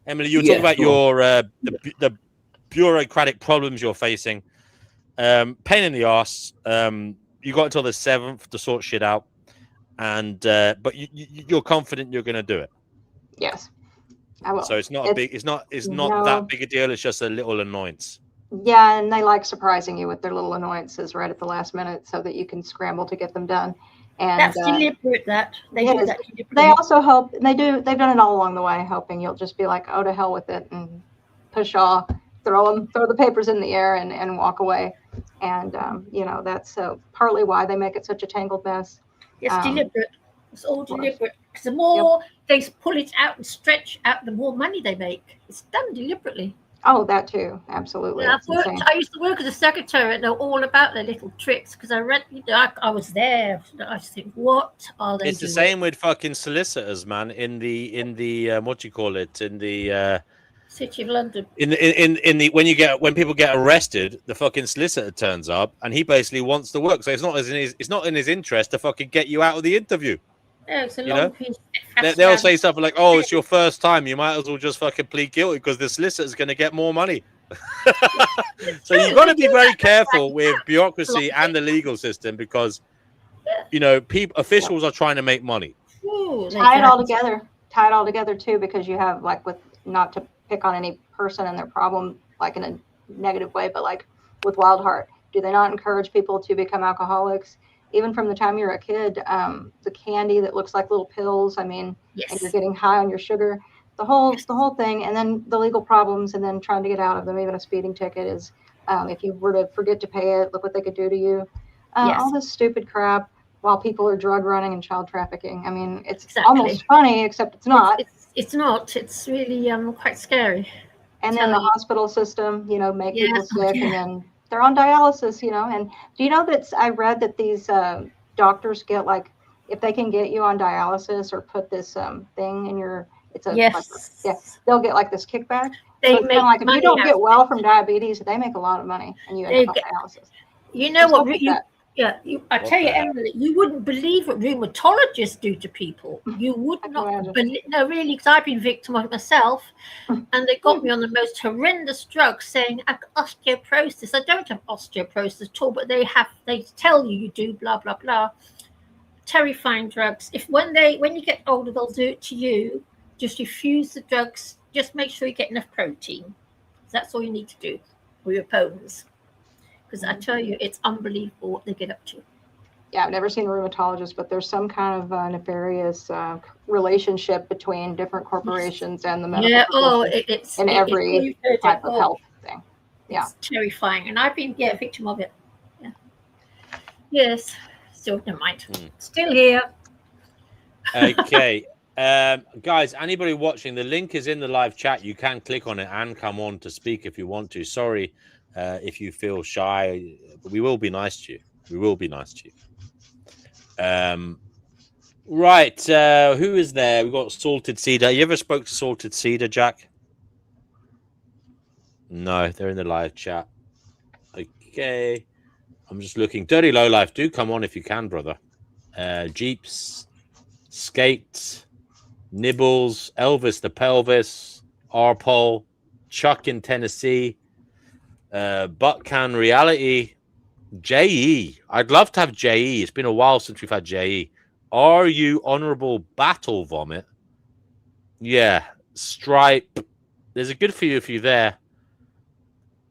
Emily, you were talking about your the bureaucratic problems you're facing. Pain in the arse. You got until the 7th to sort shit out, and but you're confident you're going to do it. Yes. I will. So it's not not that big a deal. It's just a little annoyance. Yeah, and they like surprising you with their little annoyances right at the last minute, so that you can scramble to get them done. And that's deliberate. They do that deliberately. They also hope. They've done it all along the way, hoping you'll just be like, oh, to hell with it, and push off, throw the papers in the air, and walk away. And that's partly why they make it such a tangled mess. It's deliberate. It's all deliberate. Because the more they pull it out and stretch out, the more money they make. It's done deliberately. Oh, that too. Absolutely. Yeah, I used to work as a secretary and know all about their little tricks because I read, I was there. I just think, what are they doing? It's the same with fucking solicitors, man. In the what do you call it? In the City of London. In the when people get arrested, the fucking solicitor turns up and he basically wants to work. So it's not in his interest to fucking get you out of the interview. Yeah, it's a long piece. They'll say something like, "Oh, it's your first time. You might as well just fucking plead guilty because the solicitor's going to get more money." So you've got to be very careful with bureaucracy and the legal system because officials are trying to make money. Tie it all together too, because you have with not to pick on any person and their problem in a negative way, but with Wild Heart, do they not encourage people to become alcoholics? Even from the time you're a kid, the candy that looks like little pills. I mean, and you're getting high on your sugar, the whole thing, and then the legal problems, and then trying to get out of them. Even a speeding ticket is, if you were to forget to pay it, look what they could do to you. All this stupid crap while people are drug running and child trafficking. I mean, it's almost funny, except it's not. It's not. It's really quite scary. And then the hospital system, make people sick, and then they're on dialysis, and do you know that I read that these doctors get if they can get you on dialysis or put this thing in your, they'll get this kickback. They so make if you don't get well from diabetes, they make a lot of money, and you end up on dialysis. You know what? I tell you, Emily, you wouldn't believe what rheumatologists do to people. You would not believe. No, really, because I've been victim of it myself, and they got me on the most horrendous drugs, saying osteoporosis. I don't have osteoporosis at all, but they tell you do, blah blah blah. Terrifying drugs. When you get older, they'll do it to you. Just refuse the drugs. Just make sure you get enough protein. That's all you need to do for your bones. Because I tell you, it's unbelievable what they get up to. Yeah, I've never seen a rheumatologist, but there's some kind of nefarious relationship between different corporations and the medical it's in every type of health thing. Yeah, it's terrifying, and I've been victim of it. Yeah. Yes. Still, never mind. Still here. Okay, guys. Anybody watching? The link is in the live chat. You can click on it and come on to speak if you want to. Sorry. If you feel shy, we will be nice to you. We will be nice to you. Right. Who is there? We've got Salted Cedar. You ever spoke to Salted Cedar, Jack? No, they're in the live chat. Okay. I'm just looking. Dirty Lowlife, do come on if you can, brother. Jeeps, Skate, Nibbles, Elvis the Pelvis, Arpol, Chuck in Tennessee, Buttcan Reality, JE. I'd love to have JE. It's been a while since we've had JE. Are you Honorable Battle Vomit? Yeah. Stripe. There's a good few of you there.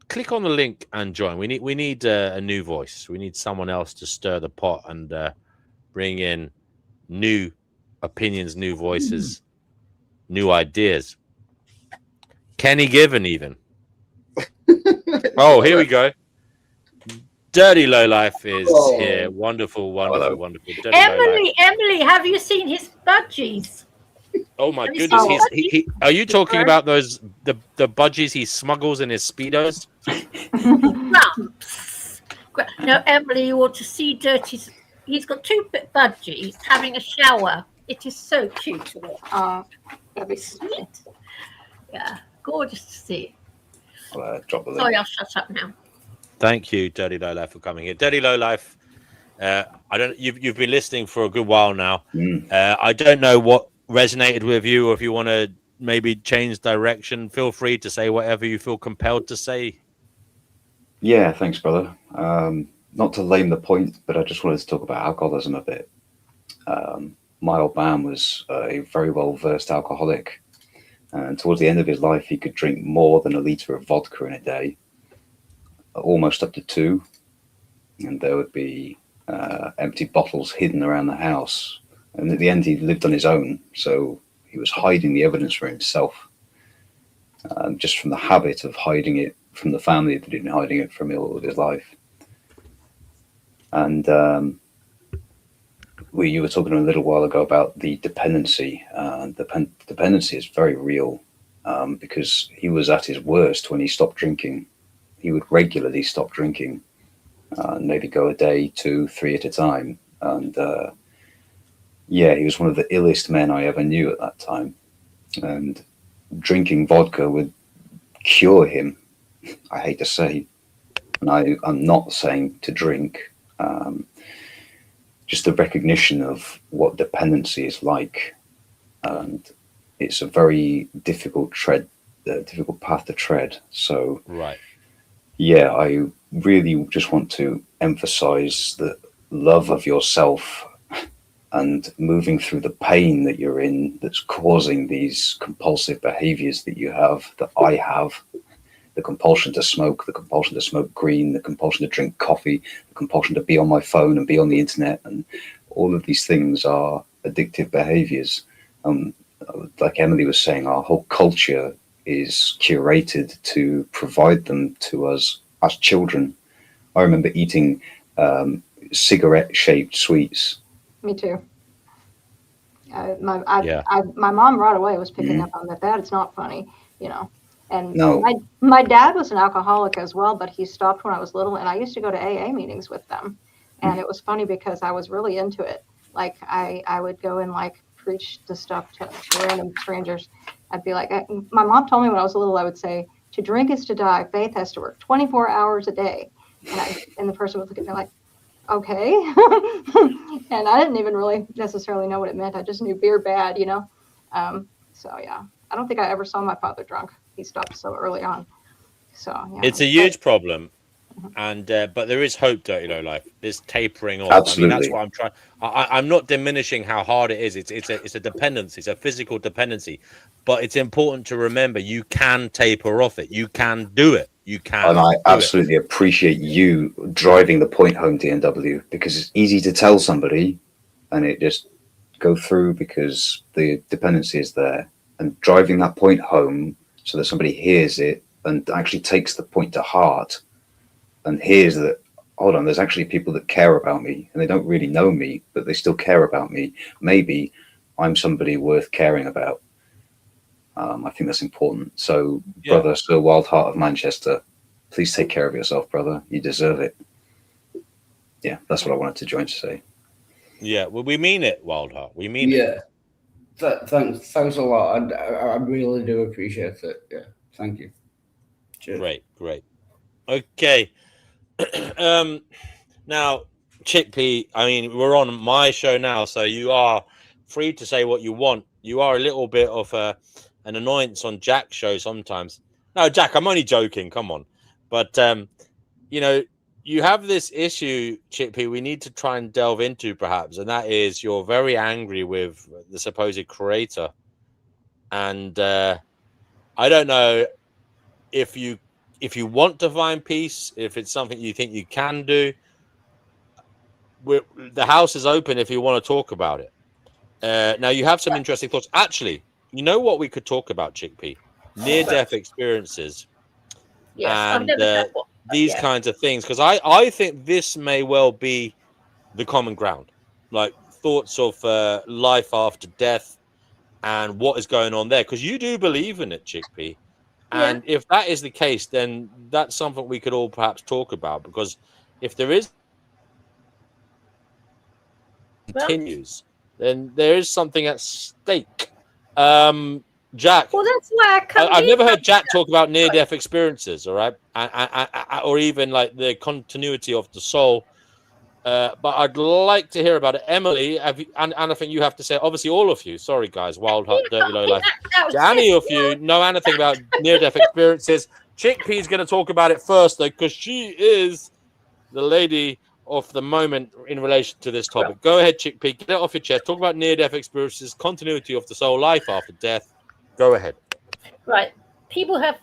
Click on the link and join. We need a new voice. We need someone else to stir the pot and bring in new opinions, new voices, new ideas. Kenny Given, even. Oh, here we go. Dirty Lowlife is here. Wonderful, wonderful, wonderful. Dirty Lowlife. Emily, have you seen his budgies? Oh my goodness! He. Are you talking about those the budgies he smuggles in his speedos? No, Emily, you ought to see Dirty's. He's got 2 budgies having a shower. It is so cute to watch. That'd be sweet. Yeah, gorgeous to see. Drop the link. Sorry, I'll shut up now. Thank you, Dirty Lowlife, for coming here. Dirty Lowlife. I don't. You've been listening for a good while now. I don't know what resonated with you, or if you want to maybe change direction, feel free to say whatever you feel compelled to say. Yeah, thanks, brother. Not to lame the point, but I just wanted to talk about alcoholism a bit. My old man was a very well-versed alcoholic, and towards the end of his life, he could drink more than a liter of vodka in a day, almost up to 2, and there would be empty bottles hidden around the house. And at the end, he lived on his own, so he was hiding the evidence for himself, just from the habit of hiding it from the family that had been hiding it from all of his life. And you were talking a little while ago about the dependency. Dependency is very real, because he was at his worst when he stopped drinking. He would regularly stop drinking, maybe go a day, 2, 3 at a time. And yeah, he was one of the illest men I ever knew at that time. And drinking vodka would cure him, I hate to say. And I'm not saying to drink, just the recognition of what dependency is like. And it's a very difficult path to tread. So, right. Yeah, I really just want to emphasize the love of yourself and moving through the pain that you're in that's causing these compulsive behaviors that you have, that I have. The compulsion to smoke green, the compulsion to drink coffee, the compulsion to be on my phone and be on the internet. And all of these things are addictive behaviors. Like Emily was saying, our whole culture is curated to provide them to us as children. I remember eating cigarette-shaped sweets. Me too. My mom right away was picking up on that. That it's not funny, you know. And no. my dad was an alcoholic as well, but he stopped when I was little, and I used to go to AA meetings with them. And it was funny because I was really into it. Like I would go and like preach the stuff to random strangers. I'd be like, my mom told me when I was little, I would say, to drink is to die. Faith has to work 24 hours a day. And the person would look at me like, okay. And I didn't even really necessarily know what it meant. I just knew beer bad, you know? So yeah, I don't think I ever saw my father drunk. He stopped so early on. So yeah, it's a huge problem. And but there is hope, Dirty Lowlife. There's tapering off. Absolutely. I mean, that's what I'm trying. I'm not diminishing how hard it is. It's a dependency. It's a physical dependency. But it's important to remember you can taper off it. You can do it. You can. And I absolutely appreciate you driving the point home, DNW, because it's easy to tell somebody and it just go through because the dependency is there. And driving that point home so that somebody hears it and actually takes the point to heart and hears that, hold on, there's actually people that care about me and they don't really know me, but they still care about me. Maybe I'm somebody worth caring about. I think that's important. So, brother, Sir Wildheart of Manchester, please take care of yourself, brother. You deserve it. Yeah, that's what I wanted to join to say. Yeah, well, we mean it, Wildheart. We mean it. Thanks a lot. I really do appreciate it. Yeah, thank you. Cheers. Great. Okay. Now, Chickpea, I mean, we're on my show now, so you are free to say what you want. You are a little bit of an annoyance on Jack's show sometimes. No, Jack, I'm only joking. Come on. But, you know, you have this issue, Chickpea, we need to try and delve into perhaps, and that is you're very angry with the supposed creator. And I don't know if you want to find peace, if it's something you think you can do. the house is open if you want to talk about it. Now you have some interesting thoughts. Actually, you know what we could talk about, Chickpea? Near-death experiences. Yes, and I've never had one. these kinds of things, because I think this may well be the common ground, like thoughts of life after death and what is going on there, because you do believe in it, Chickpea. And if that is the case, then that's something we could all perhaps talk about, because if there is continues, then there is something at stake. Jack. Well, that's why I've never heard Jack talk about near-death experiences, all right, or even like the continuity of the soul. But I'd like to hear about it. Emily, have you, and anything you have to say? Obviously, all of you. Sorry, guys. Wild Heart, Dirty Low Life. Any of you know anything about near-death experiences? Chickpea's going to talk about it first, though, because she is the lady of the moment in relation to this topic. Go ahead, Chickpea. Get it off your chest. Talk about near-death experiences, continuity of the soul, life after death. Go ahead. Right. People have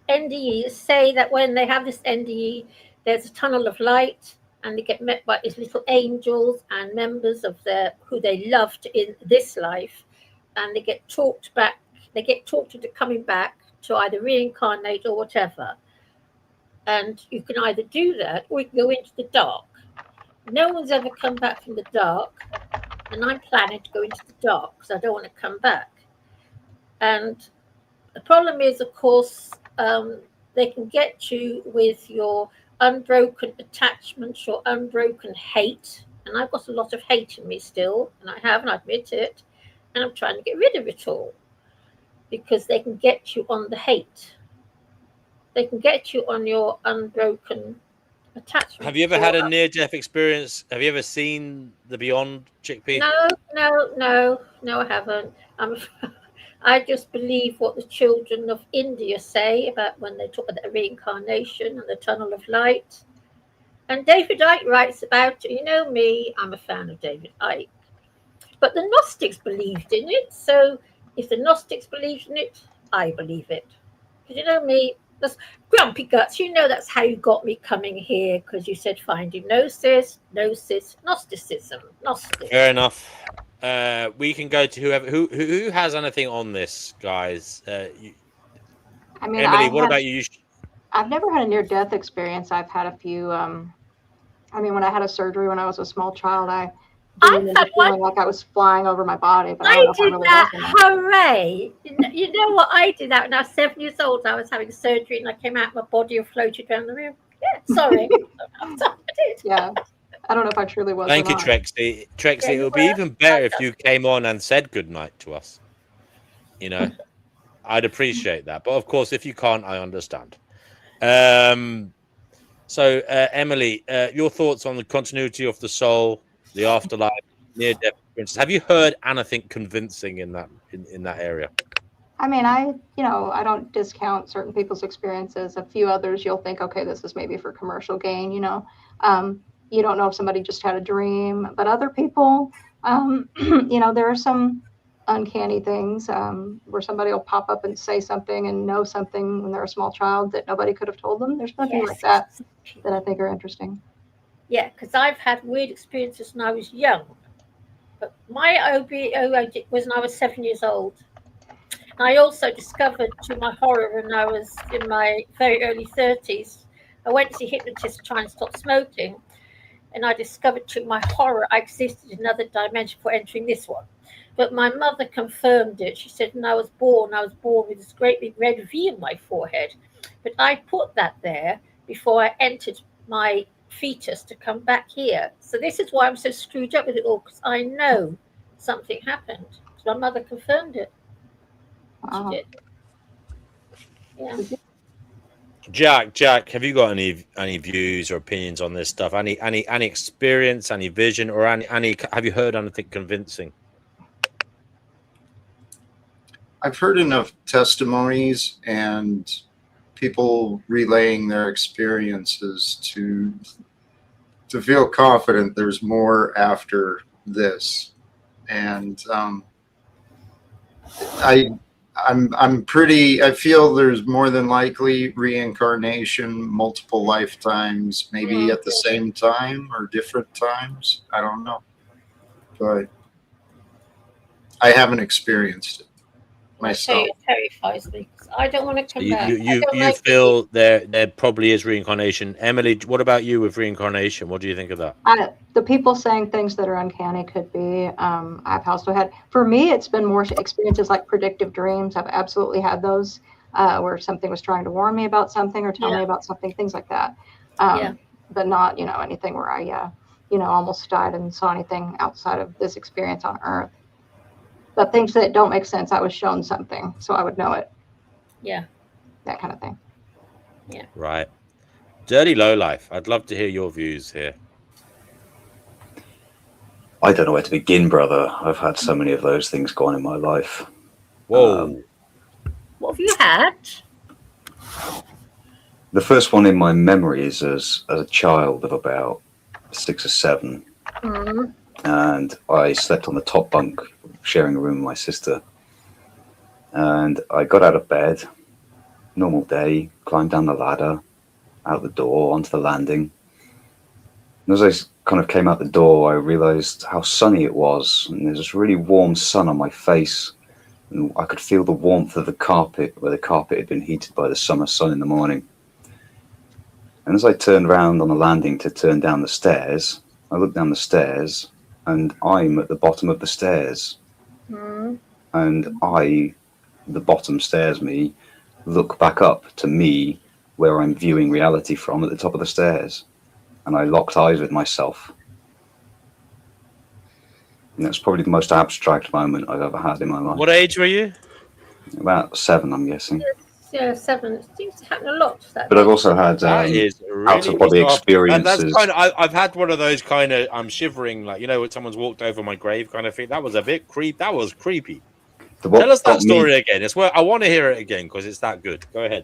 NDEs say that when they have this NDE, there's a tunnel of light, and they get met by these little angels and members of who they loved in this life, and they get talked back. They get talked into coming back to either reincarnate or whatever. And you can either do that or you can go into the dark. No one's ever come back from the dark, and I'm planning to go into the dark because I don't want to come back. And the problem is, of course, they can get you with your unbroken attachments, your unbroken hate. And I've got a lot of hate in me still, and I admit it. And I'm trying to get rid of it all, because they can get you on the hate. They can get you on your unbroken attachment. Have you ever had a near-death experience? Have you ever seen the beyond, Chickpea? No, I haven't. I just believe what the children of India say about when they talk about the reincarnation and the tunnel of light. And David Icke writes about it. You know me, I'm a fan of David Icke. But the Gnostics believed in it. So if the Gnostics believed in it, I believe it. Because you know me, that's Grumpy Guts. You know that's how you got me coming here, because you said finding Gnosis, Gnosticism, Gnostic. Fair enough. We can go to whoever who has anything on this, guys. I mean, Emily, what about you? I've never had a near-death experience. I've had a few. I mean, when I had a surgery when I was a small child, I remember feeling like I was flying over my body, but I don't know if I really was or not. Hooray! You know what? I did that when I was 7 years old. I was having surgery and I came out, my body floated around the room. Yeah, sorry. I did. Yeah. I don't know if I truly was. Thank you, Trexie. Trexie, it would be even better if you came on and said goodnight to us. You know, I'd appreciate that. But of course, if you can't, I understand. So, Emily, your thoughts on the continuity of the soul, the afterlife, near-death experiences. Have you heard anything convincing in that area? I mean, I don't discount certain people's experiences. A few others, you'll think, okay, this is maybe for commercial gain. You don't know if somebody just had a dream, but other people, there are some uncanny things where somebody will pop up and say something and know something when they're a small child that nobody could have told them. There's nothing like that I think are interesting. Yeah, because I've had weird experiences when I was young. But my OBO was when I was 7 years old. I also discovered, to my horror, when I was in my very early 30s, I went to see a hypnotist to try and stop smoking. And I discovered, to my horror, I existed in another dimension for entering this one. But my mother confirmed it. She said, when I was born with this great big red V in my forehead. But I put that there before I entered my fetus to come back here. So this is why I'm so screwed up with it all, because I know something happened. So my mother confirmed it. Wow. She did. Yeah. Jack, have you got any views or opinions on this stuff? Any experience, any vision, or any? Have you heard anything convincing? I've heard enough testimonies and people relaying their experiences to feel confident there's more after this. And I feel there's more than likely reincarnation, multiple lifetimes, maybe at the same time or different times. I don't know. But I haven't experienced it myself. It terrifies me. I don't want to come back. You feel there probably is reincarnation. Emily, what about you with reincarnation? What do you think of that? The people saying things that are uncanny could be. I've also had, for me, it's been more experiences like predictive dreams. I've absolutely had those where something was trying to warn me about something or tell me about something, things like that. But not, anything where I, almost died and saw anything outside of this experience on Earth. But things that don't make sense, I was shown something, so I would know it. Yeah. That kind of thing. Yeah. Right. Dirty Lowlife. I'd love to hear your views here. I don't know where to begin, brother. I've had so many of those things go on in my life. Whoa. What have you had? The first one in my memory is as a child of about 6 or 7. Mm. And I slept on the top bunk, sharing a room with my sister. And I got out of bed, normal day, climbed down the ladder, out the door, onto the landing. And as I kind of came out the door, I realized how sunny it was. And there's this really warm sun on my face. And I could feel the warmth of the carpet, where the carpet had been heated by the summer sun in the morning. And as I turned round on the landing to turn down the stairs, I looked down the stairs, and I'm at the bottom of the stairs. Mm. And I, the bottom stairs me, look back up to me where I'm viewing reality from at the top of the stairs. And I locked eyes with myself. And that's probably the most abstract moment I've ever had in my life. What age were you? About 7, I'm guessing. Yeah, 7. It seems to happen a lot. But I've also had out-of-body experiences. That's kind of, I've had one of those kind of, I'm shivering, like, when someone's walked over my grave kind of thing. That was a bit creepy. That was creepy. Tell us that story again. I want to hear it again because it's that good. Go ahead.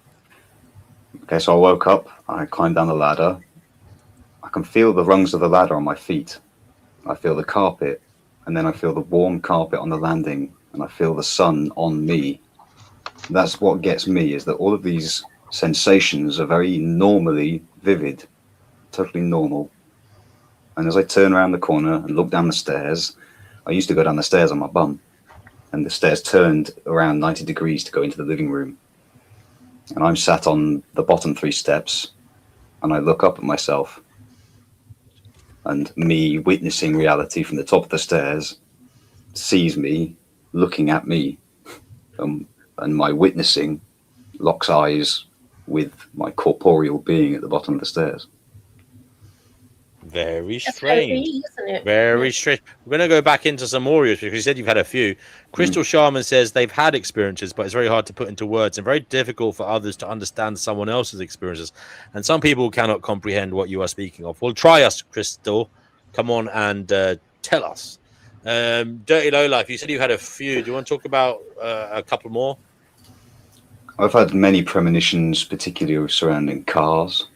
Okay, so I woke up. I climbed down the ladder. I can feel the rungs of the ladder on my feet. I feel the carpet, and then I feel the warm carpet on the landing, and I feel the sun on me. That's what gets me, is that all of these sensations are very normally vivid, totally normal. And as I turn around the corner and look down the stairs, I used to go down the stairs on my bum, and the stairs turned around 90 degrees to go into the living room. And I'm sat on the bottom 3 steps, and I look up at myself, and me witnessing reality from the top of the stairs sees me looking at me. And my witnessing locks eyes with my corporeal being at the bottom of the stairs. Very strange. Very strange. We're going to go back into some more because you said you've had a few. Crystal Shaman says they've had experiences, but it's very hard to put into words and very difficult for others to understand someone else's experiences. And some people cannot comprehend what you are speaking of. Well, try us, Crystal. Come on and tell us. Dirty Lowlife, you said you had a few. Do you want to talk about a couple more? I've had many premonitions, particularly surrounding cars.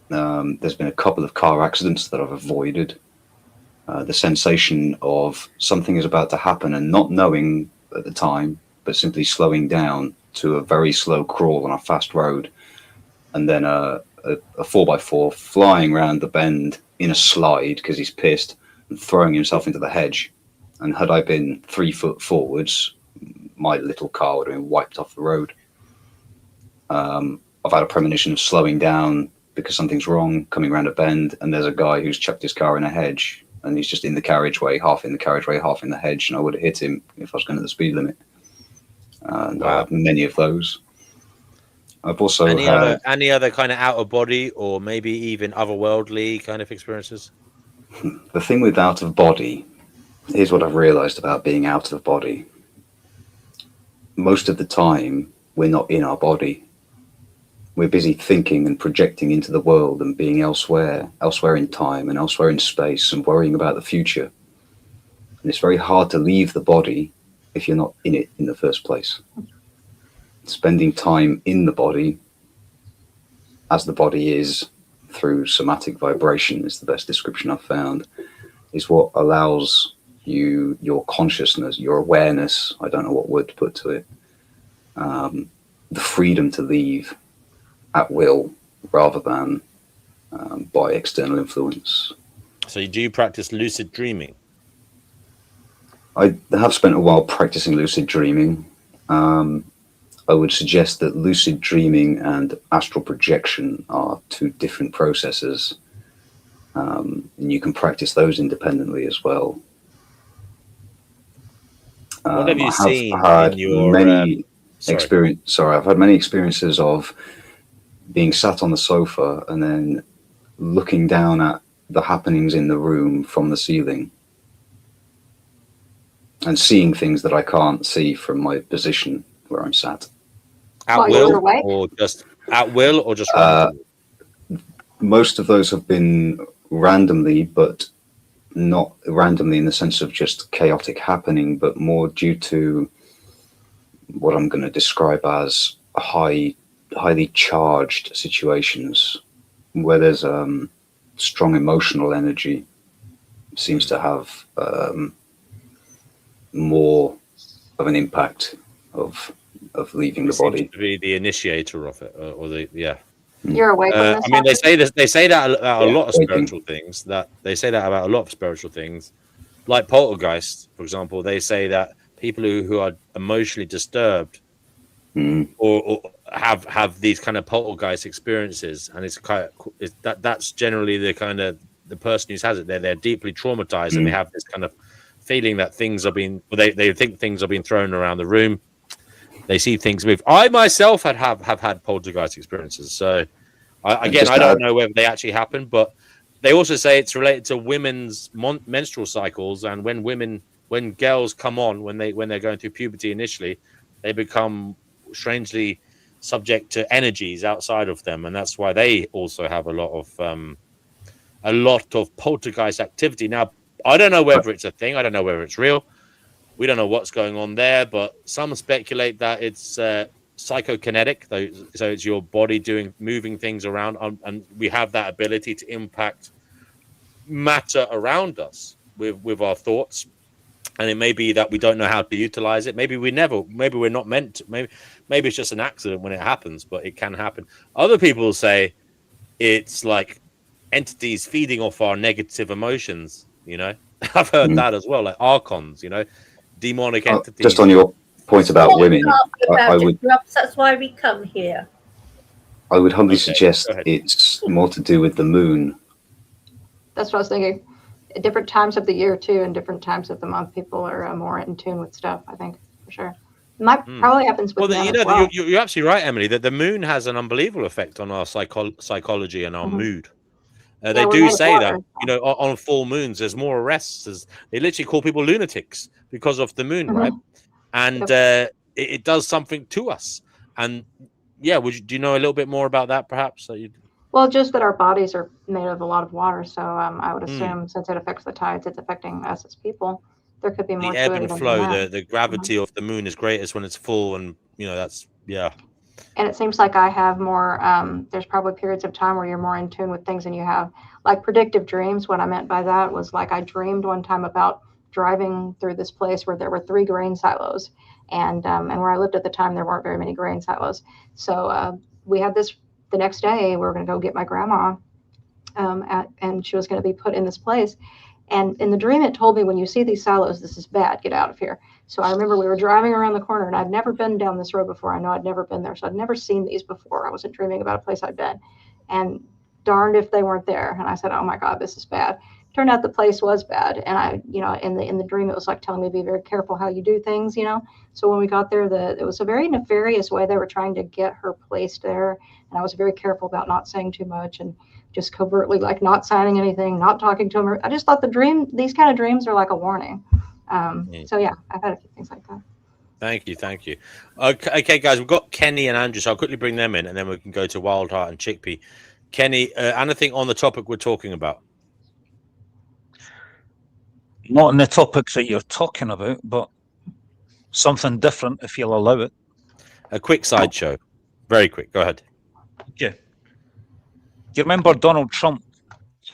There's been a couple of car accidents that I've avoided. The sensation of something is about to happen and not knowing at the time, but simply slowing down to a very slow crawl on a fast road. And then a 4x4 flying around the bend in a slide because he's pissed and throwing himself into the hedge. And had I been 3 foot forwards, my little car would have been wiped off the road. I've had a premonition of slowing down because something's wrong, coming around a bend, and there's a guy who's chucked his car in a hedge, and he's just in the carriageway, half in the carriageway, half in the hedge, and I would have hit him if I was going at the speed limit. And I have many of those. I've also had any other kind of out of body or maybe even otherworldly kind of experiences. The thing with out of body, here's what I've realized about being out of body. Most of the time, we're not in our body. We're busy thinking and projecting into the world and being elsewhere in time and elsewhere in space and worrying about the future. And it's very hard to leave the body if you're not in it in the first place. Spending time in the body, as the body is, through somatic vibration is the best description I've found, is what allows you, your consciousness, your awareness, I don't know what word to put to it, the freedom to leave at will rather than by external influence. So do you practice lucid dreaming? I have spent a while practicing lucid dreaming. I would suggest that lucid dreaming and astral projection are two different processes. And you can practice those independently as well. What have you seen had in your many I've had many experiences of being sat on the sofa and then looking down at the happenings in the room from the ceiling and seeing things that I can't see from my position where I'm sat. At will, or just at will, or just randomly? Most of those have been randomly, but not randomly in the sense of just chaotic happening, but more due to what I'm going to describe as highly charged situations where there's strong emotional energy seems to have more of an impact of leaving the body. To be the initiator of it, or the You're awake when this I mean, happens? they say that about a lot of spiritual things. That they say that about a lot of spiritual things, like poltergeists, for example. They say that people who are emotionally disturbed or have these kind of poltergeist experiences, and that's generally the kind of the person who has it. They're deeply traumatized, and they have this kind of feeling that things are being. They think things are being thrown around the room. They see things move. I myself have had poltergeist experiences. So, I don't know whether they actually happen, but they also say it's related to women's menstrual cycles, and when girls come on, when they're going through puberty initially, they become strangely subject to energies outside of them, and that's why they also have a lot of poltergeist activity. Now, I don't know whether it's a thing. I don't know whether it's real. We don't know what's going on there, but some speculate that it's psychokinetic, so it's your body moving things around, and we have that ability to impact matter around us with our thoughts. And it may be that we don't know how to utilize it. Maybe we're not meant to. Maybe it's just an accident when it happens, but it can happen. Other people say it's like entities feeding off our negative emotions. I've heard that as well, like archons. Demonic entities. Just on your point about women, I would. That's why we come here. I would humbly suggest it's more to do with the moon. That's what I was thinking. At different times of the year too, and different times of the month, people are more in tune with stuff. I think for sure. Probably happens with men as well. You're absolutely right, Emily. That the moon has an unbelievable effect on our psychology and our mood. They do say that on full moons there's more arrests. They literally call people lunatics because of the moon, right? And it does something to us. And do you know a little bit more about that, perhaps? Well, just that our bodies are made of a lot of water, so I would assume since it affects the tides, it's affecting us as people. There could be more the to ebb it and even flow. than that. The gravity of the moon is greatest when it's full, and that's And it seems like I have more. There's probably periods of time where you're more in tune with things, and you have like predictive dreams. What I meant by that was like I dreamed one time about driving through this place where there were 3 grain silos, and where I lived at the time there weren't very many grain silos. So we had this. The next day we were going to go get my grandma, and she was going to be put in this place. And in the dream, it told me, when you see these silos, this is bad. Get out of here. So I remember we were driving around the corner, and I'd never been down this road before. I know I'd never been there, so I'd never seen these before. I wasn't dreaming about a place I'd been, and darned if they weren't there. And I said, "Oh my God, this is bad." Turned out the place was bad, and I, in the dream, it was like telling me to be very careful how you do things, So when we got there, it was a very nefarious way they were trying to get her placed there, and I was very careful about not saying too much and just covertly like not signing anything, not talking to him. I just thought these kind of dreams are like a warning. So yeah, I've had a few things like that. Thank you. Okay, guys, we've got Kenny and Andrew, so I'll quickly bring them in, and then we can go to Wildheart and Chickpea. Kenny, anything on the topic we're talking about? Not on the topics that you're talking about, but something different, if you'll allow it. A quick sideshow. Very quick. Go ahead. Okay. Do you remember Donald Trump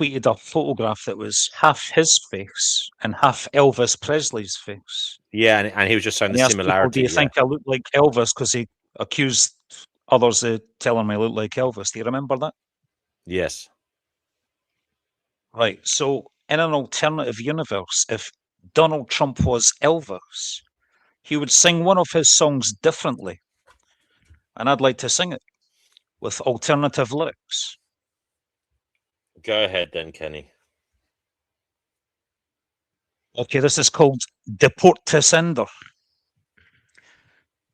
tweeted a photograph that was half his face and half Elvis Presley's face. Yeah, and he was just showing And the he asked people, similarity. do you think I look like Elvis? Because he accused others of telling me I look like Elvis. Do you remember that? Yes. Right. So in an alternative universe, if Donald Trump was Elvis, he would sing one of his songs differently. And I'd like to sing it with alternative lyrics. Go ahead then, Kenny. Okay, this is called Deport to Sender.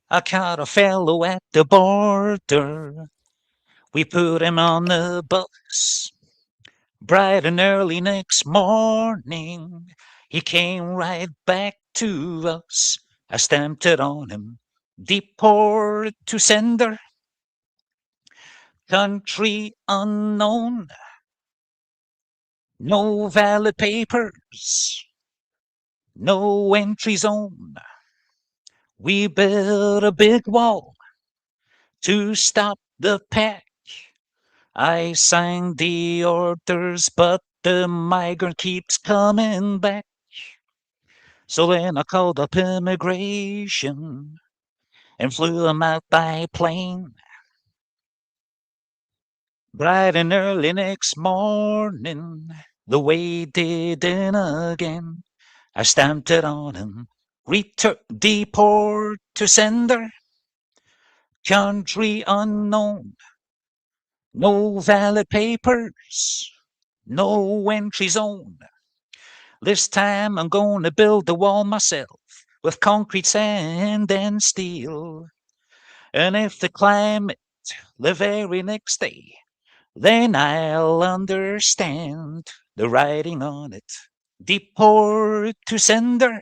I caught a fellow at the border. We put him on the bus. Bright and early next morning, he came right back to us. I stamped it on him. Deport to sender. Country unknown. No valid papers. No entry zone. We built a big wall to stop the pack. I signed the orders, but the migrant keeps coming back. So then I called up immigration and flew them out by plane. Bright and early next morning, the way did in again. I stamped it on him. Deport to sender. Country unknown. No valid papers. No entry zone. This time I'm gonna build the wall myself with concrete, sand, and steel. And if they climb it the very next day, then I'll understand the writing on it. Deport to sender.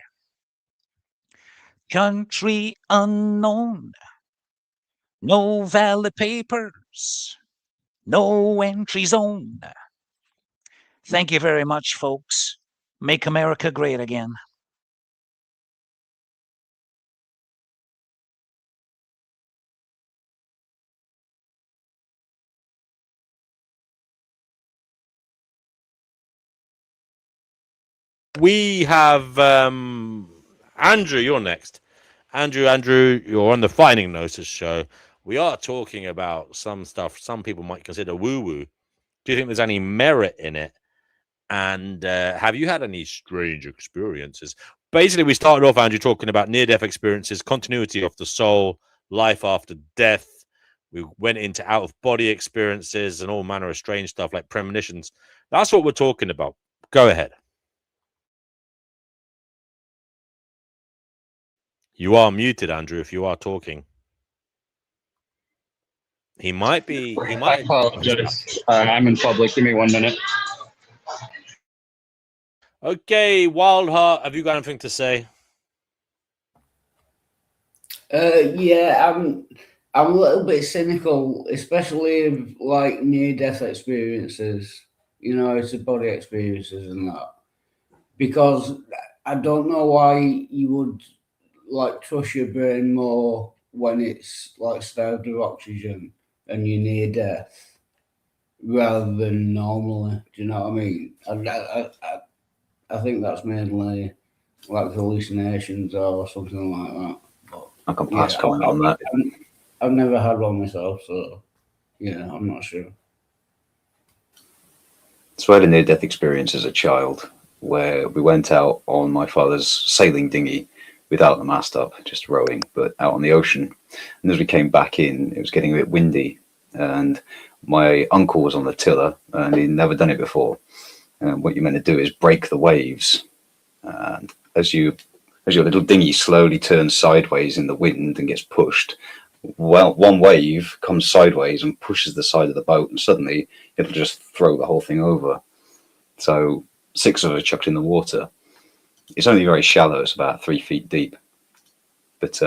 Country unknown. No valid papers. No entry zone. Thank you very much, folks. Make America great again. We have Andrew, you're next. Andrew, you're on the Finding Gnosis show. We are talking about some stuff some people might consider woo-woo. Do you think there's any merit in it? And have you had any strange experiences? Basically, we started off, Andrew, talking about near-death experiences, continuity of the soul, life after death. We went into out-of-body experiences and all manner of strange stuff like premonitions. That's what we're talking about. Go ahead. You are muted, Andrew, if you are talking. He might be. He might. I apologize. I'm in public. Give me 1 minute. Okay, Wildheart, have you got anything to say? Yeah, I'm a little bit cynical, especially of like near-death experiences, you know, it's body experiences and that, because I don't know why you would like trust your brain more when it's like starved of oxygen and you're near death rather than normally. Do you know what I mean? I think that's mainly like hallucinations or something like that. But, I can pass comment on that. I've never had one myself, so yeah, I'm not sure. So I had a near-death experience as a child where we went out on my father's sailing dinghy without the mast up, just rowing, but out on the ocean. And as we came back in, it was getting a bit windy, and my uncle was on the tiller, and he'd never done it before. And what you're meant to do is break the waves, and as your little dinghy slowly turns sideways in the wind and gets pushed, well, one wave comes sideways and pushes the side of the boat, and suddenly it'll just throw the whole thing over. So 6 of us are chucked in the water. It's only very shallow, it's about 3 feet deep, but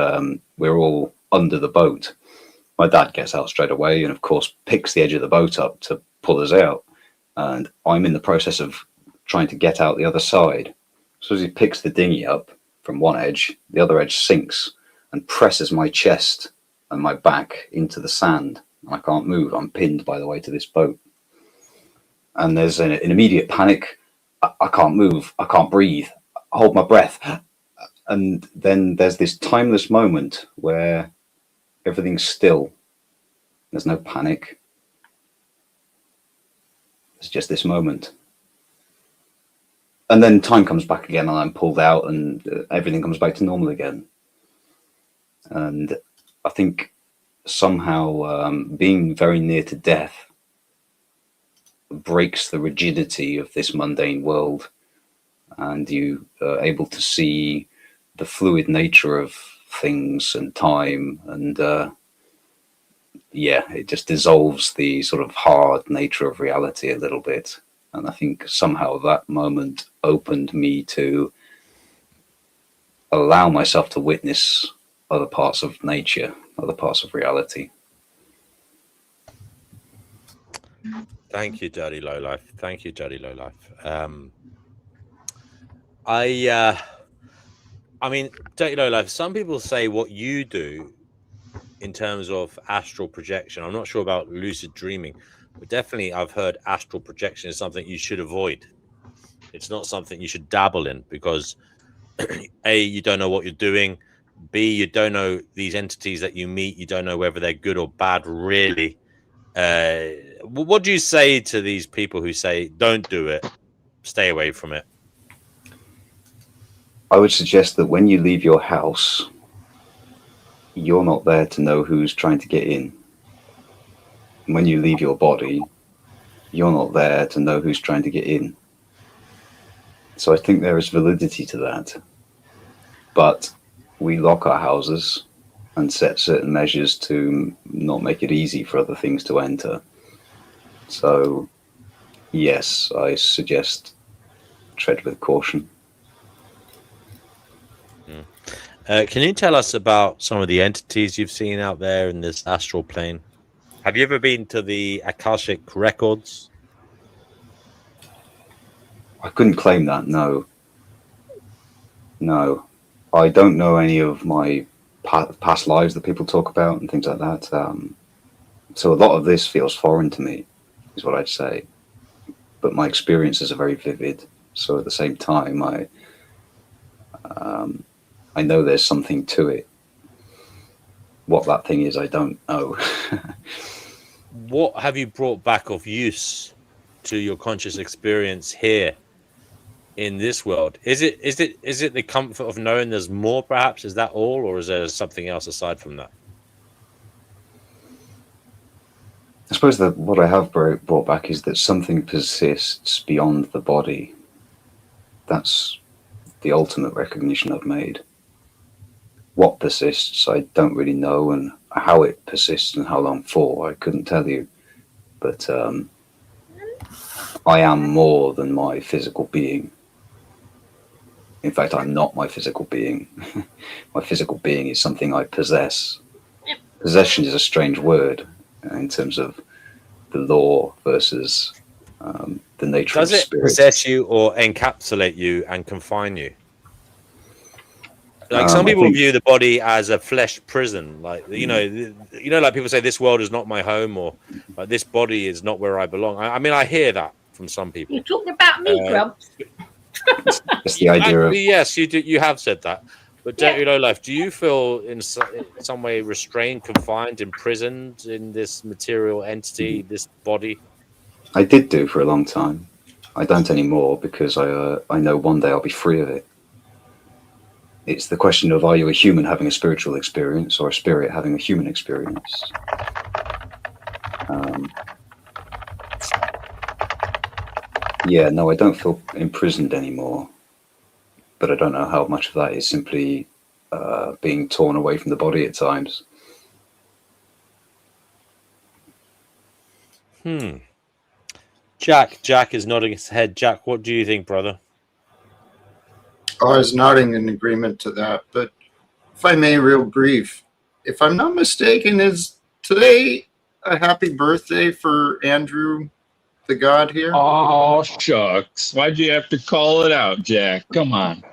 we're all under the boat. My dad gets out straight away and of course picks the edge of the boat up to pull us out, and I'm in the process of trying to get out the other side. So as he picks the dinghy up from one edge, the other edge sinks and presses my chest and my back into the sand. I can't move, I'm pinned by the way to this boat. and there's an immediate panic. I can't move. I can't breathe. I hold my breath. And then there's this timeless moment where everything's still. There's no panic. It's just this moment. And then time comes back again, and I'm pulled out, and everything comes back to normal again. And I think somehow being very near to death breaks the rigidity of this mundane world, and you are able to see the fluid nature of things and time, and yeah, it just dissolves the sort of hard nature of reality a little bit. And I think somehow that moment opened me to allow myself to witness other parts of nature, other parts of reality. Thank you, Dirty Lowlife. Thank you, Dirty Lowlife. I mean, Dirty Lowlife, some people say what you do in terms of astral projection. I'm not sure about lucid dreaming, but definitely I've heard astral projection is something you should avoid. It's not something you should dabble in because A, you don't know what you're doing. B, you don't know these entities that you meet. You don't know whether they're good or bad, really. What do you say to these people who say, don't do it, stay away from it? I would suggest that when you leave your house, you're not there to know who's trying to get in. When you leave your body, you're not there to know who's trying to get in. So I think there is validity to that. But we lock our houses and set certain measures to not make it easy for other things to enter. So, yes, I suggest tread with caution. Can you tell us about some of the entities you've seen out there in this astral plane? Have you ever been to the Akashic records? I couldn't claim that, no. No. I don't know any of my past lives that people talk about and things like that. So a lot of this feels foreign to me, is what I'd say. But my experiences are very vivid. So at the same time, I know there's something to it. What that thing is, I don't know. What have you brought back of use to your conscious experience here in this world? Is it the comfort of knowing there's more, perhaps? Is that all, or is there something else aside from that? I suppose that what I have brought back is that something persists beyond the body. That's the ultimate recognition I've made. What persists, I don't really know, and how it persists and how long for, I couldn't tell you. But I am more than my physical being. In fact, I'm not my physical being. My physical being is something I possess. Possession is a strange word in terms of the law versus the nature of spirit. Does it possess you or encapsulate you and confine you? Like some people view the body as a flesh prison, like you know, like people say, this world is not my home, or like this body is not where I belong. I mean, I hear that from some people. You're talking about me, Grumps. It's the idea of yes, you do. You have said that, but Dirty Lowlife, do you feel in some way restrained, confined, imprisoned in this material entity, this body? I did do for a long time. I don't anymore because I know one day I'll be free of it. It's the question of, are you a human having a spiritual experience or a spirit having a human experience? Yeah, no, I don't feel imprisoned anymore, but I don't know how much of that is simply being torn away from the body at times. Jack is nodding his head. Jack, what do you think, brother? I was nodding in agreement to that, but if I may, real brief, if I'm not mistaken, is today a happy birthday for Andrew, the God here? Oh, shucks. Why'd you have to call it out, Jack? Come on.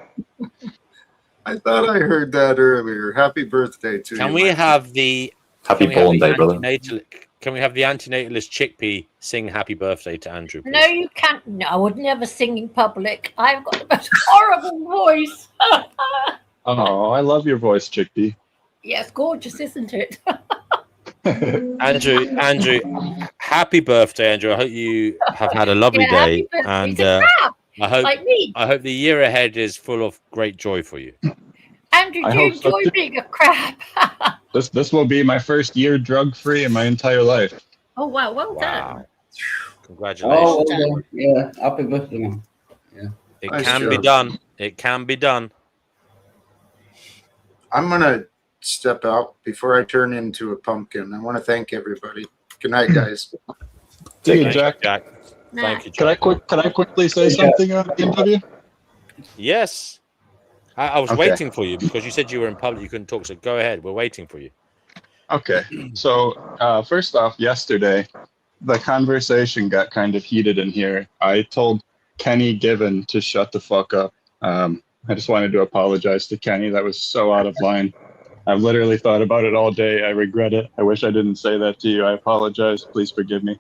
I thought I heard that earlier. Happy birthday to you. Can we have the happy born day, brother? Can we have the antinatalist chickpea sing happy birthday to Andrew, please? No, you can't. No, I would never sing in public. I've got the most horrible voice. Oh, I love your voice, chickpea. Yes, gorgeous, isn't it? Andrew, happy birthday, Andrew. I hope you have had a lovely day, and I hope the year ahead is full of great joy for you. Andrew, do you enjoy being a crab? This will be my first year drug-free in my entire life. Oh wow, well done. Congratulations. Oh, yeah, happy birthday, man. Yeah. It can be done. It can be done. I'm gonna step out before I turn into a pumpkin. I want to thank everybody. Good night, guys. See you, Jack. Thank you, Can I quickly say something on BMW? Yes. I was waiting for you because you said you were in public. You couldn't talk. So go ahead. We're waiting for you. Okay. So first off, yesterday, the conversation got kind of heated in here. I told Kenny Given to shut the fuck up. I just wanted to apologize to Kenny. That was so out of line. I've literally thought about it all day. I regret it. I wish I didn't say that to you. I apologize. Please forgive me.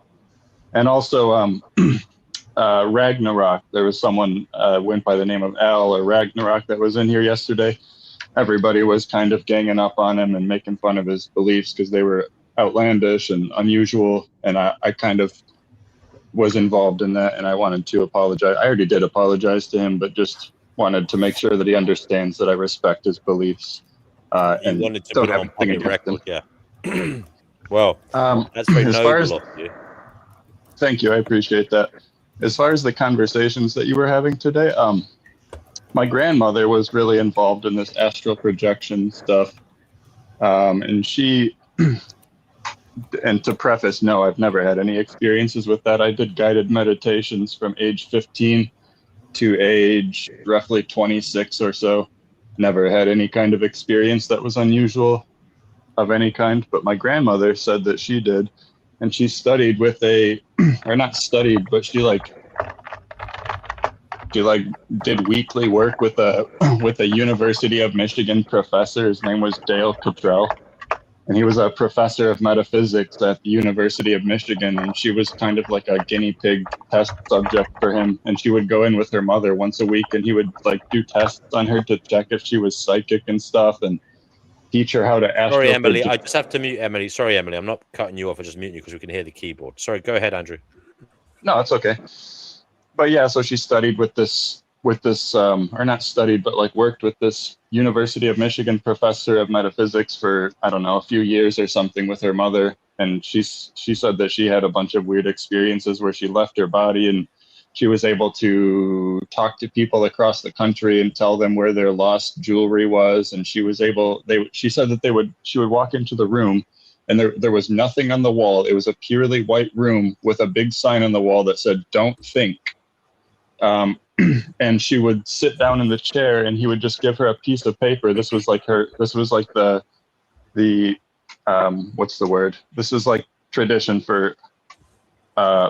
And also, Ragnarok. There was someone went by the name of Al or Ragnarok that was in here yesterday. Everybody was kind of ganging up on him and making fun of his beliefs because they were outlandish and unusual. And I kind of was involved in that, and I wanted to apologize. I already did apologize to him, but just wanted to make sure that he understands that I respect his beliefs. And wanted to don't put it have on anything public against record, him. yeah. Well, that's very as far as- noble of you. Thank you. I appreciate that. As far as the conversations that you were having today, my grandmother was really involved in this astral projection stuff. And she, and to preface, no, I've never had any experiences with that. I did guided meditations from age 15 to age roughly 26 or so. Never had any kind of experience that was unusual of any kind, but my grandmother said that she did. And she studied with or not studied, but she did weekly work with a University of Michigan professor. His name was Dale Cottrell, and he was a professor of metaphysics at the University of Michigan. And she was kind of like a guinea pig test subject for him. And she would go in with her mother once a week, and he would do tests on her to check if she was psychic and stuff, and teach her how to astral Sorry, Emily. project. I just have to mute Emily. Sorry, Emily. I'm not cutting you off. I'm just muting you because we can hear the keyboard. Sorry. Go ahead, Andrew. No, it's okay. But yeah, so she studied with this, or not studied, but worked with this University of Michigan professor of metaphysics for, I don't know, a few years or something with her mother. And she said that she had a bunch of weird experiences where she left her body and she was able to talk to people across the country and tell them where their lost jewelry was. And she was she said that she would walk into the room and there was nothing on the wall. It was a purely white room with a big sign on the wall that said, "Don't think." And she would sit down in the chair and he would just give her a piece of paper. This was like the what's the word? This is like tradition for,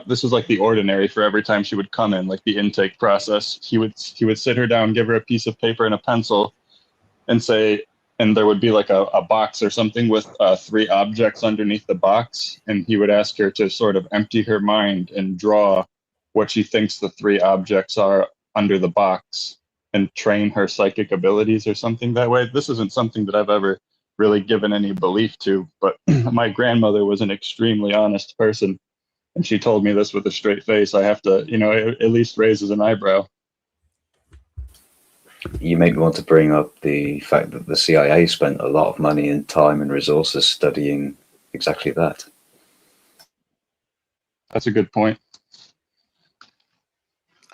this was like the ordinary for every time she would come in, like the intake process. He would sit her down, give her a piece of paper and a pencil and say, and there would be like a box or something with 3 objects underneath the box. And he would ask her to sort of empty her mind and draw what she thinks the 3 objects are under the box and train her psychic abilities or something that way. This isn't something that I've ever really given any belief to, but my grandmother was an extremely honest person. And she told me this with a straight face. I have to, it at least raises an eyebrow. You make me want to bring up the fact that the CIA spent a lot of money and time and resources studying exactly that. That's a good point.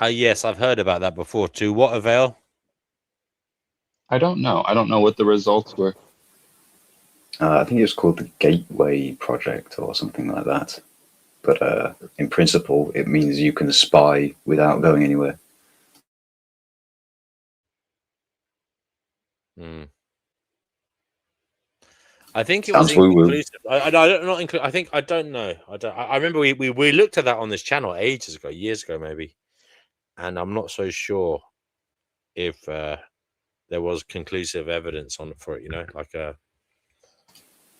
Yes, I've heard about that before. To what avail? I don't know. I don't know what the results were. I think it was called the Gateway Project or something like that. But in principle, it means you can spy without going anywhere. I think it was inconclusive. I think I don't know. I remember we looked at that on this channel ages ago, years ago maybe, and I'm not so sure if there was conclusive evidence for it.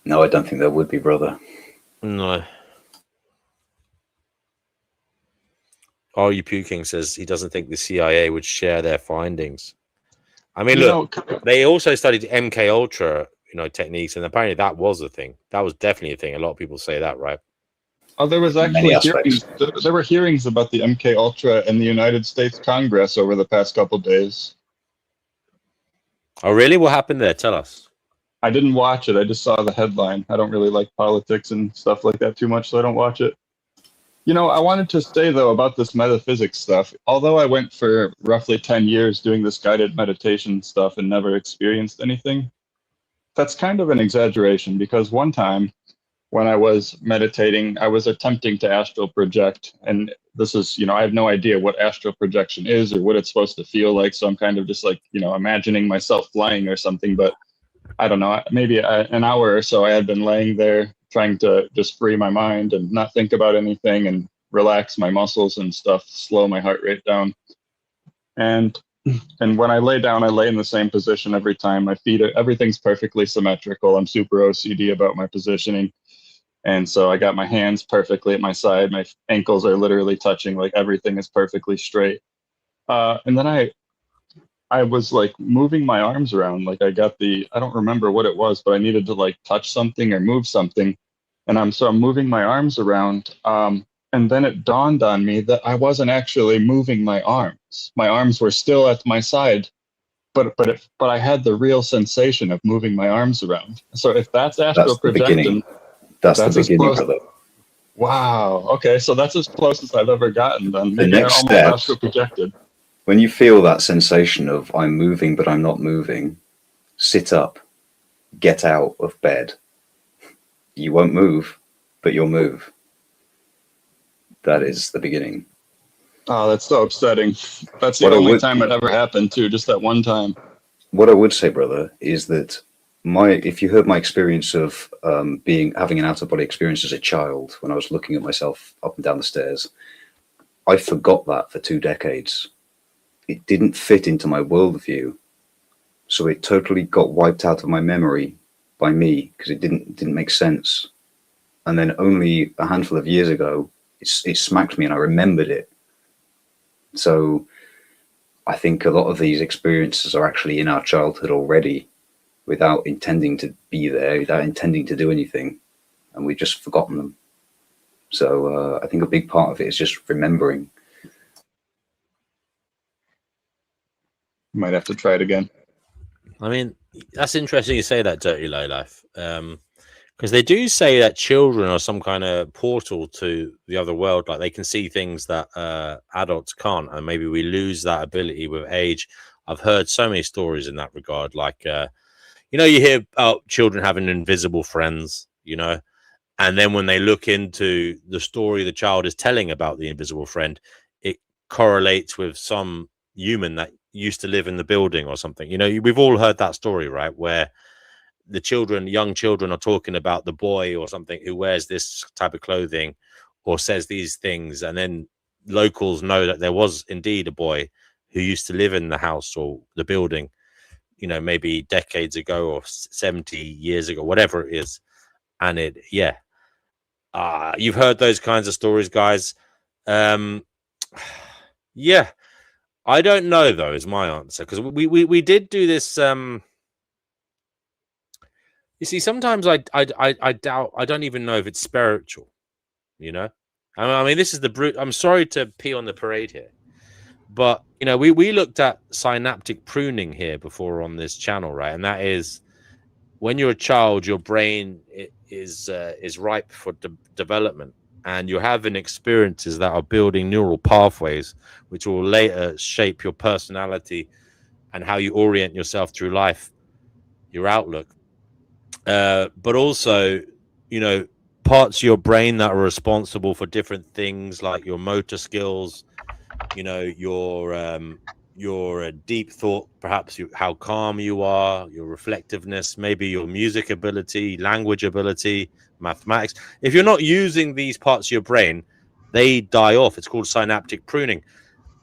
No, I don't think there would be, brother. No. Are You Puking says he doesn't think the CIA would share their findings. I mean, look, they also studied MK Ultra, techniques, and apparently that was a thing. That was definitely a thing. A lot of people say that, right? Oh, there was actually hearings. There were hearings about the MK Ultra in the United States Congress over the past couple days. Oh, really? What happened there? Tell us. I didn't watch it. I just saw the headline. I don't really like politics and stuff like that too much, so I don't watch it. I wanted to say, though, about this metaphysics stuff. Although I went for roughly 10 years doing this guided meditation stuff and never experienced anything, that's kind of an exaggeration, because one time when I was meditating, I was attempting to astral project. And this is, I have no idea what astral projection is or what it's supposed to feel like. So I'm kind of just like, imagining myself flying or something. But I don't know, maybe an hour or so I had been laying there trying to just free my mind and not think about anything and relax my muscles and stuff, slow my heart rate down. And when I lay down, I lay in the same position every time. My feet, everything's perfectly symmetrical. I'm super OCD about my positioning. And so I got my hands perfectly at my side. My ankles are literally touching, like everything is perfectly straight. And then I was like moving my arms around, like I don't remember what it was, but I needed to like touch something or move something. And I'm moving my arms around. And then it dawned on me that I wasn't actually moving my arms. My arms were still at my side, but I had the real sensation of moving my arms around. So if that's astral projection, that's the beginning, brother. Wow. Okay, so that's as close as I've ever gotten. Then The maybe I next almost step, astral projected. when you feel that sensation of I'm moving but I'm not moving, sit up, get out of bed. You won't move, but you'll move. That is the beginning. Oh, that's so upsetting. That's the only time it ever happened too, just that one time. What I would say, brother, is that if you heard my experience of having an out-of-body experience as a child, when I was looking at myself up and down the stairs, I forgot that for 2 decades. It didn't fit into my worldview, so it totally got wiped out of my memory by me because it didn't make sense. And then only a handful of years ago, it smacked me and I remembered it. So I think a lot of these experiences are actually in our childhood already, without intending to be there, without intending to do anything, and we've just forgotten them. So I think a big part of it is just remembering. Might have to try it again. I mean, that's interesting you say that, Dirty Lowlife, because they do say that children are some kind of portal to the other world, like they can see things that adults can't, and maybe we lose that ability with age. I've heard so many stories in that regard, like you hear about children having invisible friends, and then when they look into the story the child is telling about the invisible friend, it correlates with some human that used to live in the building or something. We've all heard that story, right? Where the young children are talking about the boy or something who wears this type of clothing or says these things. And then locals know that there was indeed a boy who used to live in the house or the building, maybe decades ago or 70 years ago, whatever it is. And you've heard those kinds of stories, guys. Yeah. I don't know, though, is my answer, because we did do this. You see, sometimes I doubt. I don't even know if it's spiritual. I mean, this is the brute. I'm sorry to pee on the parade here, but we looked at synaptic pruning here before on this channel, right? And that is when you're a child, your brain is ripe for development. And you're having experiences that are building neural pathways, which will later shape your personality and how you orient yourself through life, your outlook. But also, parts of your brain that are responsible for different things, like your motor skills, your deep thought, perhaps how calm you are, your reflectiveness, maybe your music ability, language ability, mathematics. If you're not using these parts of your brain, they die off. It's called synaptic pruning.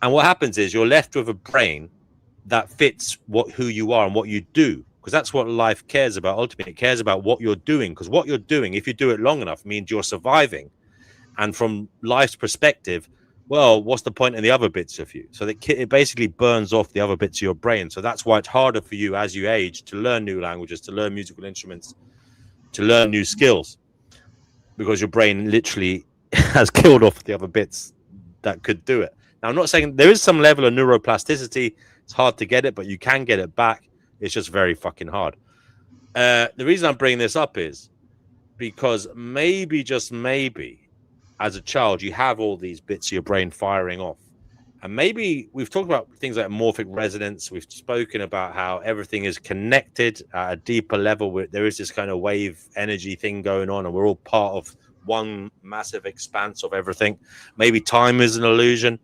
And what happens is you're left with a brain that fits who you are and what you do, because that's what life cares about. Ultimately, it cares about what you're doing, because what you're doing, if you do it long enough, means you're surviving. And from life's perspective, well, what's the point in the other bits of you? So that it basically burns off the other bits of your brain. So that's why it's harder for you as you age to learn new languages, to learn musical instruments, to learn new skills, because your brain literally has killed off the other bits that could do it. Now, I'm not saying there is some level of neuroplasticity. It's hard to get it, but you can get it back. It's just very fucking hard. The reason I'm bringing this up is because maybe, just maybe, as a child, you have all these bits of your brain firing off. And maybe we've talked about things like morphic resonance. We've spoken about how everything is connected at a deeper level. Where there is this kind of wave energy thing going on, and we're all part of one massive expanse of everything. Maybe time is an illusion,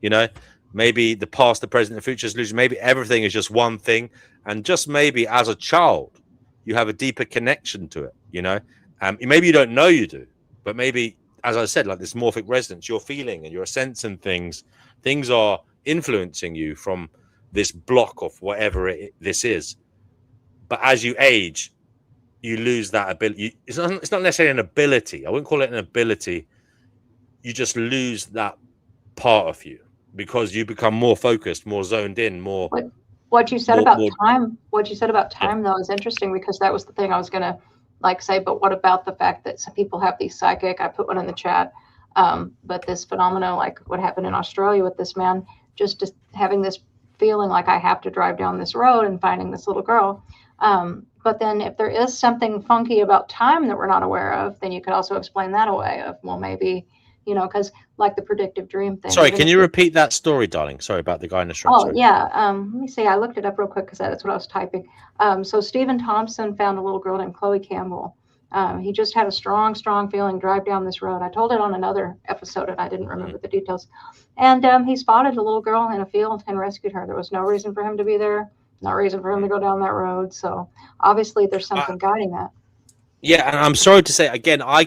you know, maybe the past, the present, the future is an illusion. Maybe everything is just one thing. And just maybe as a child, you have a deeper connection to it, you know. Maybe you don't know you do, but maybe, as I said, like this morphic resonance, you're feeling and you're sensing things are influencing you from this block of whatever this is. But as you age, you lose that ability. It's not necessarily an ability. I wouldn't call it an ability. You just lose that part of you because you become more focused, more zoned in, more. What you said about time, though, is interesting, because that was the thing I was going to say, but what about the fact that some people have these psychic, I put one in the chat, but this phenomena, like what happened in Australia with this man, just having this feeling like I have to drive down this road and finding this little girl. But then if there is something funky about time that we're not aware of, then you could also explain that away of, well, maybe, you know, because like the predictive dream thing. Sorry, can you repeat that story, darling? Sorry about the guy in the shrub. Oh, yeah. Let me see. I looked it up real quick because that's what I was typing. So Stephen Thompson found a little girl named Chloe Campbell. He just had a strong feeling, drive down this road. I told it on another episode and I didn't remember the details. And he spotted a little girl in a field and rescued her. There was no reason for him to be there, no reason for him to go down that road. So obviously there's something guiding that. Yeah, and I'm sorry to say, again, I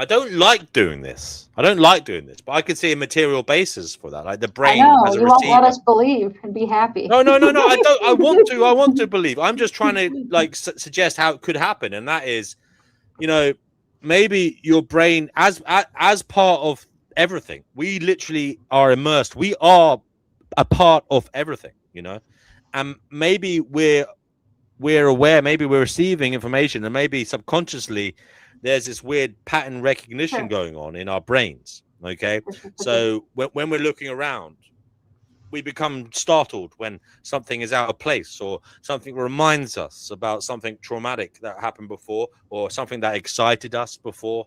don't like doing this. But I could see a material basis for that. Like the brain as a you receiver. won't let us believe and be happy. No. I don't. I want to believe. I'm just trying to suggest how it could happen, and that is, you know, maybe your brain as part of everything. We literally are immersed. We are a part of everything, you know, and maybe we're aware. Maybe we're receiving information, and maybe subconsciously there's this weird pattern recognition going on in our brains. Okay, so when we're looking around, we become startled when something is out of place or something reminds us about something traumatic that happened before or something that excited us before.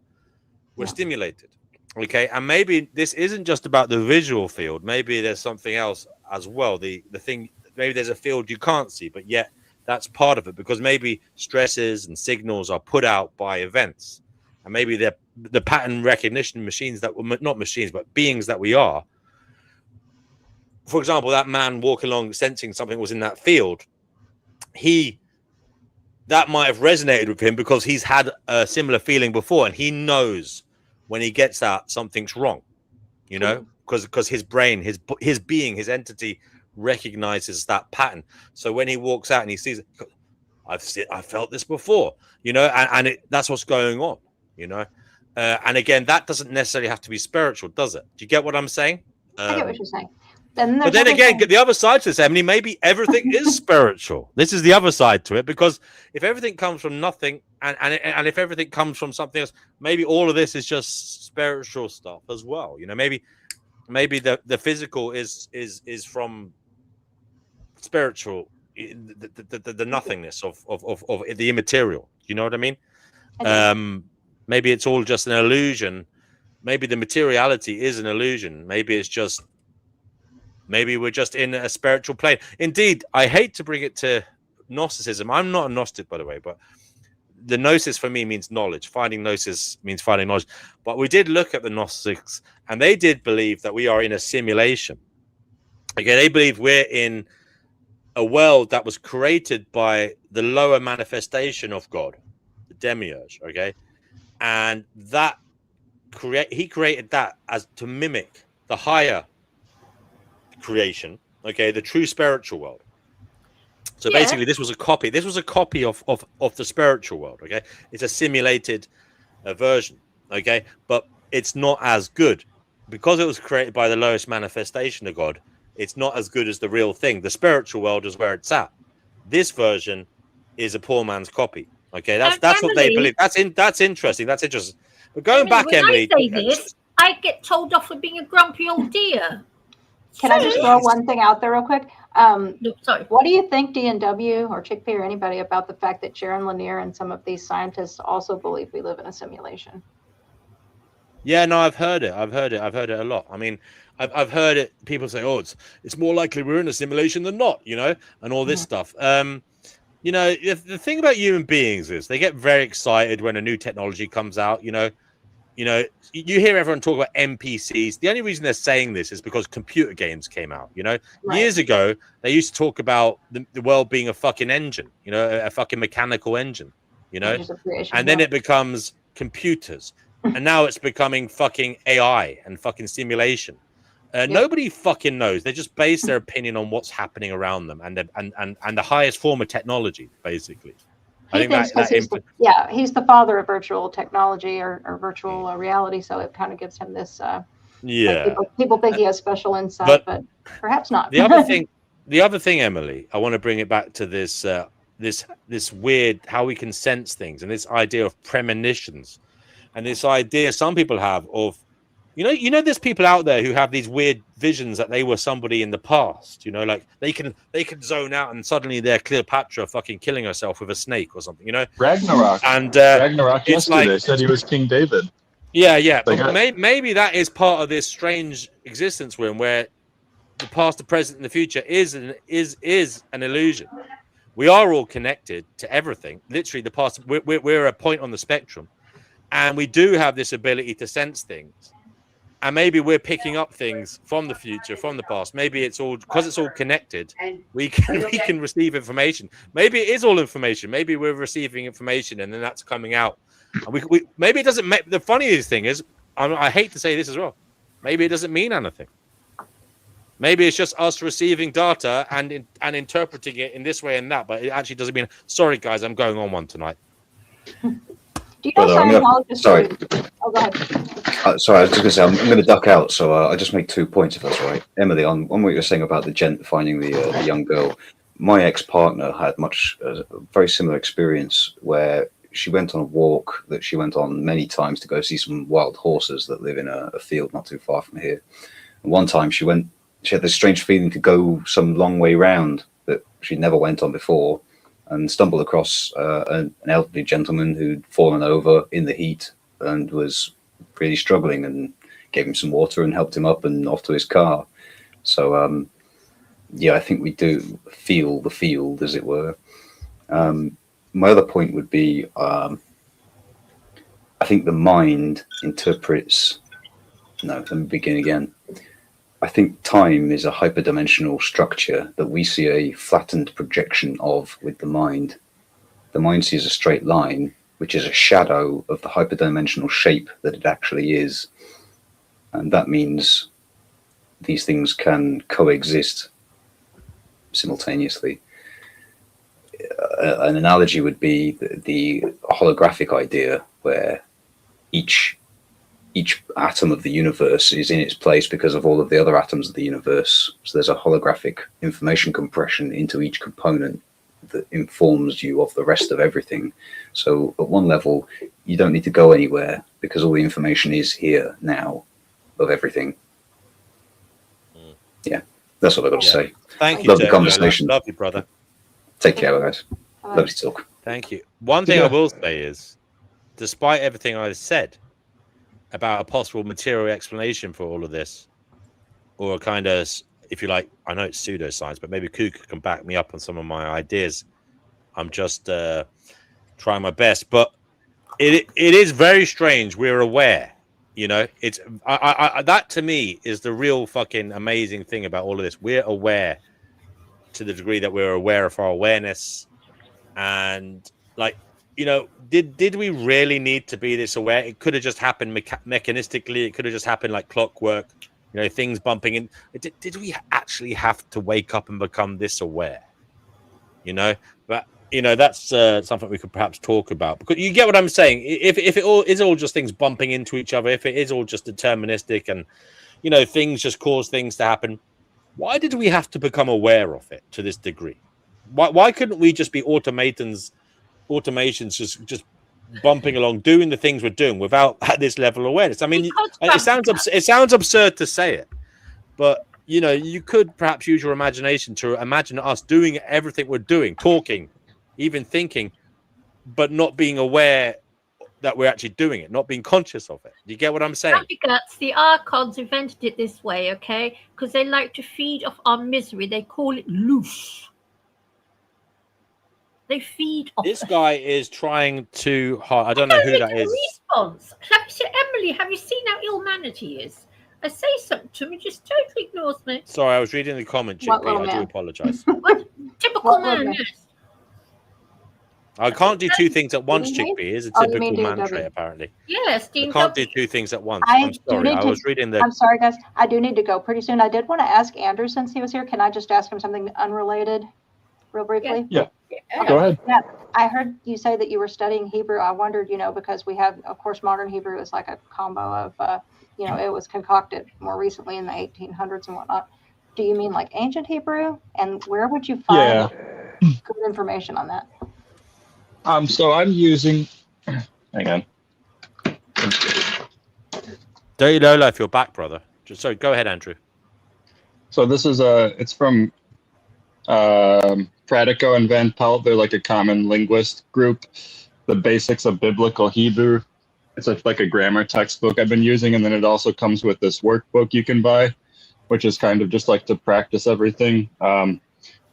We're stimulated. Okay, and maybe this isn't just about the visual field. Maybe there's something else as well. The thing, maybe there's a field you can't see, but yet that's part of it, because maybe stresses and signals are put out by events, and maybe they're the pattern recognition machines that were not machines but beings that we are. For example, that man walking along sensing something was in that field, that might have resonated with him because he's had a similar feeling before, and he knows when he gets that something's wrong, you know, because his brain, his being, his entity recognizes that pattern. So when he walks out and he sees it, I've felt this before, you know, and that's what's going on, you know. And again, that doesn't necessarily have to be spiritual, does it? Do you get what I'm saying? I get what you're saying. But then again, the other side to this, Emily, maybe everything is spiritual. This is the other side to it, because if everything comes from nothing, and if everything comes from something else, maybe all of this is just spiritual stuff as well. You know, maybe the physical is from spiritual, the nothingness of the immaterial. You know what I mean? Maybe it's all just an illusion. Maybe the materiality is an illusion. Maybe we're just in a spiritual plane. Indeed, I hate to bring it to Gnosticism. I'm not a Gnostic, by the way, but the Gnosis for me means knowledge. Finding Gnosis means finding knowledge. But we did look at the Gnostics, and they did believe that we are in a simulation. Okay, they believe we're in a world that was created by the lower manifestation of God, the demiurge. Okay, and that he created that as to mimic the higher creation, okay, the true spiritual world. So basically this was a copy of the spiritual world. Okay, it's a simulated version. Okay, but it's not as good. because it was created by the lowest manifestation of God, it's not as good as the real thing. The spiritual world is where it's at. This version is a poor man's copy. Okay, that's what they believe. That's interesting. That's interesting. But going back, when Emily, I say this, I get told off for being a grumpy old dear. Can I just throw one thing out there real quick? Sorry. What do you think, D&W or Chickpea or anybody, about the fact that Sharon Lanier and some of these scientists also believe we live in a simulation? Yeah, no, I've heard it. I've heard it a lot. I mean, I've heard it. People say, "Oh, it's more likely we're in a simulation than not," you know, and all this stuff. You know, the thing about human beings is they get very excited when a new technology comes out. You know, you hear everyone talk about NPCs. The only reason they're saying this is because computer games came out. You know, years ago they used to talk about the world being a fucking engine. You know, a fucking mechanical engine. You know, and then it becomes computers. And now it's becoming fucking AI and fucking simulation. Nobody fucking knows. They just base their opinion on what's happening around them and the highest form of technology, basically. He thinks he's the father of virtual technology or virtual reality, so it kind of gives him this. Like people think he has special insight, but perhaps not. The other thing, Emily, I want to bring it back to this this weird how we can sense things and this idea of premonitions. And this idea some people have of, you know, there's people out there who have these weird visions that they were somebody in the past, you know, like they can zone out and suddenly they're Cleopatra fucking killing herself with a snake or something, you know. Ragnarok. And Ragnarok yesterday said he was King David. Yeah. But maybe that is part of this strange existence we're in, where the past, the present, and the future is an illusion. We are all connected to everything. Literally, the past. We're a point on the spectrum. And we do have this ability to sense things. And maybe we're picking up things from the future, from the past. Maybe it's all, because it's all connected, we can receive information. Maybe it is all information. Maybe we're receiving information and then that's coming out. And we maybe it doesn't make, the funniest thing is, I hate to say this as well, maybe it doesn't mean anything. Maybe it's just us receiving data and interpreting it in this way and that, but it actually doesn't mean, sorry guys, I'm going on one tonight. Do you know sorry. Oh, go ahead. Sorry, I was just going to say, I'm going to duck out, so I'll just make 2 points if that's all right. Emily, on what you were saying about the gent finding the young girl, my ex-partner had a very similar experience where she went on a walk that she went on many times to go see some wild horses that live in a field not too far from here. And one time she had this strange feeling to go some long way round that she never went on before, and stumbled across an elderly gentleman who'd fallen over in the heat and was really struggling, and gave him some water and helped him up and off to his car. So, I think we do feel the field, as it were. My other point would be, I think the mind interprets... No, let me begin again. I think time is a hyperdimensional structure that we see a flattened projection of with the mind. The mind sees a straight line, which is a shadow of the hyperdimensional shape that it actually is. And that means these things can coexist simultaneously. An analogy would be the holographic idea, where each atom of the universe is in its place because of all of the other atoms of the universe. So there's a holographic information compression into each component that informs you of the rest of everything. So at one level, you don't need to go anywhere because all the information is here now of everything. Yeah, that's what I've got to say. Thank you. Love the conversation. Love you, brother. Take care, guys. Love to talk. Thank you. One thing I will say is, despite everything I said about a possible material explanation for all of this, or a kind of, if you like, I know it's pseudoscience, but maybe Kuka can back me up on some of my ideas. I'm just trying my best, but it is very strange. We're aware, you know. It's that to me is the real fucking amazing thing about all of this. We're aware to the degree that we're aware of our awareness, and like, you know, did we really need to be this aware? It could have just happened mechanistically. It could have just happened like clockwork, you know, things bumping in. Did we actually have to wake up and become this aware? You know, but you know, that's something we could perhaps talk about, because you get what I'm saying. If it all is all just things bumping into each other, if it is all just deterministic and you know, things just cause things to happen. Why did we have to become aware of it to this degree? Why couldn't we just be automations just bumping along, doing the things we're doing without this level of awareness? I mean, it sounds absurd to say it, but you know, you could perhaps use your imagination to imagine us doing everything we're doing, talking, even thinking, but not being aware that we're actually doing it, not being conscious of it. Do you get what I'm saying? The Archons invented it this way, okay? Because they like to feed off our misery. They call it loose. They feed off. This guy is trying to. I don't know who that is. Response. Have you seen Emily? Have you seen how ill-mannered he is? I say something to him, he just totally ignores me. Sorry, I was reading the comment, Chickpea. I do apologize. Typical man, yes. I can't do two things at once, Chickpea. Is a typical man trait, apparently. Yes, I can't do two things at once. I'm sorry. I was reading the. I'm sorry, guys. I do need to go pretty soon. I did want to ask Andrew, since he was here, can I just ask him something unrelated real briefly? Yeah. Go ahead. Yeah, I heard you say that you were studying Hebrew. I wondered, you know, because we have, of course, modern Hebrew is like a combo of, you know, it was concocted more recently in the 1800s and whatnot. Do you mean like ancient Hebrew? And where would you find good information on that? So I'm using. Hang on. Dirty Low Life, you're back, brother. So go ahead, Andrew. So this is it's from Pratico and Van Pelt. They're like a common linguist group. The Basics of Biblical Hebrew. It's like a grammar textbook I've been using, and then it also comes with this workbook you can buy, which is kind of just like to practice everything. And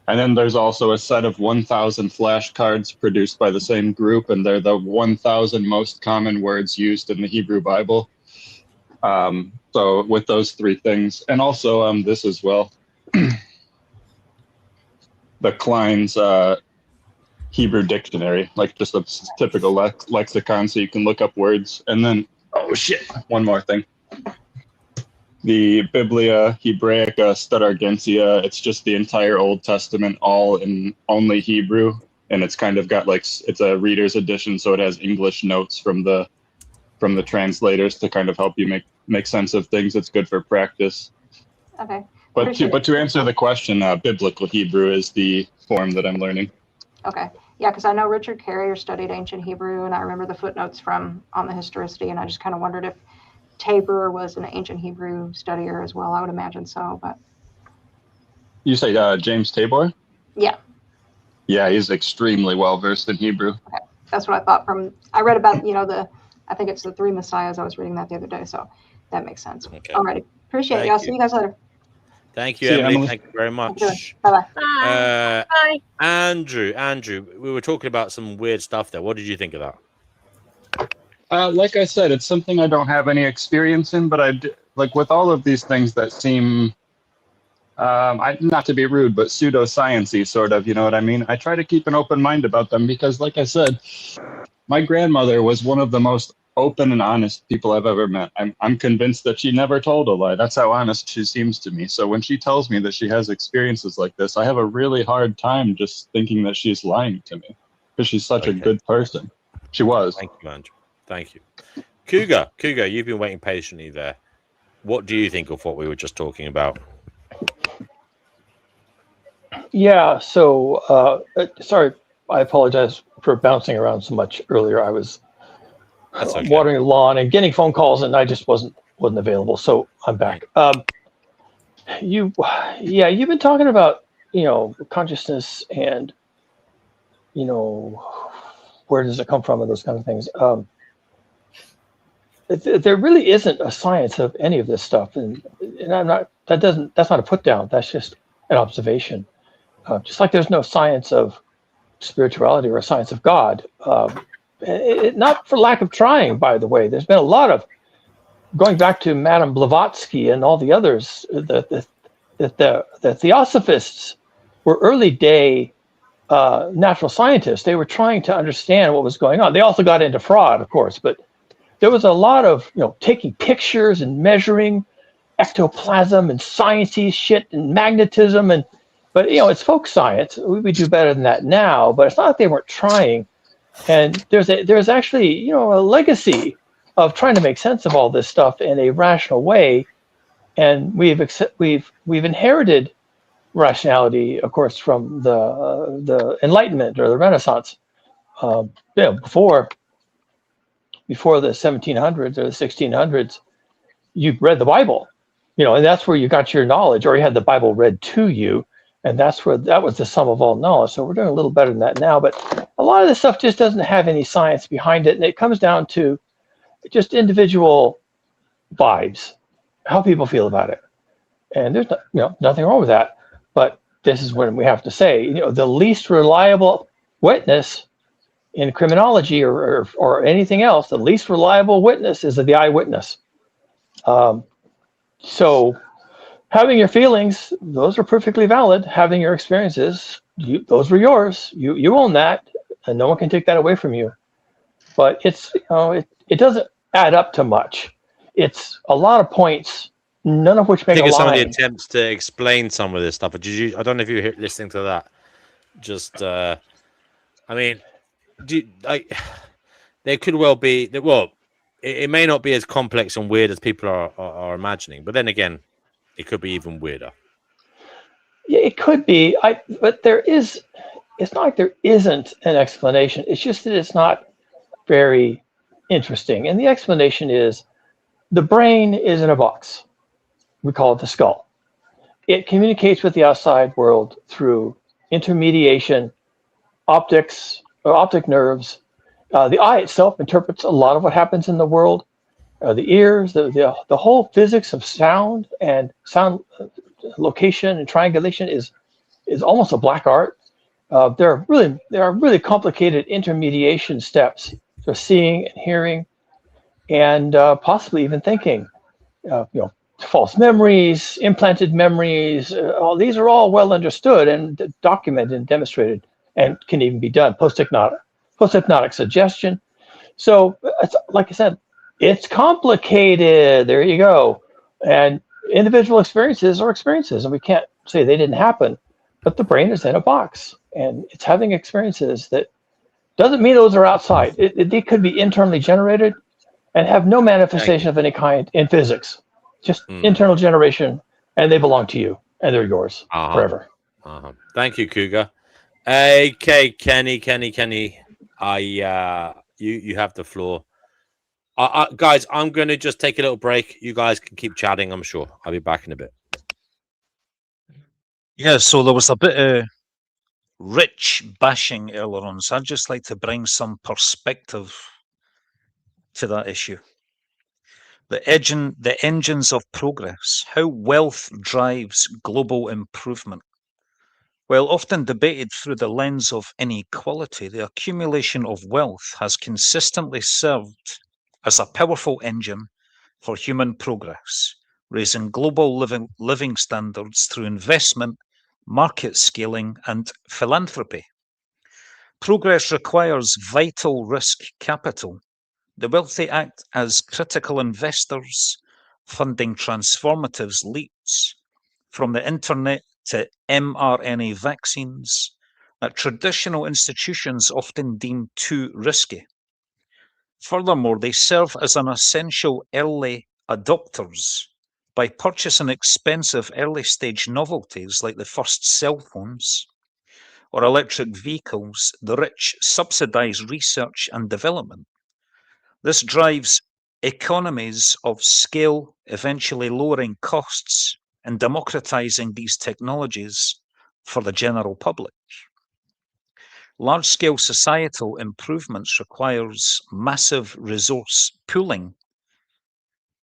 then there's also a set of 1,000 flashcards produced by the same group, and they're the 1,000 most common words used in the Hebrew Bible. So with those three things, and also this as well, the Klein's Hebrew dictionary, like just a typical lexicon, so you can look up words. And then, oh shit, one more thing. The Biblia Hebraica Studargensia, it's just the entire Old Testament, all in only Hebrew. And it's kind of got like, it's a reader's edition, so it has English notes from the translators to kind of help you make sense of things. It's good for practice. Okay. But to answer the question, Biblical Hebrew is the form that I'm learning. Okay. Yeah, because I know Richard Carrier studied ancient Hebrew, and I remember the footnotes on the historicity, and I just kind of wondered if Tabor was an ancient Hebrew studier as well. I would imagine so, but. You say James Tabor? Yeah. Yeah, he's extremely well versed in Hebrew. Okay. That's what I thought I read about, you know, I think it's the three messiahs. I was reading that the other day, so that makes sense. Okay. All right. Appreciate you. I'll see you guys later. Thank you, Emily. Thank you very much. Bye-bye. Bye. Andrew, we were talking about some weird stuff there. What did you think of that? Like I said, it's something I don't have any experience in, but like with all of these things that seem, not to be rude, but pseudoscience-y sort of, you know what I mean? I try to keep an open mind about them because, like I said, my grandmother was one of the most open and honest people I've ever met. I'm convinced that she never told a lie. That's how honest she seems to me. So when she tells me that she has experiences like this, I have a really hard time just thinking that she's lying to me because she's such a good person. She was. Thank you, Andrew. Thank you. Cougar, you've been waiting patiently there. What do you think of what we were just talking about? Yeah, so sorry, I apologize for bouncing around so much earlier. I was watering the lawn and getting phone calls, and I just wasn't available. So I'm back. You've been talking about, you know, consciousness and, you know, where does it come from and those kind of things. There really isn't a science of any of this stuff, and that's not a put down. That's just an observation. Just like there's no science of spirituality or a science of God. Not for lack of trying, by the way. There's been a lot of, going back to Madame Blavatsky and all the others, the Theosophists were early day natural scientists. They were trying to understand what was going on. They also got into fraud, of course, but there was a lot of, you know, taking pictures and measuring ectoplasm and sciencey shit and magnetism, but you know, it's folk science. We do better than that now, but it's not like they weren't trying. And there's actually, you know, a legacy of trying to make sense of all this stuff in a rational way. and we've inherited rationality, of course, from the Enlightenment or the Renaissance. Before the 1700s or the 1600s, you read the Bible, and that's where you got your knowledge, or you had the Bible read to you, and that was the sum of all knowledge. So we're doing a little better than that now, but a lot of this stuff just doesn't have any science behind it, and it comes down to just individual vibes, how people feel about it. And there's nothing wrong with that, but this is when we have to say, the least reliable witness in criminology or anything else, the least reliable witness is the eyewitness. So having your feelings, those are perfectly valid. Having your experiences, those were yours. You own that, and no one can take that away from you. But it's it doesn't add up to much. It's a lot of points, none of which make a line. Some of the attempts to explain some of this stuff. But I don't know if you were listening to that. Just, I mean, there could well be. Well, it may not be as complex and weird as people are imagining. But then again, it could be even weirder. Yeah, it could be. But there is. It's not like there isn't an explanation. It's just that it's not very interesting. And the explanation is the brain is in a box. We call it the skull. It communicates with the outside world through intermediation, optic nerves. The eye itself interprets a lot of what happens in the world. The ears, the whole physics of sound and sound location and triangulation is almost a black art. There are really complicated intermediation steps for seeing and hearing, and possibly even thinking. False memories, implanted memories. All these are all well understood and documented and demonstrated, and can even be done. Post-hypnotic suggestion. So, it's, like I said, it's complicated. There you go. And individual experiences are experiences, and we can't say they didn't happen. But the brain is in a box, and it's having experiences that doesn't mean those are outside. They could be internally generated and have no manifestation of any kind in physics. Just internal generation, and they belong to you, and they're yours forever. Thank you, Cougar. Okay, Kenny. You have the floor. Guys, I'm going to just take a little break. You guys can keep chatting, I'm sure. I'll be back in a bit. Yeah, so there was a bit of rich bashing earlier on, so I'd just like to bring some perspective to that issue. The engines of progress, how wealth drives global improvement. While often debated through the lens of inequality, the accumulation of wealth has consistently served as a powerful engine for human progress, raising global living standards through investment, market scaling, and philanthropy. Progress requires vital risk capital. The wealthy act as critical investors, funding transformative leaps from the internet to mRNA vaccines that traditional institutions often deem too risky. Furthermore, they serve as an essential early adopters by purchasing expensive early-stage novelties like the first cell phones or electric vehicles. The rich subsidize research and development. This drives economies of scale, eventually lowering costs and democratizing these technologies for the general public. Large-scale societal improvements requires massive resource pooling.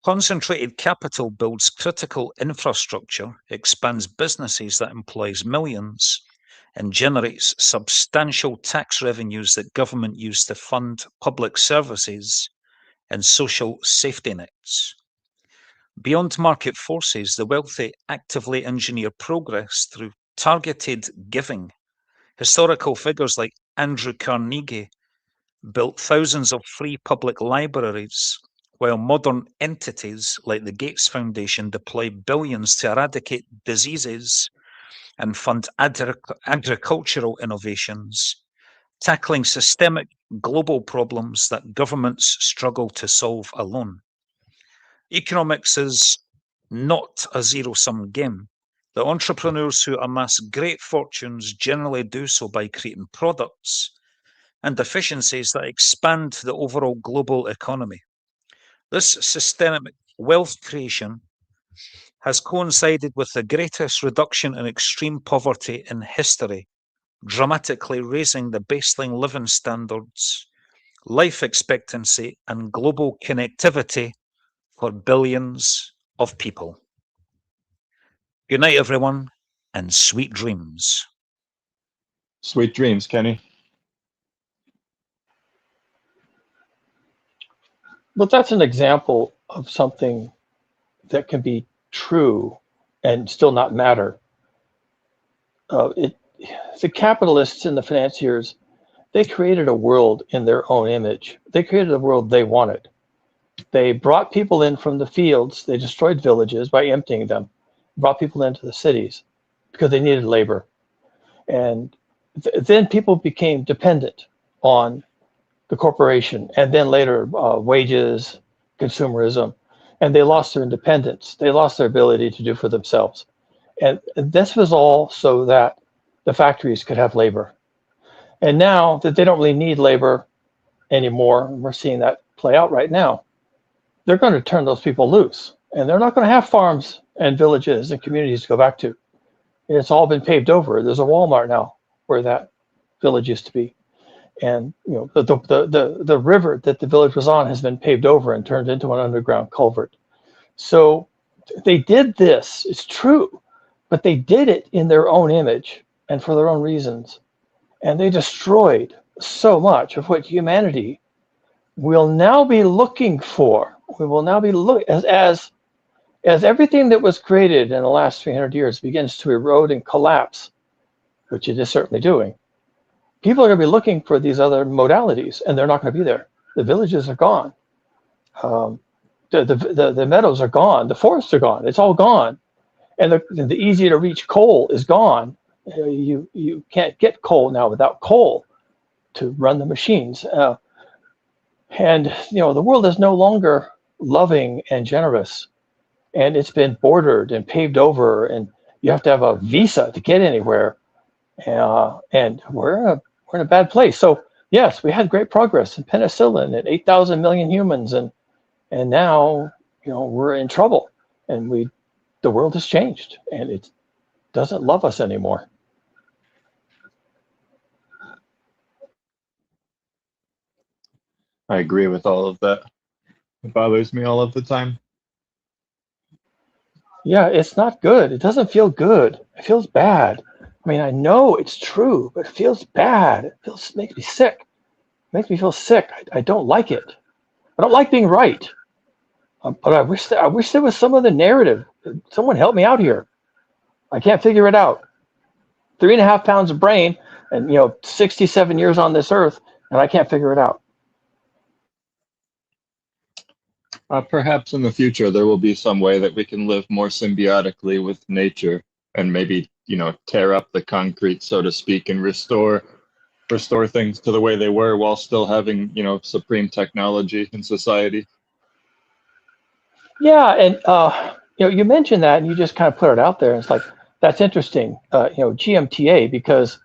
Concentrated capital builds critical infrastructure, expands businesses that employs millions, and generates substantial tax revenues that government use to fund public services and social safety nets. Beyond market forces, the wealthy actively engineer progress through targeted giving. Historical figures like Andrew Carnegie built thousands of free public libraries, while modern entities like the Gates Foundation deploy billions to eradicate diseases and fund agricultural innovations, tackling systemic global problems that governments struggle to solve alone. Economics is not a zero-sum game. The entrepreneurs who amass great fortunes generally do so by creating products and efficiencies that expand the overall global economy. This systemic wealth creation has coincided with the greatest reduction in extreme poverty in history, dramatically raising the baseline living standards, life expectancy, and global connectivity for billions of people. Good night, everyone, and sweet dreams. Sweet dreams, Kenny. But that's an example of something that can be true and still not matter. The capitalists and the financiers, they created a world in their own image. They created a world they wanted. They brought people in from the fields. They destroyed villages by emptying them, brought people into the cities because they needed labor. And then people became dependent on the corporation, and then later wages, consumerism, and they lost their independence. They lost their ability to do for themselves. And this was all so that the factories could have labor. And now that they don't really need labor anymore, we're seeing that play out right now, they're going to turn those people loose. And they're not going to have farms and villages and communities to go back to. It's all been paved over. There's a Walmart now where that village used to be. And the river that the village was on has been paved over and turned into an underground culvert. So they did this, it's true, but they did it in their own image and for their own reasons. And they destroyed so much of what humanity will now be looking for. We will now be looking as everything that was created in the last 300 years begins to erode and collapse, which it is certainly doing. People are going to be looking for these other modalities, and they're not going to be there. The villages are gone. The meadows are gone. The forests are gone. It's all gone. And the easy to reach coal is gone. You can't get coal now without coal to run the machines. And the world is no longer loving and generous. And it's been bordered and paved over, and you have to have a visa to get anywhere. And we're in a bad place. So yes, we had great progress in penicillin and 8,000 million humans, and now we're in trouble, and the world has changed, and it doesn't love us anymore. I agree with all of that. It bothers me all of the time. Yeah, it's not good. It doesn't feel good. It feels bad. I mean, I know it's true, but it feels bad. It makes me sick. It makes me feel sick. I don't like it. I don't like being right. But I wish there was some other narrative. Someone help me out here. I can't figure it out. 3.5 pounds of brain and 67 years on this earth, and I can't figure it out. Perhaps in the future there will be some way that we can live more symbiotically with nature, and maybe tear up the concrete, so to speak, and restore things to the way they were while still having supreme technology in society. Yeah, and you mentioned that, and you just kind of put it out there. It's like, that's interesting, GMTA, because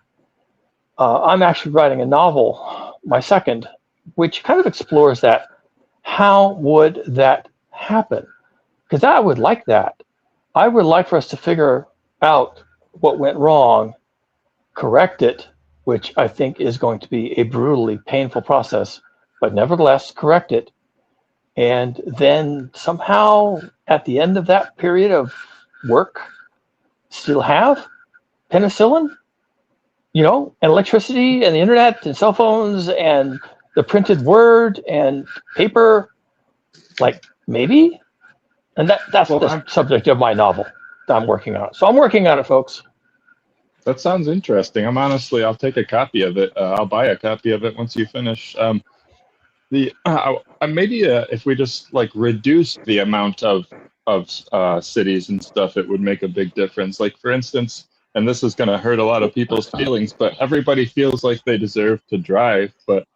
I'm actually writing a novel, my second, which kind of explores that. How would that happen? Because I would like that. I would like for us to figure out what went wrong, correct it, which I think is going to be a brutally painful process, but nevertheless correct it. And then somehow at the end of that period of work, still have penicillin, and electricity and the internet and cell phones and the printed word and paper, like maybe. And that's the subject of my novel that I'm working on. So I'm working on it, folks. That sounds interesting. I'll take a copy of it. I'll buy a copy of it once you finish. Maybe if we just reduce the amount of cities and stuff, it would make a big difference. Like, for instance, and this is going to hurt a lot of people's feelings, but everybody feels like they deserve to drive. But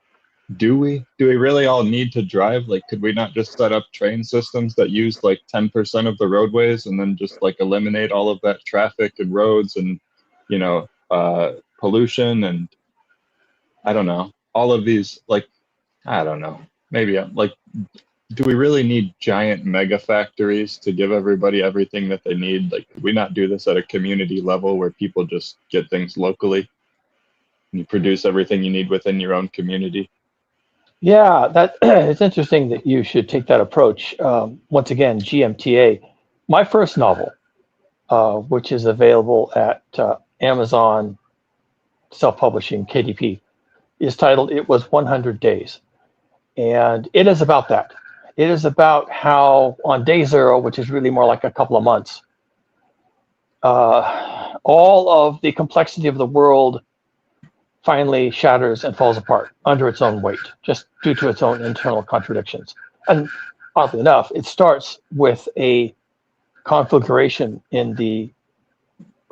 do we really all need to drive? Like, could we not just set up train systems that use like 10% of the roadways and then just like eliminate all of that traffic and roads and, you know, pollution and I don't know, all of these, like, I don't know, maybe I'm like, do we really need giant mega factories to give everybody everything that they need? Like, could we not do this at a community level where people just get things locally and you produce everything you need within your own community? Yeah, that it's interesting that you should take that approach. Once again, GMTA. My first novel, which is available at Amazon self-publishing KDP, is titled "It Was 100 Days," and it is about that. It is about how on day zero, which is really more like a couple of months, all of the complexity of the world finally shatters and falls apart under its own weight, just due to its own internal contradictions. And oddly enough, it starts with a conflagration in the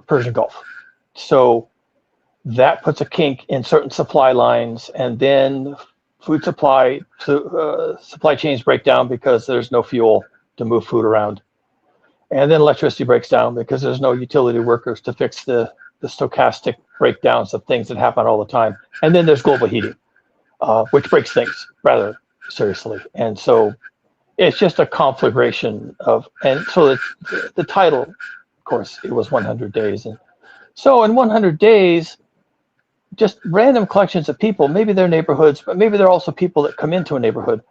Persian Gulf. So that puts a kink in certain supply lines, and then food supply chains break down because there's no fuel to move food around. And then electricity breaks down because there's no utility workers to fix the stochastic breakdowns of things that happen all the time. And then there's global heating, which breaks things rather seriously. And so it's just a conflagration of, and so the title, of course, it was 100 days. And so in 100 days, just random collections of people, maybe they're neighborhoods, but maybe they're also people that come into a neighborhood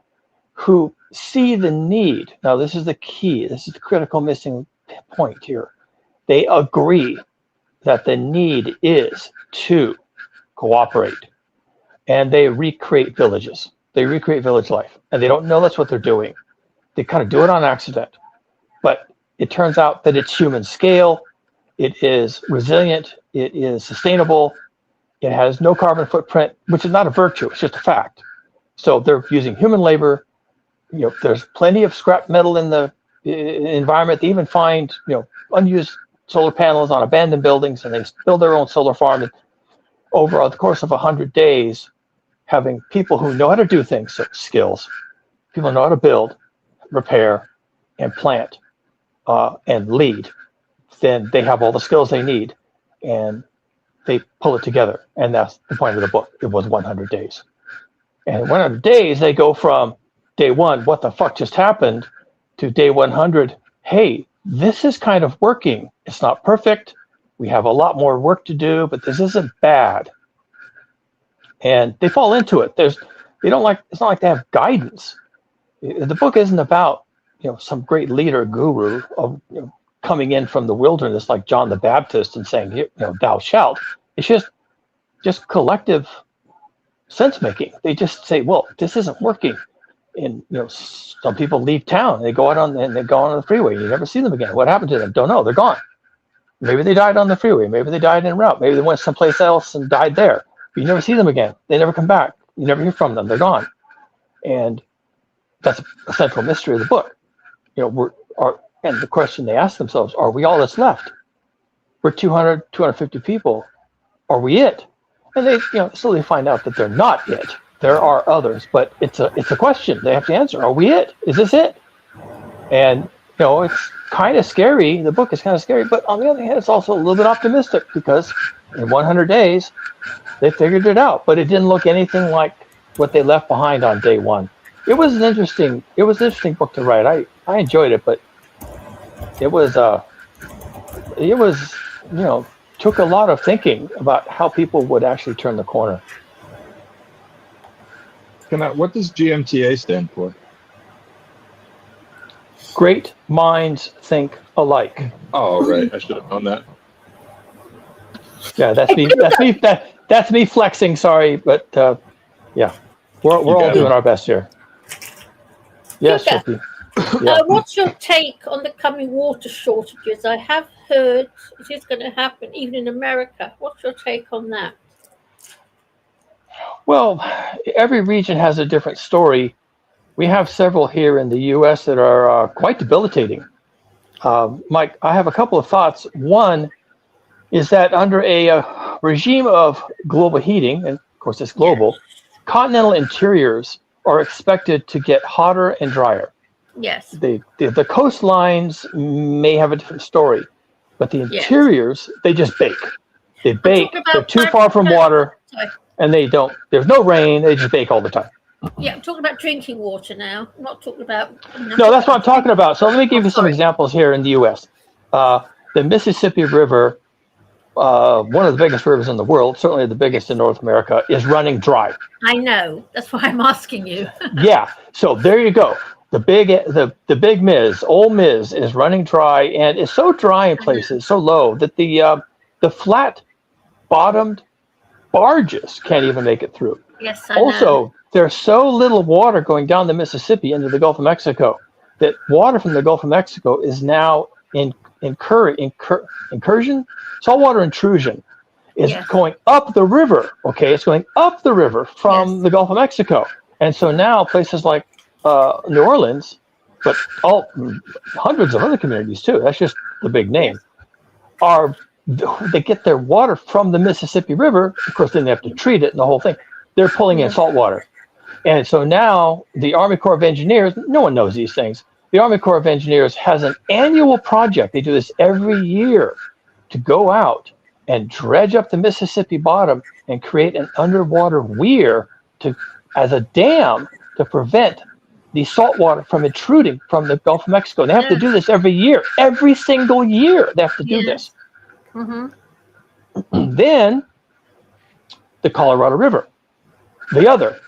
who see the need. Now, this is the key. This is the critical missing point here. They agree that the need is to cooperate, and they recreate villages. They recreate village life, and they don't know that's what they're doing. They kind of do it on accident, but it turns out that it's human scale. It is resilient. It is sustainable. It has no carbon footprint, which is not a virtue. It's just a fact. So they're using human labor. You know, there's plenty of scrap metal in the environment. They even find, you know, unused solar panels on abandoned buildings, and they build their own solar farm. And over the course of 100 days, having people who know how to do things, so skills, people know how to build, repair, and plant, and lead, then they have all the skills they need, and they pull it together. And that's the point of the book. It was 100 days. And in 100 days, they go from day one, what the fuck just happened, to day 100, hey, this is kind of working. It's not perfect. We have a lot more work to do, but this isn't bad. And they fall into it. It's not like they have guidance. The book isn't about, you know, some great leader guru of, you know, coming in from the wilderness like John the Baptist and saying, you know, thou shalt. It's just collective sense making. They just say, well, this isn't working. And, you know, some people leave town. They go out on the freeway. You never see them again. What happened to them? Don't know. They're gone. Maybe they died on the freeway. Maybe they died en route. Maybe they went someplace else and died there. But you never see them again. They never come back. You never hear from them. They're gone. And that's a central mystery of the book. You know, and the question they ask themselves, are we all that's left? We're 200, 250 people. Are we it? And they, you know, slowly find out that they're not it. There are others, but it's a question they have to answer. Are we it? Is this it? And, you know, it's kind of scary. The book is kind of scary, but on the other hand, it's also a little bit optimistic because in 100 days, they figured it out, but it didn't look anything like what they left behind on day one. It was an interesting book to write. I enjoyed it, but it was, you know, took a lot of thinking about how people would actually turn the corner. What does GMTA stand for? Great minds think alike. Oh, right. I should have known that. Yeah, that's me flexing. Sorry, but yeah, we're all doing our best here. Yes, Sophie. Yeah. What's your take on the coming water shortages? I have heard it is going to happen even in America. What's your take on that? Well, every region has a different story. We have several here in the U.S. that are quite debilitating. Mike, I have a couple of thoughts. One is that under a regime of global heating, and of course it's global, continental interiors are expected to get hotter and drier. Yes. The coastlines may have a different story, but the interiors, they just bake. They bake, they're too far from water, and there's no rain, they just bake all the time. Yeah, I'm talking about drinking water now. I'm not talking about... No, that's what I'm talking about. So let me give you some examples here in the U.S. The Mississippi River, one of the biggest rivers in the world, certainly the biggest in North America, is running dry. I know. That's why I'm asking you. Yeah. So there you go. The big Miz, Old Miz, is running dry, and it's so dry in places, so low that the flat-bottomed barges can't even make it through. Yes, I Also, know. there's so little water going down the Mississippi into the Gulf of Mexico that water from the Gulf of Mexico is now incursion, saltwater intrusion is going up the river. Okay, it's going up the river from the Gulf of Mexico, and so now places like New Orleans, but hundreds of other communities too. That's just the big name. They get their water from the Mississippi River. Of course, then they have to treat it and the whole thing. They're pulling in salt water, and so now the Army Corps of Engineers. No one knows these things. The Army Corps of Engineers has an annual project. They do this every year to go out and dredge up the Mississippi bottom and create an underwater weir as a dam to prevent the salt water from intruding from the Gulf of Mexico. And they have to do this every year, every single year. They have to do this. Mm-hmm. Then the Colorado River, the other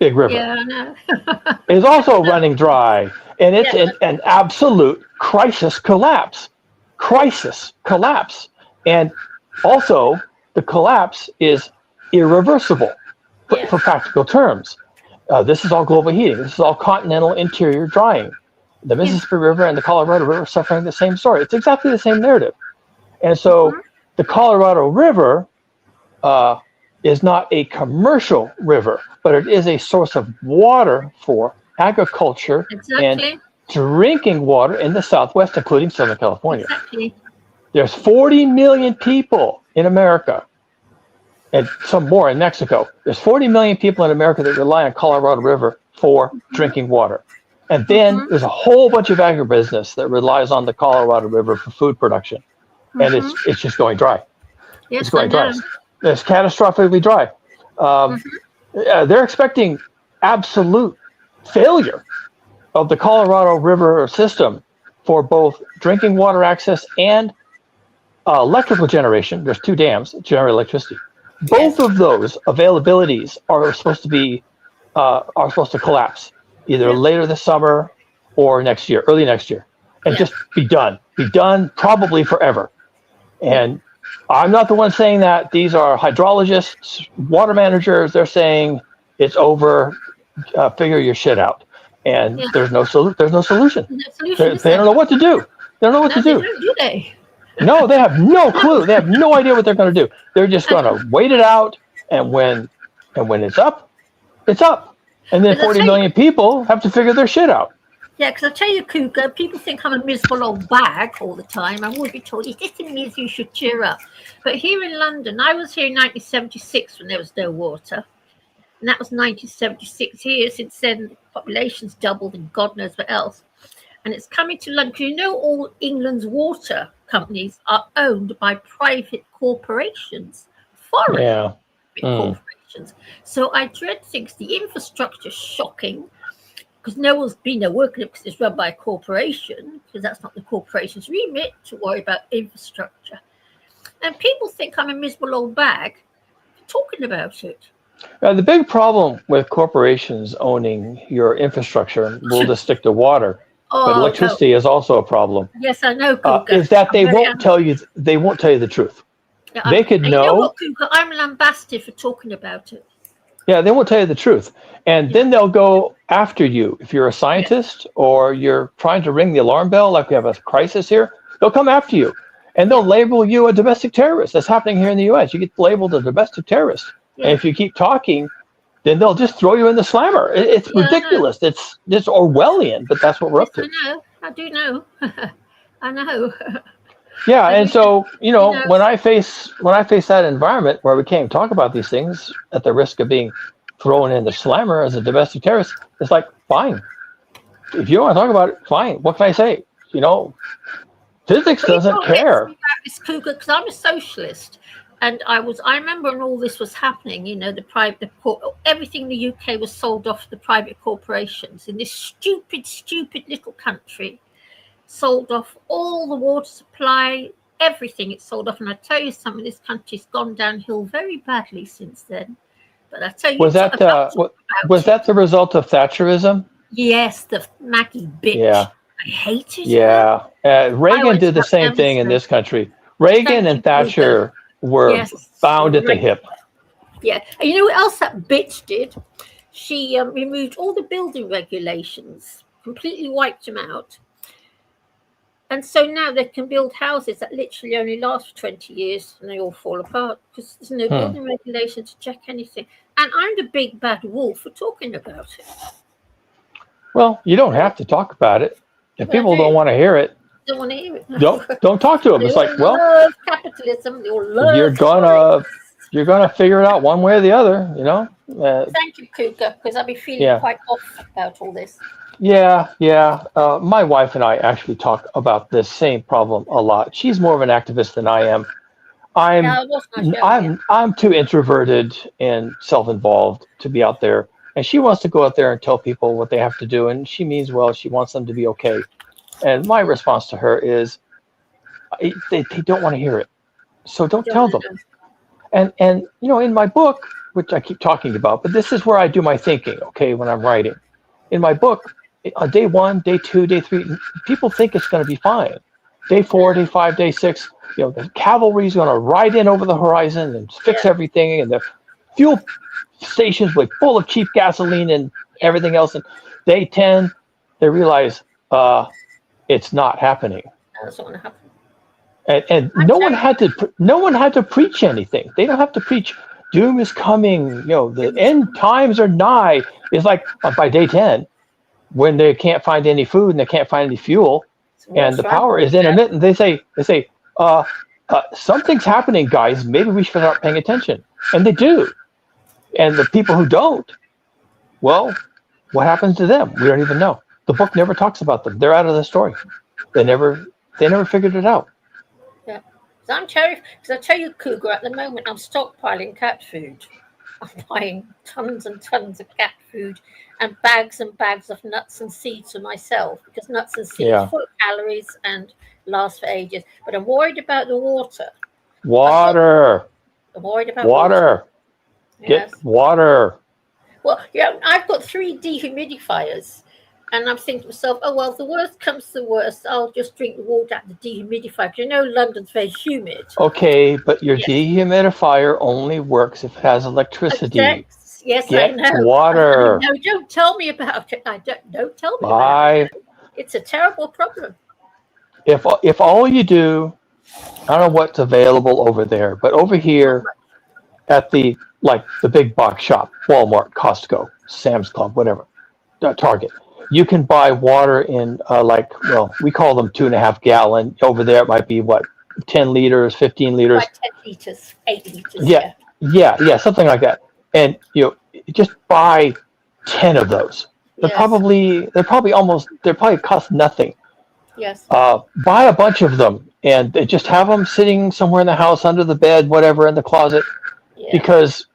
big river, I know. is also running dry. And it's an absolute crisis collapse. And also, the collapse is irreversible for practical terms. This is all global heating. This is all continental interior drying. The Mississippi River and the Colorado River are suffering the same story. It's exactly the same narrative. And so the Colorado River is not a commercial river, but it is a source of water for agriculture and drinking water in the Southwest, including Southern California. Exactly. There's 40 million people in America, and some more in Mexico. There's 40 million people in America that rely on Colorado River for drinking water. And then there's a whole bunch of agribusiness that relies on the Colorado River for food production. And it's just going dry. Yes, it's going dry. It's catastrophically dry. They're expecting absolute failure of the Colorado River system for both drinking water access and electrical generation. There's 2 dams that generate electricity. Both of those availabilities are supposed to collapse either later this summer or next year, early next year, and just be done probably forever. And I'm not the one saying that. These are hydrologists, water managers. They're saying it's over. Figure your shit out. And there's no solution. They don't know what to do. They don't know what to do. Do they? No, they have no clue. They have no idea what they're going to do. They're just going to wait it out, and when it's up, it's up. And then 40 million people have to figure their shit out. Yeah, because I tell you, Cougar, people think I'm a miserable old bag all the time. I would be told, is this a miss? You should cheer up. But here in London, I was here in 1976 when there was no water. And that was 1976 here. Since then, the population's doubled and God knows what else. And it's coming to London. You know, all England's water companies are owned by private corporations, foreign corporations. So I dread things. The infrastructure's shocking because no one's been there working it because it's run by a corporation, because that's not the corporation's remit to worry about infrastructure. And people think I'm a miserable old bag for talking about it. The big problem with corporations owning your infrastructure, we'll just stick to water, but electricity is also a problem. Yes, I know, is that they won't tell you the truth. Yeah, they could know. You know what, Cougar? I'm lambasted for talking about it. Yeah, they won't tell you the truth. And then they'll go after you. If you're a scientist or you're trying to ring the alarm bell, like we have a crisis here, they'll come after you. And they'll label you a domestic terrorist. That's happening here in the U.S. You get labeled a domestic terrorist. Yeah. And if you keep talking, then they'll just throw you in the slammer. It's ridiculous. It's Orwellian, but that's what we're up to. I know. I do know. I know. Yeah, and so, when I face that environment where we can't talk about these things at the risk of being throwing in the slammer as a domestic terrorist. It's like, fine. If you don't want to talk about it, fine. What can I say? Physics doesn't care. This Cougar, because I'm a socialist, and I remember when all this was happening. Everything in the UK was sold off to the private corporations in this stupid little country. Sold off all the water supply, everything. It's sold off, and I tell you something, this country's gone downhill very badly since then. But I tell you, was that the result of Thatcherism? Yes, the Maggie bitch. Yeah. I hated her. Yeah. Reagan did the same thing in this country. Reagan and Thatcher were bound at the hip. Yeah. And you know what else that bitch did? She removed all the building regulations, completely wiped them out. And so now they can build houses that literally only last for 20 years and they all fall apart because there's no building regulation to check anything. And I'm the big bad wolf for talking about it. Well, you don't have to talk about it. If people don't want to hear it, don't want to hear it. Don't talk to them. It's like, well, love capitalism. They all love you're gonna figure it out one way or the other, Thank you, Cougar, because I'll be feeling quite off about all this. Yeah. My wife and I actually talk about this same problem a lot. She's more of an activist than I am. I'm too introverted and self-involved to be out there. And she wants to go out there and tell people what they have to do. And she means well, she wants them to be okay. And my response to her is, they don't want to hear it. So don't tell them. And in my book, which I keep talking about, but this is where I do my thinking, okay, when I'm writing. In my book, on day 1, day 2, day 3, people think it's going to be fine. Day 4, day 5, day 6, the cavalry is going to ride in over the horizon and fix everything, and the fuel stations were full of cheap gasoline and everything else. And day 10, they realize it's not happening. That's not going to happen. And no one had to preach anything. They don't have to preach. Doom is coming. The end times are nigh. It's like by day 10, when they can't find any food and they can't find any fuel, and the power is intermittent. They say, something's happening, guys. Maybe we should start paying attention, and they do. And the people who don't, well, what happens to them? We don't even know. The book never talks about them. They're out of the story. They never figured it out. Yeah, I'm terrified because I tell you, Cougar, at the moment I'm stockpiling cat food. I'm buying tons and tons of cat food and bags of nuts and seeds for myself because nuts and seeds are full of calories and last for ages. But I'm worried about the water. I'm worried about water. Get water. Well, I've got 3 dehumidifiers. And I'm thinking to myself, oh, well, if the worst comes to the worst, I'll just drink the water out of the dehumidifier. Because London's very humid. Okay, but your dehumidifier only works if it has electricity. Yes, Get I know. water. No, don't tell me about it. Don't tell me about it. It's a terrible problem. If all you do, I don't know what's available over there, but over here at the big box shop, Walmart, Costco, Sam's Club, whatever, Target, you can buy water in we call them 2.5 gallon. Over there it might be 10 liters, 15 liters. Like 10 liters, 8 liters. Yeah, something like that. And just buy 10 of those. They probably cost nothing. Yes. Buy a bunch of them and just have them sitting somewhere in the house, under the bed, whatever, in the closet, because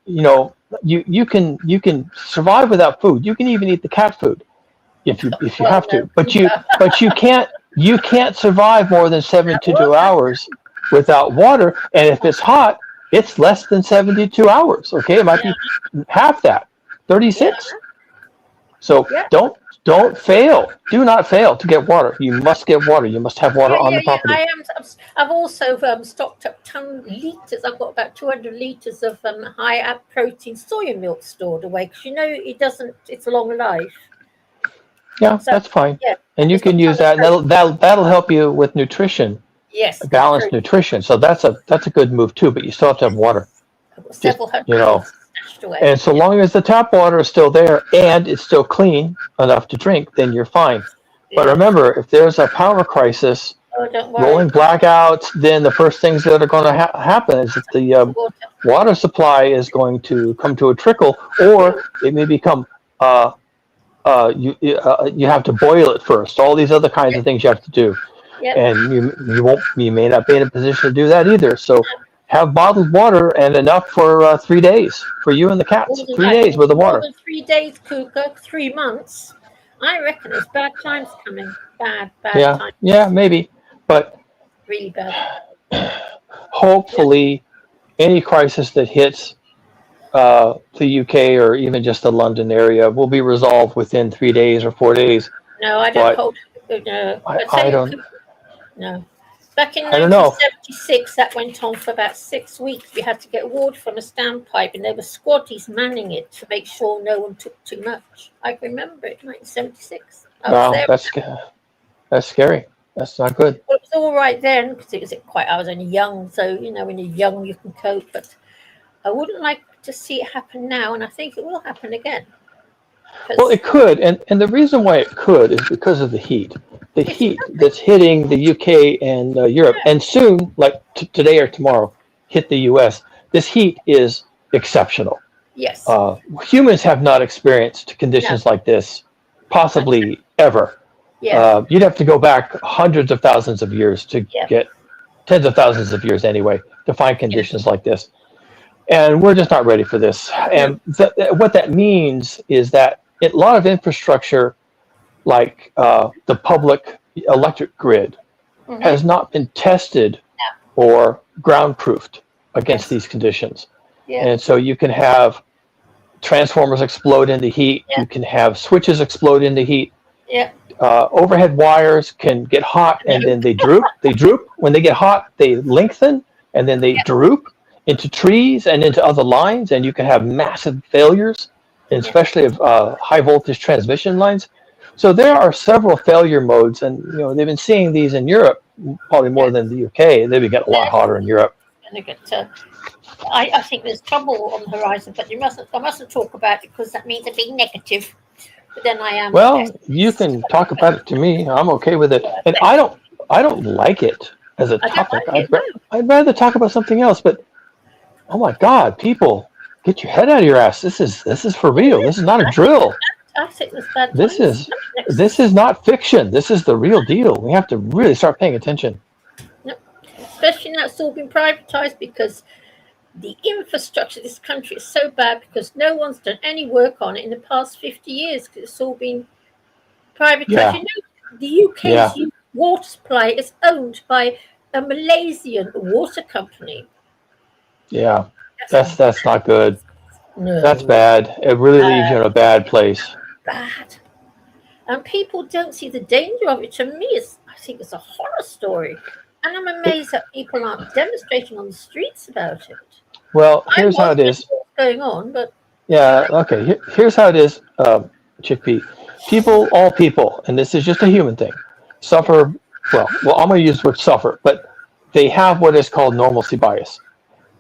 you can survive without food. You can even eat the cat food if you have to, but you can't survive more than 72 hours without water. And if it's hot, it's less than 72 hours. Okay, it might be half that, 36. So don't fail. Do not fail to get water. You must get water. You must have water on the property. I've also stocked up liters. I've got about 200 liters of high protein soya milk stored away because it's a long life. Yeah, so, that's fine. Yeah, and you can use that. And that'll help you with nutrition. Yes, balanced nutrition. So that's a good move too. But you still have to have water. Several hundred. And so long as the tap water is still there and it's still clean enough to drink, then you're fine. Yeah. But remember, if there's a power crisis Oh, don't worry. rolling blackouts, then the first things that are going to happen is that the water supply is going to come to a trickle, or it may become you have to boil it first. All these other kinds of things you have to do, and you may not be in a position to do that either. So have bottled water and enough for 3 days for you and the cats. 3 days worth of water. More than 3 days, Kuka. 3 months. I reckon it's bad times coming. Bad times. Yeah, maybe, but Really bad. hopefully, any crisis that hits the UK or even just the London area will be resolved within 3 days or 4 days. No, I don't hope. No, I don't. No. Back in I don't know. 1976, that went on for about 6 weeks. We had to get water from a standpipe, and there were squatties manning it to make sure no one took too much. I remember it, 1976. Wow, that's scary. That's not good. Well, it was all right then because I was only young, so when you're young you can cope. But I wouldn't like to see it happen now, and I think it will happen again. Well, it could, and the reason why it could is because of the heat. The heat that's hitting the UK and Europe, and soon, like today or tomorrow, hit the US. This heat is exceptional. Yes. Humans have not experienced conditions like this, possibly ever. Yeah. You'd have to go back hundreds of thousands of years to get tens of thousands of years anyway to find conditions like this. And we're just not ready for this. And what that means is that a lot of infrastructure, like the public electric grid, has not been tested or ground-proofed against these conditions. And so you can have transformers explode into heat. You can have switches explode into heat. Overhead wires can get hot and then they droop. They droop. When they get hot, they lengthen and then they droop into trees and into other lines, and you can have massive failures, and especially of high voltage transmission lines. So there are several failure modes, and they've been seeing these in Europe probably more than the UK. They've been getting a lot hotter in Europe. I think there's trouble on the horizon, but I mustn't talk about it because that means I'm being negative. But then I am. Well, you can talk about it to me. I'm okay with it, and I don't like it as a topic. I'd rather talk about something else. But oh my God, people, get your head out of your ass. This is for real. This is not a drill. I think there's bad This is not fiction. This is the real deal. We have to really start paying attention. Especially now it's all been privatized because the infrastructure of this country is so bad because no one's done any work on it in the past 50 years because it's all been privatized. Yeah. The UK's water supply is owned by a Malaysian water company. Yeah, that's not good. No. That's bad. It really leaves you in a bad place. Bad. And people don't see the danger of it. To me, I think it's a horror story. And I'm amazed that people aren't demonstrating on the streets about it. Well, here's how it is. What's going on, but Yeah, okay. Here's how it is, Chickpea. All people, and this is just a human thing, suffer, well, I'm going to use the word suffer, but they have what is called normalcy bias.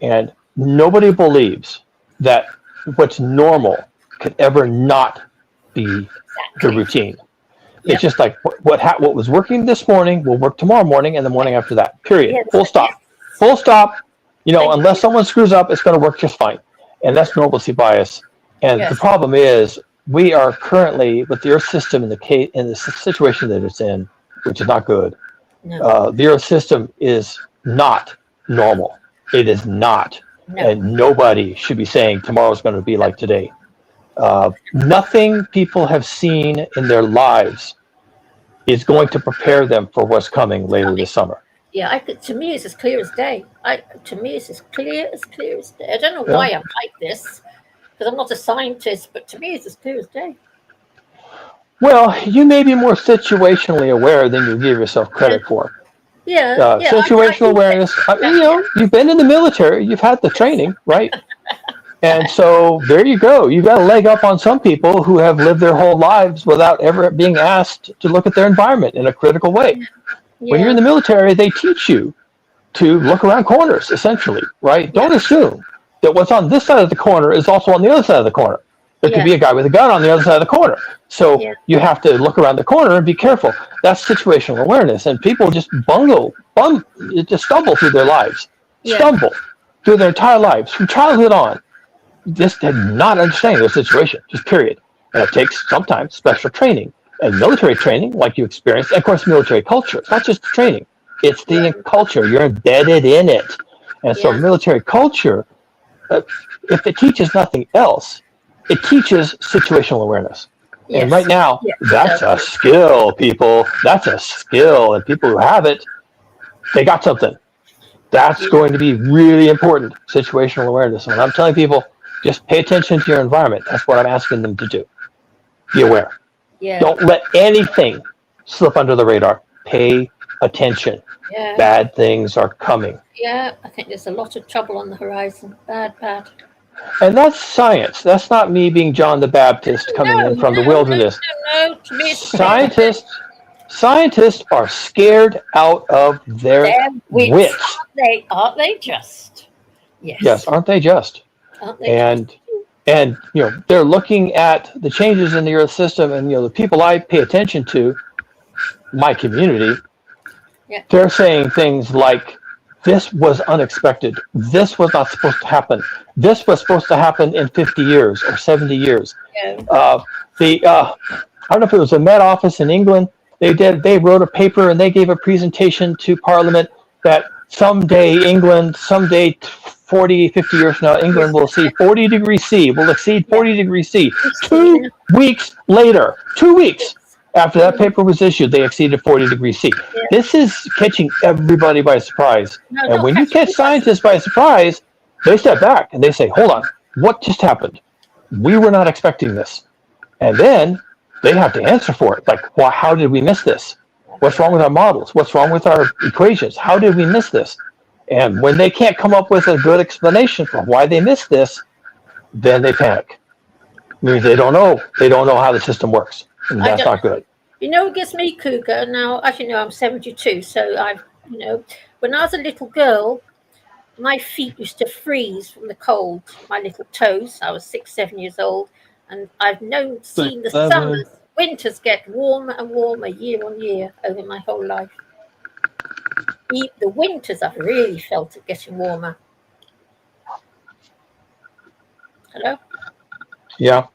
And nobody believes that what's normal could ever not be the routine. It's just like what was working this morning will work tomorrow morning and the morning after that. Period. Full stop. Full stop. Unless someone screws up, it's going to work just fine. And that's normalcy bias. And the problem is we are currently with the Earth system in the situation that it's in, which is not good. No. The Earth system is not normal. It is not. No. And nobody should be saying tomorrow's going to be like today. Nothing people have seen in their lives is going to prepare them for what's coming later this summer. yeah, to me, it's as clear as day. To me, it's as clear as day. I don't know why I'm like this, because I'm not a scientist, but to me, it's as clear as day. Well, you may be more situationally aware than you give yourself credit for. Situational awareness. You've been in the military. You've had the training, right? And so there you go. You've got a leg up on some people who have lived their whole lives without ever being asked to look at their environment in a critical way. When you're in the military, they teach you to look around corners, essentially, right? Don't assume that what's on this side of the corner is also on the other side of the corner. There could be a guy with a gun on the other side of the corner. So you have to look around the corner and be careful. That's situational awareness. And people just just stumble through their lives. Stumble through their entire lives from childhood on. Just did not understand their situation, just period. And it takes sometimes special training and military training, like you experienced, and of course military culture. It's not just the training, it's the culture. You're embedded in it. And so military culture, if it teaches nothing else, it teaches situational awareness. And right now, that's a skill, people. That's a skill. And people who have it, they got something. That's going to be really important, situational awareness. And I'm telling people, just pay attention to your environment. That's what I'm asking them to do. Be aware. Don't let anything slip under the radar. Pay attention. Bad things are coming. Yeah, I think there's a lot of trouble on the horizon. Bad. And that's science. That's not me being John the Baptist coming in from the wilderness. No. Scientists are scared out of their wits. Aren't they just? Yes, aren't they just? And they're looking at the changes in the Earth system, and the people I pay attention to, my community, they're saying things like, this was unexpected. This was not supposed to happen. This was supposed to happen in 50 years or 70 years. I don't know if it was the Met Office in England. They wrote a paper and they gave a presentation to Parliament that someday 40, 50 years from now, England will see 40 degrees C, will exceed 40 degrees C. 2 weeks later, 2 weeks after that paper was issued, they exceeded 40 degrees C. This is catching everybody by surprise. And when you catch scientists by surprise, they step back and they say, hold on, what just happened? We were not expecting this. And then they have to answer for it. Like, well, how did we miss this? What's wrong with our models? What's wrong with our equations? How did we miss this? And when they can't come up with a good explanation for why they missed this, then they panic. It means they don't know how the system works. And that's not good. It gets me, Cougar. Now, as you know, I'm 72, so when I was a little girl, my feet used to freeze from the cold. My little toes. I was 6, 7 years old, and I've seen the summers, winters get warmer and warmer year on year over my whole life. The winters, I've really felt it getting warmer. Hello? Yeah.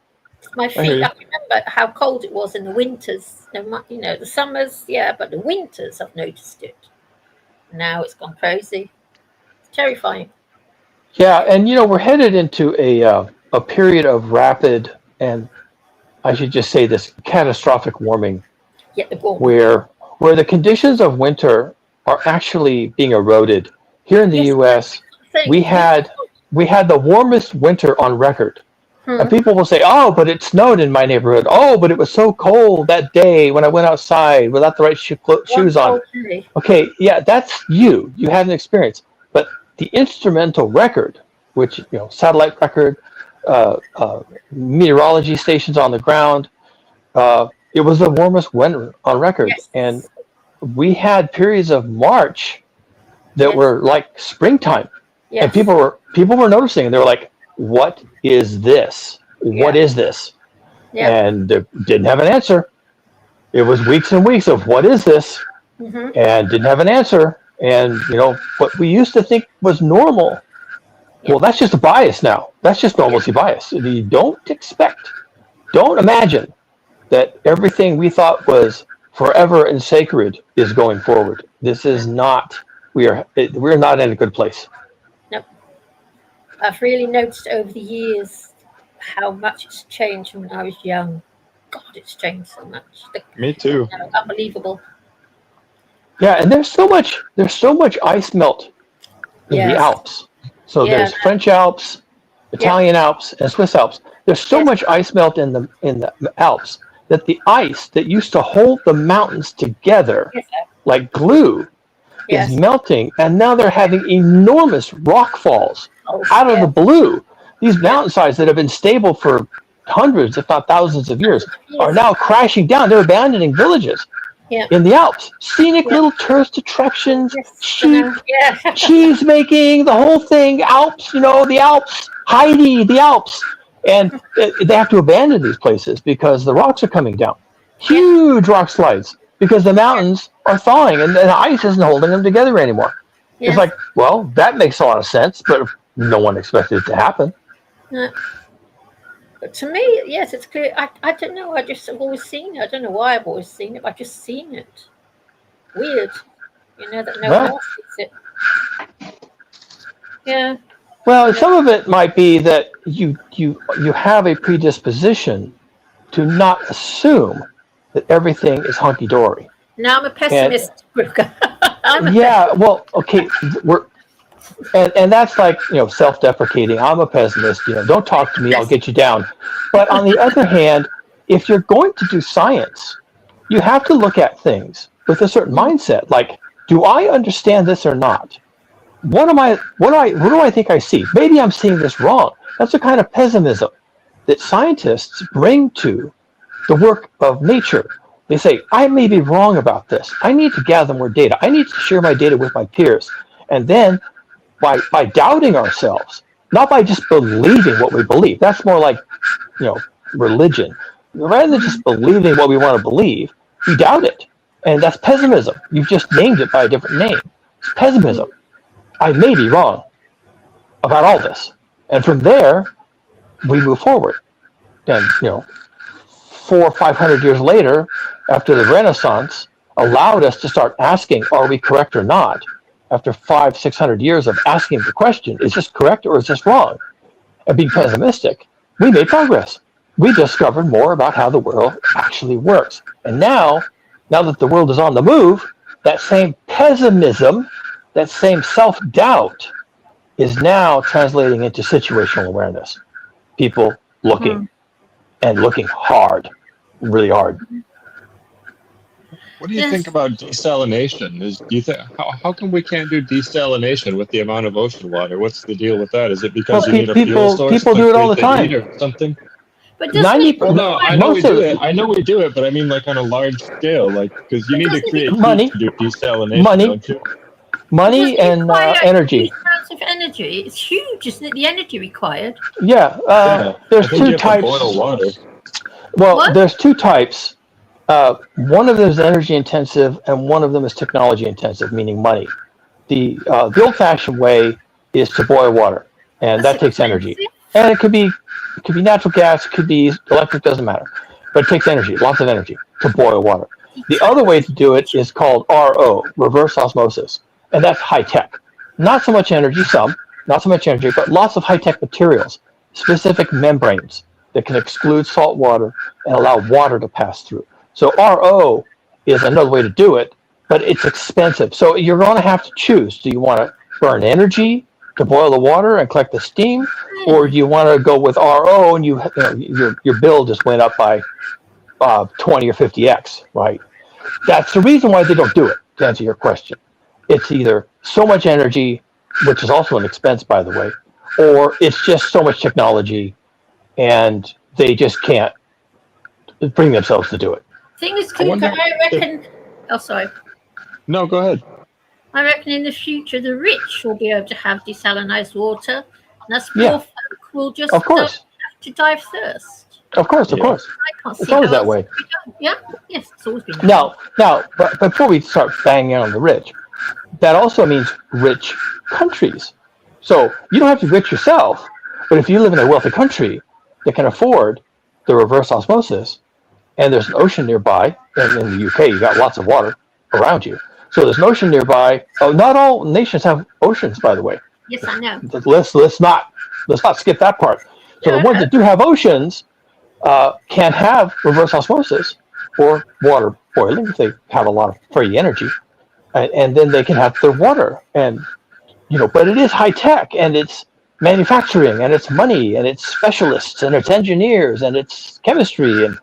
My feet, I remember how cold it was in the winters. The summers, but the winters, I've noticed it. Now it's gone crazy. It's terrifying. Yeah, and we're headed into a period of rapid, and I should just say this, catastrophic warming. Where the conditions of winter are actually being eroded. Here in the U.S., we had the warmest winter on record. And people will say, oh, but it snowed in my neighborhood. Oh, but it was so cold that day when I went outside without the right shoes on. Okay, yeah, that's you. You had an experience. But the instrumental record, which, satellite record, meteorology stations on the ground, it was the warmest winter on record. And we had periods of March that were like springtime. And people were noticing, and they were like, what is this? What is this? And they didn't have an answer. It was weeks and weeks of what is this? And didn't have an answer. And what we used to think was normal, well, that's just a bias now. That's just normalcy bias. You don't imagine that everything we thought was forever and sacred is going forward. This is not. We're not in a good place. I've really noticed over the years how much it's changed from when I was young. God, it's changed so much. Me too. Unbelievable. Yeah, and there's so much ice melt in the Alps. So there's French Alps, Italian Alps, and Swiss Alps. There's so much ice melt in the Alps that the ice that used to hold the mountains together like glue is melting, and now they're having enormous rock falls out of the blue. These mountainsides that have been stable for hundreds, if not thousands of years, are now crashing down. They're abandoning villages in the Alps. Scenic little tourist attractions, sheep, cheese making, the whole thing. Alps, the Alps, Heidi, the Alps. And they have to abandon these places because the rocks are coming down. Huge rock slides because the mountains are thawing and the ice isn't holding them together anymore. Yes. It's like, well, that makes a lot of sense, but no one expected it to happen. No. But to me, yes, it's clear. I don't know. I've always seen it. I don't know why I've always seen it. I've just seen it. Weird, that no one else sees it. Yeah. Well, some of it might be that you have a predisposition to not assume that everything is hunky dory. Now I'm a pessimist, Brooker. Well, okay, and that's like self-deprecating. I'm a pessimist. Don't talk to me. I'll get you down. But on the other hand, if you're going to do science, you have to look at things with a certain mindset. Like, do I understand this or not? What do I think I see? Maybe I'm seeing this wrong. That's the kind of pessimism that scientists bring to the work of nature. They say, I may be wrong about this. I need to gather more data. I need to share my data with my peers. And then by doubting ourselves, not by just believing what we believe. That's more like, religion. Rather than just believing what we want to believe, we doubt it. And that's pessimism. You've just named it by a different name. It's pessimism. I may be wrong about all this. And from there, we move forward. And, 400 or 500 years later, after the Renaissance allowed us to start asking, are we correct or not? After 500-600 years of asking the question, is this correct or is this wrong? And being pessimistic, we made progress. We discovered more about how the world actually works. And now that the world is on the move, that same pessimism, that same self-doubt is now translating into situational awareness. People looking and looking hard, really hard. What do you think about desalination? Do you think how come we can't do desalination with the amount of ocean water? What's the deal with that? Is it because you need a fuel source? People do it all the time. Or something? But no, I know we do it. I know we do it, but I mean like on a large scale, like because you need to create heat to do desalination, don't you? Money and energy. Huge amounts of energy. It's huge, isn't it? The energy required. There's two types. Boil water. Well, there's two types. One of them is energy intensive, and one of them is technology intensive, meaning money. The old-fashioned way is to boil water, and that takes energy. And it could be natural gas, it could be electric, doesn't matter. But it takes energy, lots of energy, to boil water. The other way to do it is called RO, reverse osmosis, and that's high tech. Not so much energy, not so much energy, but lots of high tech materials, specific membranes that can exclude salt water and allow water to pass through. So RO is another way to do it, but it's expensive. So you're going to have to choose. Do you want to burn energy to boil the water and collect the steam, or do you want to go with RO and your bill just went up by 20 or 50x, right? That's the reason why they don't do it, to answer your question. It's either so much energy, which is also an expense, by the way, or it's just so much technology and they just can't bring themselves to do it. Thing is, I reckon. Oh, sorry. No, go ahead. I reckon in the future the rich will be able to have desalinized water, and that's poor folk will just have to die of thirst. Of course. I can't see it's always how that way. Yeah, yes, it's always been. Now, but before we start banging on the rich, that also means rich countries. So you don't have to be rich yourself, but if you live in a wealthy country that can afford the reverse osmosis, and there's an ocean nearby, and in the UK you got lots of water around you. So there's an ocean nearby. Oh, not all nations have oceans, by the way. Yes, I know. Let's not skip that part. So the ones that do have oceans can have reverse osmosis or water boiling if they have a lot of free energy, and then they can have their water. And but it is high tech, and it's manufacturing, and it's money, and it's specialists, and it's engineers, and it's chemistry, and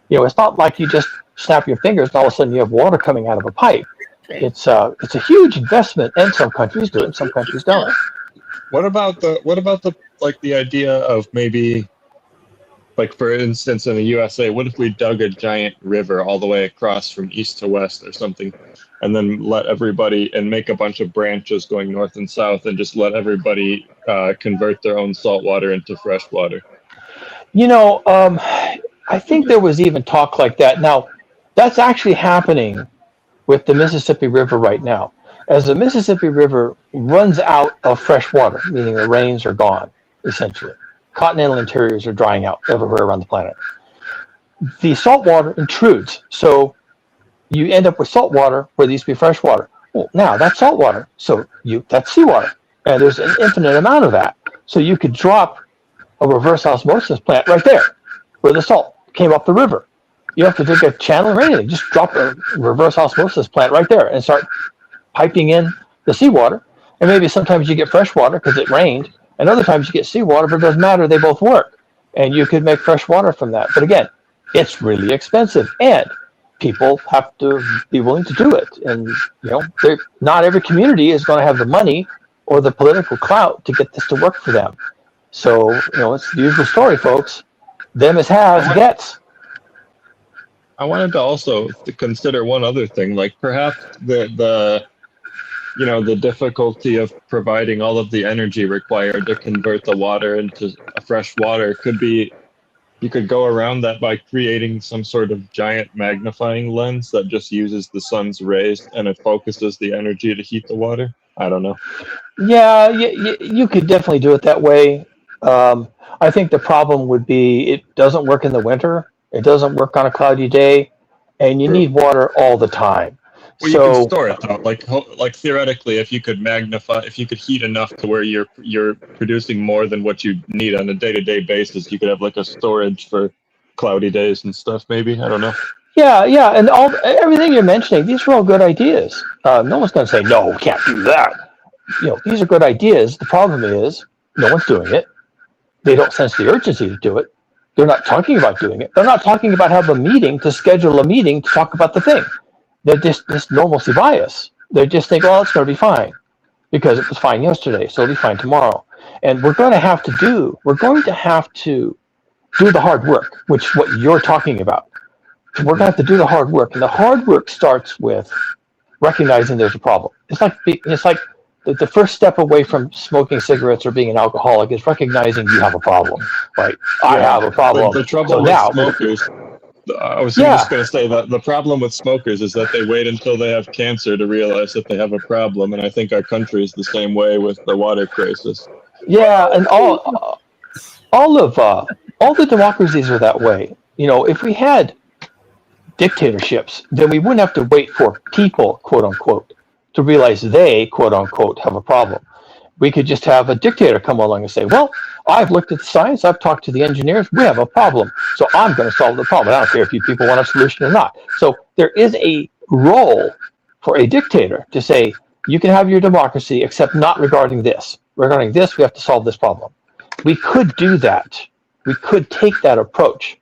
it's not like you just snap your fingers and all of a sudden you have water coming out of a pipe. It's a huge investment, and some countries do it, some countries don't. What about the idea of maybe, like for instance in the USA, what if we dug a giant river all the way across from east to west or something, and then let everybody and make a bunch of branches going north and south, and just let everybody convert their own salt water into fresh water? You know, I think there was even talk like that. Now, that's actually happening with the Mississippi River right now. As the Mississippi River runs out of fresh water, meaning the rains are gone, essentially, continental interiors are drying out everywhere around the planet. The salt water intrudes, so you end up with salt water where there used to be fresh water. Well, now that's salt water, so that's seawater, and there's an infinite amount of that. So you could drop a reverse osmosis plant right there, where the salt came up the river. You don't have to dig a channel or anything. Just drop a reverse osmosis plant right there and start piping in the seawater. And maybe sometimes you get fresh water because it rained, and other times you get seawater, but it doesn't matter. They both work, and you could make fresh water from that. But again, it's really expensive, and people have to be willing to do it. And not every community is going to have the money or the political clout to get this to work for them. So it's the usual story, folks. Them as has gets. I wanted to also consider one other thing, like perhaps the difficulty of providing all of the energy required to convert the water into fresh water could be, you could go around that by creating some sort of giant magnifying lens that just uses the sun's rays and it focuses the energy to heat the water. I don't know. Yeah, you could definitely do it that way. I think the problem would be it doesn't work in the winter. It doesn't work on a cloudy day, and you need water all the time. Well, you can store it though. Like theoretically, if you could heat enough to where you're producing more than what you need on a day-to-day basis, you could have like a storage for cloudy days and stuff. Maybe, I don't know. Yeah, and everything you're mentioning, these are all good ideas. No one's going to say no, we can't do that. These are good ideas. The problem is no one's doing it. They don't sense the urgency to do it. They're not talking about doing it. They're not talking about having a meeting to schedule a meeting to talk about the thing. They're just this normalcy bias. They just think, oh, it's going to be fine because it was fine yesterday, so it'll be fine tomorrow. And we're going to have to do the hard work, which is what you're talking about. We're going to have to do the hard work, and the hard work starts with recognizing there's a problem. It's like the first step away from smoking cigarettes or being an alcoholic is recognizing you have a problem. Right? I have a problem. The trouble with smokers, I was just going to say that the problem with smokers is that they wait until they have cancer to realize that they have a problem, and I think our country is the same way with the water crisis. Yeah, and all the democracies are that way. If we had dictatorships, then we wouldn't have to wait for people, quote unquote, to realize they, quote unquote, have a problem. We could just have a dictator come along and say, well, I've looked at the science, I've talked to the engineers, we have a problem, so I'm going to solve the problem. I don't care if you people want a solution or not. So there is a role for a dictator to say, you can have your democracy, except not regarding this. Regarding this, we have to solve this problem. We could do that. We could take that approach.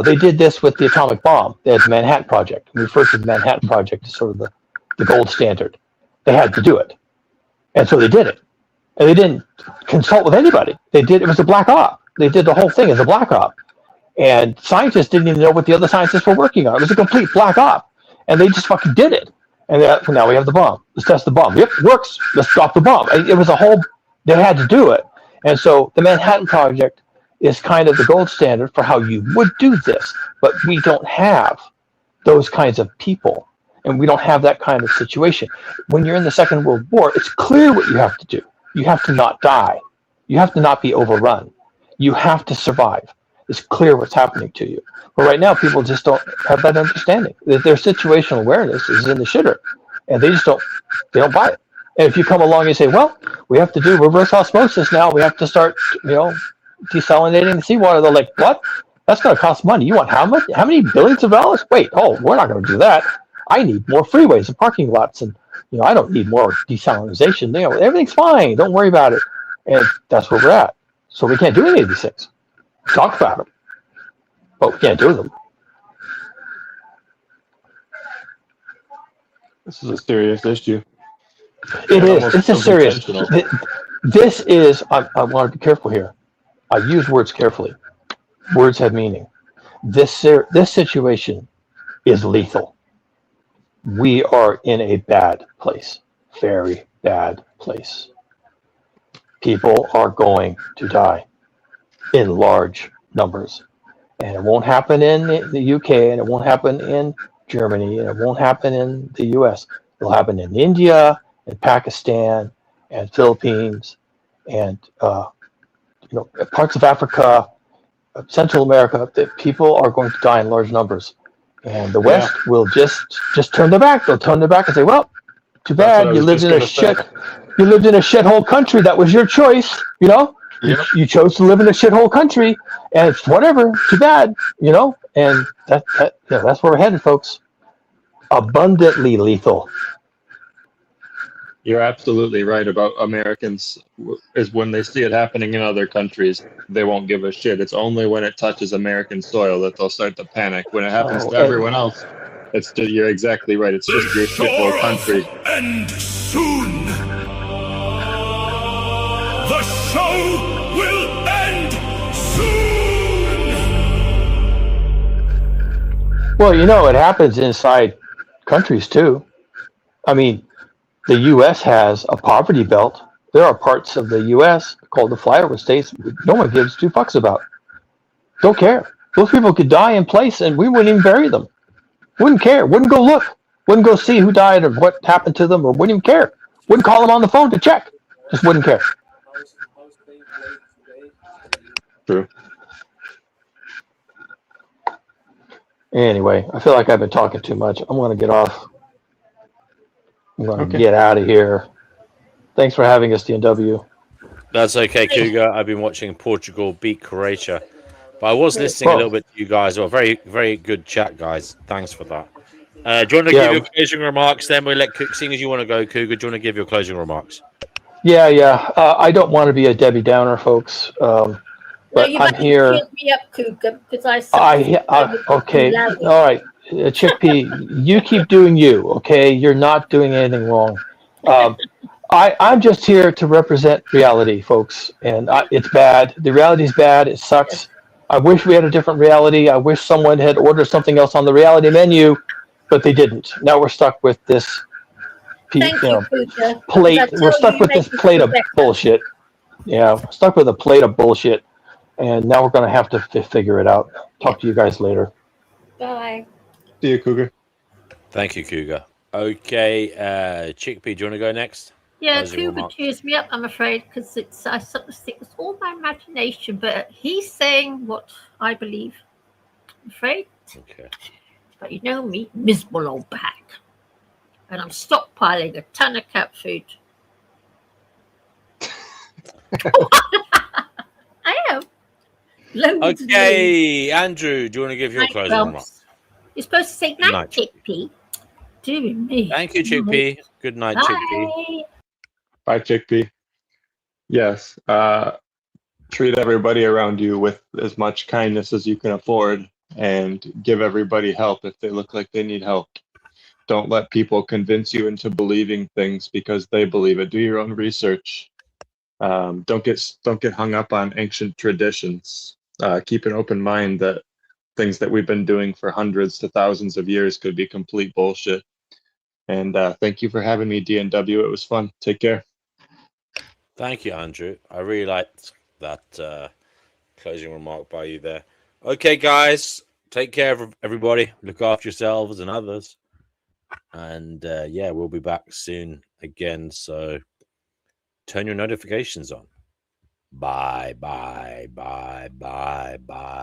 They did this with the atomic bomb. They had the Manhattan Project. We refer to the Manhattan Project as sort of the gold standard. They had to do it. And so they did it. And they didn't consult with anybody. It was a black op. They did the whole thing as a black op. And scientists didn't even know what the other scientists were working on. It was a complete black op. And they just fucking did it. And now we have the bomb. Let's test the bomb. Yep, it works. Let's drop the bomb. It was they had to do it. And so the Manhattan Project is kind of the gold standard for how you would do this. But we don't have those kinds of people. And we don't have that kind of situation. When you're in the Second World War, it's clear what you have to do. You have to not die. You have to not be overrun. You have to survive. It's clear what's happening to you. But right now, people just don't have that understanding. Their situational awareness is in the shitter, and they don't buy it. And if you come along and say, well, we have to do reverse osmosis now, we have to start, desalinating the seawater, they're like, what? That's going to cost money. You want how much? How many billions of dollars? Wait, we're not going to do that. I need more freeways and parking lots, and I don't need more desalinization. Everything's fine. Don't worry about it. And that's where we're at. So we can't do any of these things. Talk about them, but we can't do them. This is a serious issue. It is. It's a serious. This is. I want to be careful here. I use words carefully. Words have meaning. This situation is lethal. We are in a bad place. Very bad place. People are going to die in large numbers. And it won't happen in the UK, and it won't happen in Germany, and it won't happen in the US. It'll happen in India, and Pakistan, and Philippines, and parts of Africa, Central America. That people are going to die in large numbers, and the West will just turn their back. They'll turn their back and say, "Well, too bad you lived in a you lived in a shithole country. That was your choice, you know." Yep. You chose to live in a shithole country, and it's whatever. Too bad, you know. And that's where we're headed, folks. Abundantly lethal. You're absolutely right about Americans. Is when they see it happening in other countries, they won't give a shit. It's only when it touches American soil that they'll start to panic. When it happens to everyone else, you're exactly right. It's just your shithole country. End soon. The show will end soon. Well, it happens inside countries too. I mean, the U.S. has a poverty belt. There are parts of the U.S. called the flyover states no one gives two fucks about. Don't care. Those people could die in place and we wouldn't even bury them. Wouldn't care. Wouldn't go look. Wouldn't go see who died or what happened to them, or wouldn't even care. Wouldn't call them on the phone to check. Just wouldn't care. True. Anyway, I feel like I've been talking too much. I'm going to get off. I'm going to get out of here. Thanks for having us, DNW. That's okay, Cougar. I've been watching Portugal beat Croatia. But I was listening a little bit to you guys. Well, very, very good chat, guys. Thanks for that. Do you want to give your closing remarks? Then we'll let seeing as you want to go, Cougar. Do you want to give your closing remarks? Yeah. I don't want to be a Debbie Downer, folks. But no, I'm here. Cheer me up, Cougar, because okay. All right. Chickpea, you keep doing you, okay? You're not doing anything wrong. I'm just here to represent reality, folks, and it's bad. The reality is bad. It sucks. I wish we had a different reality. I wish someone had ordered something else on the reality menu, but they didn't. Now we're stuck with this plate. We're stuck with this plate of bullshit. Yeah, we're stuck with a plate of bullshit, and now we're going to have to figure it out. Talk to you guys later. Bye. See you, Cougar. Thank you, Cougar. Okay, Chickpea, do you want to go next? Yeah, Cougar cheers me up, I'm afraid, because I sort of think it's all my imagination, but he's saying what I believe. I'm afraid. Okay. But you know me, miserable old back. And I'm stockpiling a ton of cat food. I am. Okay, Andrew, do you want to give your closing remarks? You're supposed to say night, Chickpea. Doing me. Thank you, Chickpea. Good night, Chickpea. Bye, Chickpea. Yes. Treat everybody around you with as much kindness as you can afford, and give everybody help if they look like they need help. Don't let people convince you into believing things because they believe it. Do your own research. Don't get hung up on ancient traditions. Keep an open mind that things that we've been doing for hundreds to thousands of years could be complete bullshit. And thank you for having me, DNW. It was fun. Take care. Thank you, Andrew. I really liked that closing remark by you there. Okay, guys, take care of everybody. Look after yourselves and others. And yeah, we'll be back soon again. So turn your notifications on. Bye, bye, bye, bye, bye.